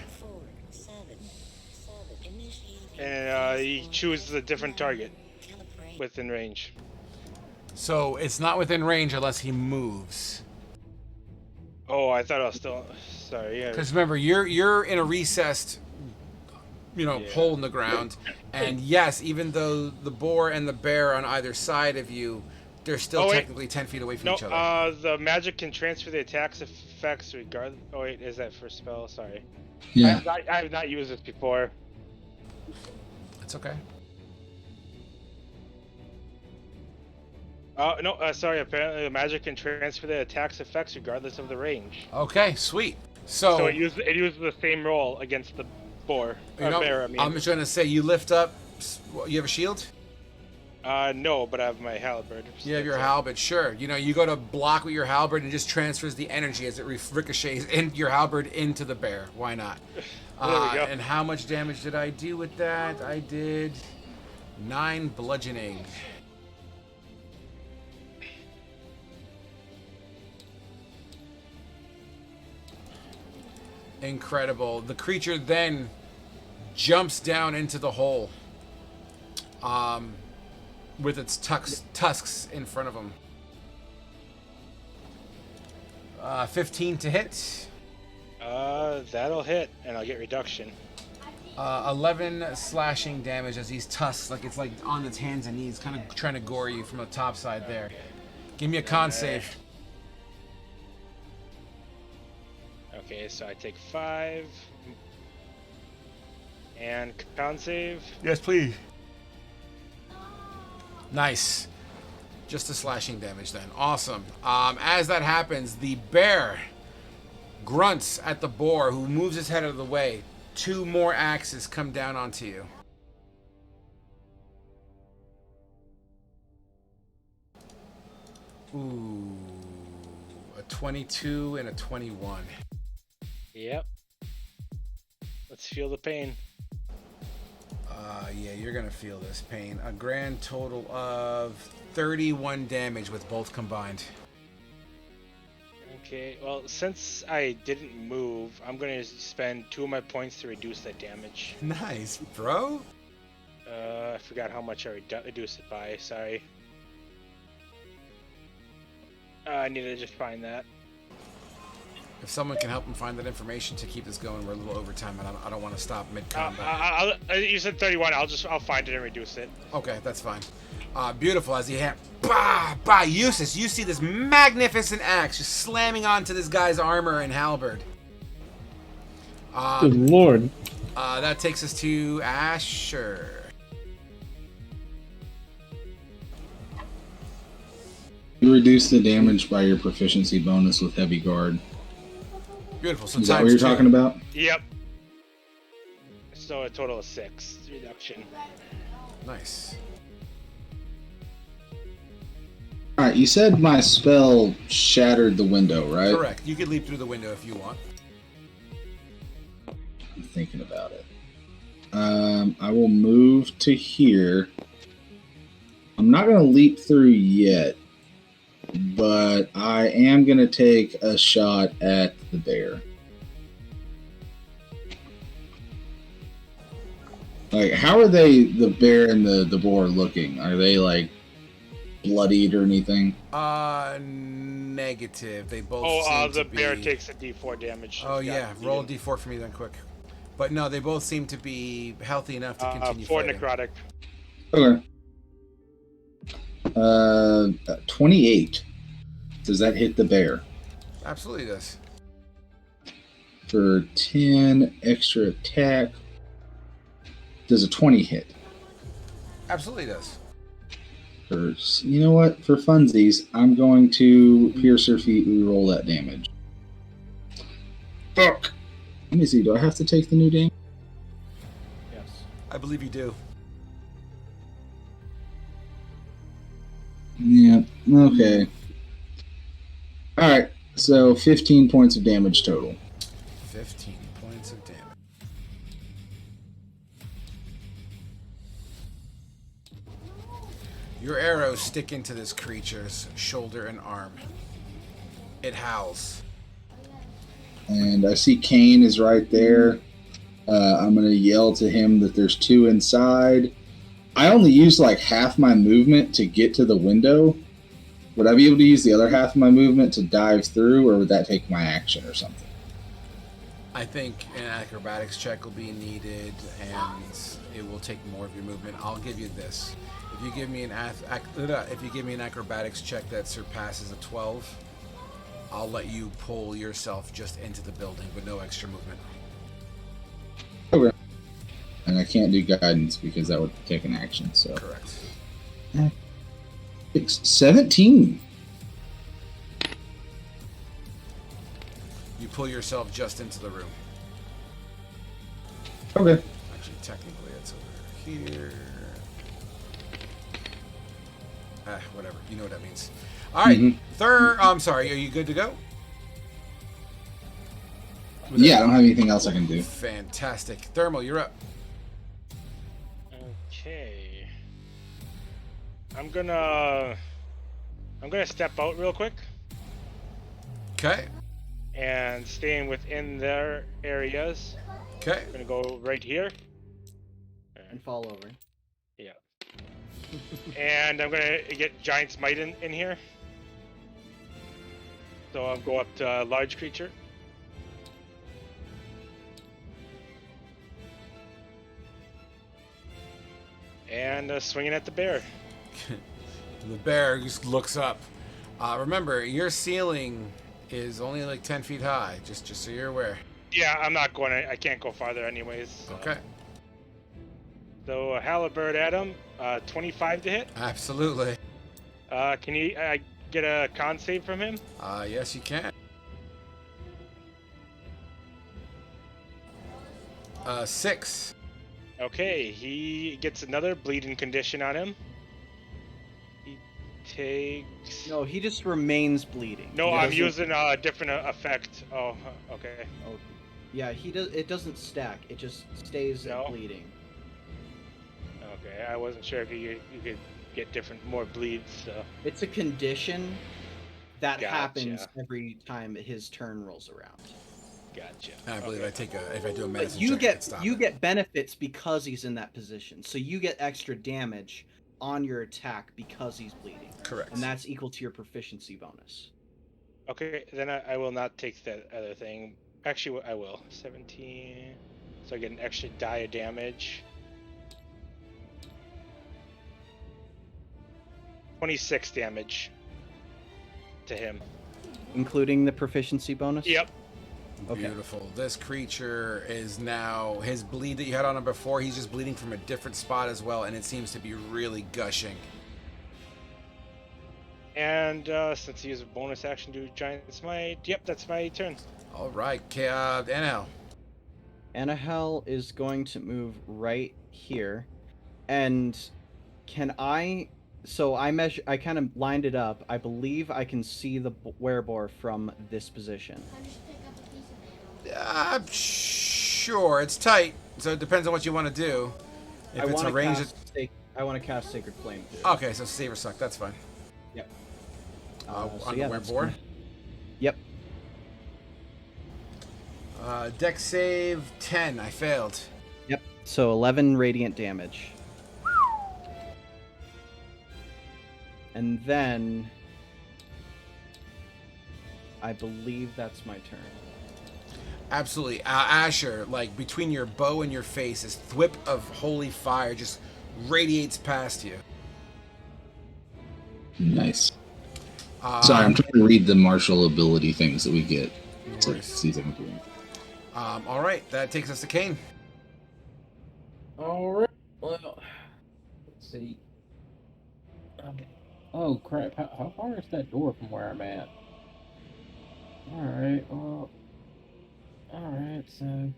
E: And he chooses a different target within range.
B: So it's not within range unless he moves.
E: Oh, I thought I was still. Sorry. Yeah.
B: Because remember, you're in a recessed,
E: Yeah.
B: hole in the ground, and yes, even though the boar and the bear are on either side of you, they're still
E: Oh, wait.
B: technically 10 feet away from
E: No,
B: each other.
E: the magic can transfer the attack's effects regardless. Oh wait, is that for spell? Sorry.
C: Yeah.
E: I have not used this before.
B: It's okay.
E: Oh no, sorry. Apparently, the magic can transfer the attack's effects regardless of the range.
B: Okay, sweet.
E: So
B: So,
E: it uses the same roll against the boar. Bear, I mean.
B: I'm just gonna say you lift up. You have a shield?
E: No, but I have my halberd.
B: You have your halberd, sure. You go to block with your halberd and it just transfers the energy as it ricochets in your halberd into the bear. Why not?
E: There we go.
B: And how much damage did I do with that? I did 9 bludgeoning. Incredible. The creature then jumps down into the hole with its tusks in front of him. 15 to hit.
E: That'll hit, and I'll get reduction.
B: 11 slashing damage as these tusks, it's like on its hands and knees, kind of trying to gore you from the top side there. Give me a con save.
E: Okay, so I take 5. And con save.
B: Yes, please. Nice. Just the slashing damage then. Awesome. As that happens, the bear grunts at the boar, who moves his head out of the way. 2 more axes come down onto you. Ooh. A 22 and a 21.
E: Yep. Let's feel the pain.
B: Yeah, you're gonna feel this pain. A grand total of 31 damage with both combined.
E: Okay, well, since I didn't move, I'm gonna spend 2 of my points to reduce that damage.
B: Nice, bro.
E: I forgot how much I reduced it by, sorry. I need to just find that.
B: If someone can help him find that information to keep this going, we're a little over time, and I don't want to stop mid-combat.
E: You said 31, I'll find it and reduce it.
B: Okay, that's fine. Beautiful. As he bah, Eustace, you see this magnificent axe just slamming onto this guy's armor and halberd.
D: Good lord.
B: That takes us to Asher.
C: You reduce the damage by your proficiency bonus with heavy guard.
B: Beautiful. So
C: is that what you're talking about?
E: Yep. So a total of 6 reduction.
B: Nice.
C: Alright, you said my spell shattered the window, right?
B: Correct. You can leap through the window if you want.
C: I'm thinking about it. I will move to here. I'm not going to leap through yet, but I am going to take a shot at the bear. How are the bear and the boar looking? Are they bloodied or anything?
B: Negative. They both seem
E: the
B: to
E: bear
B: be...
E: takes a d4 damage.
B: Oh yeah, roll a d4 for me then, quick. But no, they both seem to be healthy enough to continue
E: 4
B: fighting.
E: necrotic.
C: Okay. 28. Does that hit the bear?
B: Absolutely does.
C: For 10 extra attack. Does a 20 hit?
B: Absolutely does.
C: You know what? For funsies, I'm going to pierce her feet and roll that damage. Fuck! Let me see, do I have to take the new damage?
A: Yes.
B: I believe you do.
C: Yeah, okay. Alright, so 15 points of damage total.
B: 15 points of damage. Your arrows stick into this creature's shoulder and arm. It howls.
C: And I see Kane is right there. I'm going to yell to him that there's 2 inside. I only used half my movement to get to the window. would I be able to use the other half of my movement to dive through, or would that take my action or something?
B: I think an acrobatics check will be needed, and it will take more of your movement. I'll give you this: if you give me an acrobatics check that surpasses a 12, I'll let you pull yourself just into the building with no extra movement.
C: Okay. And I can't do guidance because that would take an action. So
B: Correct.
C: 17.
B: You pull yourself just into the room.
C: Okay.
B: Actually, technically, it's over here. Whatever. You know what that means. All right. Third. I'm sorry. Are you good to go?
C: Yeah, I don't have anything else I can do.
B: Fantastic. Thermal, you're up.
E: Okay. I'm gonna step out real quick
B: Okay.
E: and staying within their areas.
B: Okay.
E: I'm gonna go right here.
A: And fall over.
E: Yeah. And I'm gonna get Giant Smite in here. So I'll go up to large creature. And swinging at the bear.
B: The bear just looks up. Remember, your ceiling is only like 10 feet high, just so you're aware.
E: Yeah, I'm not going to, I can't go farther anyways. So.
B: Okay.
E: So halberd at him, 25 to hit.
B: Absolutely.
E: Can you get a con save from him?
B: Yes, you can. 6.
E: Okay, he gets another bleeding condition on him. He takes...
A: No, he just remains bleeding.
E: No,
A: He
E: I'm
A: doesn't-
E: using a different effect. Oh, okay.
A: Oh, yeah, he does. It doesn't stack. It just stays
E: No?
A: at bleeding.
E: Okay, I wasn't sure if you could get more bleeds, so...
A: It's a condition that
E: Gotcha.
A: happens every time his turn rolls around.
E: Gotcha.
B: I believe
E: Okay.
B: if I do a
A: But
B: medicine
A: you
B: check, I can stop it.
A: get benefits because he's in that position. So you get extra damage on your attack because he's bleeding.
B: Correct.
A: And that's equal to your proficiency bonus.
E: Okay, then I will not take that other thing. Actually, I will. 17. So I get an extra die of damage. 26 damage to him.
A: Including the proficiency bonus?
E: Yep.
A: Okay.
B: Beautiful. This creature is now, his bleed that you had on him before, he's just bleeding from a different spot as well, and it seems to be really gushing.
E: And since he has a bonus action to Giant Smite, yep, that's my turn.
B: All right, NL.
A: Anahel is going to move right here. And can I... So I kind of lined it up. I believe I can see the werebore from this position.
B: Sure, it's tight, so it depends on what you want to do. If
A: I
B: it's
A: want
B: a
A: to
B: range,
A: cast Sacred Flame too.
B: okay, so save or suck, that's fine.
A: Yep.
B: On
A: yeah,
B: the
A: that's
B: werebore.
A: gonna- Yep.
B: Dex save 10. I failed.
A: Yep. So 11 radiant damage. And then I believe that's my turn.
B: Absolutely. Asher, like between your bow and your face, this thwip of holy fire just radiates past you.
C: Nice. Sorry, I'm trying to read the martial ability things that we get to see if I can do anything.
B: All right, that takes us to Kane.
G: All right. Well, let's see. Oh crap! How far is that door from where I'm at? All right. Well. All right. So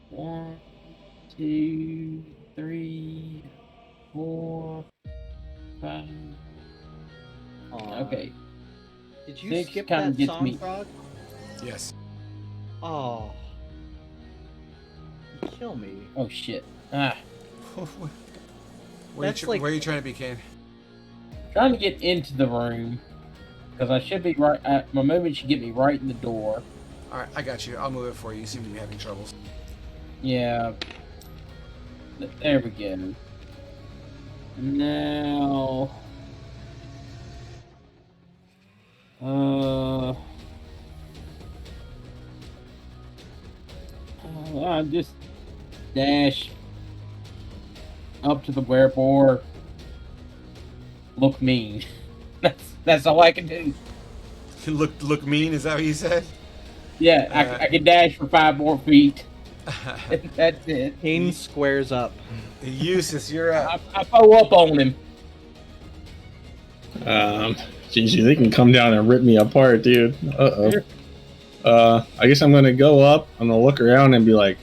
G: 1, 2, 3, 4, 5. Okay.
A: Did you
G: Six
A: skip
G: kinda
A: that
G: gets
A: song,
G: me.
A: Frog?
B: Yes.
A: Oh. You kill me.
G: Oh shit. Ah.
A: That's like-
B: Where are you trying to be, Kane?
G: Trying to get into the room because I should be right. My movement should get me right in the door.
B: All right, I got you. I'll move it for you. You seem to be having troubles.
G: Yeah. There we go. Now. I just dash up to the werebore. Look mean. That's all I can do.
B: Look mean. Is that what you said?
G: Yeah, I can dash for 5 more feet. That's it.
I: Kane squares up.
B: Eustace, you're up.
G: I pull up on him.
D: Geez, they can come down and rip me apart, dude. I guess I'm gonna go up. I'm gonna look around and be like,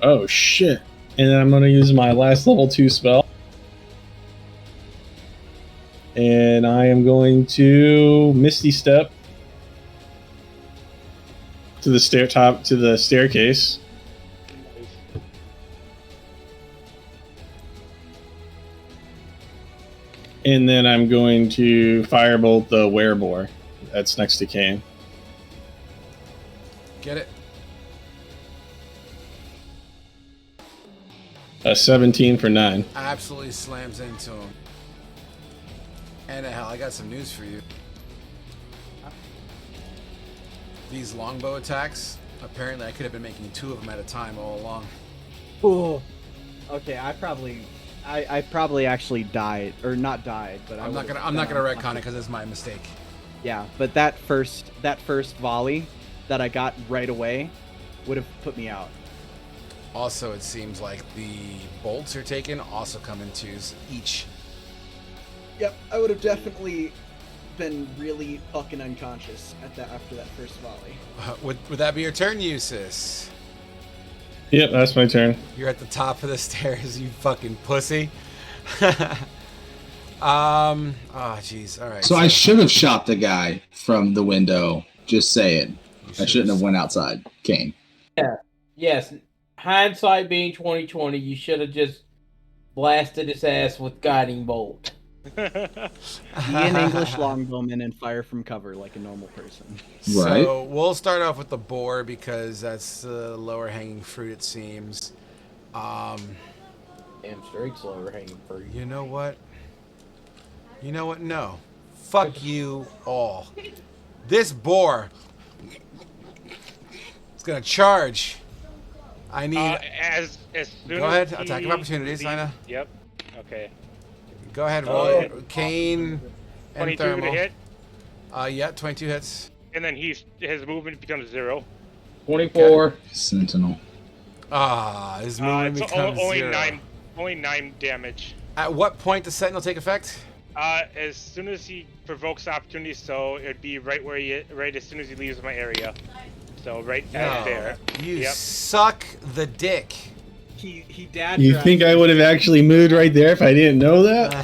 D: "Oh shit!" And then I'm gonna use my last level 2 spell, and I am going to Misty Step to the staircase. And then I'm going to firebolt the werebore that's next to Kane.
B: Get it.
D: A 17 for 9.
B: Absolutely slams into him. And hell, I got some news for you. These longbow attacks, apparently I could have been making 2 of them at a time all along.
I: Oh. Okay, I probably actually died, or not died, but
B: I'm not gonna retcon it because it's my mistake.
I: Yeah, but that first volley that I got right away would have put me out.
B: Also, it seems like the bolts are taken also come in 2s each.
A: Yep, I would have definitely been really fucking unconscious after that first volley.
B: Would that be your turn, Eustace?
D: Yep, that's my turn.
B: You're at the top of the stairs, you fucking pussy. Oh jeez, all right.
C: So I should have shot the guy from the window. Just saying. I shouldn't have went outside. Kane.
G: Yeah. Yes. Hindsight being 2020, you should have just blasted his ass with guiding bolt.
A: Be an English longbowman and fire from cover like a normal person.
C: Right.
B: So we'll start off with the boar because that's the lower hanging fruit, it seems.
G: Damn straight's lower hanging fruit.
B: You know what? No. Fuck you all. This boar is gonna charge. I need.
E: As soon
B: Go
E: as
B: ahead. Attack of opportunity, Sina.
E: Yep. Okay.
B: Go ahead, roll it. Kane and
E: 22
B: thermal.
E: to hit,
B: Yeah, 22 hits.
E: and then his movement becomes 0.
G: 24.
C: Sentinel.
B: His movement
E: It's
B: becomes
E: only
B: 0.
E: 9 damage.
B: At what point does Sentinel take effect?
E: As soon as he provokes opportunity, so it'd be right as soon as he leaves my area. So right there.
B: You
E: Yep.
B: suck the dick.
A: He dad.
D: You think I would have actually moved right there if I didn't know that?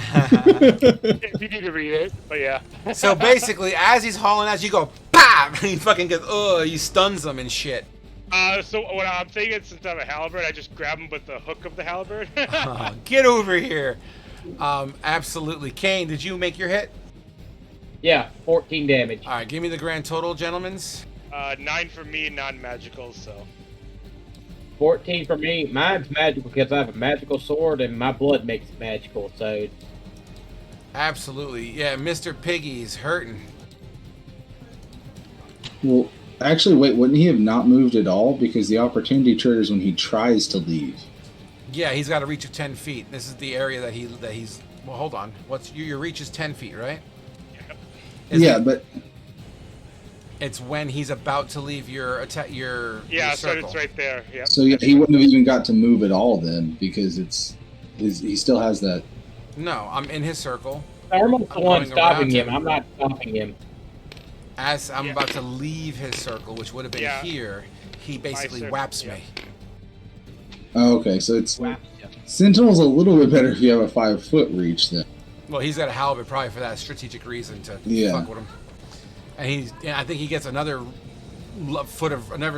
E: If you need to read it, but yeah.
B: So basically, as he's hauling ass, you go, BAM! And he fucking goes, he stuns them and shit.
E: So what I'm thinking, since I have a halberd, I just grab him with the hook of the halberd.
B: Get over here. Absolutely. Kane, did you make your hit?
G: Yeah, 14 damage.
B: All right, give me the grand total, gentlemen's.
E: 9 for me, non-magical, so.
G: 14 for me. Mine's magical because I have a magical sword and my blood makes it magical, so.
B: Absolutely. Yeah, Mr. Piggy's hurting.
C: Well, actually, wait, wouldn't he have not moved at all? Because the opportunity triggers when he tries to leave.
B: Yeah, he's got a reach of 10 feet. This is the area that he's. Well, hold on. Your reach is 10 feet, right?
C: But
B: it's when he's about to leave your
E: Yeah, so
B: circle.
E: it's right there. Yep.
C: so yeah, he wouldn't have even got to move at all then, because he still has that.
B: No, I'm in his circle.
G: Thermal's the one
B: going
G: stopping
B: around
G: him. I'm not stopping him.
B: As I'm about to leave his circle, which would have been here, he basically
E: circle,
B: whaps
E: yeah.
B: me.
C: Oh, okay, so it's Sentinel's a little bit better if you have a 5-foot reach then.
B: Well, he's got a halberd probably for that strategic reason to fuck with him. And I think he gets another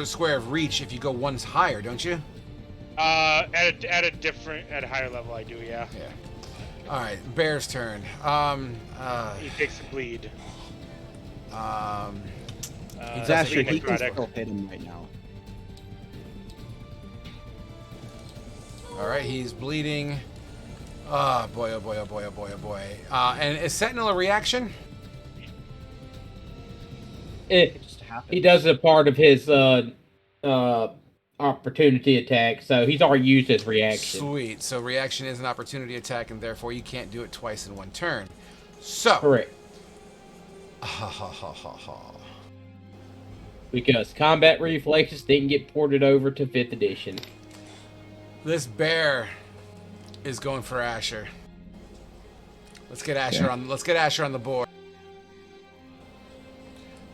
B: square of reach if you go one higher, don't you?
E: At a higher level, I do, yeah.
B: Yeah. All right, Bear's turn.
E: He takes a bleed.
A: He's actually he can
E: necrotic.
A: still hit him right now.
B: All right, he's bleeding. Oh boy, oh boy, oh boy, oh boy, oh boy. And is Sentinel a reaction?
I: It just happens.
G: He does a part of his opportunity attack, so he's already used his reaction.
B: Sweet. So reaction is an opportunity attack, and therefore you can't do it twice in one turn. So.
G: Correct.
B: Ha ha ha ha ha.
G: Because combat reflexes didn't get ported over to 5th edition.
B: This bear is going for Asher. Let's get Asher on. Let's get Asher on the board.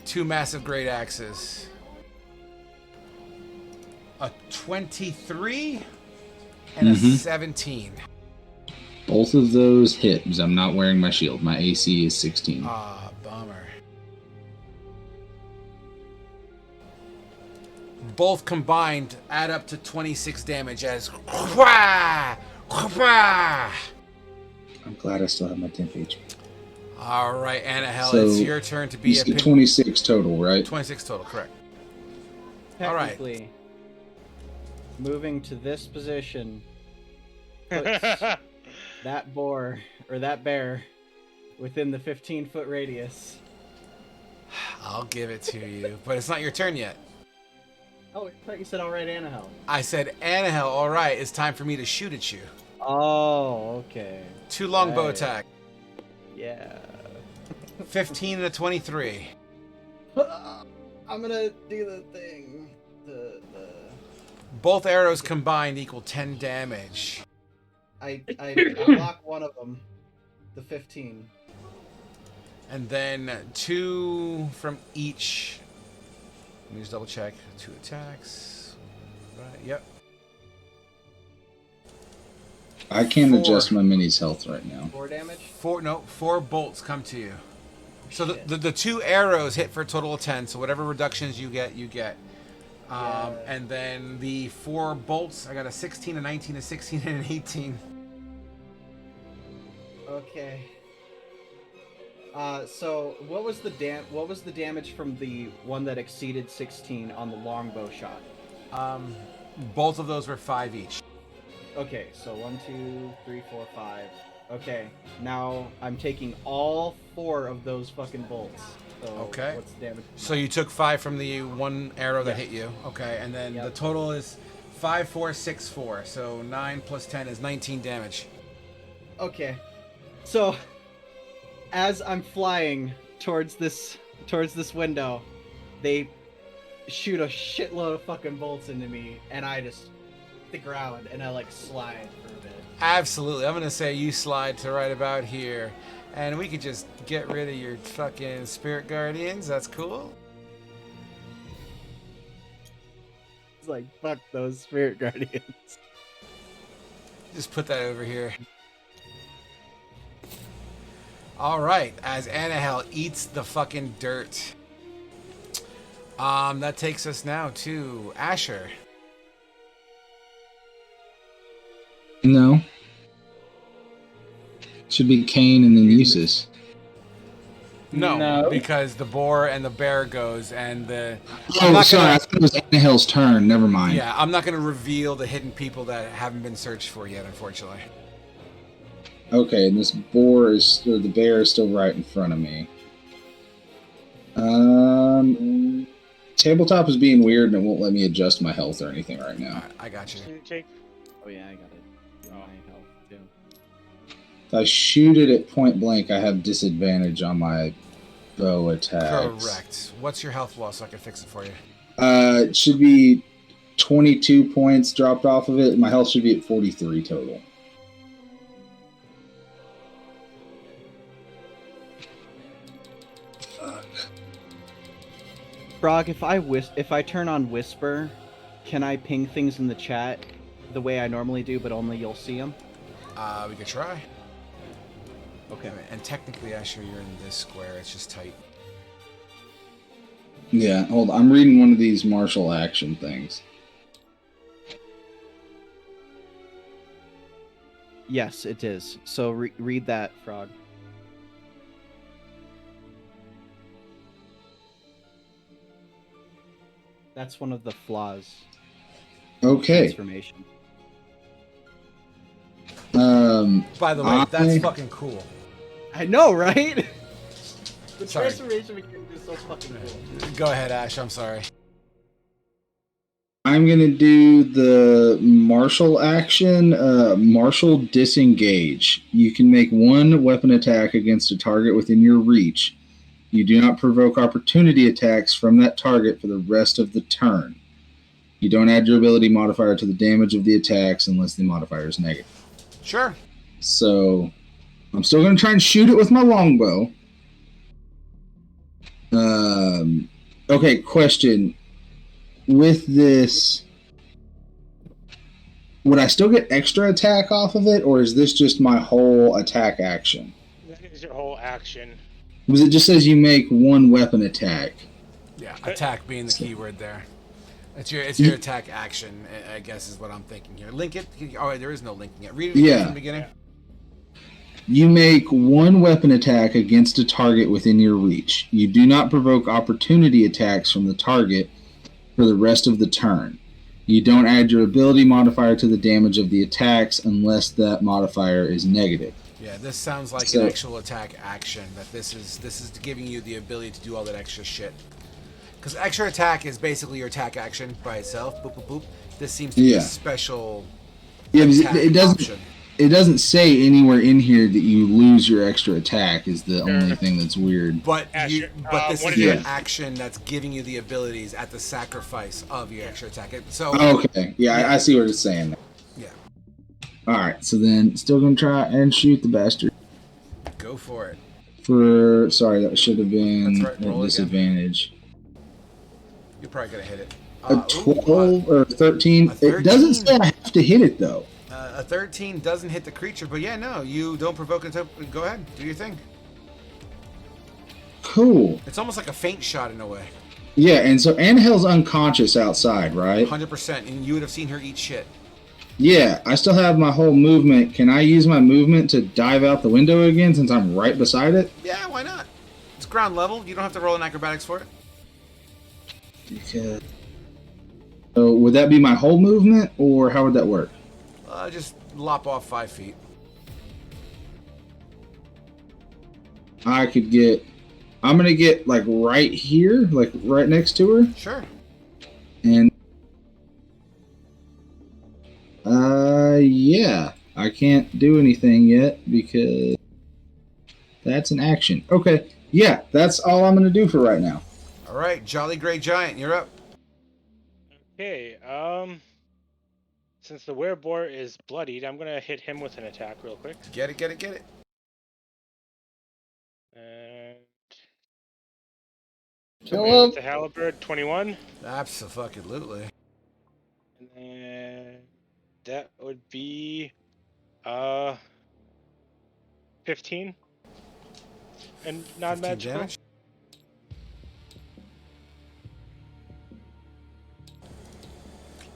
B: 2 massive great axes. A 23 and a 17.
C: Both of those hit because I'm not wearing my shield. My AC is 16.
B: Ah, bummer. Both combined add up to 26 damage as...
C: I'm glad I still have my 10 HP.
B: All right, Annahel,
C: So,
B: it's your turn to be
C: You said 26 total, right?
B: 26 total, correct. All right.
I: Technically, moving to this position puts that boar or that bear within the 15-foot radius.
B: I'll give it to you, but it's not your turn yet.
I: Oh, I thought you said all right, Annahel.
B: I said, Annahel, all right, it's time for me to shoot at you.
I: Oh, okay.
B: 2 longbow
I: Right.
B: attack.
I: Yeah.
B: 15 and a 23.
I: I'm gonna do the thing. The
B: Both arrows combined equal 10 damage.
I: I block one of them. The 15.
B: And then 2 from each. Let me just double check. 2 attacks. Right, yep.
C: I can't
B: 4.
C: adjust my mini's health right now.
I: 4 damage.
B: 4 bolts come to you. So the 2 arrows hit for a total of 10. So whatever reductions you get, you get. And then the 4 bolts, I got a 16, a 19, a 16, and an 18.
I: Okay. So what was the damage from the one that exceeded 16 on the longbow shot?
B: Both of those were 5 each.
I: Okay, so 1, 2, 3, 4, 5. Okay, now I'm taking all 4 of those fucking bolts. So
B: Okay.
I: what's the damage?
B: So you took 5 from the 1 arrow that hit you. Okay, and then the total is 5, 4, 6, 4. So 9 plus 10 is 19 damage.
I: Okay, so as I'm flying towards this window, they shoot a shitload of fucking bolts into me, and I just hit the ground and I like slide for a bit.
B: Absolutely. I'm going to say you slide to right about here. And we could just get rid of your fucking spirit guardians. That's cool.
I: It's like, fuck those spirit guardians.
B: Just put that over here. All right. As Annahel eats the fucking dirt. That takes us now to Asher.
C: No. Should be Kane and then Usus.
B: No, because the boar and the bear goes, and the...
C: Oh, sorry, I thought it was Annahel's turn. Never mind.
B: Yeah, I'm not going to reveal the hidden people that haven't been searched for yet, unfortunately.
C: Okay, and this the bear is still right in front of me. Tabletop is being weird and it won't let me adjust my health or anything right now.
B: All right, I got you.
I: Oh yeah, I got it. My health too.
C: If I shoot it at point blank, I have disadvantage on my bow attacks.
B: Correct. What's your health loss so I can fix it for you?
C: It should be 22 points dropped off of it. My health should be at 43 total.
I: Frog, if I turn on Whisper, can I ping things in the chat the way I normally do, but only you'll see them?
B: We could try.
I: Okay.
B: And technically, Asher, you're in this square. It's just tight.
C: Yeah, hold on. I'm reading one of these martial action things.
I: Yes, it is. So read that, Frog. That's one of the flaws.
C: Okay.
I: Transformation.
B: By the way, that's fucking cool.
I: I know, right? The
B: Sorry.
I: transformation mechanic is so fucking cool.
B: Go ahead, Ash. I'm sorry.
C: I'm gonna do the martial action. Martial disengage. You can make one weapon attack against a target within your reach. You do not provoke opportunity attacks from that target for the rest of the turn. You don't add your ability modifier to the damage of the attacks unless the modifier is negative.
B: Sure.
C: So I'm still gonna try and shoot it with my longbow. Okay, question. With this, would I still get extra attack off of it, or is this just my whole attack action?
E: That is your whole action.
C: Because it just says you make one weapon attack.
B: Yeah, attack being the key word there. It's your attack action, I guess, is what I'm thinking here. Link it. Oh, there is no linking it. Read it again from the beginning.
C: You make one weapon attack against a target within your reach. You do not provoke opportunity attacks from the target for the rest of the turn. You don't add your ability modifier to the damage of the attacks unless that modifier is negative.
B: Yeah, this sounds like an actual attack action. That this is giving you the ability to do all that extra shit. Because extra attack is basically your attack action by itself. Boop boop boop. This seems to be a special.
C: Yeah,
B: attack
C: it doesn't.
B: option.
C: It doesn't say anywhere in here that you lose your extra attack. Is the only thing that's weird.
B: But this is
C: your
B: an action that's giving you the abilities at the sacrifice of your extra attack. So
C: okay, I see what it's saying.
B: Yeah.
C: All right, so then still gonna try and shoot the bastard.
B: Go for it.
C: That should have been
B: That's right, roll
C: disadvantage.
B: You're probably gonna hit it.
C: A 12 or 13. It doesn't say I have to hit it though.
B: A 13 doesn't hit the creature, but yeah, no, you don't provoke it. Go ahead, do your thing.
C: Cool.
B: It's almost like a feint shot in a way.
C: Yeah, and so Annahel's unconscious outside, right?
B: 100%, and you would have seen her eat shit.
C: Yeah, I still have my whole movement. Can I use my movement to dive out the window again since I'm right beside it?
B: Yeah, why not? It's ground level. You don't have to roll an acrobatics for it.
C: Okay. So would that be my whole movement, or how would that work?
B: Just lop off 5 feet.
C: I'm gonna get like right here, like right next to her.
B: Sure.
C: And yeah, I can't do anything yet because that's an action. Okay, yeah, that's all I'm gonna do for right now.
B: All right, Jolly Grey Giant, you're up.
E: Okay, since the werebore is bloodied, I'm gonna hit him with an attack real quick.
B: Get it.
E: And
H: Kill him.
E: the halberd, 21.
B: Absolutely.
E: And then that would be 15. And non-magical.
B: Damage.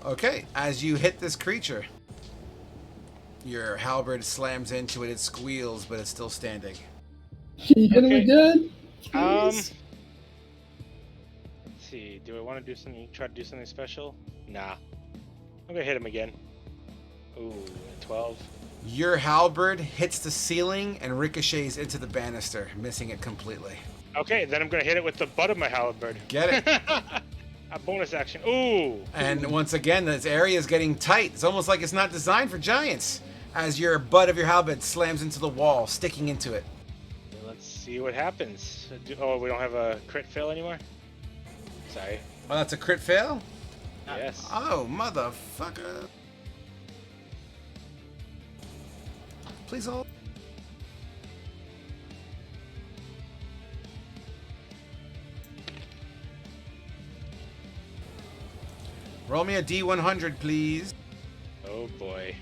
B: Okay, as you hit this creature, your halberd slams into it. It squeals, but it's still standing.
H: Can you hit him again?
E: Let's see. Do I want to do something? Try to do something special? Nah. I'm gonna hit him again. Ooh, 12.
B: Your halberd hits the ceiling and ricochets into the banister, missing it completely.
E: Okay, then I'm gonna hit it with the butt of my halberd.
B: Get it?
E: A bonus action. Ooh.
B: And once again, this area is getting tight. It's almost like it's not designed for giants. As your butt of your halberd slams into the wall, sticking into it.
E: Let's see what happens. Oh, we don't have a crit fail anymore? Sorry.
B: Oh, that's a crit fail?
E: Yes.
B: Oh, motherfucker. Please hold. Roll me a D100, please.
E: Oh boy.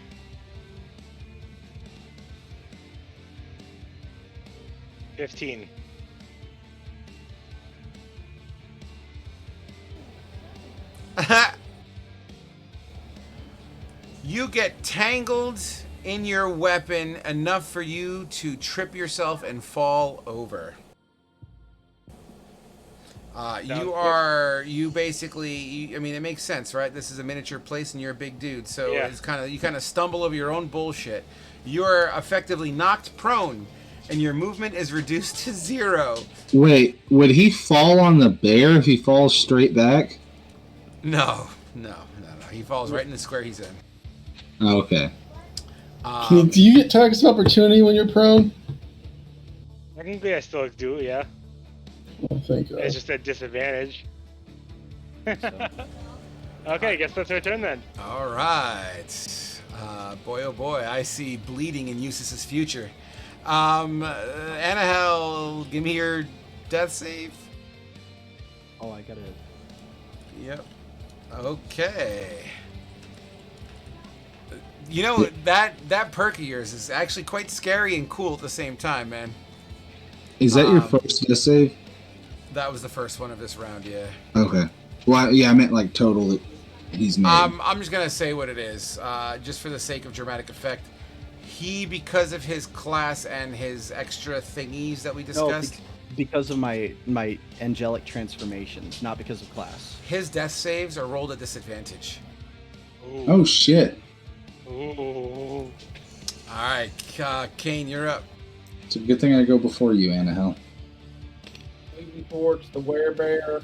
E: $15.
B: You get tangled in your weapon enough for you to trip yourself and fall over. You basically, I mean, it makes sense, right? This is a miniature place and you're a big dude, so it's you kind of stumble over your own bullshit. You're effectively knocked prone and your movement is reduced to 0.
C: Wait, would he fall on the bear if he falls straight back?
B: No. He falls right in the square he's in.
C: Oh, okay.
H: Do you get targets of opportunity when you're prone?
E: Technically, I still do, yeah.
H: Oh, thank God.
E: It's just a disadvantage. Okay, guess that's our turn then.
B: All right. Boy, oh boy, I see bleeding in Eustace's future. Annahel, give me your death save.
I: Oh, I gotta.
B: Yep. Okay. You know, that perk of yours is actually quite scary and cool at the same time, man.
C: Is that your first death save?
B: That was the first one of this round, yeah.
C: Okay. Well, yeah, I meant like total that he's made.
B: I'm just gonna say what it is, just for the sake of dramatic effect. He, because of his class and his extra thingies that we discussed,
I: Because of my angelic transformations, not because of class.
B: his death saves are rolled at disadvantage.
E: Ooh.
C: Oh shit!
E: Ooh.
B: All right, Kane, you're up.
C: It's a good thing I go before you, Annahel.
G: Moving towards the werebear.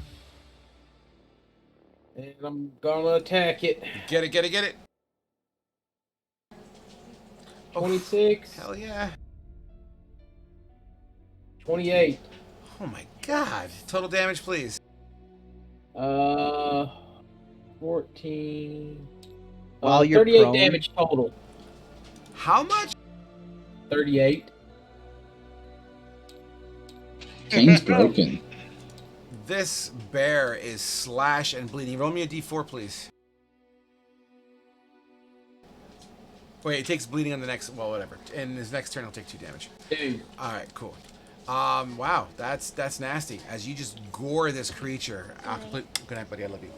G: And I'm gonna attack it.
B: Get it.
G: 26.
B: Hell yeah.
G: 28.
B: Oh my god. Total damage, please.
G: 14.
I: While you're
G: 38
I: prone-
G: damage total.
B: How much?
G: 38.
C: Kane's broken.
B: This bear is slash and bleeding. Roll me a d4, please. Wait, it takes bleeding on the next... Well, whatever. In his next turn, he'll take 2 damage.
G: 2.
B: Alright, cool. Wow, that's nasty. As you just gore this creature. Good night, buddy. I love you.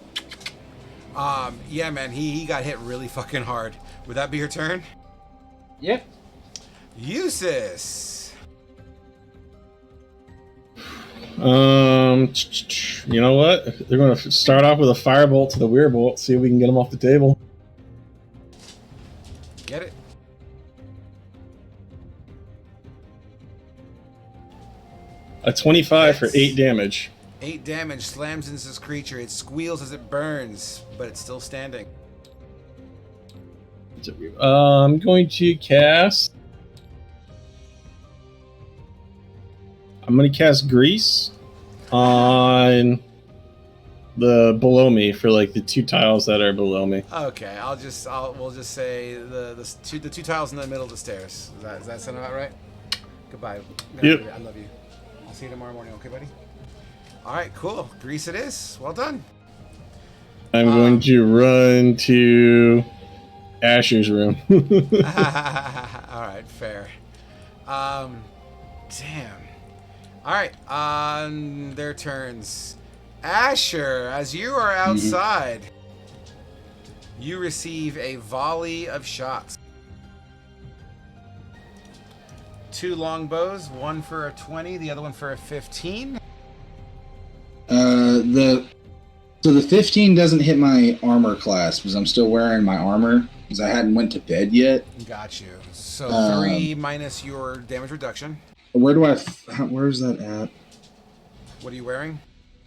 B: Yeah, man, he got hit really fucking hard. Would that be your turn?
G: Yep.
B: Eustace!
D: You know what? They're going to start off with a firebolt to the weirbolt, see if we can get them off the table.
B: Get it?
D: A 25 for 8 damage.
B: 8 damage slams into this creature. It squeals as it burns, but it's still standing.
D: I'm going to cast... I'm going to cast Grease on the below me for like the 2 tiles that are below me.
B: Okay, we'll just say the two tiles in the middle of the stairs. Does that sound about right? Goodbye.
D: Yep.
B: I love you. I'll see you tomorrow morning, okay, buddy? All right, cool. Grease it is. Well done.
D: I'm going to run to Asher's room.
B: All right, fair. Damn. All right, on their turns. Asher, as you are outside, you receive a volley of shots. 2 longbows, one for a 20, the other one for a 15.
C: So the 15 doesn't hit my armor class because I'm still wearing my armor because I hadn't went to bed yet.
B: Got you. So 3 minus your damage reduction.
C: Where's that at?
B: What are you wearing?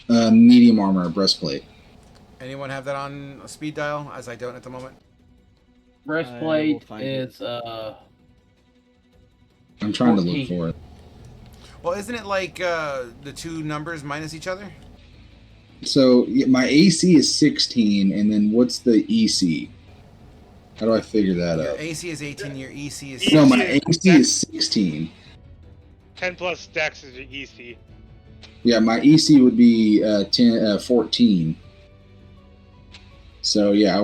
C: Medium armor, breastplate.
B: Anyone have that on a speed dial? As I don't at the moment.
G: Breastplate
I: find
G: is
C: I'm trying
G: 14.
C: to look for it.
B: Well, isn't it like the 2 numbers minus each other?
C: So my AC is 16, and then what's the EC? How do I figure that
B: Your
C: out?
B: AC is 18, your EC is
C: No,
B: 16.
C: my AC is 16.
E: 10 plus dex is your EC.
C: Yeah, my EC would be 14. So yeah, it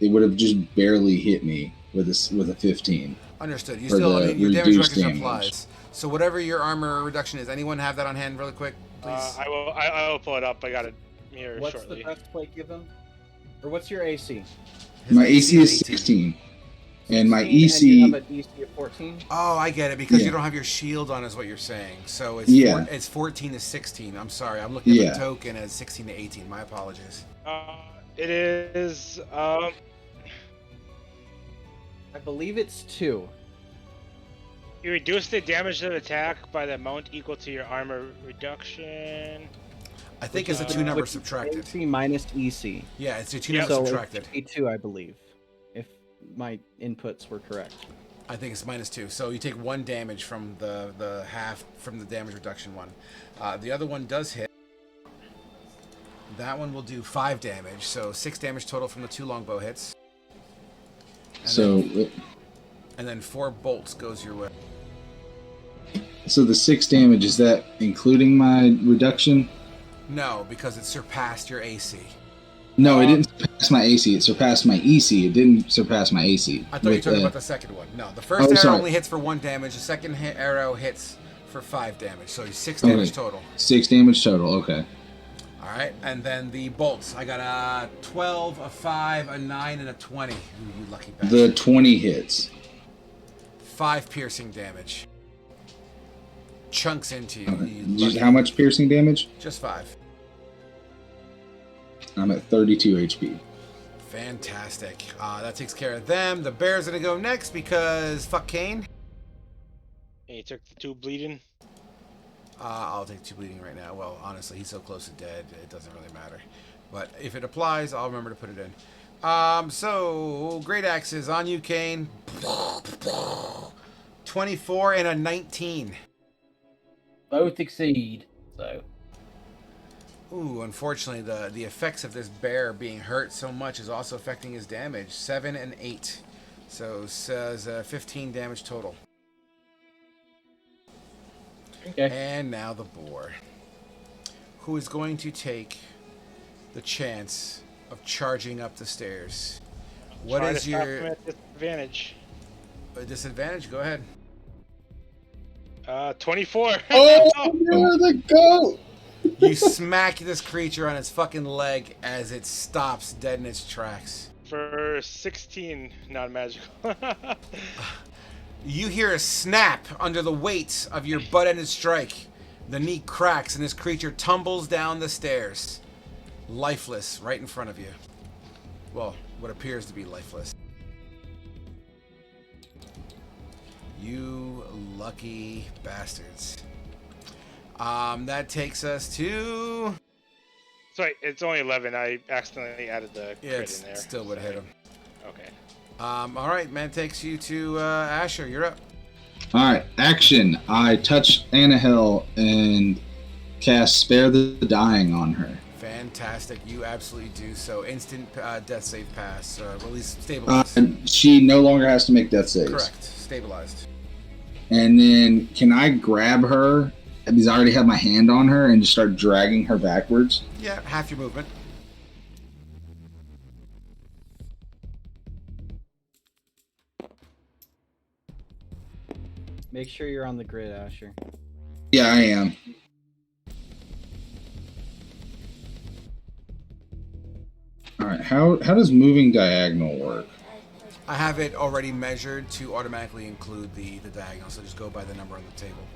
C: would have just barely hit me with a 15.
B: Understood. You
C: For
B: still,
C: the
B: your damage
C: reduced
B: reduction
C: damage.
B: applies. So whatever your armor reduction is, anyone have that on hand really quick, please?
E: I will pull it up. I got it here
I: What's
E: shortly.
I: the breastplate give him? Or what's your AC?
B: His
C: My AC is
B: 18.
C: 16, and my
I: 16,
C: EC.
I: And you have an EC of 14?
B: Oh, I get it, because you
C: Yeah.
B: don't have your shield on is what you're saying. So it's
C: Yeah.
B: it's 14 to 16. I'm sorry. I'm looking at
C: Yeah.
B: the token as 16 to 18. My apologies.
E: It is.
I: I believe it's 2.
E: You reduce the damage of the attack by the amount equal to your armor reduction.
B: I think it's a two number subtracted.
I: AC minus EC.
B: Yeah, it's a two
E: Yep.
B: number
I: So
B: subtracted.
I: it's A2, I believe, if my inputs were correct.
B: I think it's -2. So you take 1 damage from the half from the damage reduction one. The other one does hit. That one will do 5 damage, so 6 damage total from the 2 longbow hits. And then 4 bolts goes your way.
C: So the 6 damage, is that including my reduction?
B: No, because it surpassed your AC.
C: No, it didn't surpass my AC. It surpassed my EC. It didn't surpass my AC.
B: I thought you were talking about the second one. No, the first arrow only hits for 1 damage. The second arrow hits for 5 damage. So 6 damage total.
C: 6 damage total, okay.
B: All right, and then the bolts. I got a 12, a 5, a 9, and a 20. Ooh, you lucky bastard.
C: The 20 hits.
B: 5 piercing damage. Chunks into you.
C: Okay.
B: You lucky-
C: How much piercing damage?
B: Just 5.
C: I'm at 32 HP.
B: Fantastic. That takes care of them. The bear's gonna go next because fuck Kane.
E: And you took the 2 bleeding.
B: I'll take 2 bleeding right now. Well, honestly, he's so close to dead, it doesn't really matter. But if it applies, I'll remember to put it in. So great axes on you, Kane. 24 and a 19.
G: Both exceed. So.
B: Ooh, unfortunately, the effects of this bear being hurt so much is also affecting his damage. 7 and 8. So says 15 damage total.
G: Okay.
B: And now the boar, who is going to take the chance of charging up the stairs. What
E: Try
B: is
E: to stop him
B: your
E: at disadvantage?
B: disadvantage? Go ahead.
E: 24.
H: Oh, you're the goat!
B: You smack this creature on its fucking leg as it stops dead in its tracks.
E: For 16 non-magical.
B: You hear a snap under the weight of your butt-ended strike. The knee cracks and this creature tumbles down the stairs, lifeless, right in front of you. Well, what appears to be lifeless. You lucky bastards. That takes us to...
E: Sorry, it's only 11. I accidentally added the
B: Yeah,
E: crit in there.
B: it still would hit him.
E: Okay.
B: All right, man, takes you to Asher. You're up.
C: Alright, action. I touch Annahel and cast Spare the Dying on her.
B: Fantastic. You absolutely do so. Instant death save pass. Release stabilized.
C: She no longer has to make death saves.
B: Correct. Stabilized.
C: And then can I grab her, because I already have my hand on her, and just start dragging her backwards?
B: Yeah, half your movement.
I: Make sure you're on the grid, Asher.
C: Yeah, I am. Alright, how does moving diagonal work?
B: I have it already measured to automatically include the diagonal, so just go by the number on the table.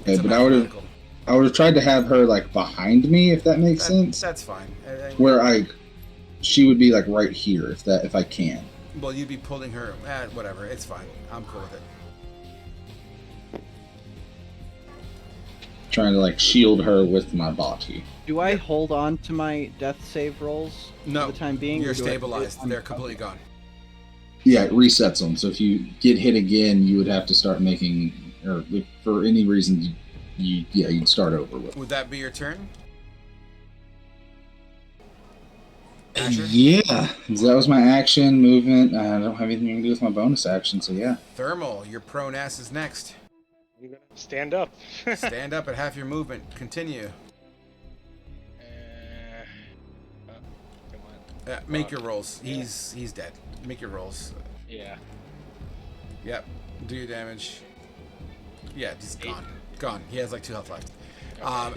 C: Okay, but I would have tried to have her like behind me, if that makes sense.
B: That's fine.
C: Where she would be like right here, if I can.
B: Well, you'd be pulling her. Whatever. It's fine. I'm cool with it.
C: Trying to like shield her with my body.
I: Do I hold on to my death save rolls
B: No,
I: for the time being?
B: you're
I: or do I-
B: stabilized. They're completely gone.
C: Yeah, it resets them. So if you get hit again, you would have to start making, or if for any reason, you'd start over with.
B: Would that be your turn? Asher?
C: Yeah, that was my action, movement. I don't have anything to do with my bonus action, so yeah.
B: Thermal, your prone ass is next.
E: I'm gonna stand up.
B: Stand up at half your movement. Continue.
E: Come on.
B: Make your rolls. He's dead. Make your rolls.
E: Yeah.
B: Yep. Do your damage. Yeah, just gone. Gone. He has like 2 health left.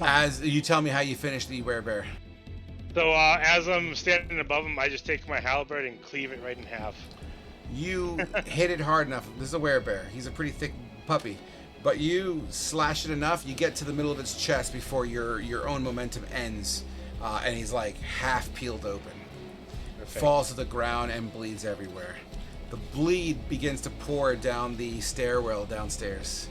B: As you tell me how you finish the werebear.
E: So as I'm standing above him, I just take my halberd and cleave it right in half.
B: You hit it hard enough. This is a werebear. He's a pretty thick puppy. But you slash it enough, you get to the middle of its chest before your own momentum ends. And he's like half peeled open.
E: Perfect.
B: Falls to the ground and bleeds everywhere. The bleed begins to pour down the stairwell downstairs.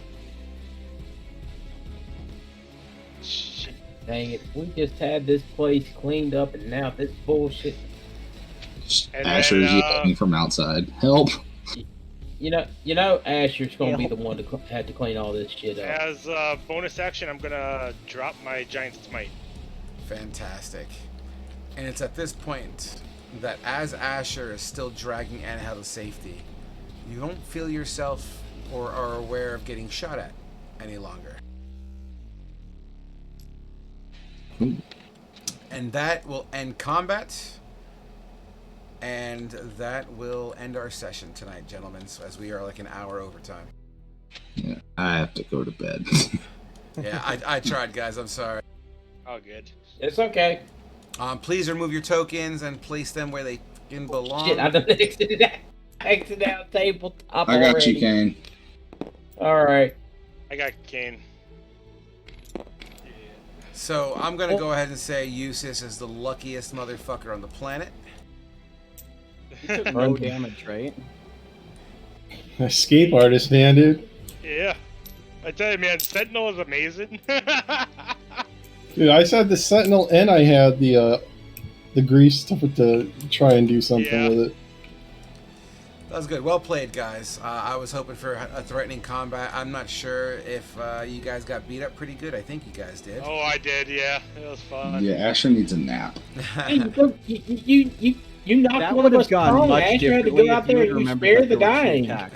E: Shit.
G: Dang it. We just had this place cleaned up and now this bullshit.
E: And
C: Asher's
E: then,
C: yelling from outside. Help!
G: You know, Asher's gonna be the one to have to clean all this shit up.
E: as a bonus action, I'm gonna drop my giant smite.
B: Fantastic. And it's at this point that as Asher is still dragging Anna to safety, you don't feel yourself or are aware of getting shot at any longer. And that will end combat. And that will end our session tonight, gentlemen, so as we are like an hour overtime.
C: Yeah, I have to go to bed.
B: Yeah, I tried, guys. I'm sorry.
E: Oh, good.
G: It's okay.
B: Please remove your tokens and place them where they can belong.
G: Shit, I done exited out tabletop
C: I got
G: already.
C: you, Kane.
G: Alright.
E: I got Kane.
B: So I'm going to go ahead and say Eustace is the luckiest motherfucker on the planet.
I: You took no damage, right?
H: Escape artist, man, dude.
E: Yeah. I tell you, man, Sentinel is amazing.
H: Dude, I had the Sentinel and I had the grease to try and do something
E: Yeah.
H: with it.
B: That was good. Well played, guys. I was hoping for a threatening combat. I'm not sure if you guys got beat up pretty good. I think you guys did.
E: Oh, I did, yeah. It was fun.
C: Yeah, Asher needs a nap.
G: You knocked
I: That
G: one
I: would
G: of
I: have
G: us
I: gone
G: prone.
I: much
G: Asher had to
I: differently
G: go out
I: if
G: there
I: you
G: and you
I: remember
G: spared the
I: that there were two
G: dying.
I: attacks.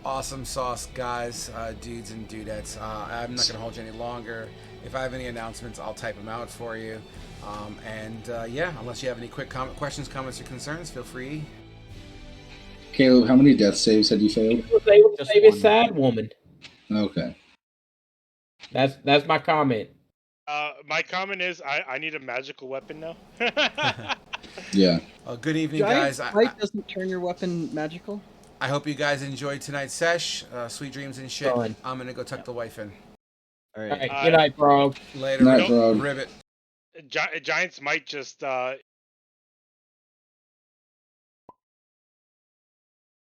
B: Awesome sauce, guys, dudes and dudettes. I'm not going to hold you any longer. If I have any announcements, I'll type them out for you. Yeah, unless you have any quick questions, comments, or concerns, feel free.
C: Caleb, how many death saves had you failed?
G: He was able to
I: Just
G: save his
I: one.
G: side woman.
C: Okay.
G: That's my comment.
E: My comment is I need a magical weapon now.
C: Yeah.
B: Good evening,
I: Giant
B: guys.
I: Light doesn't turn your weapon magical?
B: I hope you guys enjoyed tonight's sesh. Sweet dreams and shit.
G: Fun.
B: I'm going to go tuck the wife in.
I: Alright.
G: Alright, good night, Frog.
B: Later,
C: Night, Frog.
B: Ribbit.
E: Giants might just